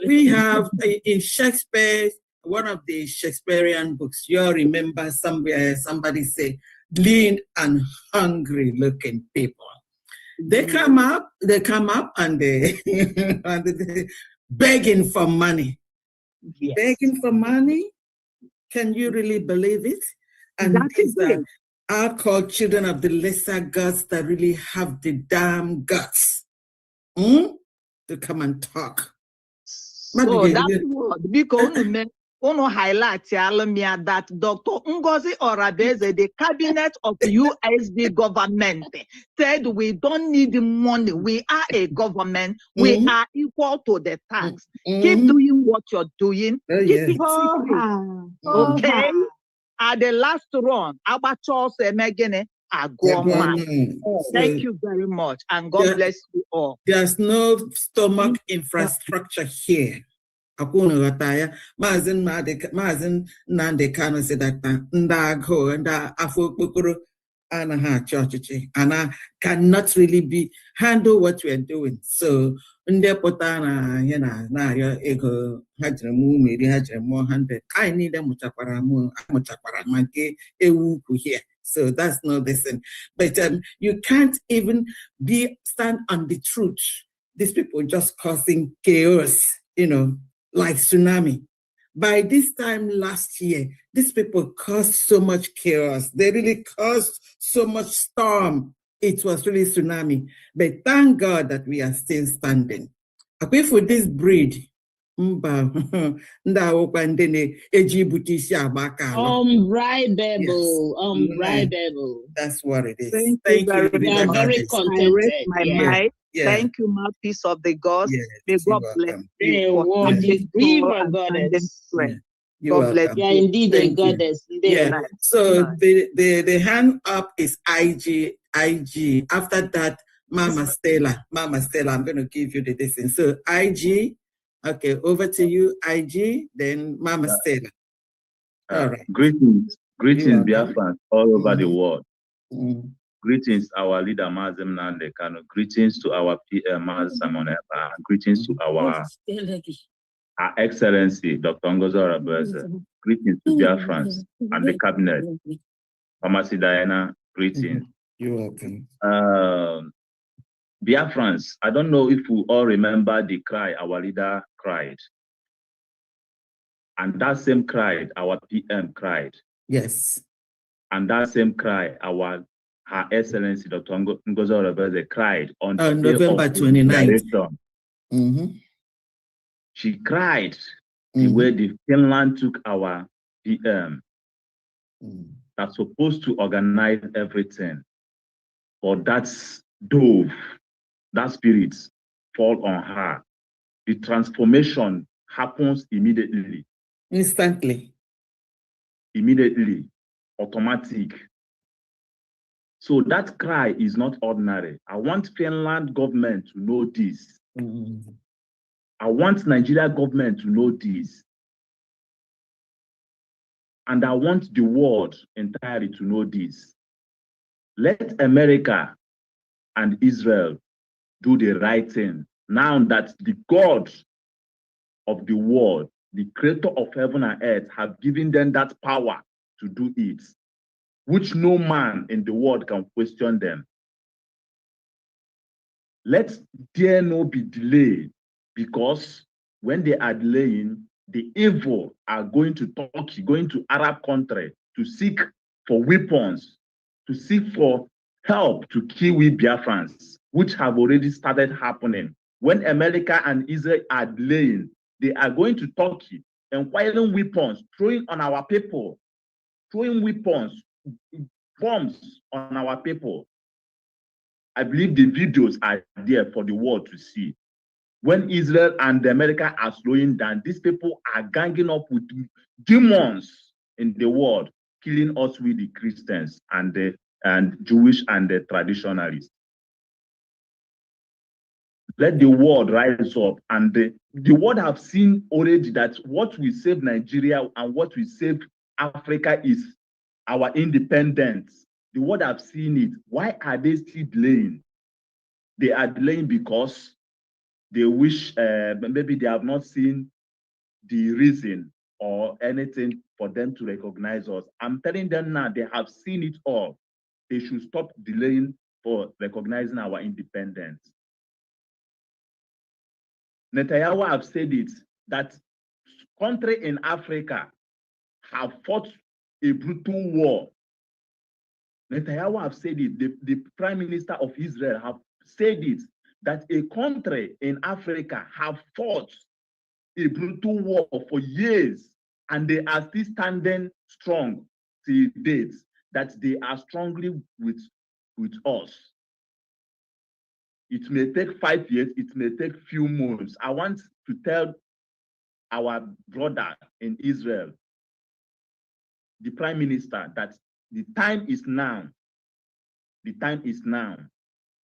We have in Shakespeare, one of the Shakespearean books. You remember somebody say, lean and hungry looking people. They come up and they begging for money. Yes. Begging for money? Can you really believe it? And these are called children of the lesser gods that really have the damn guts to come and talk. So that's what because highlight that Dr. Ngozi Orabeze, the cabinet of USB government, said we don't need money. We are a government. We are equal to the tax. Keep doing what you're doing. Keep it okay. At the last run, our choice Megane Thank you very much, and God bless you all. There's no stomach infrastructure here. Mazin Nande Kano said that Ndago and Afo Bukuru and I cannot really handle what we are doing. So Ndepotana, na your ego hajramu, maybe hajramu 100. I need a muchaparamu here. So that's not the same. But you can't even stand on the truth. These people just causing chaos, like tsunami. By this time last year, these people caused so much chaos. They really caused so much storm. It was really tsunami. But thank God that we are still standing. Okay, for this breed, Unbribable. That's what it is. Thank you very We are much. very contented. My mic. Thank you, mouthpiece of the gods. May God bless you. God bless you. Yeah, indeed a goddess. Yeah. So the hand up is IG. After that, Mama Stella, I'm going to give you the distance. So IG, okay, over to you, IG, then Mama Stella. All right. Greetings, Biafrans all over the world. Greetings, our leader, Mazem Nande Kano. Greetings to our PM, Simon Ekpa. Greetings to our Excellency, Dr. Ngozi Orabeze. Greetings to Biafrans and the cabinet. Pharmacy Diana, greetings. You're welcome. Biafrans, I don't know if we all remember the cry our leader cried. And that same cry, our PM cried. Yes. And that same cry, Her Excellency, Dr. Ngozi Orabeze cried on November 29th. She cried the way the Finland took our PM that's supposed to organize everything. But that's dove, that spirit fall on her. The transformation happens immediately. Instantly. Immediately. Automatic. So that cry is not ordinary. I want Finland government to know this. I want Nigeria government to know this. And I want the world entirely to know this. Let America and Israel do the right thing. Now that the God of the world, the creator of heaven and earth, have given them that power to do it, which no man in the world can question them. Let there no be delay, because when they are delaying, the evil are going to Turkey, going to Arab country to seek for weapons, to seek for help to kill we Biafrans, which have already started happening. When America and Israel are delaying, they are going to Turkey, acquiring weapons, throwing on our people, throwing weapons, bombs on our people. I believe the videos are there for the world to see. When Israel and America are slowing down, these people are ganging up with demons in the world, killing us with the Christians and Jewish and the traditionalists. Let the world rise up, and the world have seen already that what will save Nigeria and what will save Africa is our independence. The world have seen it. Why are they still delaying? They are delaying because they wish, maybe they have not seen the reason or anything for them to recognize us. I'm telling them now, they have seen it all. They should stop delaying for recognizing our independence. Netanyahu have said it, that countries in Africa have fought a brutal war. Netanyahu have said it, the Prime Minister of Israel have said it, that a country in Africa have fought a brutal war for years, and they are still standing strong till date, that they are strongly with us. It may take 5 years, it may take few months. I want to tell our brother in Israel, the Prime Minister, that the time is now. The time is now.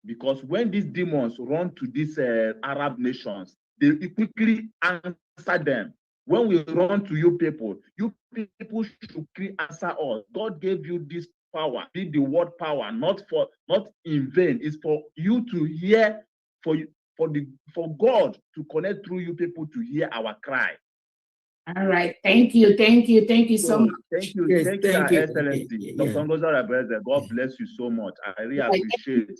Because when these demons run to these Arab nations, they quickly answer them. When we run to you people should answer us. God gave you this power, be the word power, not in vain. It's for you to hear, for God to connect through you people to hear our cry. All right, thank you so much. Thank you, yes, thank you, Excellency. Dr. Ngozi, God bless you so much. I really appreciate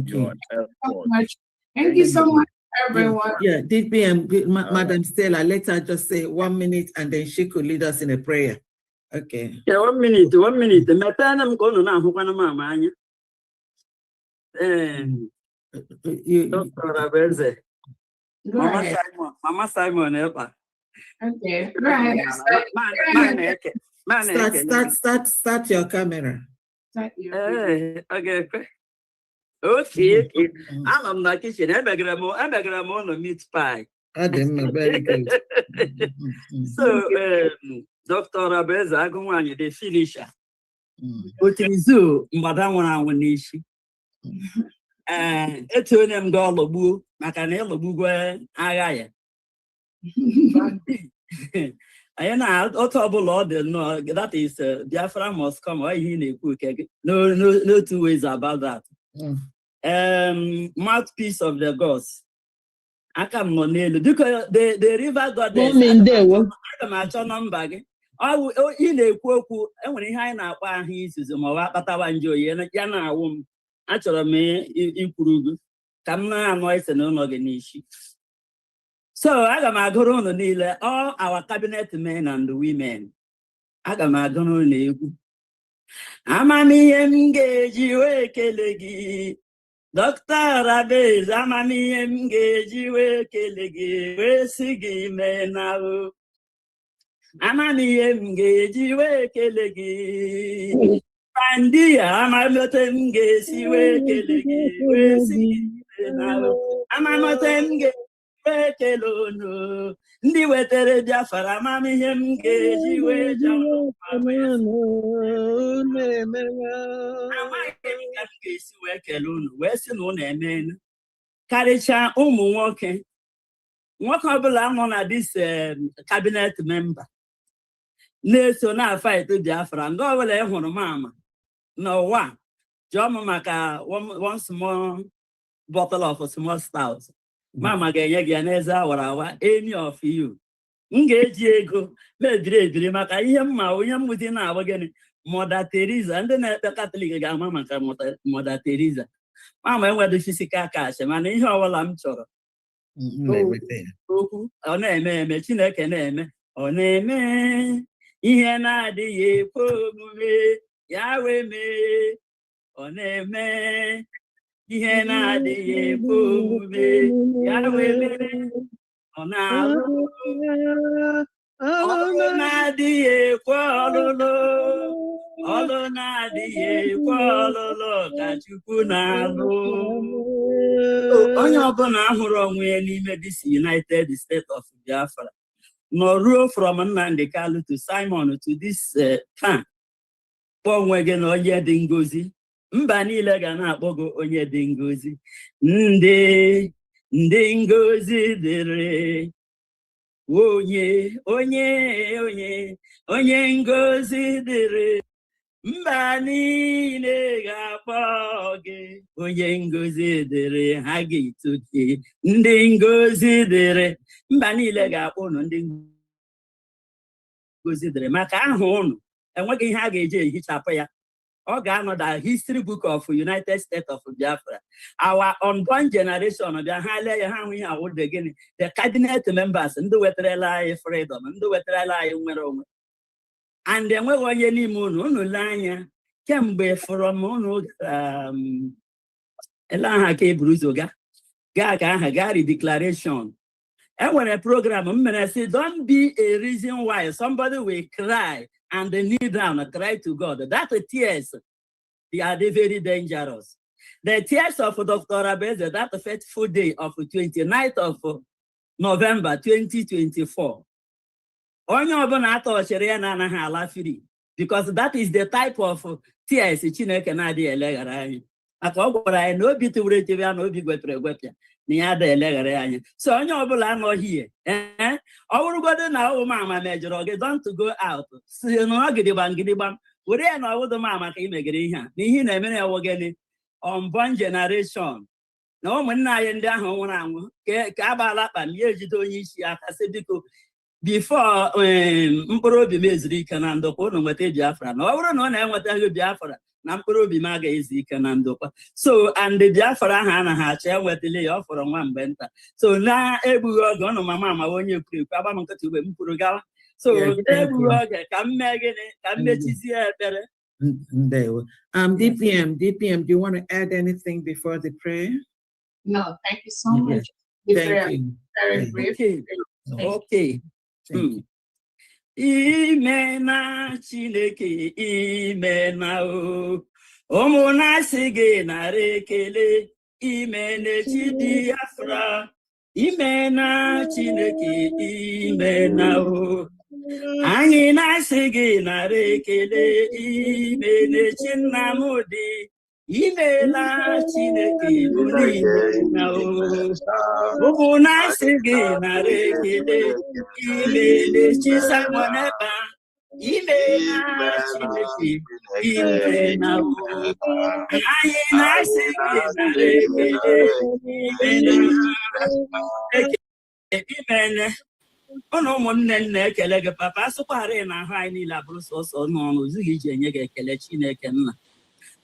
your effort. Thank you so much, everyone. Yeah, DPM, Madam Stella, let her just say 1 minute and then she could lead us in a prayer. Okay. Yeah, 1 minute, 1 minute. I'm going to Dr. Abeze. Mama Simon, Ekpa. Okay, go ahead. Start your camera. Okay. Okay. I'm not kitchen. I'm on a meat pie. Very good. So, Dr. Abeze, I go on the finisher. But is you, Madam Wanishi. It's when I'm going to boo, Macanello Bugua, Agaya. I know that is Biafra must come. No two ways about that. Mouthpiece of the gods. I come no nail because the river goddess. I come at your number. Oh, in a quote, and when I know why he is a more Patawanjo, Yana womb. Actually, me improve. Come now, noise and no organization. So I got my Gorono Nile, all our cabinet men and women. I got my Gorono. Amani engage you kelegi. Dr. Abez, Amani engage you kelegi. We sigi menao. Amani engage you kelegi. Pandia, Amanote engage you kelegi. We sigi menao. Amanote engage. Ndi wetere Biafra mami hem geji we jamu gesi we kelunu we si no na emen karicha ụmụ nwoke ọbụla nọ na this cabinet member na-eso na fight Biafra ndị ọbụla ịhụrụ mama n'ụwa jụọ maka one small bottle of small stout. Mama ga-enye gị n'eze awara any of you. M ga-eji ego mebiri maka ihe mma onye mmụdị na-agba gịnị Mother Teresa. Ndị na-ekpe Katọlik ga-ama maka Mother Teresa. Mama enweghị physical cash mana ihe ọbụla m chọrọ okwu ọ na-eme Chineke na-eme ọ na-eme ihe na-adịghị ekwe omume ya wee mee ọ na-eme ihe na-adịghị ekwe omume ya wee mee ọ na-alụ ọrụ na-adịghị ekwe ọlụlụ Olo na diye kwalolo kachukwu na alụ. Onye ọbụla ahụrụ onwe ya n'ime this United States of Biafra nọ ruo from Nnamdi Kalu to Simon to this camp kpọọ onwe gị na onye dị ngozi. Mba niile ga na-akpọ gị onye dị ngozi. Ndị ngozi dịrị onye ngozi dịrị. Mba niile ga-akpọ gị onye ngozi dịrị, ha ga-eto gị ndị ngozi dịrị. Mba niile ga-akpọ unu ndị ngozi dịrị maka aha unu enweghị ihe a ga-eji ehichapụ ya. Ọ ga-anọ the history book of United States of Biafra. Our unborn generation bịa ha lee ya ha hụ ihe awụde gịnị, the cabinet members ndị wetarala anyị freedom, ndị wetarala anyị nwere onwe. And enweghị onye n'ime unu lee anya kemgbe from unu ele aha ka eburu ụzọ gaa ka aha gari declaration. Enwere program m mere sị don't be a reason why somebody will cry and they kneel down and cry to God. That tears, they are very dangerous. The tears of Dr. Abeze, that fateful day of 29th of November 2024. Onye ọbụla atọchiri ya na anaghị ala firi, because that is the type of tears Chineke na-adịghị eleghara anyị. Aka ọ gwara anyị na obi tụwere etiwe ya na obi gwepịara egwepịa na ya ada eleghara anyị. So onye ọbụla anọghị ọ bụrụgodo na ụmụama mejọrọ gị don't go out si na ọ gidigbam were ya na ọwụdụ mama ka ị megere ihe a na ihe na-emere ya wogene unborn generation na ụmụnna anyị ndị ahụ nwụrụ anwụ ka agbaala akpa m ya ejide onye isi aka sị biko before mkpụrụ obi m ezuru ike na ndokwa unu nweta Biafra na ọ bụrụ na ọ na-enwetaghị Biafra na mkpụrụ obi m agaghị ezu ike na ndokwa. So and Biafra ahụ anaghị achọ enwetala ya ọ fọrọ nwa mgbe nta. So na-egbughị oge ọnụ mama onye kwuru ekwu agba m nkịta ugbe m kwuru gawa. So egbughị oge ka m mee gịnị ka m mechizie ekpere. DPM, do you want to add anything before the prayer? No, thank you so much. Thank you. Very brief. Okay. Imena Chineke imena o ụmụnna si gị nara ekele imene chi Biafra imena Chineke imena o anyị na-asị gị nara ekele imene chi Nnamdi imela Chineke imena o ụmụnna si gị nara ekele imene chi Simon Ekpa imena Chineke imena o anyị na-asị gị nara ekele imene ụnụ ụmụnne nna ekele gị papa asụkwarị na ahụ anyị niile abụrụ sọsọ n'ọnụ ozughị iji enye gị ekele Chineke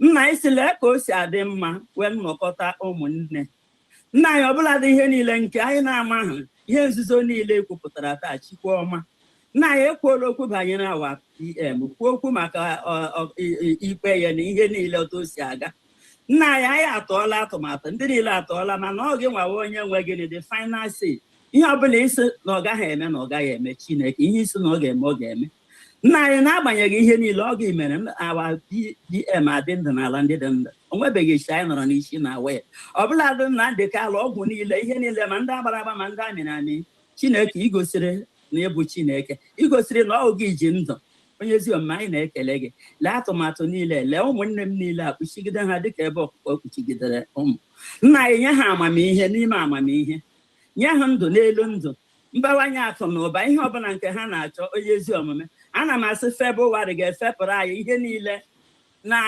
nna isile ka o si adị mma wee nnọkọta ụmụnne nna anyị ọbụla dị ihe niile nke anyị na-amaghị ihe nzuzo niile ekwupụtara taa Chukwu ọma nna anyị ekwuola okwu banyere awa PM kwuo okwu maka ikpe ya na ihe niile otu o si aga nna anyị atọọla atụmatụ ndị niile atọọla mana ọ gị nwawe onye nwe gịnị the final say ihe ọbụla isi na ọ gaghị eme na ọ gaghị eme Chineke ihe isi na ọ ga-eme ọ ga-eme nna anyị na-agbanyeghị ihe niile ọ ga-emere awa PM adị ndụ n'ala ndị dị ndụ o nwebeghị isi anyị nọrọ n'isi na wee ọbụla dị Nnamdi Kalu ọgwụ niile ihe niile ma ndị agbara agba ma ndị amịrị amị Chineke igosiri na ịbụ Chineke igosiri na ọ gị ji ndụ onye ezi omume anyị na-ekele gị lee atụmatụ niile lee ụmụnne m niile akpuchigide ha dịka ebe ọkụkọ kpuchigidere ụmụ nna anyị nye ha amamihe n'ime amamihe nye ha ndụ n'elu ndụ mbawanye akụ na ụba ihe ọbụla nke ha na-achọ onye ezi omume ana m asị Febụwarị ga-efepụrụ anyị ihe niile na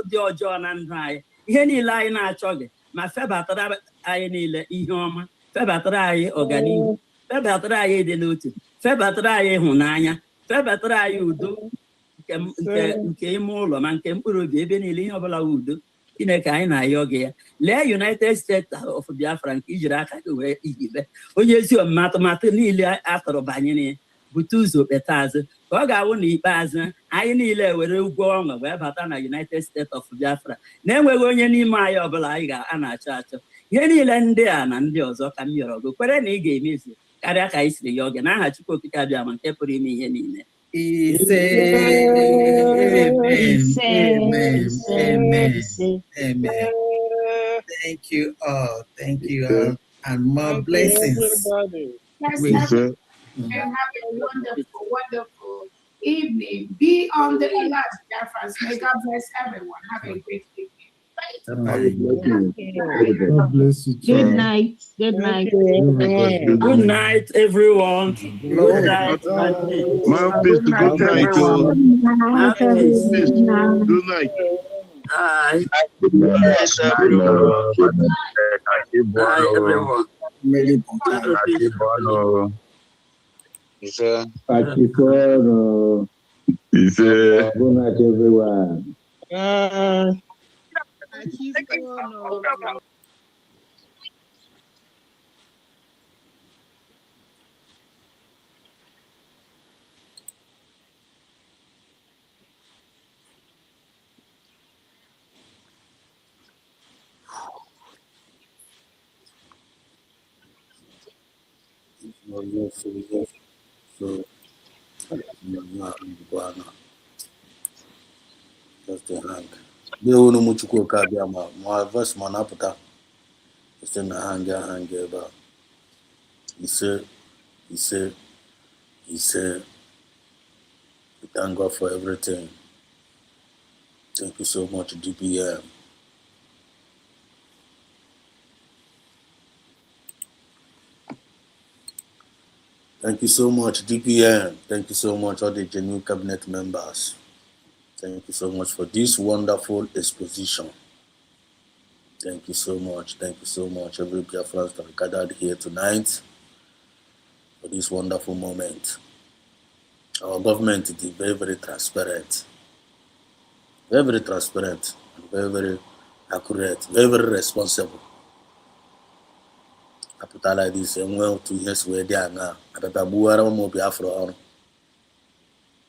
dị ọjọọ na ndụ anyị ihe niile anyị na-achọghị ma febatara anyị niile ihe ọma febatara anyị ọganihu febatara anyị ịdị n'otu febatara anyị ịhụnanya febatara anyị udo nke ime ụlọ ma nke mkpụrụ obi ebe niile ihe ọbụla udo Chineke anyị na-ayọ gị ya lee United States of Biafra nke ijiri aka gị wee ihibe onye ezi omume atụmatụ niile atọrọ banyere ya bute ụzọ kpeta azụ ka ọ ga-awụ n'ikpeazụ anyị niile were ụgwọ ọṅụ wee bata na United States of Biafra na-enweghị onye n'ime anyị ọbụla anyị a na-achọ achọ ihe niile ndị a na ndị ọzọ ka m yọrọ gị kwere na ị ga-emezu karịa ka anyị siri ya oge n'aha Chukwu Okike abịa ma nke pụrụ ime ihe niile Ise Amen. Thank you all. Thank you all. And more blessings. Yes, and have a wonderful, wonderful evening. Be on the alert, Biafrans. May God bless everyone. Have a great evening. God bless you. Good night. Good night. Good night, everyone. Good night, Andy. Good night, everyone. Good night. Hi. Good night, everyone. Hi, everyone. Good night, everyone. Just the hang. Be unu muchukwu ka bia ma verse ma na puta. Ise na hang eba. He said, we thank God for everything. Thank you so much, DPM. Thank you so much, DPM. Thank you so much, all the genuine cabinet members. Thank you so much for this wonderful exposition. Thank you so much. Thank you so much, every Biafrans that gathered here tonight for this wonderful moment. Our government is very, very transparent. Very, very transparent, and very, very accurate, very, very responsible. I put out like this, and well, 2 years where they are now. I bet Buara mo Biafra on.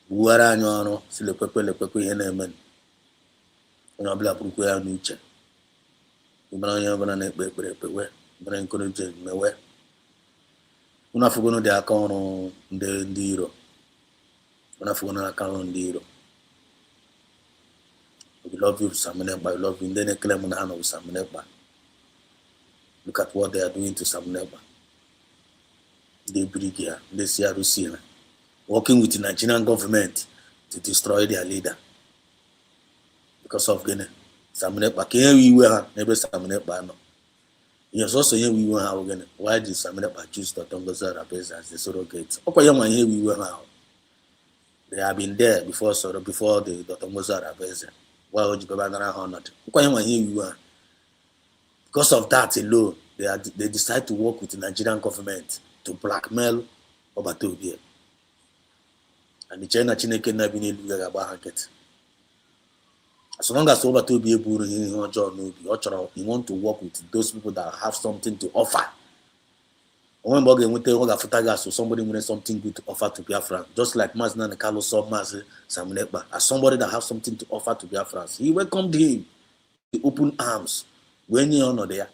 Buara no, si le pepe yenemen. Una bla puku ya nuche. Ibana ya bana ne pepe. Bana encourage mewe. Una fugono de akono nde ndiro. Una fugono akono ndiro. We love you, Samaneba. We love you. Then claim on hand of Samaneba. Look at what they are doing to Samaneba. They bring here. They see Russia working with the Nigerian government to destroy their leader because of Guinea. Samaneba. Can we wear never Samaneba? No. Yes, also here we were how again. Why did Samaneba choose to Ngozi as the surrogate? Okay, here we were how. They have been there before the Dr. Ngozi. Why would you go back and honored? Here you are. Because of that alone, they decide to work with the Nigerian government to blackmail Obatobie. And the China Chineke never need to get. As long as Obatobie he want to work with those people that have something to offer. When somebody with something good to offer to Biafra, just like Mazna and Carlos Samunekba, as somebody that has something to offer to Biafrans, he welcomed him with open arms when you're not there,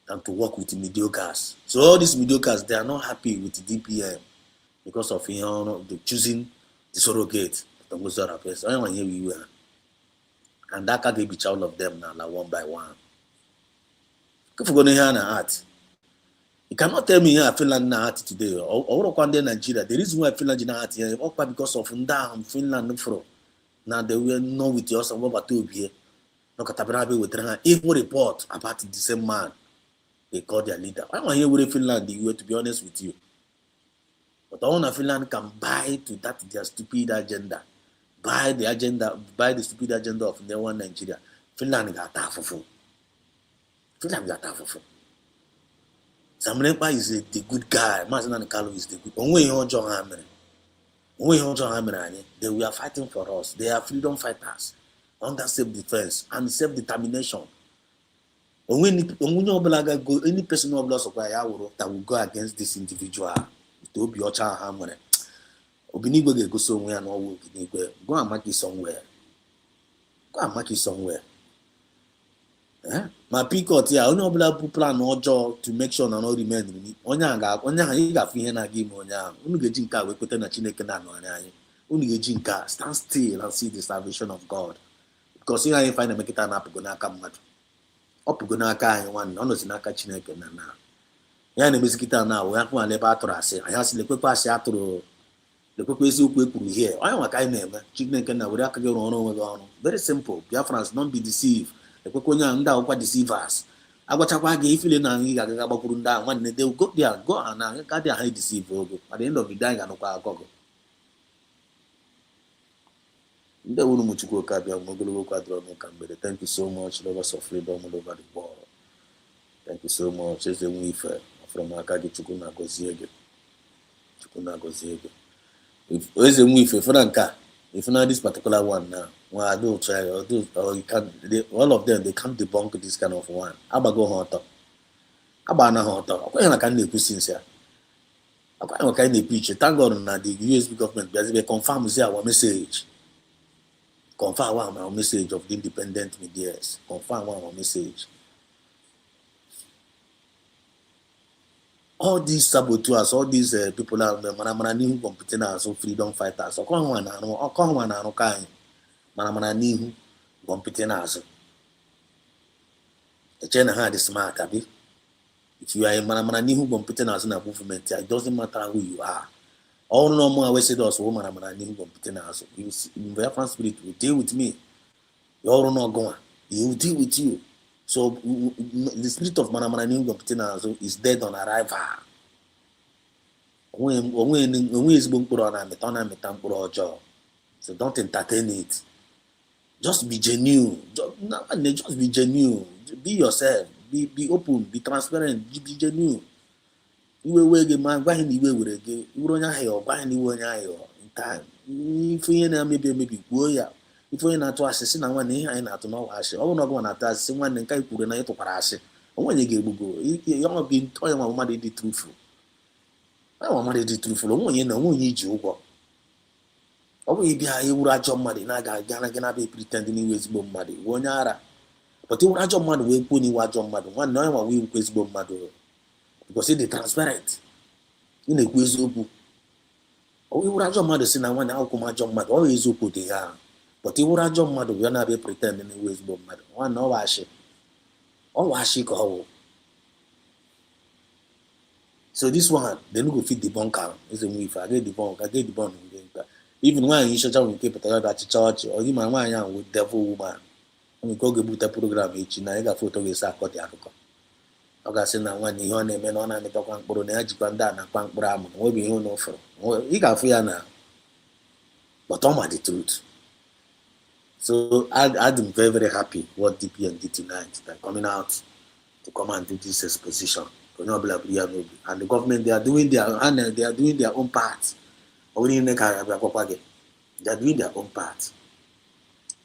and to work with the mediocres. So all these mediocres, they are not happy with the DPM because of the choosing the surrogate. And that can be all of them now, like one by one. If you're going to hear an art, you cannot tell me here Finland na art today or Nigeria. The reason why Finland is not here is because of Ndam Finland from. Now they will know with us about to be here. No Katabrabe with an evil report about the same man they call their leader. I want to hear with Finland the way, to be honest with you. But I want Finland can buy to that their stupid agenda. Buy the stupid agenda of the one Nigeria. Finland got half of it. Finland got half of it. Samunekba is the good guy. Mazina Kalu is the good. They were fighting for us. They are freedom fighters under self-defense and self-determination. Any person that will go against this individual, to be your child, Obinigwe go somewhere and all go and make it somewhere. Go and make it somewhere. My picot here, only plan no job to make sure no remain with me. Onya he got free na give onya. Unu get jinka we put na Chineke na no anya. stand still and see the salvation of God. Because here I find a mekita na apụgonaka mmadụ. Ọ pụgonaka anyị nwanne, ọ nọzi n'aka Chineke na na. Ya na-emezi kịta na wee hụ ala ebe a tụrụ asị, anyị asị lekwekwa asị atụrụ, lekwekwa eziokwu ekwuru here. Onye nwa ka anyị na-eme, Chineke na were aka gị rụọ ọrụ onwe gị ọrụ. Very simple. Biafrans, don't be deceived. Lekwekwa onye ahụ ndị akwụkwọ deceivers. Agwachakwa gị ifile na anyị ga-agaga gbakwuru ndị ahụ nwanne, they will go there, go and aga dị ahụ deceive ogo. At the end of the day, anyị ga-anụkwa akọgọ. Ndị wuru m Chukwu oke abịa ogologo kwadro n'ụka mgbede. Thank you so much, lovers of freedom all over the world. Thank you so much. Eze Nwife, from aka gị Chukwu na-agọzie gị. Chukwu na-agọzie gị. Eze Nwife, for nka, if not this particular one now, well, I don't try, or you can, all of them, they can't debunk this kind of one. Abago hoto. Abana hoto. Akwa na kan na-ekwu since ya. Akwa na kan na-preach. Thank God na the USB government they confirm our message. Confirm our message of the independent media. Confirm our message. All these saboteurs, all these people are mana nihu competing as freedom fighters. Okwa na anu kai. Mana nihu competing as. Echena ha the smart abi. If you are mana nihu competing as na movement, it doesn't matter who you are. All normal always say those woman mana nihu competing as. In Biafran spirit will deal with me. You all not going. He will deal with you. So the spirit of mana nihu competing as is dead on arrival. So don't entertain it. Just be genuine. Just be genuine. Be yourself. Be open. Be transparent. Be genuine. You will get man. Why he will get? You don't have why he will in time. If you maybe go ya. If you not to assassin, I want to not to know. I will not go and attack someone and can't put a night to pass. When you get go, you are being told my money the truthful. I want money the truthful. When you know, when you do. Oh, we be a Urajo money, Naga, Gana be pretending he was bomb money. One yara. But you Urajo money, we put in Wajo money. One no one will quiz bomb money. Because it is transparent. In a quiz upu. Oh, we Urajo money, sin, I want to come Majo money. Always upu they are. But you Urajo money, we are not be pretending he was bomb money. One no wash it. Oh, wash it go. So this one, they no go fit the bunker. It's a if I get the bunk, I get the bunk. Even when you should have keep it at church, or you man with devil woman. When we go get a program each night, I got photo with Sakoti Africa. I got seen that one, you only men on and talk on Poronaji Pandan and Punk Bram, will be on offer. He got fear now. But I'm the truth. So I'm very, very happy what DPM did tonight. They're coming out to come and do this exposition. And the government, they are doing their own part. They are doing their own part.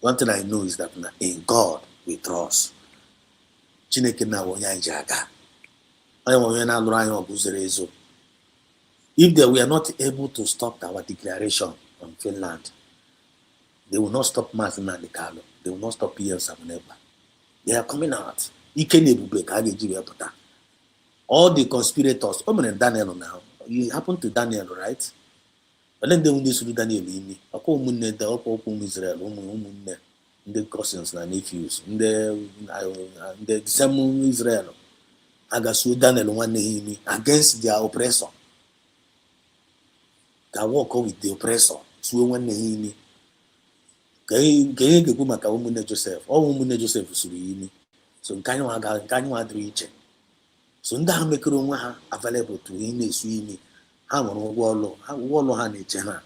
One thing I know is that in God we trust. If they were not able to stop our declaration on Finland, they will not stop Martin and the Carlo. They will not stop PM Samuneba. They are coming out. All the conspirators, Daniel now. You happen to Daniel, right? But then they will do Daniel in me. I call Munne, the Open Israel, the cousins and nephews, the same Israel. I got so Daniel one me against their oppressor. They walk with the oppressor. So one me. Can you go back a woman Joseph? All woman Joseph is me. So can you reach it? So nda make room available to him swim. How wall hand each hand.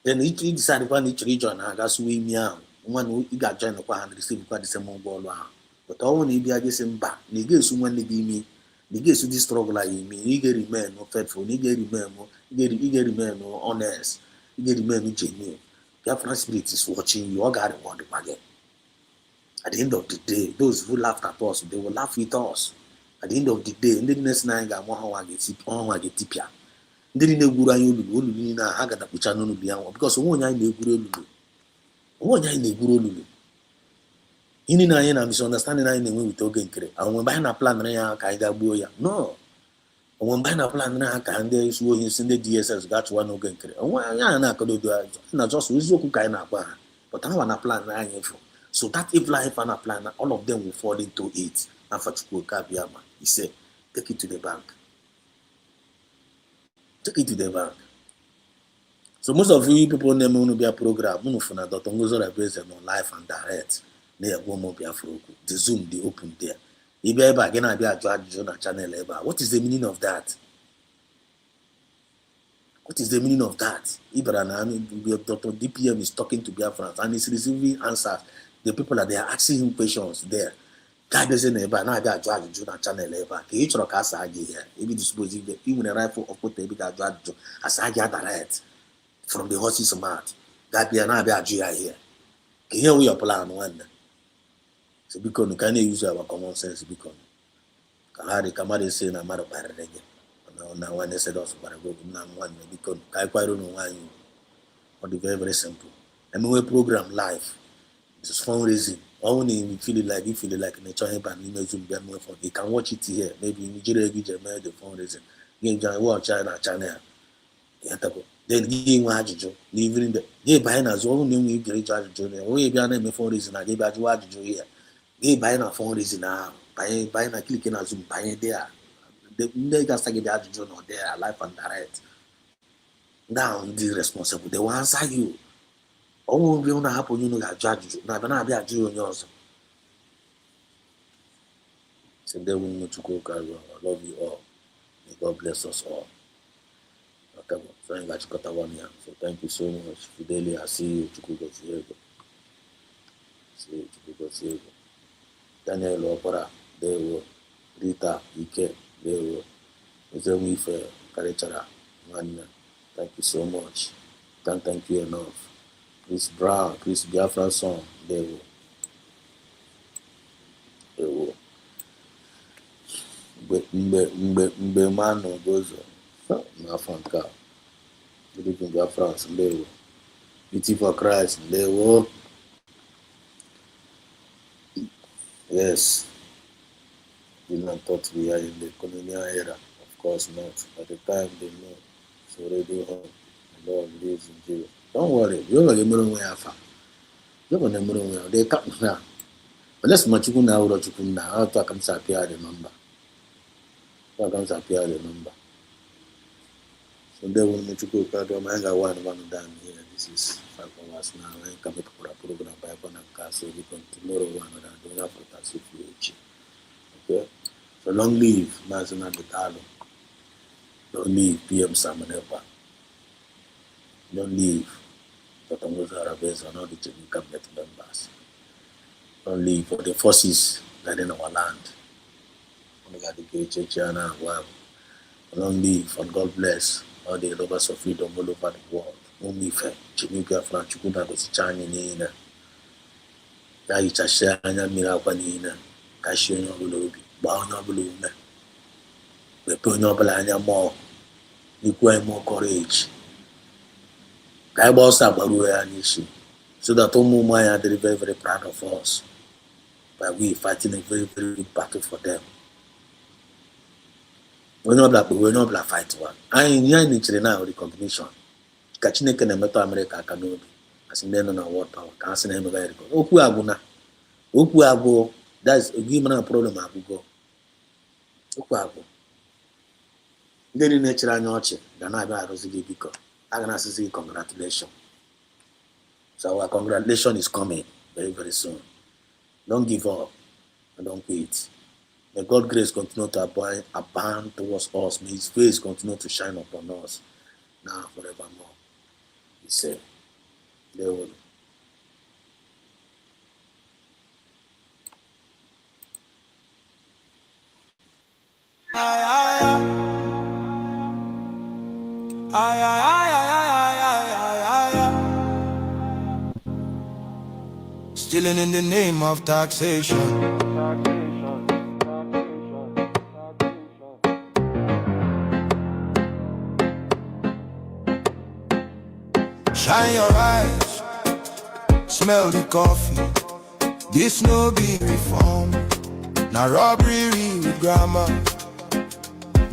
Then each decided one each region has swim meow. One who got joined the and received quite the same ball. But all need be against him back. Negate someone they be me. Negate to this struggle like me. He get remain no faithful. He get remain no honest. He get remain no genuine. Biafran spirit is watching you. All got to want to again. At the end of the day, those who laughed at us, they will laugh with us. At the end of the day, the next night I want to get tipia. Didn't guru you na Hagata Puchano Biamo because one I may guru. One I may guru. In I am misunderstanding I know with Ogen. And when behind a plan, Kaida Boya. No. When by na plan na aka ndị isi ohi si ndị DSS ga-achụwa n'oge nkiri. Onwe anyị na-akọdo na just eziokwu ka anyị na-agba ha. But ha na plan na anyị fụ. So that if life and a plan, all of them will fall into it. And for Chukwuka, he said, take it to the bank. Take it to the bank. So most of you people name will be a program. Dr. Ngozi based on life and direct. The Zoom, they open there. What is the meaning of that? What is the meaning of that? Dr. DPM is talking to Biafrans and he's receiving answers. The people that they are asking him questions there. God doesn't ever now they are judging Jonah channel ever. Each of us are here. Maybe disposing even a rifle of what they be judged as I get right from the horse's mouth. God be now be a Jew here. Here we are plan one. So because you can't use our common sense because Kahari Kamari say na matter by reggae. Now one they said also by go now one because I quite don't know why you. But the very simple. And we program live. It's fundraising. Only we feel it like nature and you can watch it here. Maybe in Nigeria the fundraising. You can watch China channel. Then give watch even the they buying as well new judge. We be an fundraising and they be watch here. They buying a fundraising now. Buying a clicking a Zoom buying there. They just get the judge on there life and direct. Now this responsible. They will answer you. Oh, we don't happen, you know, that judge. Now, but now be a Jew on yours. So they will not to go. I love you all. May God bless us all. Okay, so I got you cut one here. So thank you so much. Fidelia, I see you. See you. Daniel Opera, there were Rita, Ike, there were Zemife, Karechara, man. Thank you so much. Can't thank you enough. Chris Brown, Chris Biafra song, they will. Mbe mano gozo. Na fanka. Believe in Biafrans, they will. Beauty for Christ, they will. Yes. Did not thought we are in the colonial era. Of course not. At the time they know. It's already home. The Lord lives in Jesus. Don't worry, you're going to get more after. You're going to get more. They come now. But let's match you now. What you now? I'll talk and say, the number. So they will make you go. I got one down here. This is 5 hours now. I come up for a program by Bonanka. So we can tomorrow one and I don't have to touch it. Okay? So long live National Batalo. Don't leave PM Samanepa. Don't leave Dr. Ngozi and all the Jamaican cabinet members. Don't leave for the forces that in our land. Don't leave, and God bless all the lovers of freedom all over the world. Only for Jamaica, France, Chukuna, Gosichani, Nina. Yaichasha, Mirawa, Nina, Cashion, Bono, Blume. We put no Balanya more. You require more courage. I was up an issue. So that all Maya are very, very proud of us. But we fighting a very, very big battle for them. We're not black fight one. I ain't in now recognition. Kachine can meto America can as in then on our world power. Can't say America. Oku Abu, that's a given problem. Abu go. Oku Abu. Then in nature and nurture, then I buy Rosy because I can say congratulations. So our congratulations is coming very, very soon. Don't give up and don't quit. May God's grace continue to abound towards us. May His face continue to shine upon us now forevermore. He said, they will. Stealing in the name of taxation. Shine your eyes, smell the coffee. This no be reform, now robbery with grammar.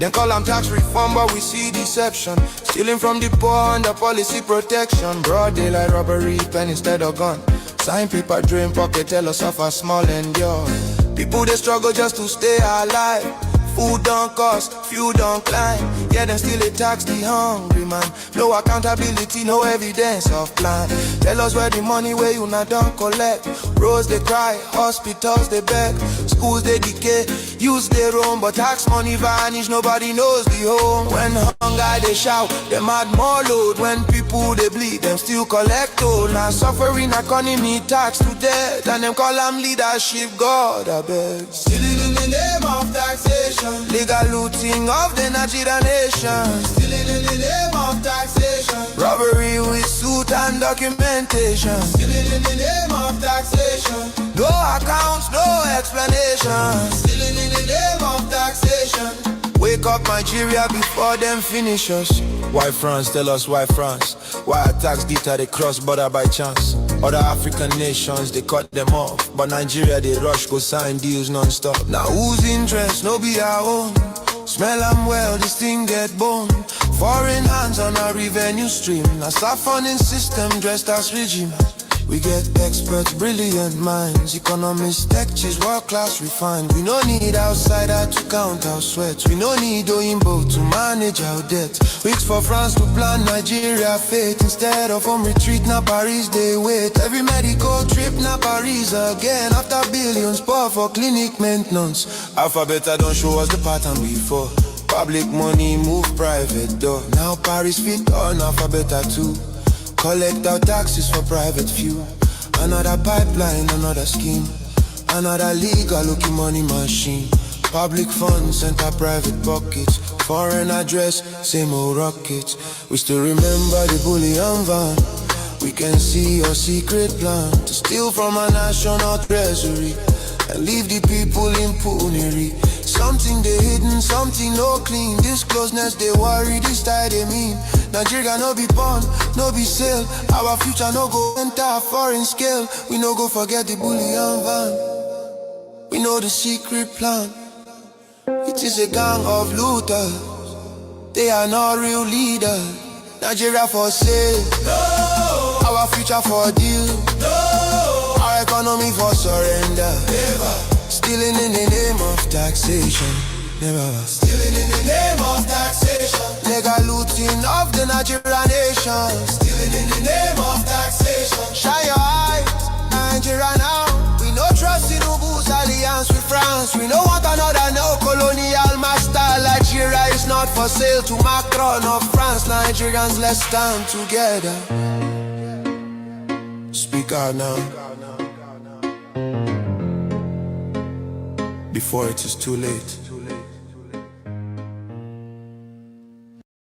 Then call them tax reform, but we see deception. Stealing from the poor under policy protection. Broad daylight robbery, pen instead of gun. Sign paper, drain pocket, tell us suffer small endure. People they struggle just to stay alive. Food don't cost, fuel don't climb. Yeah, them still they tax the hungry man. No accountability, no evidence of plan. Tell us where the money where you not don't collect. Roads they cry, hospitals they beg. Schools they decay, use they roam. But tax money vanish, nobody knows the home. When hunger they shout, them add more load. When people they bleed, them still collect toll. Now suffering economy tax to death. And them call them leadership, God I beg. Stealing in the name of taxation. Legal looting of the Nigerian nation. Stealing in the name of taxation. Robbery with suit and documentation. Stealing in the name of taxation. No accounts, no explanation. Stealing in the name of taxation. Wake up Nigeria before them finish us. Why France? Tell us why France? Why attacks deter they cross border by chance? Other African nations, they cut them off. But Nigeria, they rush, go sign deals non-stop. Now whose interest? No be our own. Smell them well, this thing get bone. Foreign hands on our revenue stream. A siphoning system dressed as regime. We get experts, brilliant minds. Economists, tech cheese, world-class refined. We no need outsider to count our sweat. We no need Oyinbo to manage our debt. Wait for France to plan Nigeria fate. Instead of home retreat, now Paris they wait. Every medical trip, now Paris again. After billions pour for clinic maintenance. Alphabet don't show us the pattern before. Public money move private door. Now Paris fit on Alphabet too. Collect our taxes for private few. Another pipeline, another scheme. Another legal looking money machine. Public funds enter private pockets. Foreign address, same old rockets. We still remember the bullion van. We can see your secret plan to steal from our national treasury and leave the people in penury. Something they hidden, something no clean. This closeness they worry, this tie they mean. Nigeria no be born, no be sale. Our future no go enter foreign scale. We no go forget the bullion van. We know the secret plan. It is a gang of looters. They are not real leaders. Nigeria for sale. No. Our future for deal. No. Our economy for surrender. Never. Stealing in the name of taxation. Never. Stealing in the name of taxation. Legal looting of the Nigerian nation. Stealing in the name of taxation. Shine your eyes, Nigeria now. We no trust in Ubu's alliance with France. We no want another neo-colonial master. Nigeria is not for sale to Macron of France. Nigerians, let's stand together. Speak out now, before it is too late.